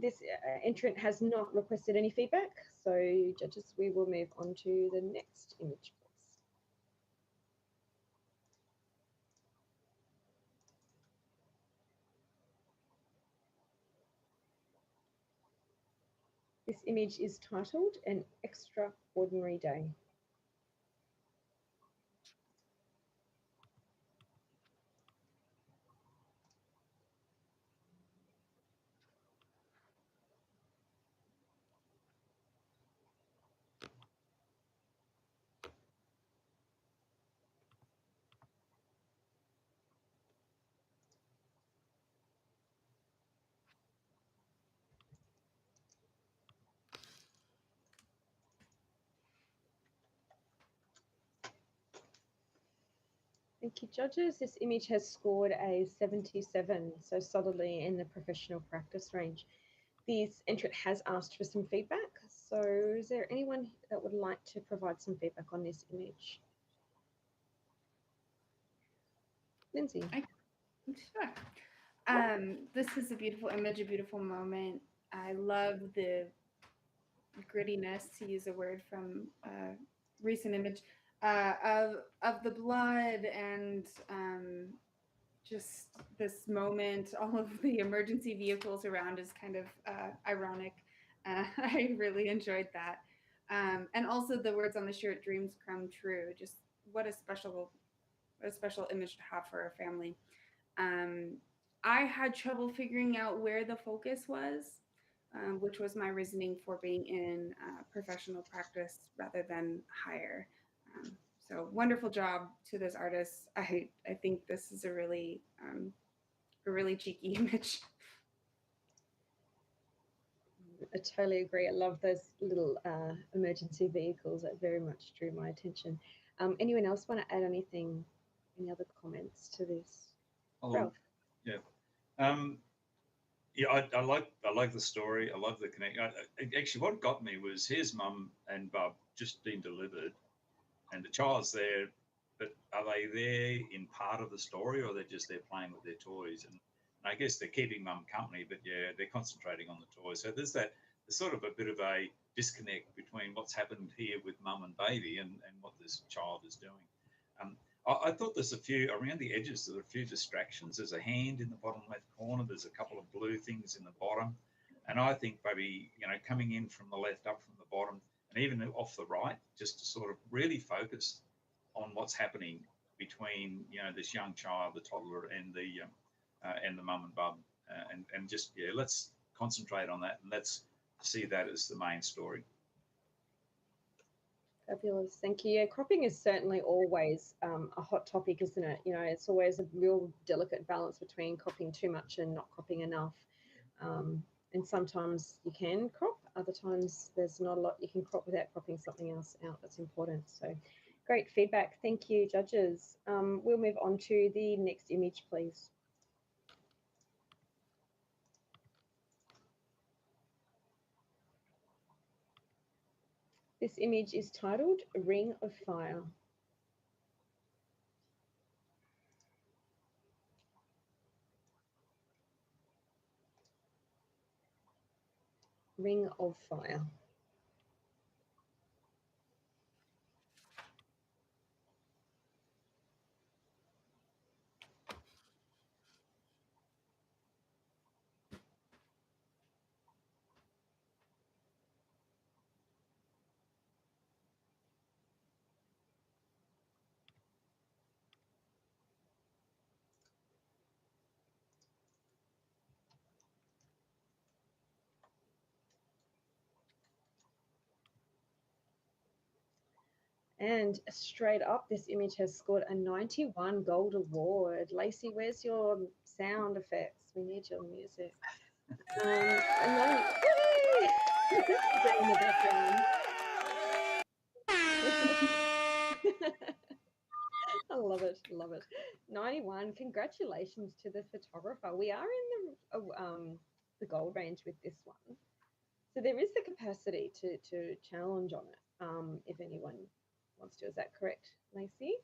This entrant has not requested any feedback, so judges, we will move on to the next image. This image is titled "An Extraordinary Day." Thank you, judges. This image has scored a 77, so solidly in the professional practice range. This entrant has asked for some feedback. So is there anyone that would like to provide some feedback on this image? Lindsay. Sure. This is a beautiful image, a beautiful moment. I love the grittiness, to use a word from a recent image, of the blood and just this moment. All of the emergency vehicles around is kind of ironic. I really enjoyed that. And also the words on the shirt, "Dreams come true." Just what a special image to have for a family. I had trouble figuring out where the focus was, which was my reasoning for being in professional practice rather than higher. So wonderful job to this artist. I think this is a really cheeky image. I totally agree. I love those little emergency vehicles. That very much drew my attention. Anyone else want to add anything? Any other comments to this? Ralph? Yeah. Yeah, I like the story. I love the connection. Actually, what got me was his mum and bub just been delivered, and the child's there. But are they there in part of the story, or they're just there playing with their toys? And I guess they're keeping mum company, but yeah, they're concentrating on the toys. So there's sort of a bit of a disconnect between what's happened here with mum and baby and what this child is doing. Um, I thought there's a few around the edges. There are a few distractions. There's a hand in the bottom left corner. There's a couple of blue things in the bottom, and I think maybe coming in from the left, up from the bottom, and even off the right, just to sort of really focus on what's happening between this young child, the toddler, and the mum and bub, and just let's concentrate on that and let's see that as the main story. Fabulous, thank you. Yeah, cropping is certainly always a hot topic, isn't it? It's always a real delicate balance between cropping too much and not cropping enough. And sometimes you can crop, other times there's not a lot you can crop without cropping something else out that's important. So great feedback. Thank you, judges. We'll move on to the next image, please. This image is titled Ring of Fire. Ring of Fire. And straight up, this image has scored a 91 gold award. Lacey, where's your sound effects? We need your music. In the background. I love it, love it. 91. Congratulations to the photographer. We are in the gold range with this one, so there is the capacity to challenge on it if anyone wants to. Is that correct, Lacey?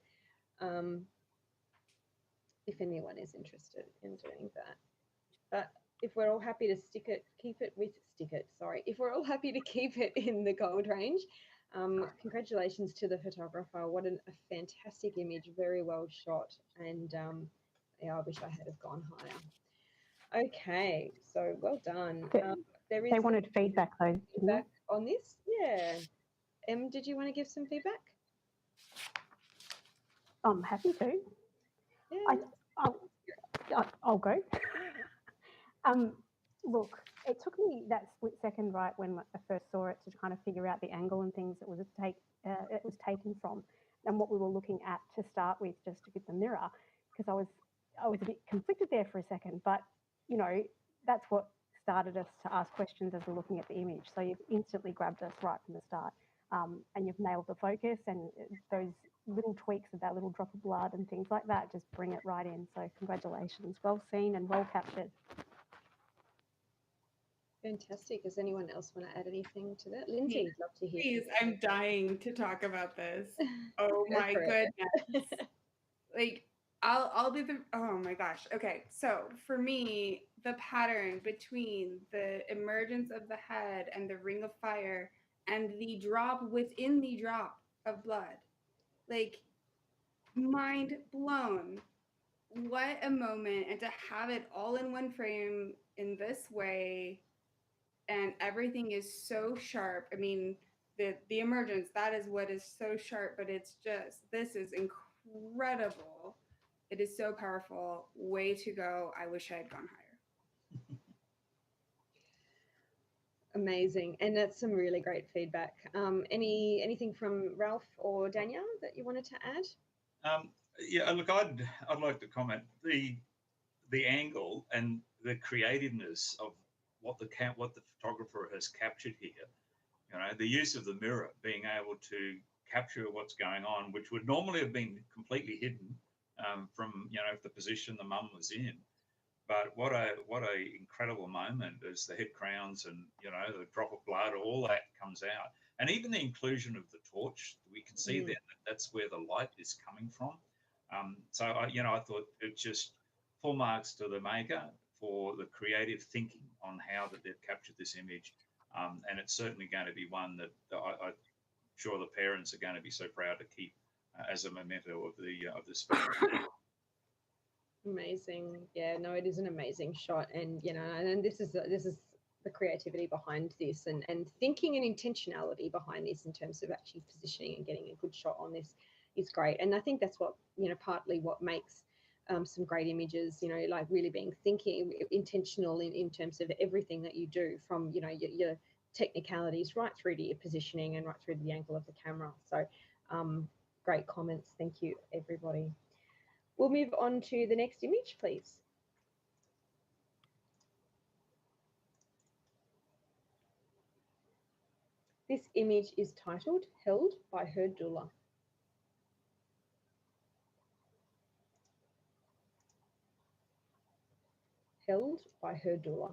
If anyone is interested in doing that. But if we're all happy to if we're all happy to keep it in the gold range, congratulations to the photographer. What a fantastic image, very well shot. And yeah, I wish I had have gone higher. Okay, so well done. They wanted feedback though. Feedback on this? Yeah. Did you want to give some feedback? I'm happy to. Yeah. I'll go. Look, it took me that split second right when I first saw it to kind of figure out the angle and things that it was taken from, and what we were looking at to start with, just with the mirror, because I was a bit conflicted there for a second. But that's what started us to ask questions as we're looking at the image. So you've instantly grabbed us right from the start, and you've nailed the focus, and those little tweaks of that little drop of blood and things like that just bring it right in. So congratulations, well seen and well captured. Fantastic. Does anyone else want to add anything to that? Lindsay, I'd love to hear. Please, I'm dying to talk about this. Oh my goodness. Like, I'll do the, oh my gosh. Okay, so for me, the pattern between the emergence of the head and the ring of fire and the drop within the drop of blood, like, mind blown. What a moment. And to have it all in one frame in this way, and everything is so sharp. I mean, the emergence, that is what is so sharp, but it's just, this is incredible. It is so powerful. Way to go. I wish I had gone higher. Amazing. And that's some really great feedback. Anything from Ralph or Danielle that you wanted to add? Yeah, look, I'd like to comment the angle and the creativeness of what the photographer has captured here. The use of the mirror, being able to capture what's going on, which would normally have been completely hidden from the position the mum was in. But what a incredible moment as the head crowns and, you know, the drop of blood, all that comes out. And even the inclusion of the torch, we can see then that that's where the light is coming from. So, I thought it just full marks to the maker for the creative thinking on how that they've captured this image. And it's certainly going to be one that I'm sure the parents are going to be so proud to keep as a memento of the special. Amazing. Yeah, no, it is an amazing shot. And, and this is the creativity behind this and thinking and intentionality behind this in terms of actually positioning and getting a good shot on this is great. And I think that's what, partly what makes some great images, like really being thinking intentional in terms of everything that you do from, your technicalities right through to your positioning and right through to the angle of the camera. So great comments. Thank you, everybody. We'll move on to the next image, please. This image is titled Held by Her Doula. Held by Her Doula.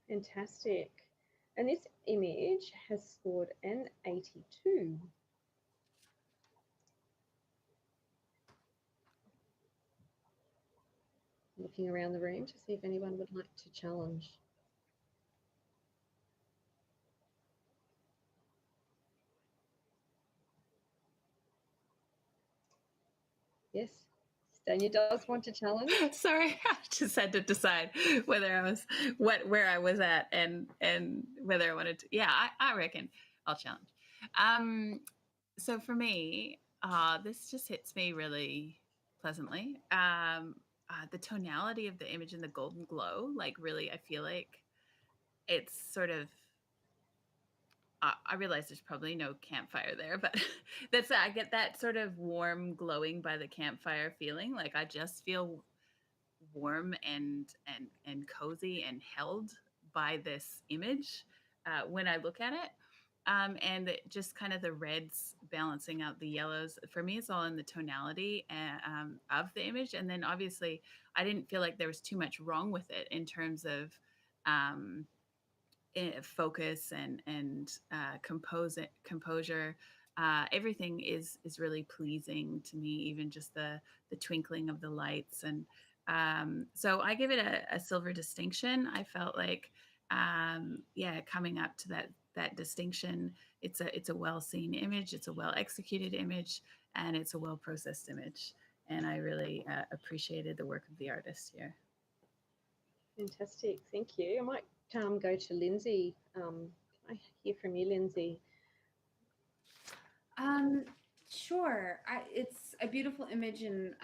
Fantastic. And this image has scored an 82. Looking around the room to see if anyone would like to challenge. Yes, Stania does want to challenge. Sorry, I just had to decide whether I was where I was at and whether I wanted to. Yeah, I reckon I'll challenge. So for me, this just hits me really pleasantly. The tonality of the image and the golden glow, like really, I feel like it's sort of. I realize there's probably no campfire there, but I get that sort of warm, glowing by the campfire feeling. Like I just feel warm and cozy and held by this image when I look at it. And just kind of the reds balancing out the yellows. For me, it's all in the tonality of the image. And then obviously, I didn't feel like there was too much wrong with it in terms of focus and composure. Everything is really pleasing to me, even just the twinkling of the lights. And so I give it a silver distinction. I felt like, coming up to that distinction, it's a well seen image, it's a well executed image, and it's a well processed image. And I really appreciated the work of the artist here. Fantastic, thank you. I might go to Lindsay. I hear from you, Lindsay. Sure. It's a beautiful image, and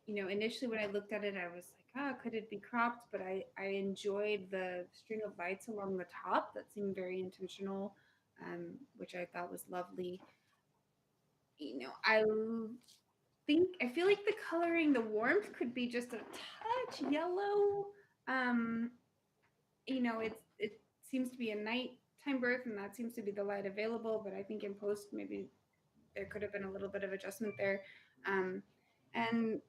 initially when I looked at it, I was like, oh, could it be cropped? But I enjoyed the string of lights along the top that seemed very intentional, which I thought was lovely. I feel like the coloring, the warmth could be just a touch yellow. It seems to be a nighttime birth, and that seems to be the light available. But I think in post, maybe there could have been a little bit of adjustment there. And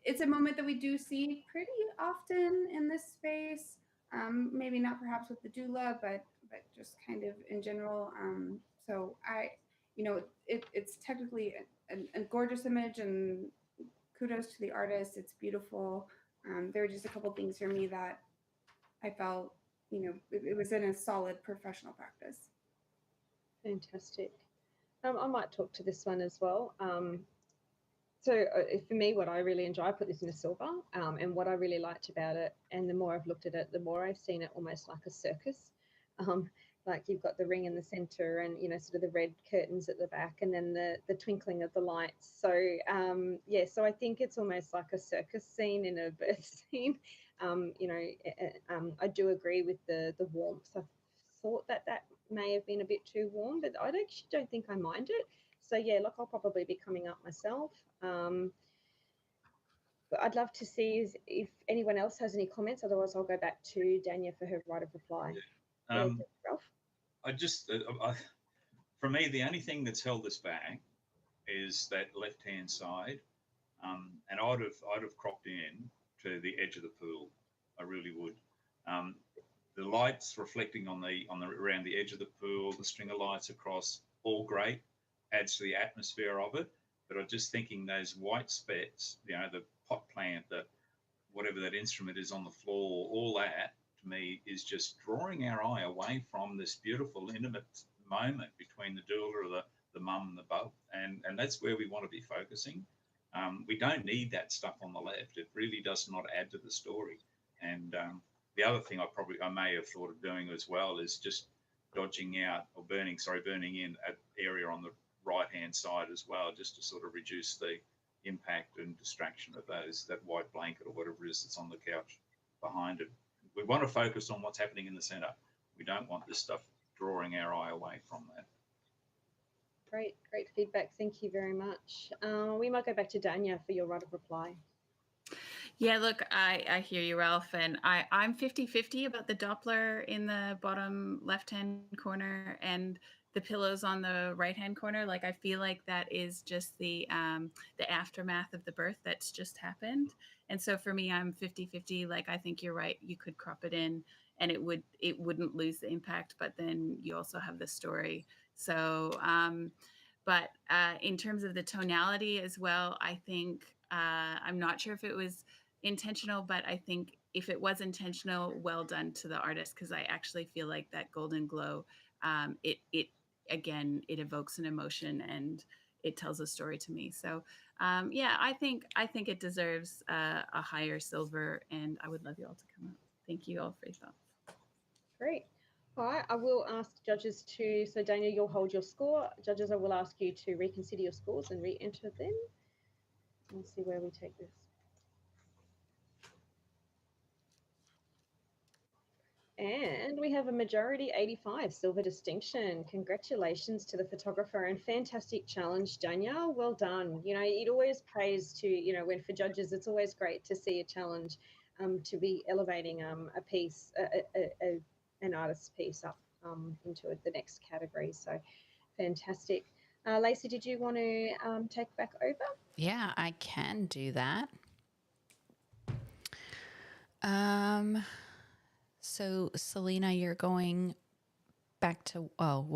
it's a moment that we do see pretty often in this space. Maybe not perhaps with the doula, but just kind of in general. So it's technically a gorgeous image, and kudos to the artist. It's beautiful. There were just a couple things for me that I felt, it was in a solid professional practice. Fantastic. I might talk to this one as well. So for me, what I really enjoy, I put this in a silver, and what I really liked about it, and the more I've looked at it, the more I've seen it almost like a circus. Like you've got the ring in the center, and sort of the red curtains at the back, and then the twinkling of the lights. So yeah, so I think it's almost like a circus scene in a birth scene. I do agree with the warmth. I thought that may have been a bit too warm, but I actually don't think I mind it. So yeah, look, I'll probably be coming up myself. But I'd love to see if anyone else has any comments. Otherwise, I'll go back to Dania for her right of reply. Yeah. Ralph? I just, for me, the only thing that's held us back is that left-hand side, and I'd have cropped in to the edge of the pool. I really would. The lights reflecting on the around the edge of the pool, the string of lights across, all great, adds to the atmosphere of it. But I'm just thinking those white specks, the pot plant, the whatever that instrument is on the floor, all that to me is just drawing our eye away from this beautiful, intimate moment between the doula or the mum and the bub, and that's where we want to be focusing. We don't need that stuff on the left. It really does not add to the story. And the other thing I may have thought of doing as well is just dodging out or burning in an area on the right-hand side as well, just to sort of reduce the impact and distraction of that white blanket or whatever it is that's on the couch behind it. We want to focus on what's happening in the center. We don't want this stuff drawing our eye away from that. Great feedback. Thank you very much. We might go back to Dania for your right of reply. Yeah, look, I hear you, Ralph, and I'm 50-50 about the Doppler in the bottom left-hand corner and the pillows on the right-hand corner. Like, I feel like that is just the aftermath of the birth that's just happened. And so for me, I'm 50-50. Like, I think you're right. You could crop it in and it wouldn't lose the impact, but then you also have the story. So, but in terms of the tonality as well, I think, I'm not sure if it was intentional, but I think if it was intentional, well done to the artist, because I actually feel like that golden glow, it evokes an emotion and it tells a story to me. So yeah, I think it deserves a higher silver, and I would love you all to come up. Thank you all for your thoughts. Great. All right, I will ask judges to, so Dania, you'll hold your score. Judges, I will ask you to reconsider your scores and re-enter them. Let's see where we take this. And we have a majority 85, silver distinction. Congratulations to the photographer and fantastic challenge, Dania. Well done. It always pays to, when for judges, it's always great to see a challenge to be elevating a piece, an artist's piece up into the next category. So fantastic. Lacey, did you want to take back over? Yeah, I can do that. So Selena, you're going back to,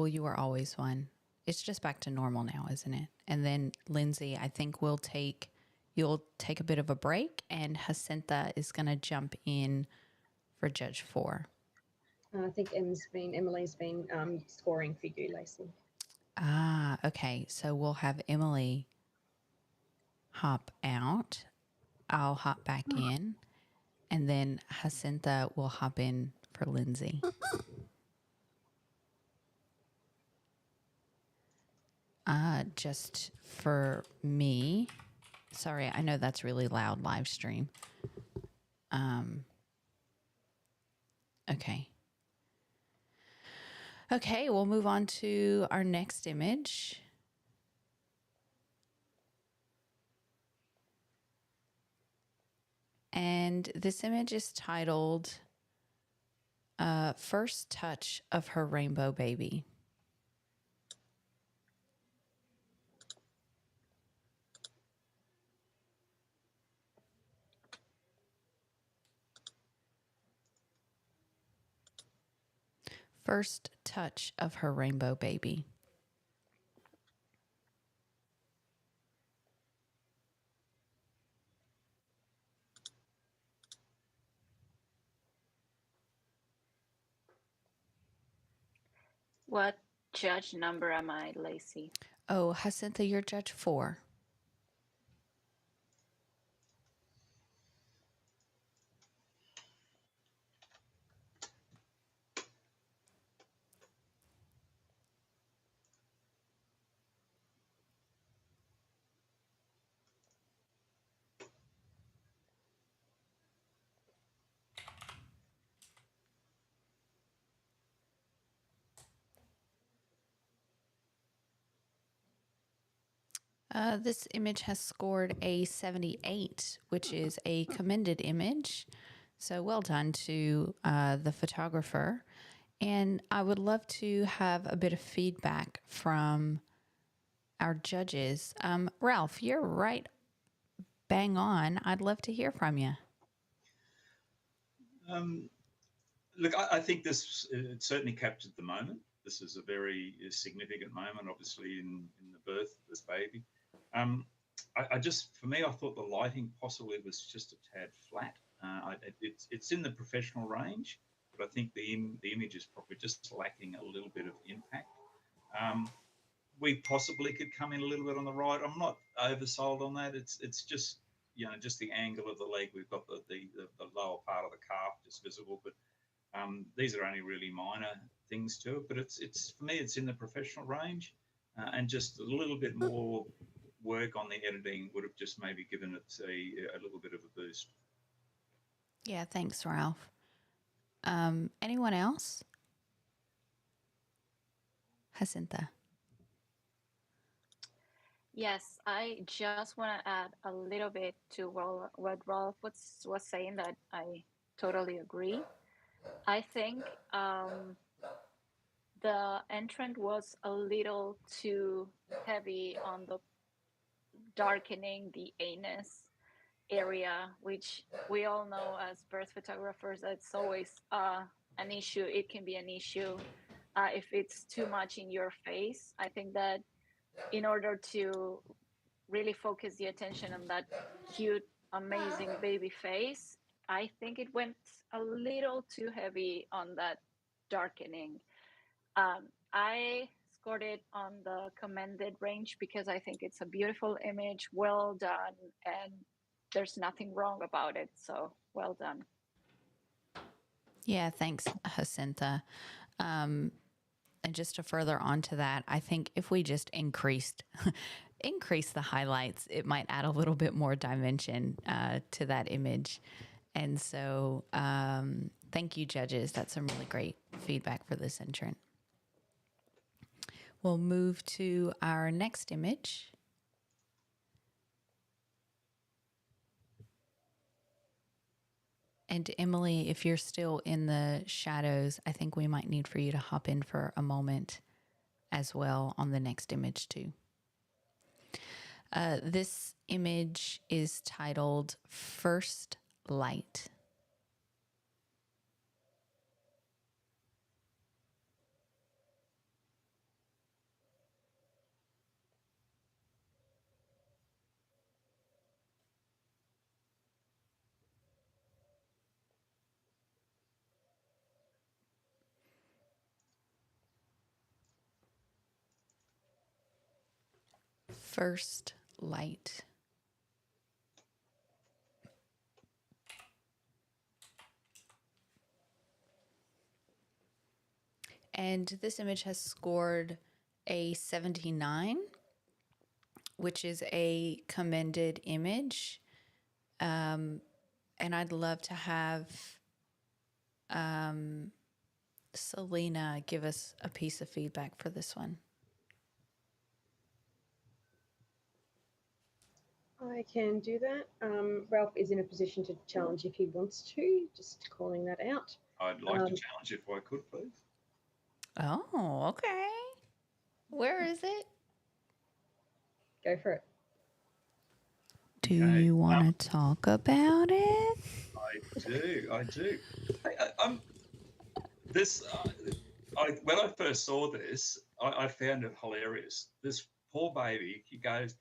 you were always one. It's just back to normal now, isn't it? And then Lindsay, I think you'll take a bit of a break, and Jacinta is going to jump in for Judge 4. I think Emily's been scoring for you, Lacey. Ah, okay. So we'll have Emily hop out. I'll hop back in. And then Jacinta will hop in for Lindsay. Just for me. Sorry, I know that's really loud live stream. Okay. Okay, we'll move on to our next image. And this image is titled First Touch of Her Rainbow Baby. First touch of her rainbow baby. What judge number am I, Lacey? Oh, Jacinta, you're judge 4. This image has scored a 78, which is a commended image. So well done to the photographer. And I would love to have a bit of feedback from our judges. Ralph, you're right bang on. I'd love to hear from you. Look, I think this it certainly captured the moment. This is a very significant moment, obviously, in the birth of this baby. I just, for me, I thought the lighting possibly was just a tad flat. It's in the professional range, but I think the image is probably just lacking a little bit of impact. We possibly could come in a little bit on the right. I'm not oversold on that. It's just, you know, just the angle of the leg. We've got the lower part of the calf just visible, but these are only really minor things to it. But it's for me, it's in the professional range, and just a little bit more work on the editing would have just maybe given it a little bit of a boost. Yeah, thanks, Ralph. Anyone else? Jacinta. Yes, I just want to add a little bit to what Rolf was saying, that I totally agree. I think the entrant was a little too heavy on the darkening the anus area, which we all know as birth photographers, that's always an issue. It can be an issue if it's too much in your face. I think that in order to really focus the attention on that cute, amazing baby face, I think it went a little too heavy on that darkening. I scored it on the commended range because I think it's a beautiful image, well done, and there's nothing wrong about it. So well done. Yeah, thanks, Jacinta. And just to further on to that, I think if we just increase the highlights, it might add a little bit more dimension to that image. And so thank you, judges. That's some really great feedback for this entrant. We'll move to our next image. And Emily, if you're still in the shadows, I think we might need for you to hop in for a moment as well on the next image too. This image is titled First Light. First light. And this image has scored a 79, which is a commended image. And I'd love to have Selena give us a piece of feedback for this one. I can do that. Ralph is in a position to challenge if he wants to, just calling that out. I'd like to challenge if I could, please. Oh, okay. Where is it? Go for it. Do you want to talk about it? I do. When I first saw this, I found it hilarious. This poor baby, he goes,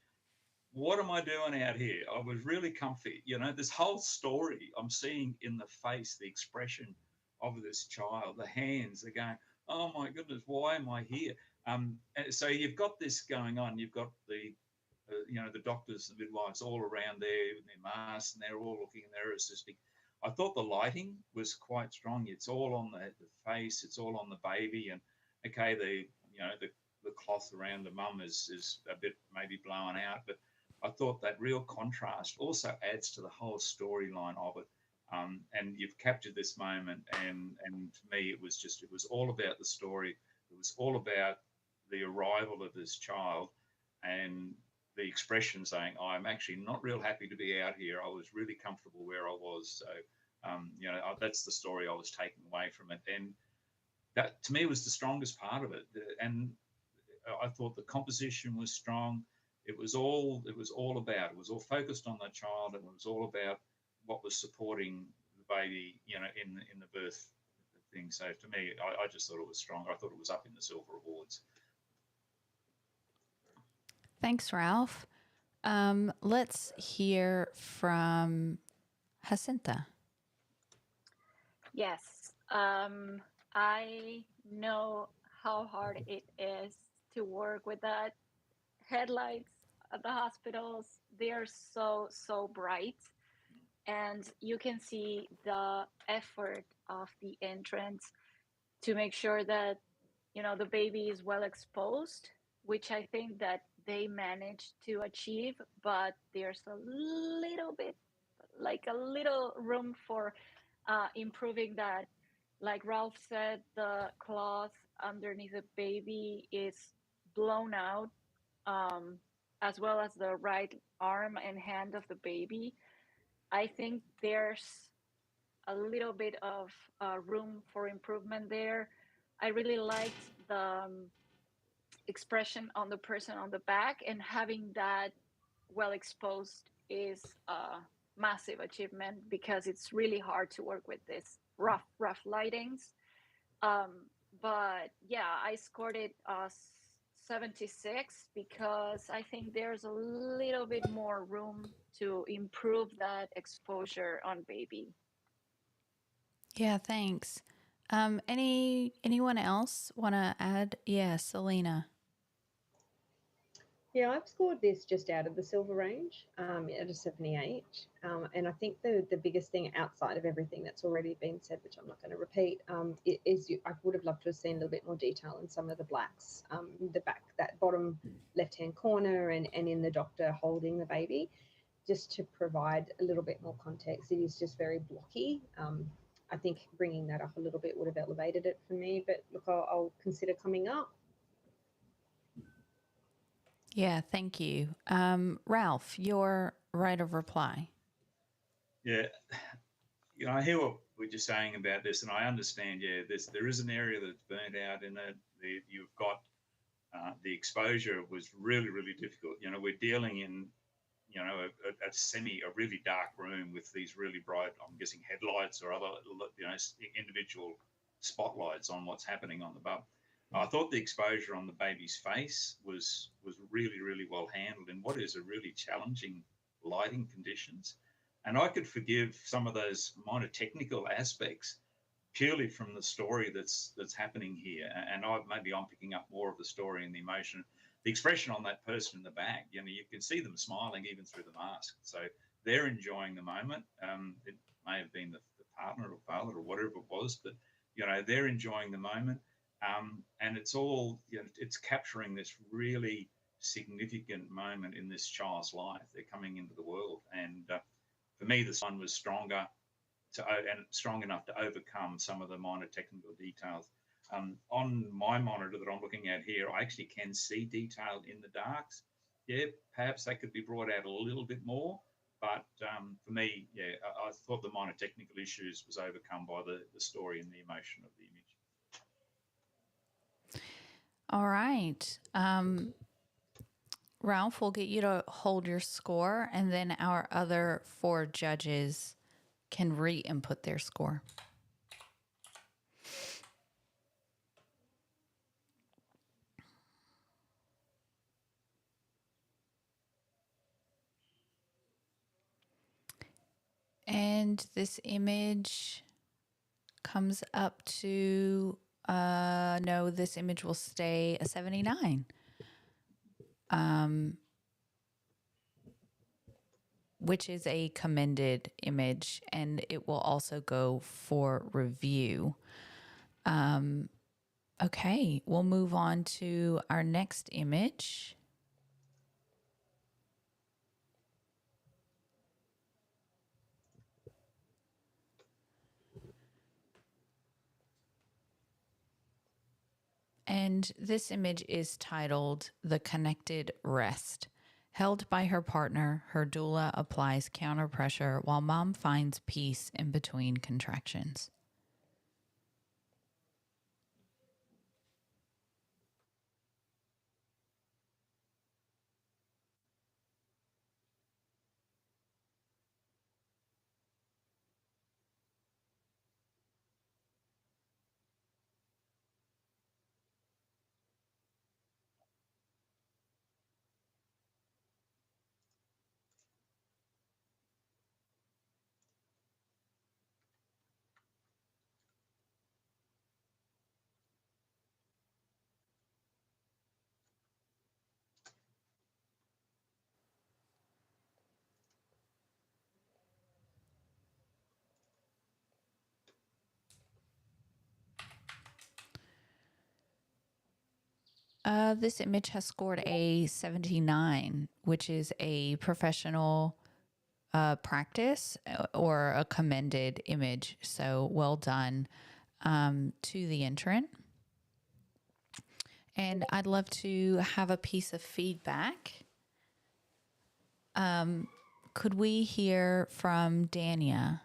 what am I doing out here? I was really comfy. You know, this whole story I'm seeing in the face, the expression of this child, the hands are going, oh my goodness, why am I here? So you've got this going on. You've got the the doctors, the midwives all around there with their masks, and they're all looking and they're assisting. I thought the lighting was quite strong. It's all on the face, it's all on the baby, and okay, the cloth around the mum is a bit maybe blown out, but I thought that real contrast also adds to the whole storyline of it. And you've captured this moment, and to me, it was all about the story. It was all about the arrival of this child, and the expression saying, "I'm actually not real happy to be out here. I was really comfortable where I was." So, that's the story I was taking away from it, and that to me was the strongest part of it. And I thought the composition was strong. It was all about. It was all focused on the child, and it was all about what was supporting the baby, in the birth thing. So to me, I just thought it was strong. I thought it was up in the silver awards. Thanks, Ralph. Let's hear from Jacinta. Yes. I know how hard it is to work with that. Headlights at the hospitals, they are so bright. And you can see the effort of the entrance to make sure that, the baby is well exposed, which I think that they managed to achieve, but there's a little room for improving that. Like Ralph said, the cloth underneath the baby is blown out, as well as the right arm and hand of the baby. I think there's a little bit of room for improvement there. I really liked the expression on the person on the back, and having that well exposed is a massive achievement, because it's really hard to work with this rough lightings. But yeah, I scored it 76, because I think there's a little bit more room to improve that exposure on baby. Yeah, thanks. Anyone else want to add? Yeah, Selena. Yeah, I've scored this just out of the silver range at a 78. And I think the biggest thing outside of everything that's already been said, which I'm not going to repeat, I would have loved to have seen a little bit more detail in some of the blacks, the back, that bottom left-hand corner, and in the doctor holding the baby, just to provide a little bit more context. It is just very blocky. I think bringing that up a little bit would have elevated it for me, but look, I'll consider coming up. Yeah, thank you. Ralph, your right of reply. Yeah, I hear what you're saying about this, and I understand. Yeah, there is an area that's burnt out in it. You've got the exposure was really, really difficult. We're dealing in a really dark room with these really bright, I'm guessing, headlights or other individual spotlights on what's happening on the bub. I thought the exposure on the baby's face was really, really well handled in what is a really challenging lighting conditions. And I could forgive some of those minor technical aspects purely from the story that's happening here. And maybe I'm picking up more of the story and the emotion. The expression on that person in the back, you can see them smiling even through the mask. So they're enjoying the moment. It may have been the partner or father or whatever it was, but they're enjoying the moment. And it's all, it's capturing this really significant moment in this child's life. They're coming into the world. And for me, the sun was stronger and strong enough to overcome some of the minor technical details. On my monitor that I'm looking at here, I actually can see detail in the darks. Yeah, perhaps that could be brought out a little bit more. But for me, yeah, I thought the minor technical issues was overcome by the story and the emotion of the image. All right. Ralph, we'll get you to hold your score, and then our other 4 judges can re-input their score. And this image comes up to No, this image will stay a 79. Which is a commended image, and it will also go for review. Okay, we'll move on to our next image. And this image is titled The Connected Rest. Held by her partner, her doula applies counter pressure while mom finds peace in between contractions. This image has scored a 79, which is a professional practice or a commended image. So well done to the entrant. And I'd love to have a piece of feedback. Could we hear from Dania?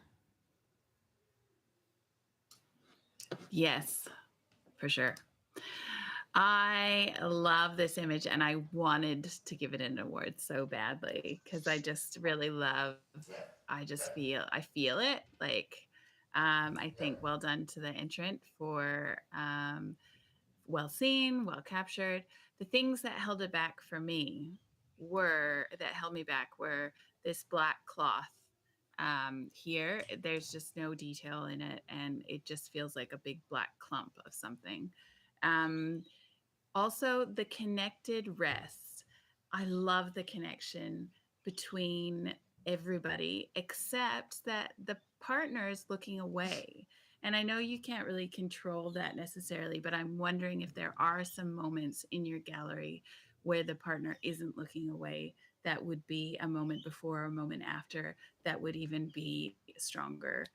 Yes, for sure. I love this image, and I wanted to give it an award so badly because I just really love. I feel it. Like, I think well done to the entrant for well seen, well captured. The things that held me back were this black cloth. Here, there's just no detail in it, and it just feels like a big black clump of something. Also, the connected rest. I love the connection between everybody, except that the partner is looking away. And I know you can't really control that necessarily, but I'm wondering if there are some moments in your gallery where the partner isn't looking away that would be a moment before or a moment after that would even be stronger.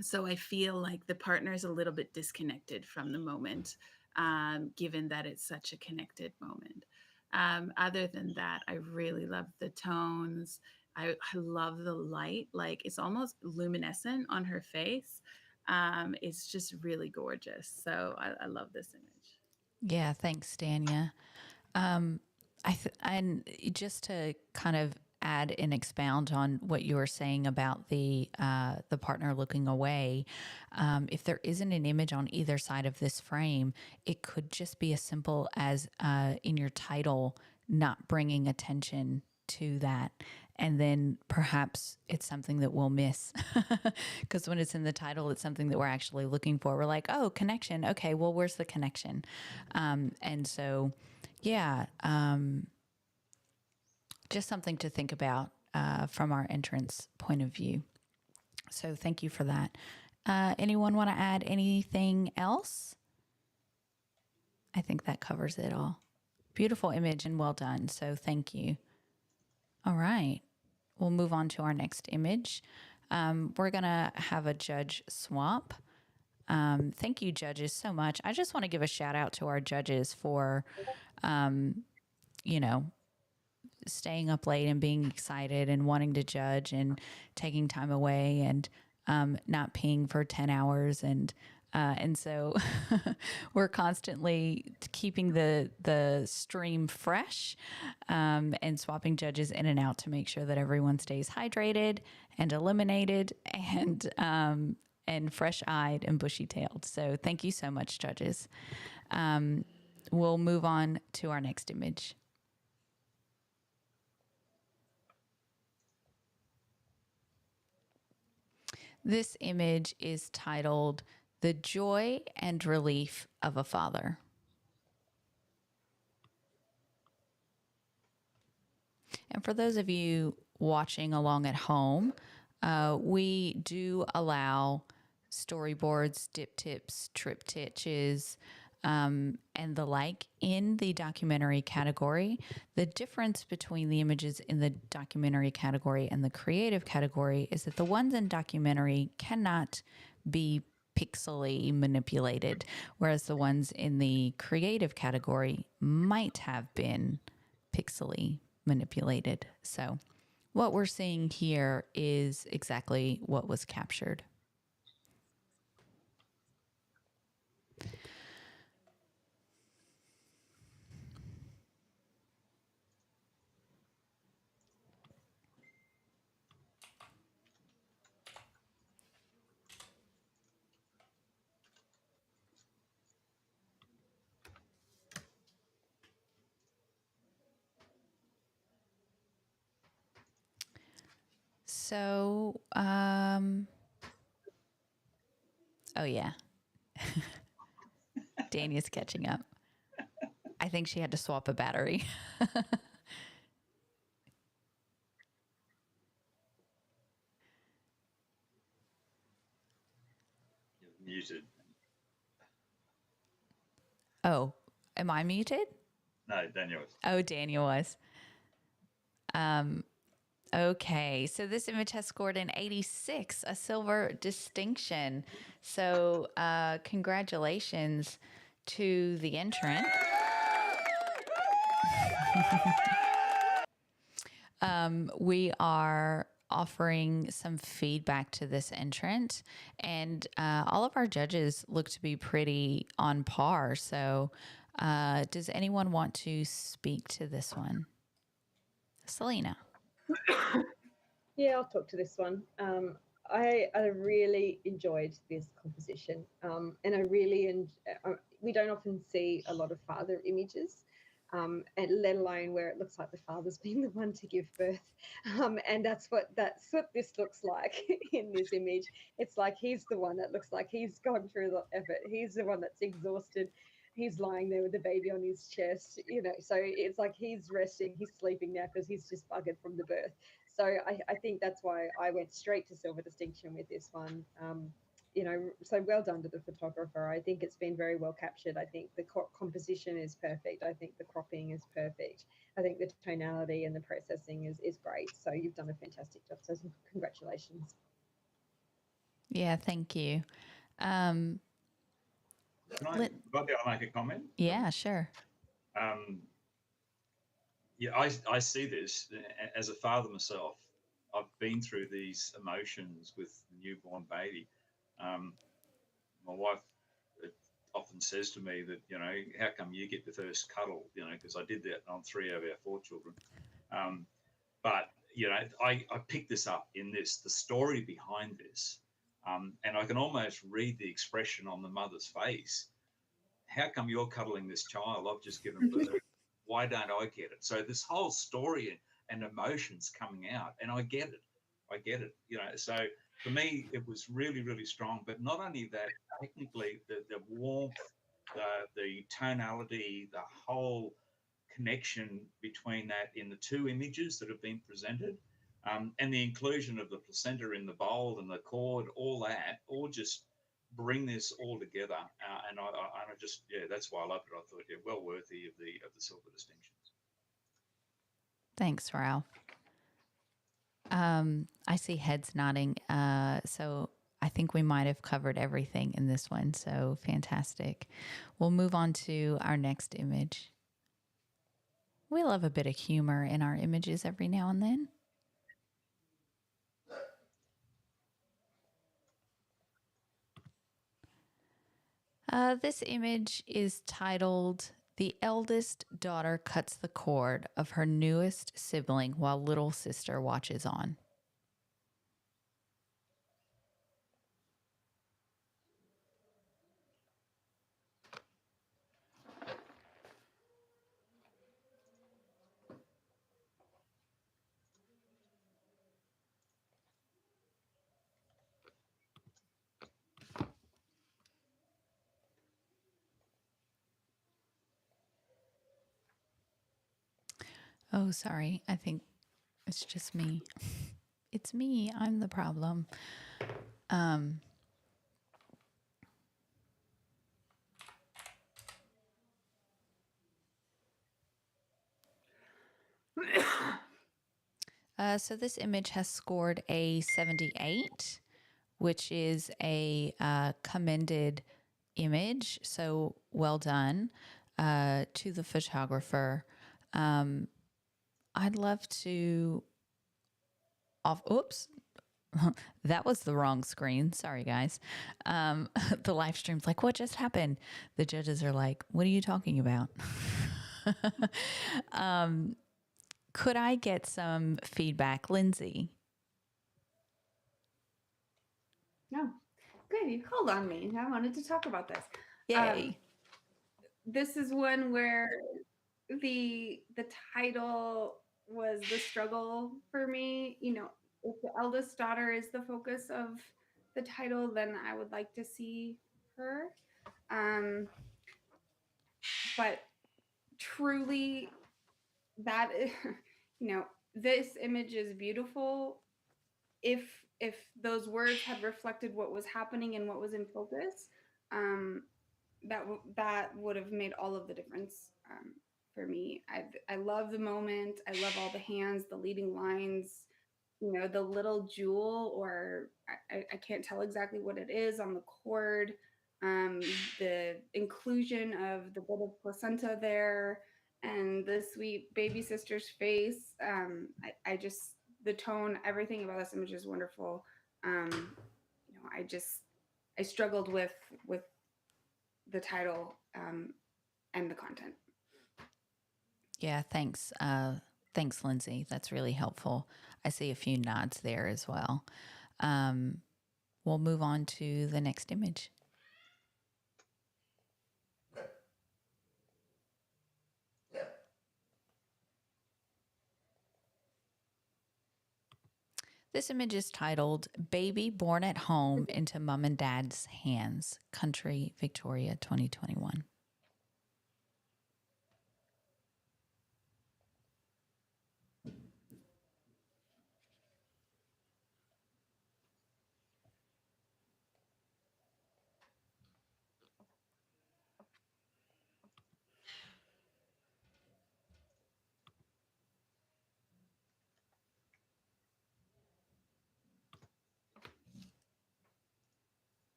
So I feel like the partner is a little bit disconnected from the moment, given that it's such a connected moment. Other than that, I really love the tones. I love the light. Like, it's almost luminescent on her face. It's just really gorgeous. So I love this image. Yeah, thanks, Dania. And just to kind of add and expound on what you were saying about the partner looking away, if there isn't an image on either side of this frame, it could just be as simple as in your title, not bringing attention to that. And then perhaps it's something that we'll miss because when it's in the title, it's something that we're actually looking for. We're like, oh, connection. Okay, well, where's the connection? And so, yeah, just something to think about from our entrance point of view. So thank you for that. Anyone want to add anything else? I think that covers it all. Beautiful image and well done. So thank you. All right. We'll move on to our next image. We're going to have a judge swap. Thank you, judges, so much. I just want to give a shout out to our judges for, staying up late and being excited and wanting to judge and taking time away and not peeing for 10 hours. And so we're constantly keeping the stream fresh and swapping judges in and out to make sure that everyone stays hydrated and eliminated and fresh-eyed and bushy-tailed. So thank you so much, judges. We'll move on to our next image. This image is titled the joy and relief of a father. And for those of you watching along at home, we do allow storyboards, dip tips, triptychs, and the like in the documentary category. The difference between the images in the documentary category and the creative category is that the ones in documentary cannot be pixely manipulated, whereas the ones in the creative category might have been pixely manipulated. So what we're seeing here is exactly what was captured. So, oh yeah. Danya's catching up. I think she had to swap a battery. You're muted. Oh, am I muted? No, Daniel was. Oh, Daniel was. Okay, so this image has scored an 86, a silver distinction. So congratulations to the entrant. We are offering some feedback to this entrant, and all of our judges look to be pretty on par. So does anyone want to speak to this one? Selena. Yeah, I'll talk to this one. I really enjoyed this composition, and I really we don't often see a lot of father images, and let alone where it looks like the father's been the one to give birth, and that's what this looks like in this image. It's like he's the one that looks like he's gone through the effort. He's the one that's exhausted. He's lying there with the baby on his chest, you know. So it's like he's resting, he's sleeping now because he's just buggered from the birth. So I think that's why I went straight to silver distinction with this one. You know, so well done to the photographer. I think it's been very well captured. I think the composition is perfect. I think the cropping is perfect. I think the tonality and the processing is great. So you've done a fantastic job. So congratulations. Yeah, thank you. Can I make a comment? Yeah, sure. Yeah, I see this as a father myself. I've been through these emotions with the newborn baby. My wife often says to me that, you know, how come you get the first cuddle? You know, because I did that on 3 of our 4 children. But, you know, I picked this up in this, the story behind this. And I can almost read the expression on the mother's face. How come you're cuddling this child? I've just given birth. Why don't I get it? So this whole story and emotions coming out, and I get it, you know. So for me, it was really, really strong. But not only that, technically, the warmth, the tonality, the whole connection between that in the 2 images that have been presented, and the inclusion of the placenta in the bowl and the cord, all just bring this all together, and I just, yeah, that's why I loved it. I thought, yeah, well worthy of the silver distinctions. Thanks, Ralph. I see heads nodding, so I think we might have covered everything in this one, so fantastic. We'll move on to our next image. We love a bit of humor in our images every now and then. This image is titled, "The Eldest Daughter Cuts the Cord of Her Newest Sibling While Little Sister Watches On." Oh, sorry. I think it's just me. It's me. I'm the problem. Um, so this image has scored a 78, which is a commended image. So well done to the photographer. I'd love to oops. That was the wrong screen. Sorry, guys. The live stream's like, what just happened? The judges are like, what are you talking about? Could I get some feedback, Lindsay? No. Good. You called on me. I wanted to talk about this. Yay. This is one where the title was the struggle for me. You know, if the eldest daughter is the focus of the title, then I would like to see her. But truly, that is, you know, this image is beautiful. If those words had reflected what was happening and what was in focus, that would have made all of the difference for me. I love the moment. I love all the hands, the leading lines, you know, the little jewel, or I can't tell exactly what it is on the cord. The inclusion of the bit of placenta there, and the sweet baby sister's face. I just, the tone, everything about this image is wonderful. You know, I struggled with the title and the content. Yeah, thanks. Thanks, Lindsay. That's really helpful. I see a few nods there as well. We'll move on to the next image. This image is titled Baby Born at Home into Mom and Dad's Hands, Country, Victoria, 2021.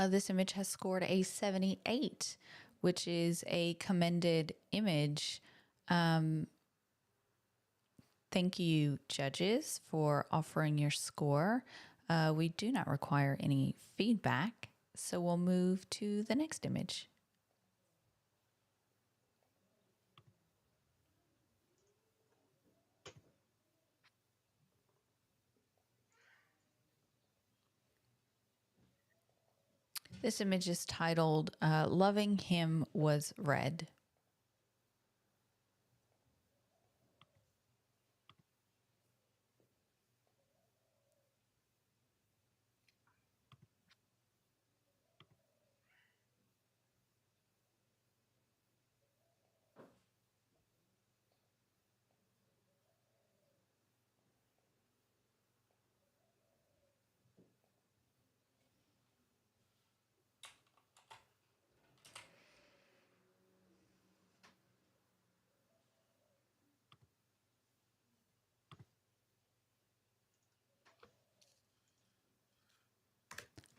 This image has scored a 78, which is a commended image. Thank you, judges, for offering your score. We do not require any feedback, so we'll move to the next image. This image is titled Loving Him Was Red.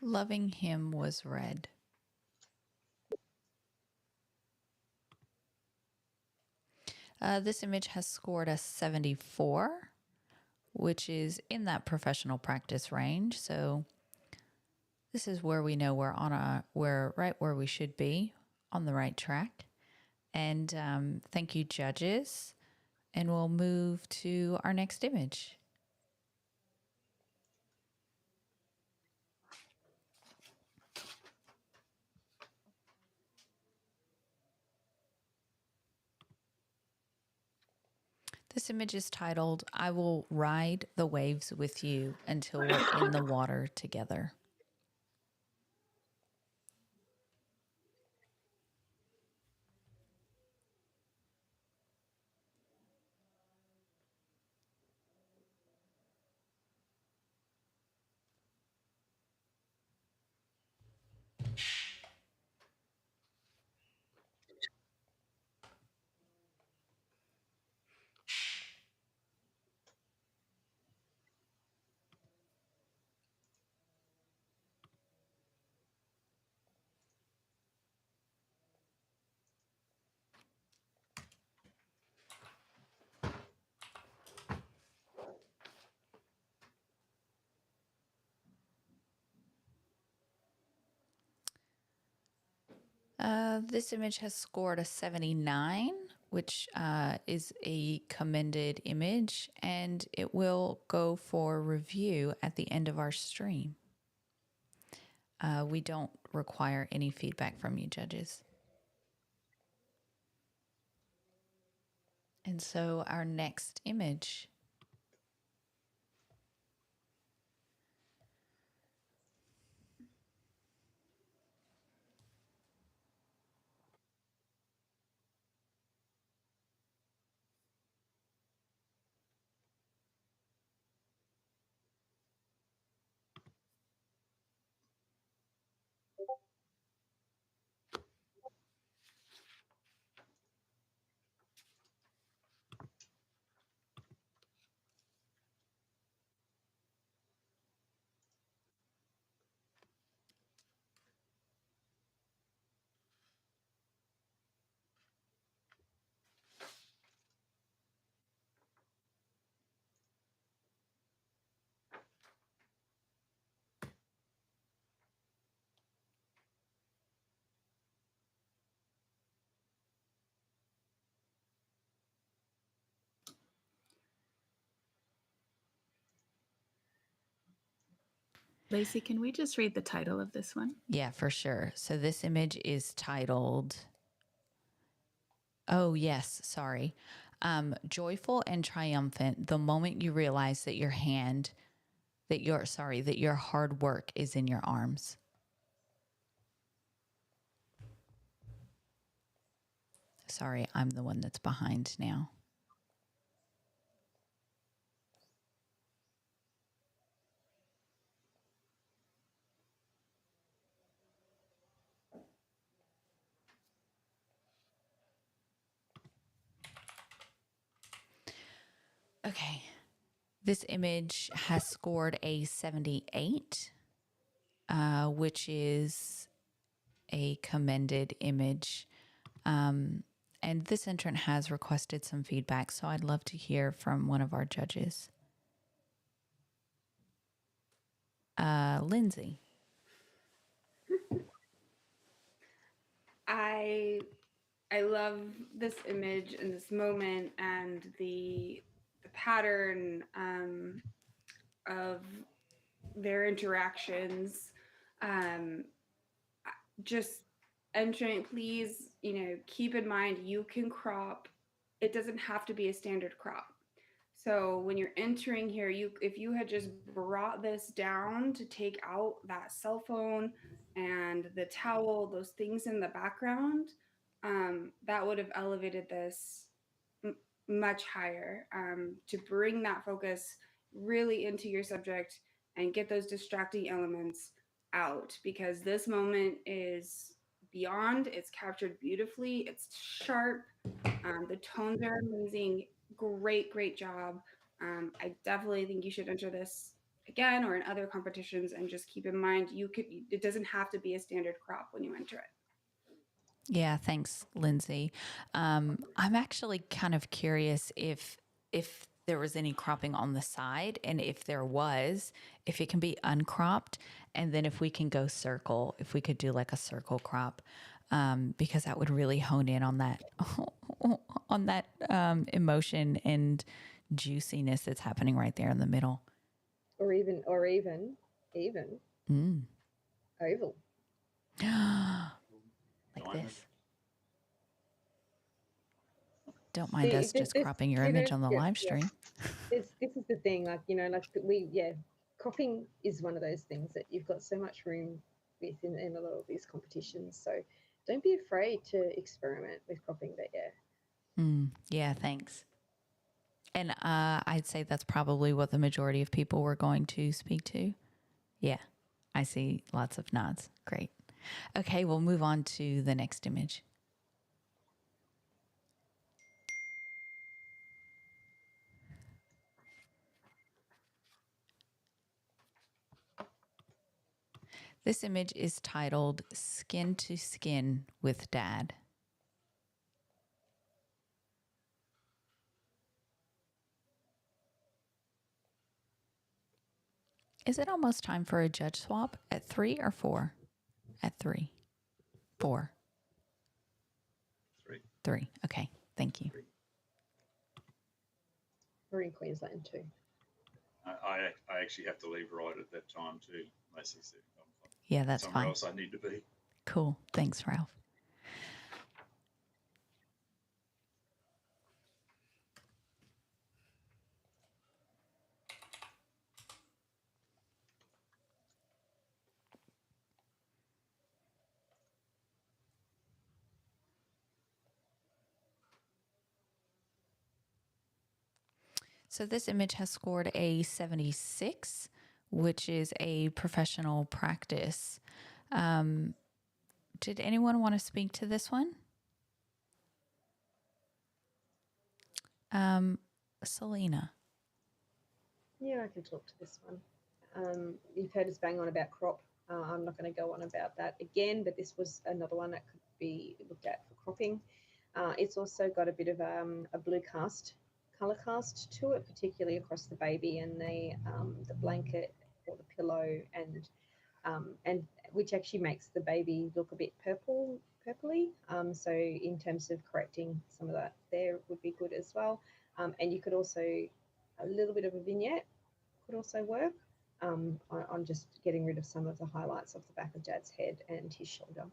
Loving Him Was Red. This image has scored a 74, which is in that professional practice range. So this is where we know we're right where we should be, on the right track. And thank you, judges. And we'll move to our next image. This image is titled, I Will Ride the Waves with You Until We're in the Water Together. This image has scored a 79, which is a commended image, and it will go for review at the end of our stream. We don't require any feedback from you, judges. And so our next image. Lacey, can we just read the title of this one? Yeah, for sure. So this image is titled, oh, yes, sorry. Joyful and triumphant, the moment you realize that your hard work is in your arms. Sorry, I'm the one that's behind now. Okay. This image has scored a 78, which is a commended image. And this entrant has requested some feedback, so I'd love to hear from one of our judges. Lindsay. I love this image and this moment and the pattern of their interactions. Just entering, please, keep in mind you can crop. It doesn't have to be a standard crop. So when you're entering here, if you had just brought this down to take out that cell phone and the towel, those things in the background, that would have elevated this much higher, to bring that focus really into your subject and get those distracting elements out, because this moment is beyond. It's captured beautifully. It's sharp. The tones are amazing. Great job. I definitely think you should enter this again or in other competitions, and just keep in mind it doesn't have to be a standard crop when you enter it. Yeah, thanks, Lindsay. I'm actually kind of curious if there was any cropping on the side, and if there was, if it can be uncropped, and then if we can go circle, if we could do like a circle crop, because that would really hone in on that emotion and juiciness that's happening right there in the middle. Or even oval. Like this. Don't mind See, us just cropping your image on the live stream. This is the thing, like, cropping is one of those things that you've got so much room with in a lot of these competitions. So don't be afraid to experiment with cropping, but Yeah, thanks. And I'd say that's probably what the majority of people were going to speak to. Yeah, I see lots of nods. Great. Okay, we'll move on to the next image. This image is titled Skin to Skin with Dad. Is it almost time for a judge swap at 3 or 4? At 3. 4. 3. 3. Okay, thank you. 3. we're in Queensland too. I actually have to leave right at that time too, Lacey said. Yeah, that's somewhere fine. else I need to be. Cool. Thanks, Ralph. So this image has scored a 76, which is a professional practice. Did anyone want to speak to this one? Selena. Yeah, I can talk to this one. You've heard us bang on about crop. I'm not going to go on about that again, but this was another one that could be looked at for cropping. It's also got a bit of a blue cast, color cast to it, particularly across the baby and the blanket or the pillow, and which actually makes the baby look a bit purpley. So in terms of correcting some of that, there would be good as well. And you could also, a little bit of a vignette could also work on just getting rid of some of the highlights off the back of Dad's head and his shoulder.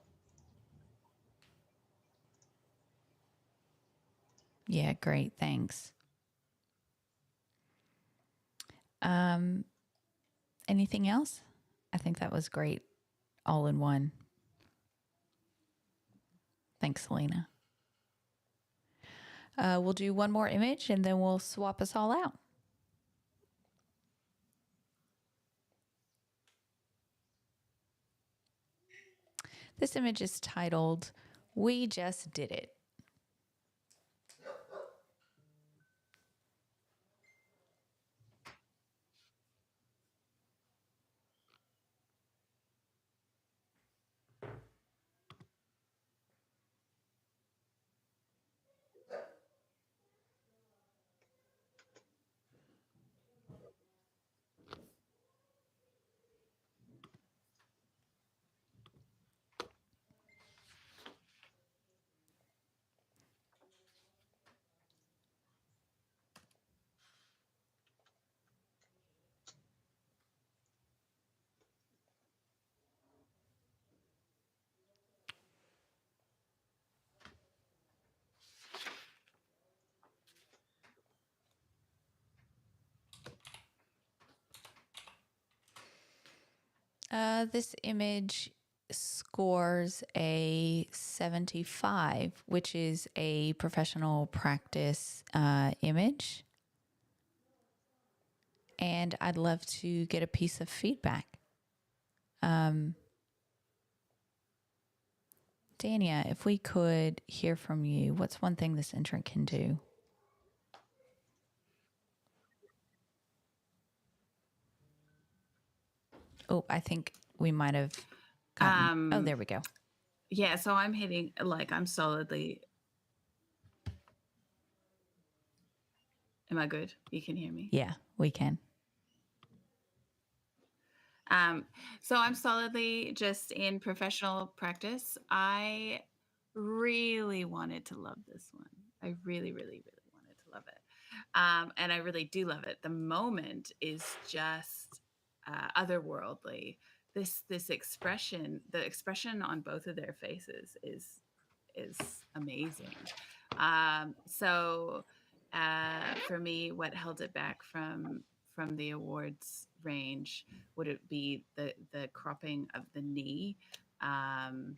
Yeah, great. Thanks. Anything else? I think that was great. All in one. Thanks, Selena. We'll do one more image and then we'll swap us all out. This image is titled, We Just Did It. This image scores a 75, which is a professional practice image. And I'd love to get a piece of feedback. Dania, if we could hear from you, what's one thing this entrant can do? Oh, I think we might have gotten... oh, there we go. Yeah, so I'm hitting, like, I'm solidly... Am I good? You can hear me? Yeah, we can. So I'm solidly just in professional practice. I really wanted to love this one. I really, really, really wanted to love it. And I really do love it. The moment is just otherworldly. This expression, the expression on both of their faces is amazing. So for me, what held it back from the awards range would it be the cropping of the knee on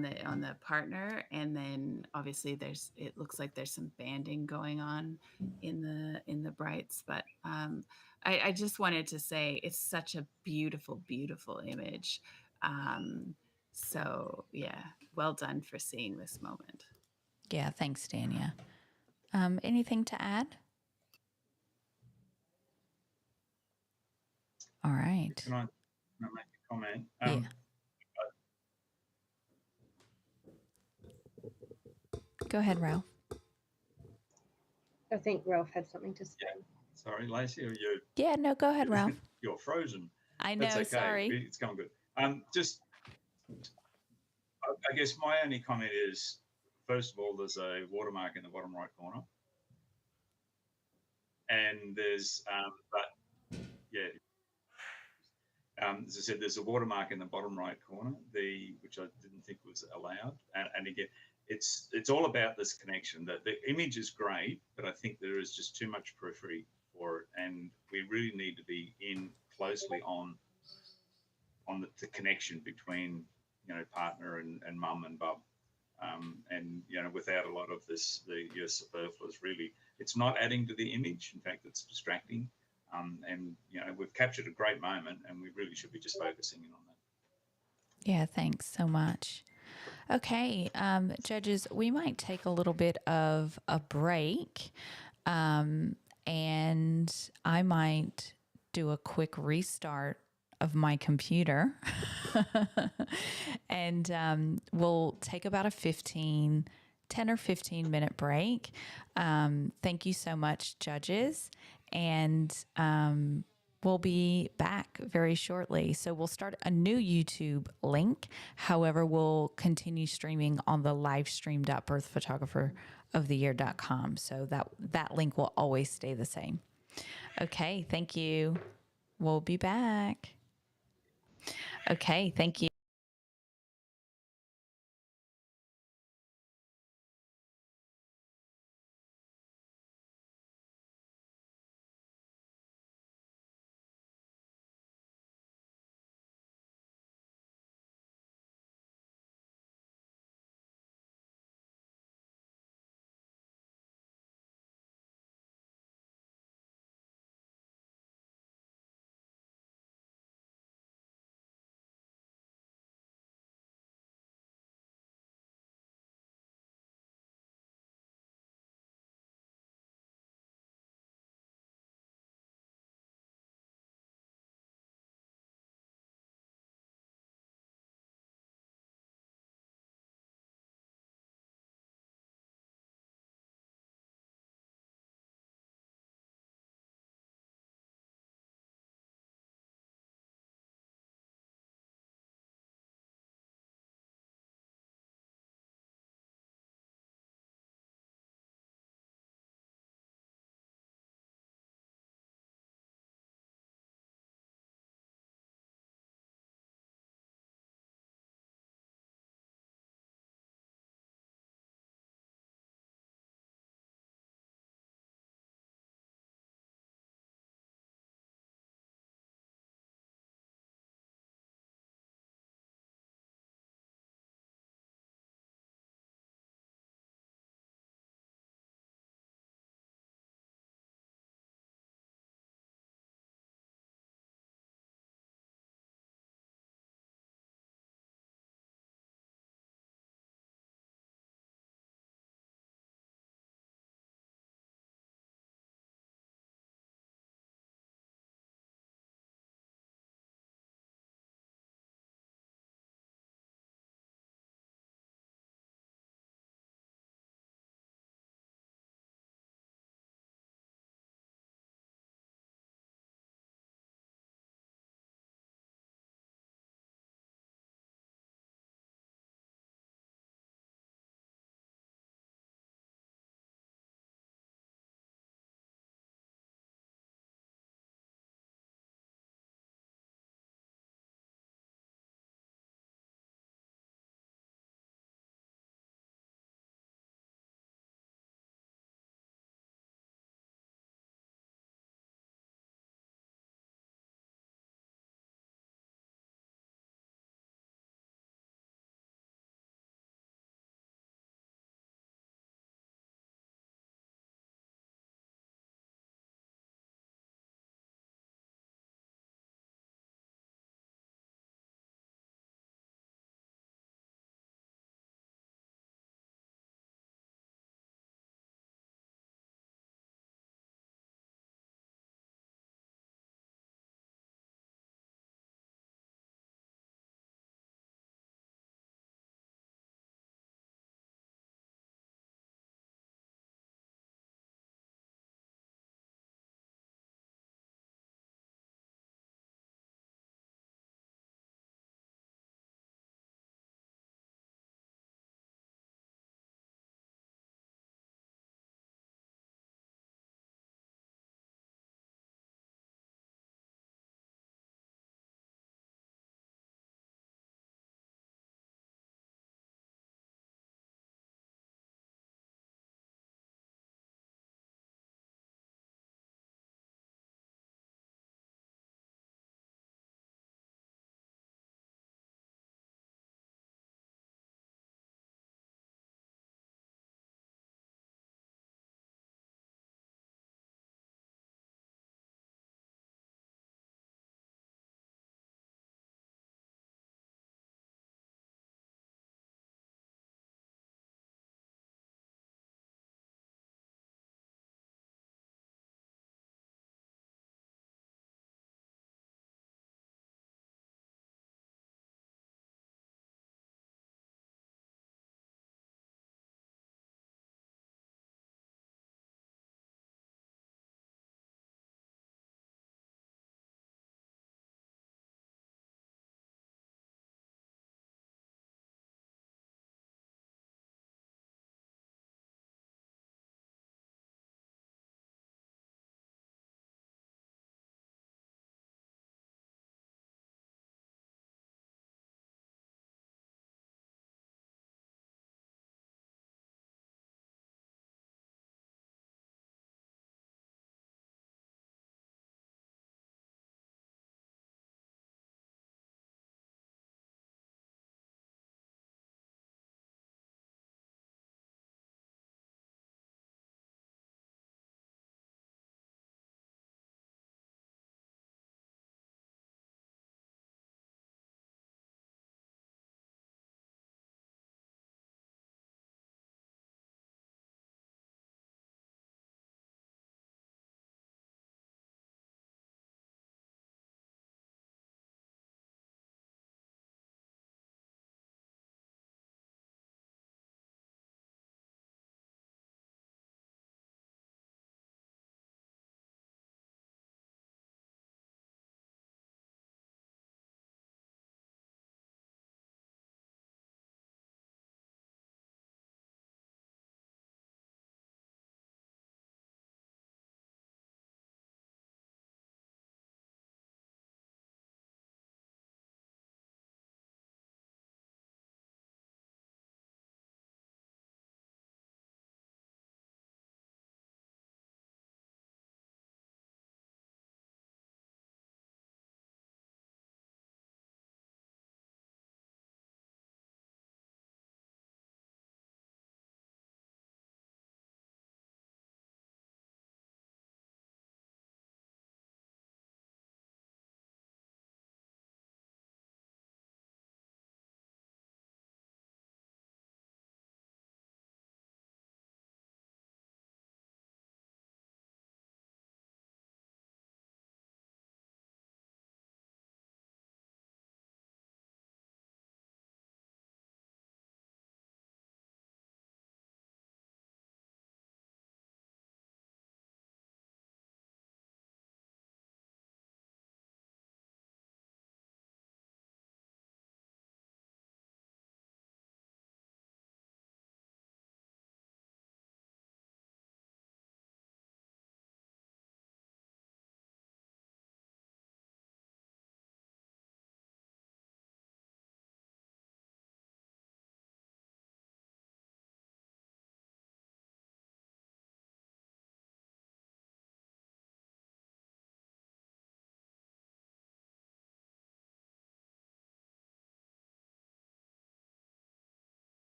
the partner, and then obviously it looks like there's some banding going on in the brights, but I just wanted to say it's such a beautiful image. So yeah, well done for seeing this moment. Yeah, thanks, Dania. Anything to add? All right. Can I make a comment? Yeah. Go ahead, Ralph. I think Ralph had something to say. Yeah. Sorry, Lacey, or you? Yeah, no, go ahead, Ralph. You're frozen. I know, That's okay. sorry. It's going good. Just, I guess my only comment is, first of all, there's a watermark in the bottom right corner. And there's, but yeah, as I said, there's a watermark in the bottom right corner, which I didn't think was allowed. And again, it's all about this connection. That the image is great, but I think there is just too much periphery for it, and we really need to be in closely on the connection between partner and mum and bub. And without a lot of your superfluous, really, it's not adding to the image. In fact, it's distracting. And we've captured a great moment, and we really should be just focusing in on that. Yeah, thanks so much. Okay, judges, we might take a little bit of a break, and I might do a quick restart of my computer, and we'll take about a 10 or 15 minute break. Thank you so much, judges, and we'll be back very shortly. So we'll start a new YouTube link. However, we'll continue streaming on the livestream.birthphotographeroftheyear.com. So that link will always stay the same. Okay, thank you. We'll be back. Okay, thank you.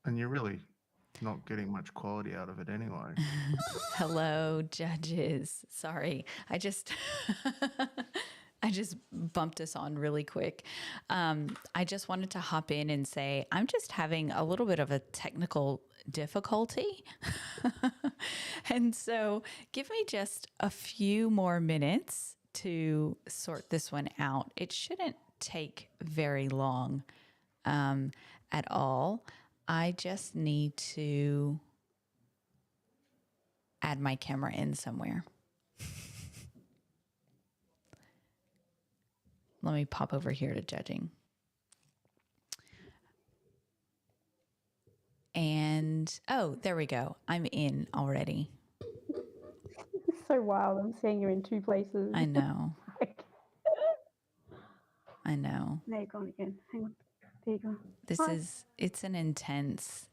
And you're really not getting much quality out of it anyway. Hello, judges. Sorry, I just I just bumped us on really quick. I just wanted to hop in and say I'm just having a little bit of a technical difficulty. And so give me just a few more minutes to sort this one out. It shouldn't take very long at all. I just need to add my camera in somewhere. Let me pop over here to judging. And, oh, there we go. I'm in already. It's so wild. I'm seeing you in two places. I know. I know. There you're gone again. Hang on. There you go. This Hi. it's an intense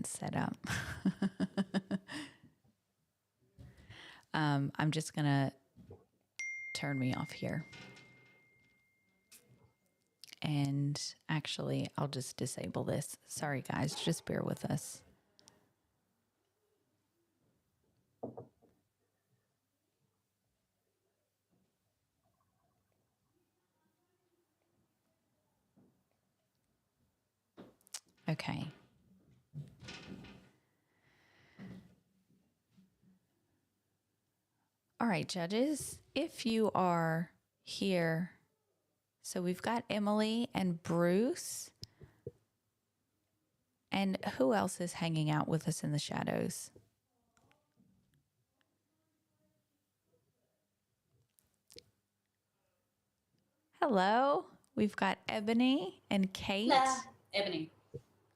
setup. I'm just gonna turn me off here. And actually, I'll just disable this. Sorry, guys, just bear with us. Okay. All right, judges, if you are here, so we've got Emily and Bruce. And who else is hanging out with us in the shadows? Hello, we've got Ebony and Kate. Hello, Ebony.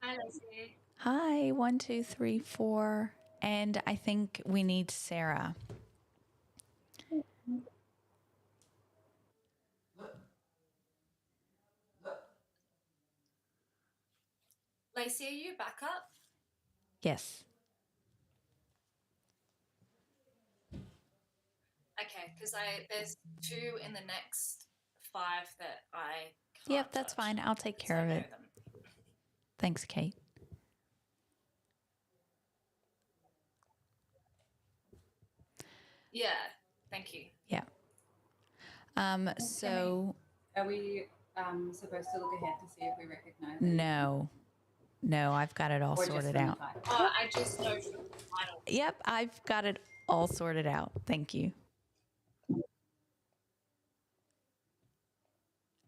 Hi, Lacey. Hi, 1, 2, 3, 4. And I think we need Sarah. Lacey, are you back up? Yes. Okay, because there's 2 in the next 5 that I can't Yep, that's touch. fine. I'll take because care I of know it. them. Thanks, Kate. Yeah, thank you. Yeah. So Are we supposed to look ahead to see if we recognize it? no, I've got it all Or just sorted from the out. title? Oh, I just know from the title. Yep, I've got it all sorted out. Thank you.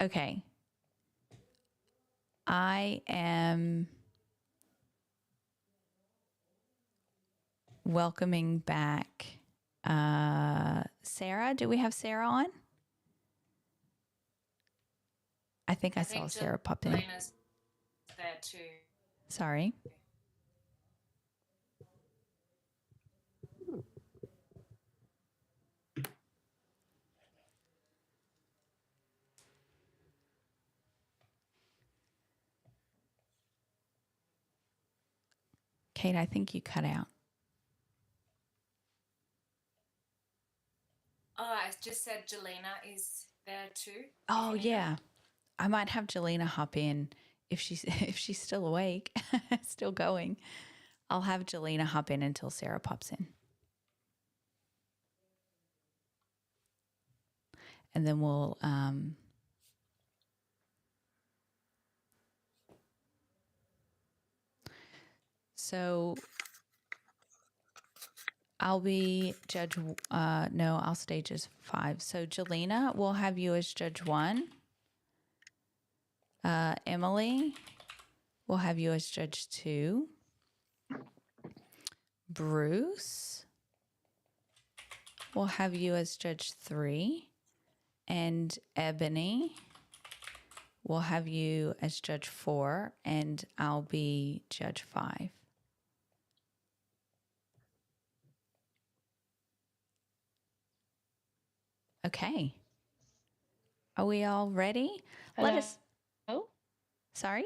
Okay. I am welcoming back Sarah. Do we have Sarah on? I think I saw Sarah pop in. Jelena's there too. Sorry. Kate, I think you cut out. Oh, I just said Jelena is there too. Oh yeah. I might have Jelena hop in if she's still awake, still going. I'll have Jelena hop in until Sarah pops in. And then we'll so I'll be judge no, I'll stay just 5. So Jelena, we'll have you as judge 1. Emily, we'll have you as judge 2. Bruce, we'll have you as judge 3. And Ebony, we'll have you as judge 4. And I'll be judge 5. Okay. Are we all ready? Hello? Let us. Oh, Sorry?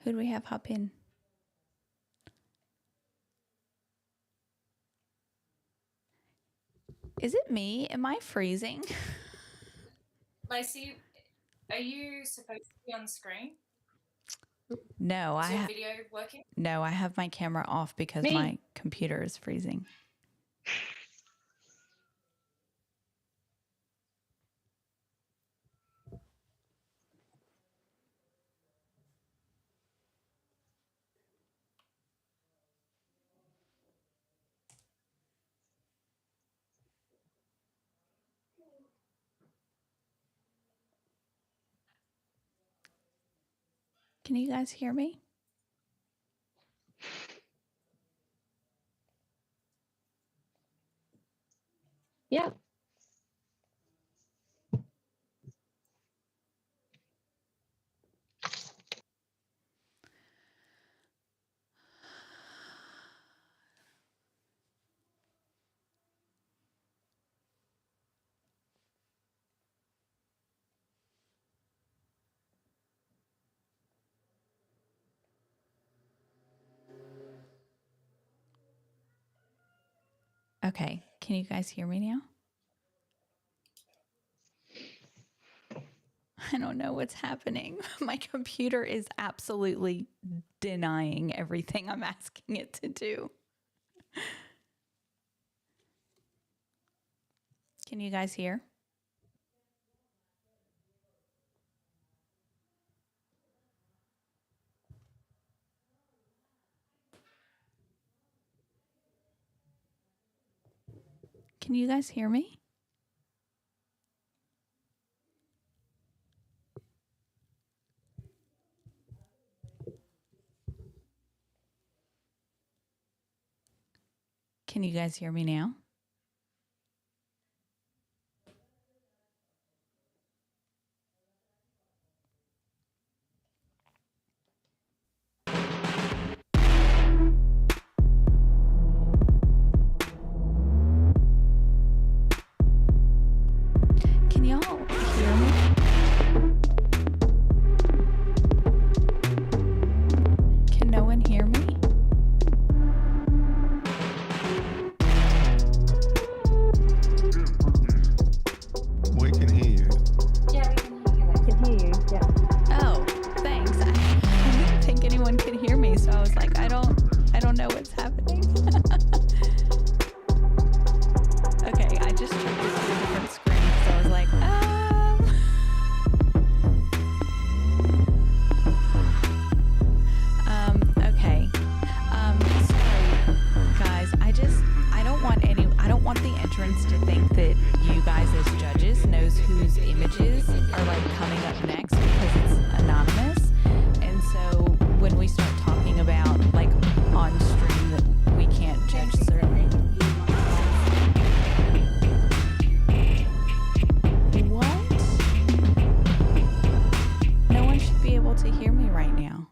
Who do we have hop in? Is it me? Am I freezing? Lacey, are you supposed to be on screen? No, Is your video working? No, I have my camera off because my computer is freezing. Can you guys hear me? Yeah. Okay. Can you guys hear me now? I don't know what's happening. My computer is absolutely denying everything I'm asking it to do. Can you guys hear? Can you guys hear me? Can you guys hear me now? Can y'all hear me? Can no one hear me? We can hear you. Yeah, we can hear you. I can hear you. Yeah. Oh, thanks. I didn't think anyone could hear me, so I was like, I don't know what's happening. Okay, I just tried to see a different screen, so I was like, okay. Sorry, guys. I don't want the entrance to think that you guys as judges knows whose images are like coming up next because it's anonymous. And so when we start talking about like on stream that we can't judge certain. What? No one should be able to hear me right now.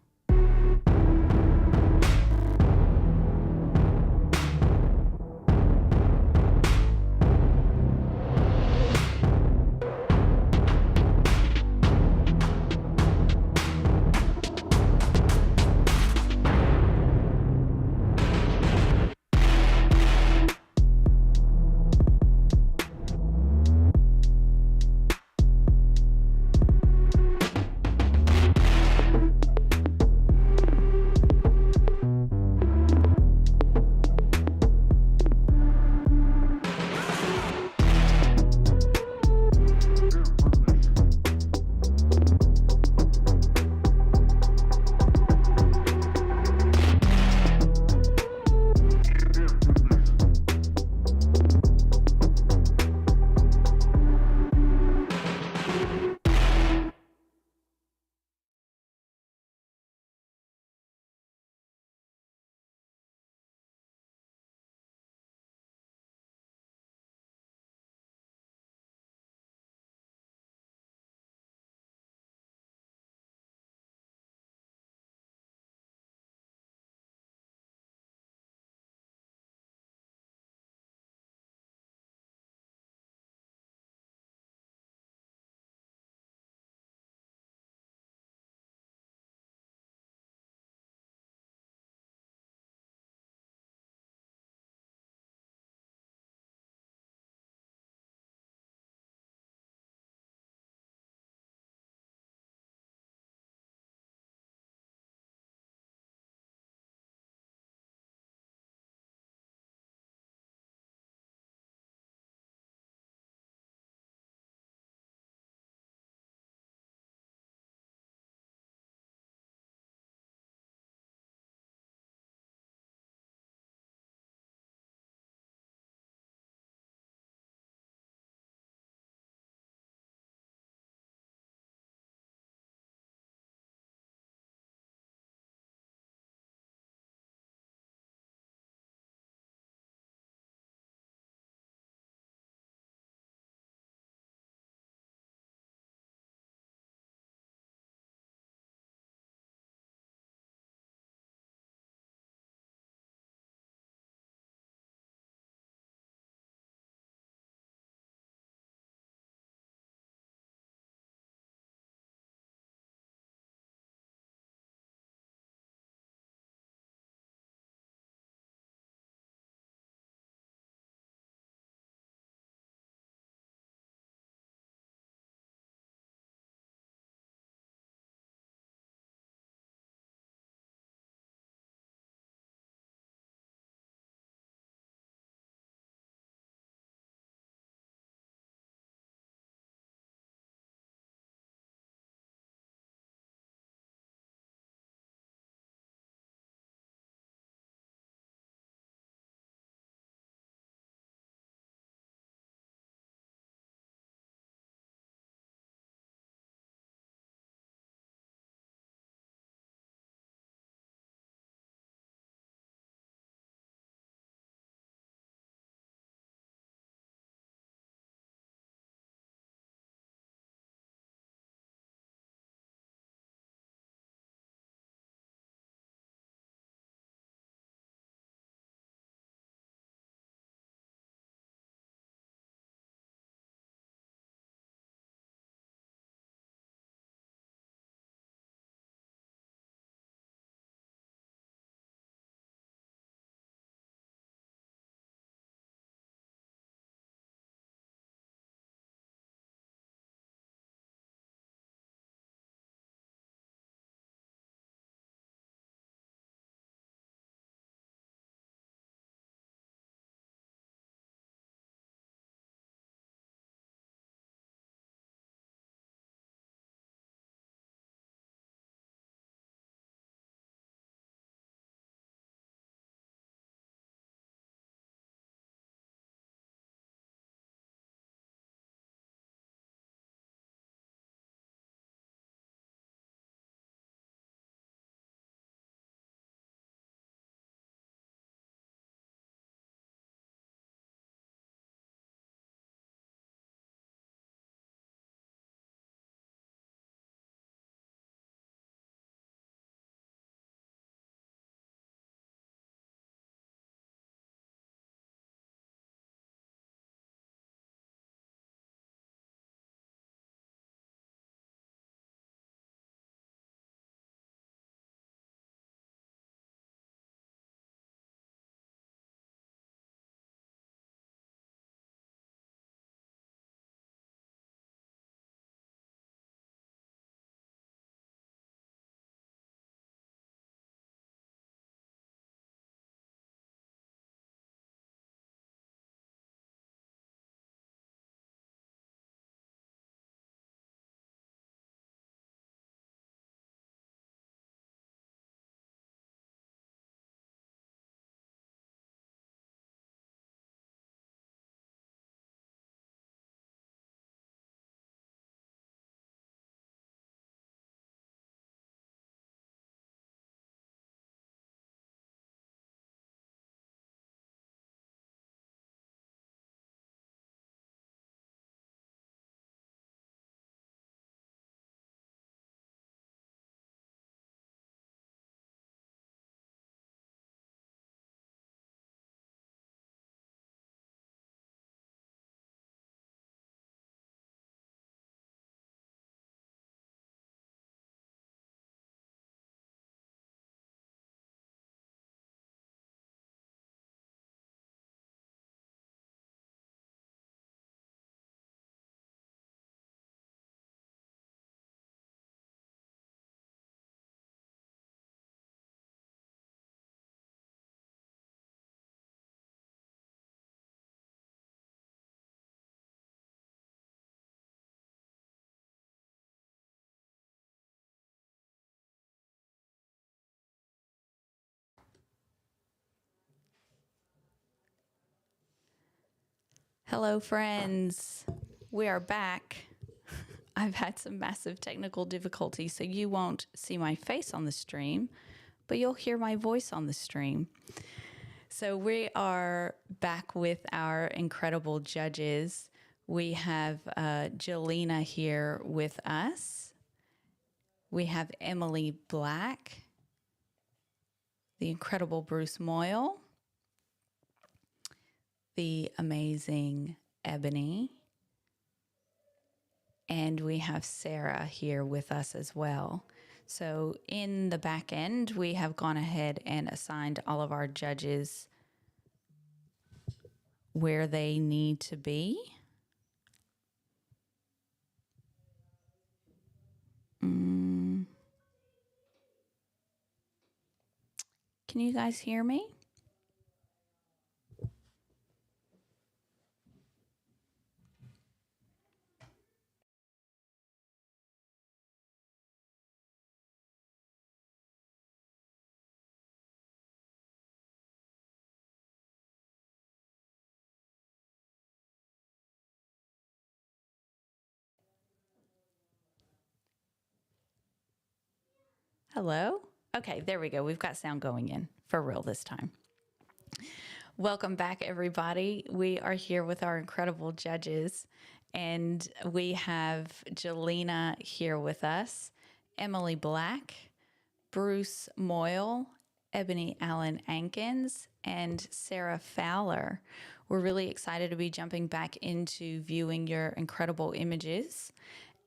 Hello, friends. We are back. I've had some massive technical difficulties, so you won't see my face on the stream, but you'll hear my voice on the stream. So we are back with our incredible judges. We have Jelena here with us. We have Emily Black, the incredible Bruce Moyle, the amazing Ebony, and we have Sarah here with us as well. So in the back end, we have gone ahead and assigned all of our judges where they need to be. Can you guys hear me? Hello? Okay, there we go. We've got sound going in for real this time. Welcome back, everybody. We are here with our incredible judges, and we have Jelena here with us, Emily Black, Bruce Moyle, Ebony Allen Ankins, and Sarah Fowler. We're really excited to be jumping back into viewing your incredible images,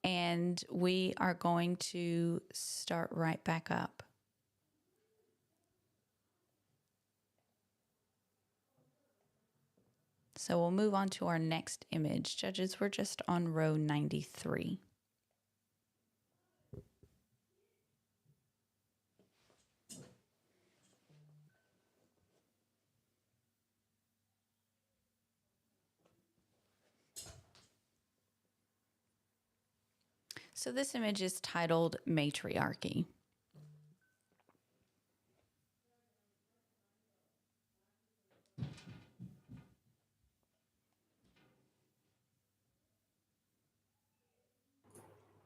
and we are going to start right back up. So we'll move on to our next image. Judges, we're just on row 93. So this image is titled Matriarchy.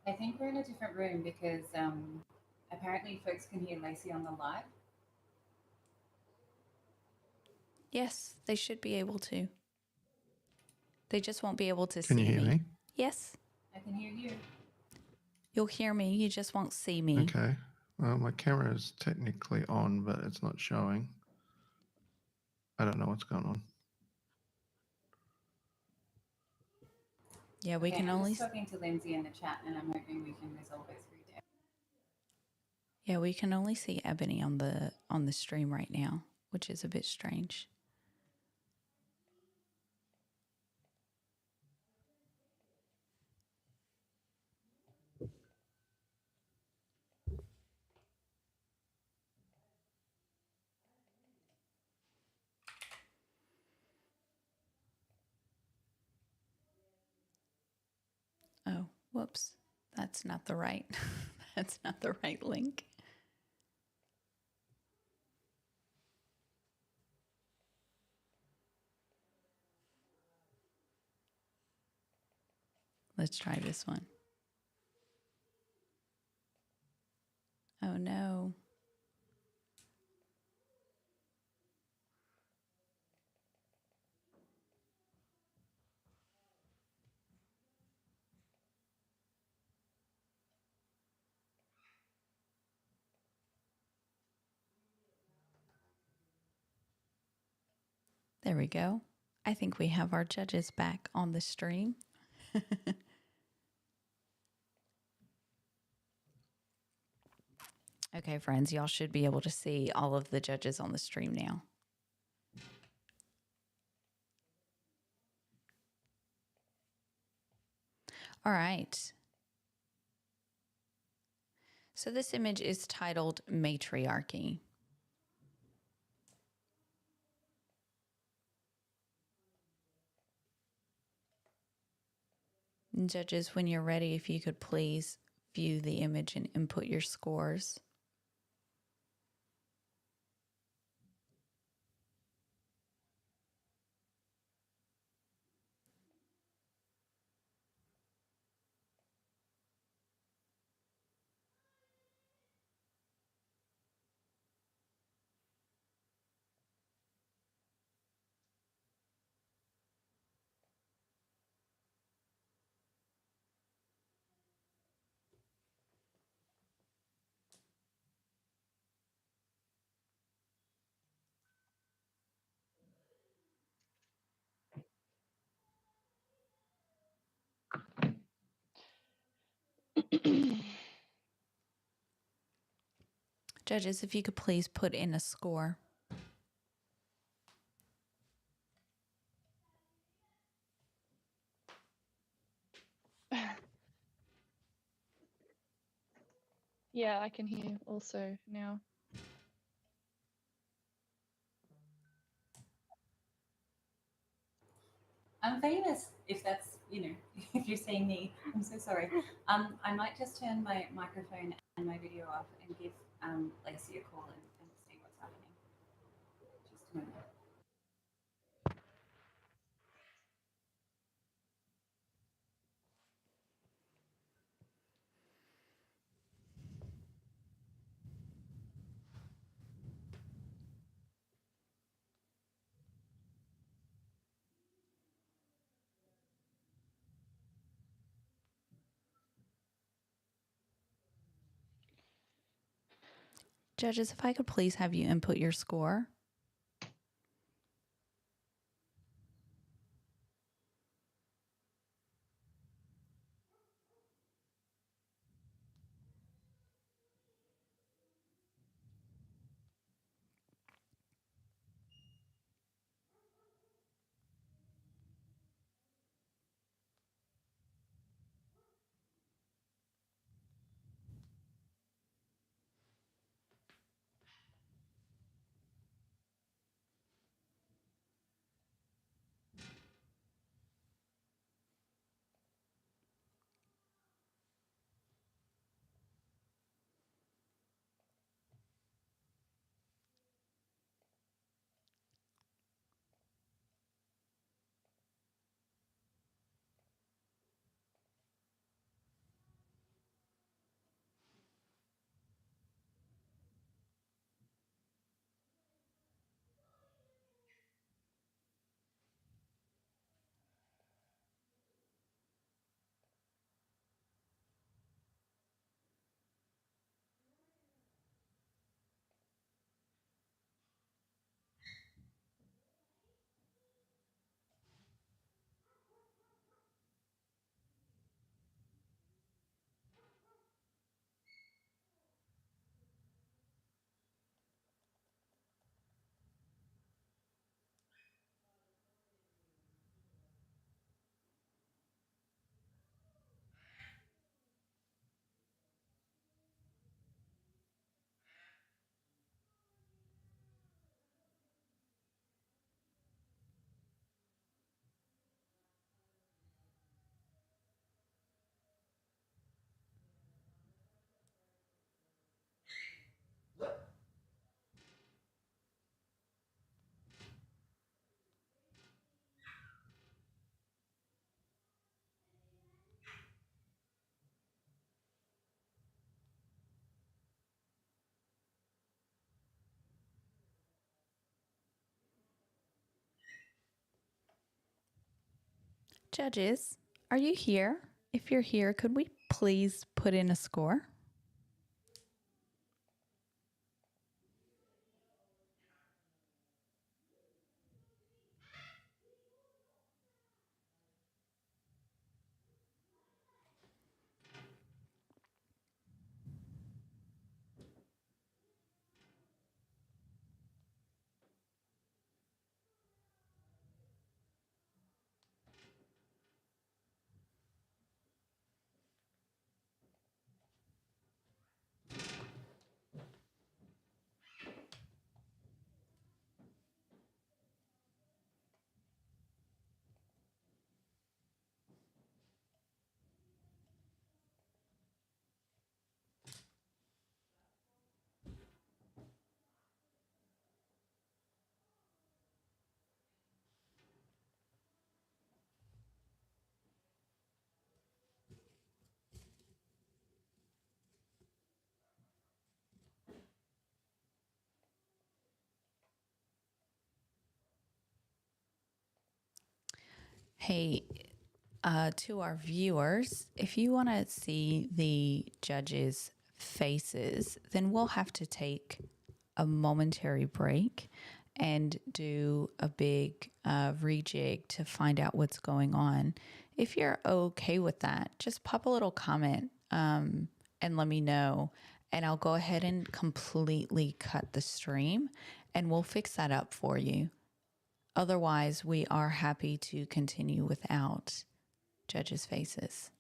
I think we're in a different room because apparently folks can hear Lacey on the live. Yes, they should be able to. They just won't be able to see Can you hear me? Yes. I can hear you. You'll hear me, you just won't see me. Okay. Well, my camera is technically on, but it's not showing. I don't know what's going on. Yeah, we Okay, can I'm only just talking to Lindsay in the chat, and I'm hoping we can resolve it through there. Yeah, we can only see Ebony on the stream right now, which is a bit strange. Oh, whoops. That's not the right. That's not the right link. Let's try this one. Oh no. There we go. I think we have our judges back on the stream. Okay, friends, y'all should be able to see all of the judges on the stream now. All right. So this image is titled Matriarchy. And judges, when you're ready, if you could please view the image and input your scores. Judges, if you could please put in a score. Yeah, I can hear also now. I'm famous, if that's, if you're seeing me. I'm so sorry. I might just turn my microphone and my video off and give Lacey a call and see what's happening. Just a moment. Judges, if I could please have you input your score. Judges, are you here? If you're here, could we please put in a score? Hey, to our viewers, if you want to see the judges' faces, then we'll have to take a momentary break and do a big rejig to find out what's going on. If you're okay with that, just pop a little comment and let me know. and I'll go ahead and completely cut the stream, and we'll fix that up for you. Otherwise, we are happy to continue without judges' faces.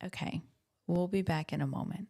Okay, we'll be back in a moment.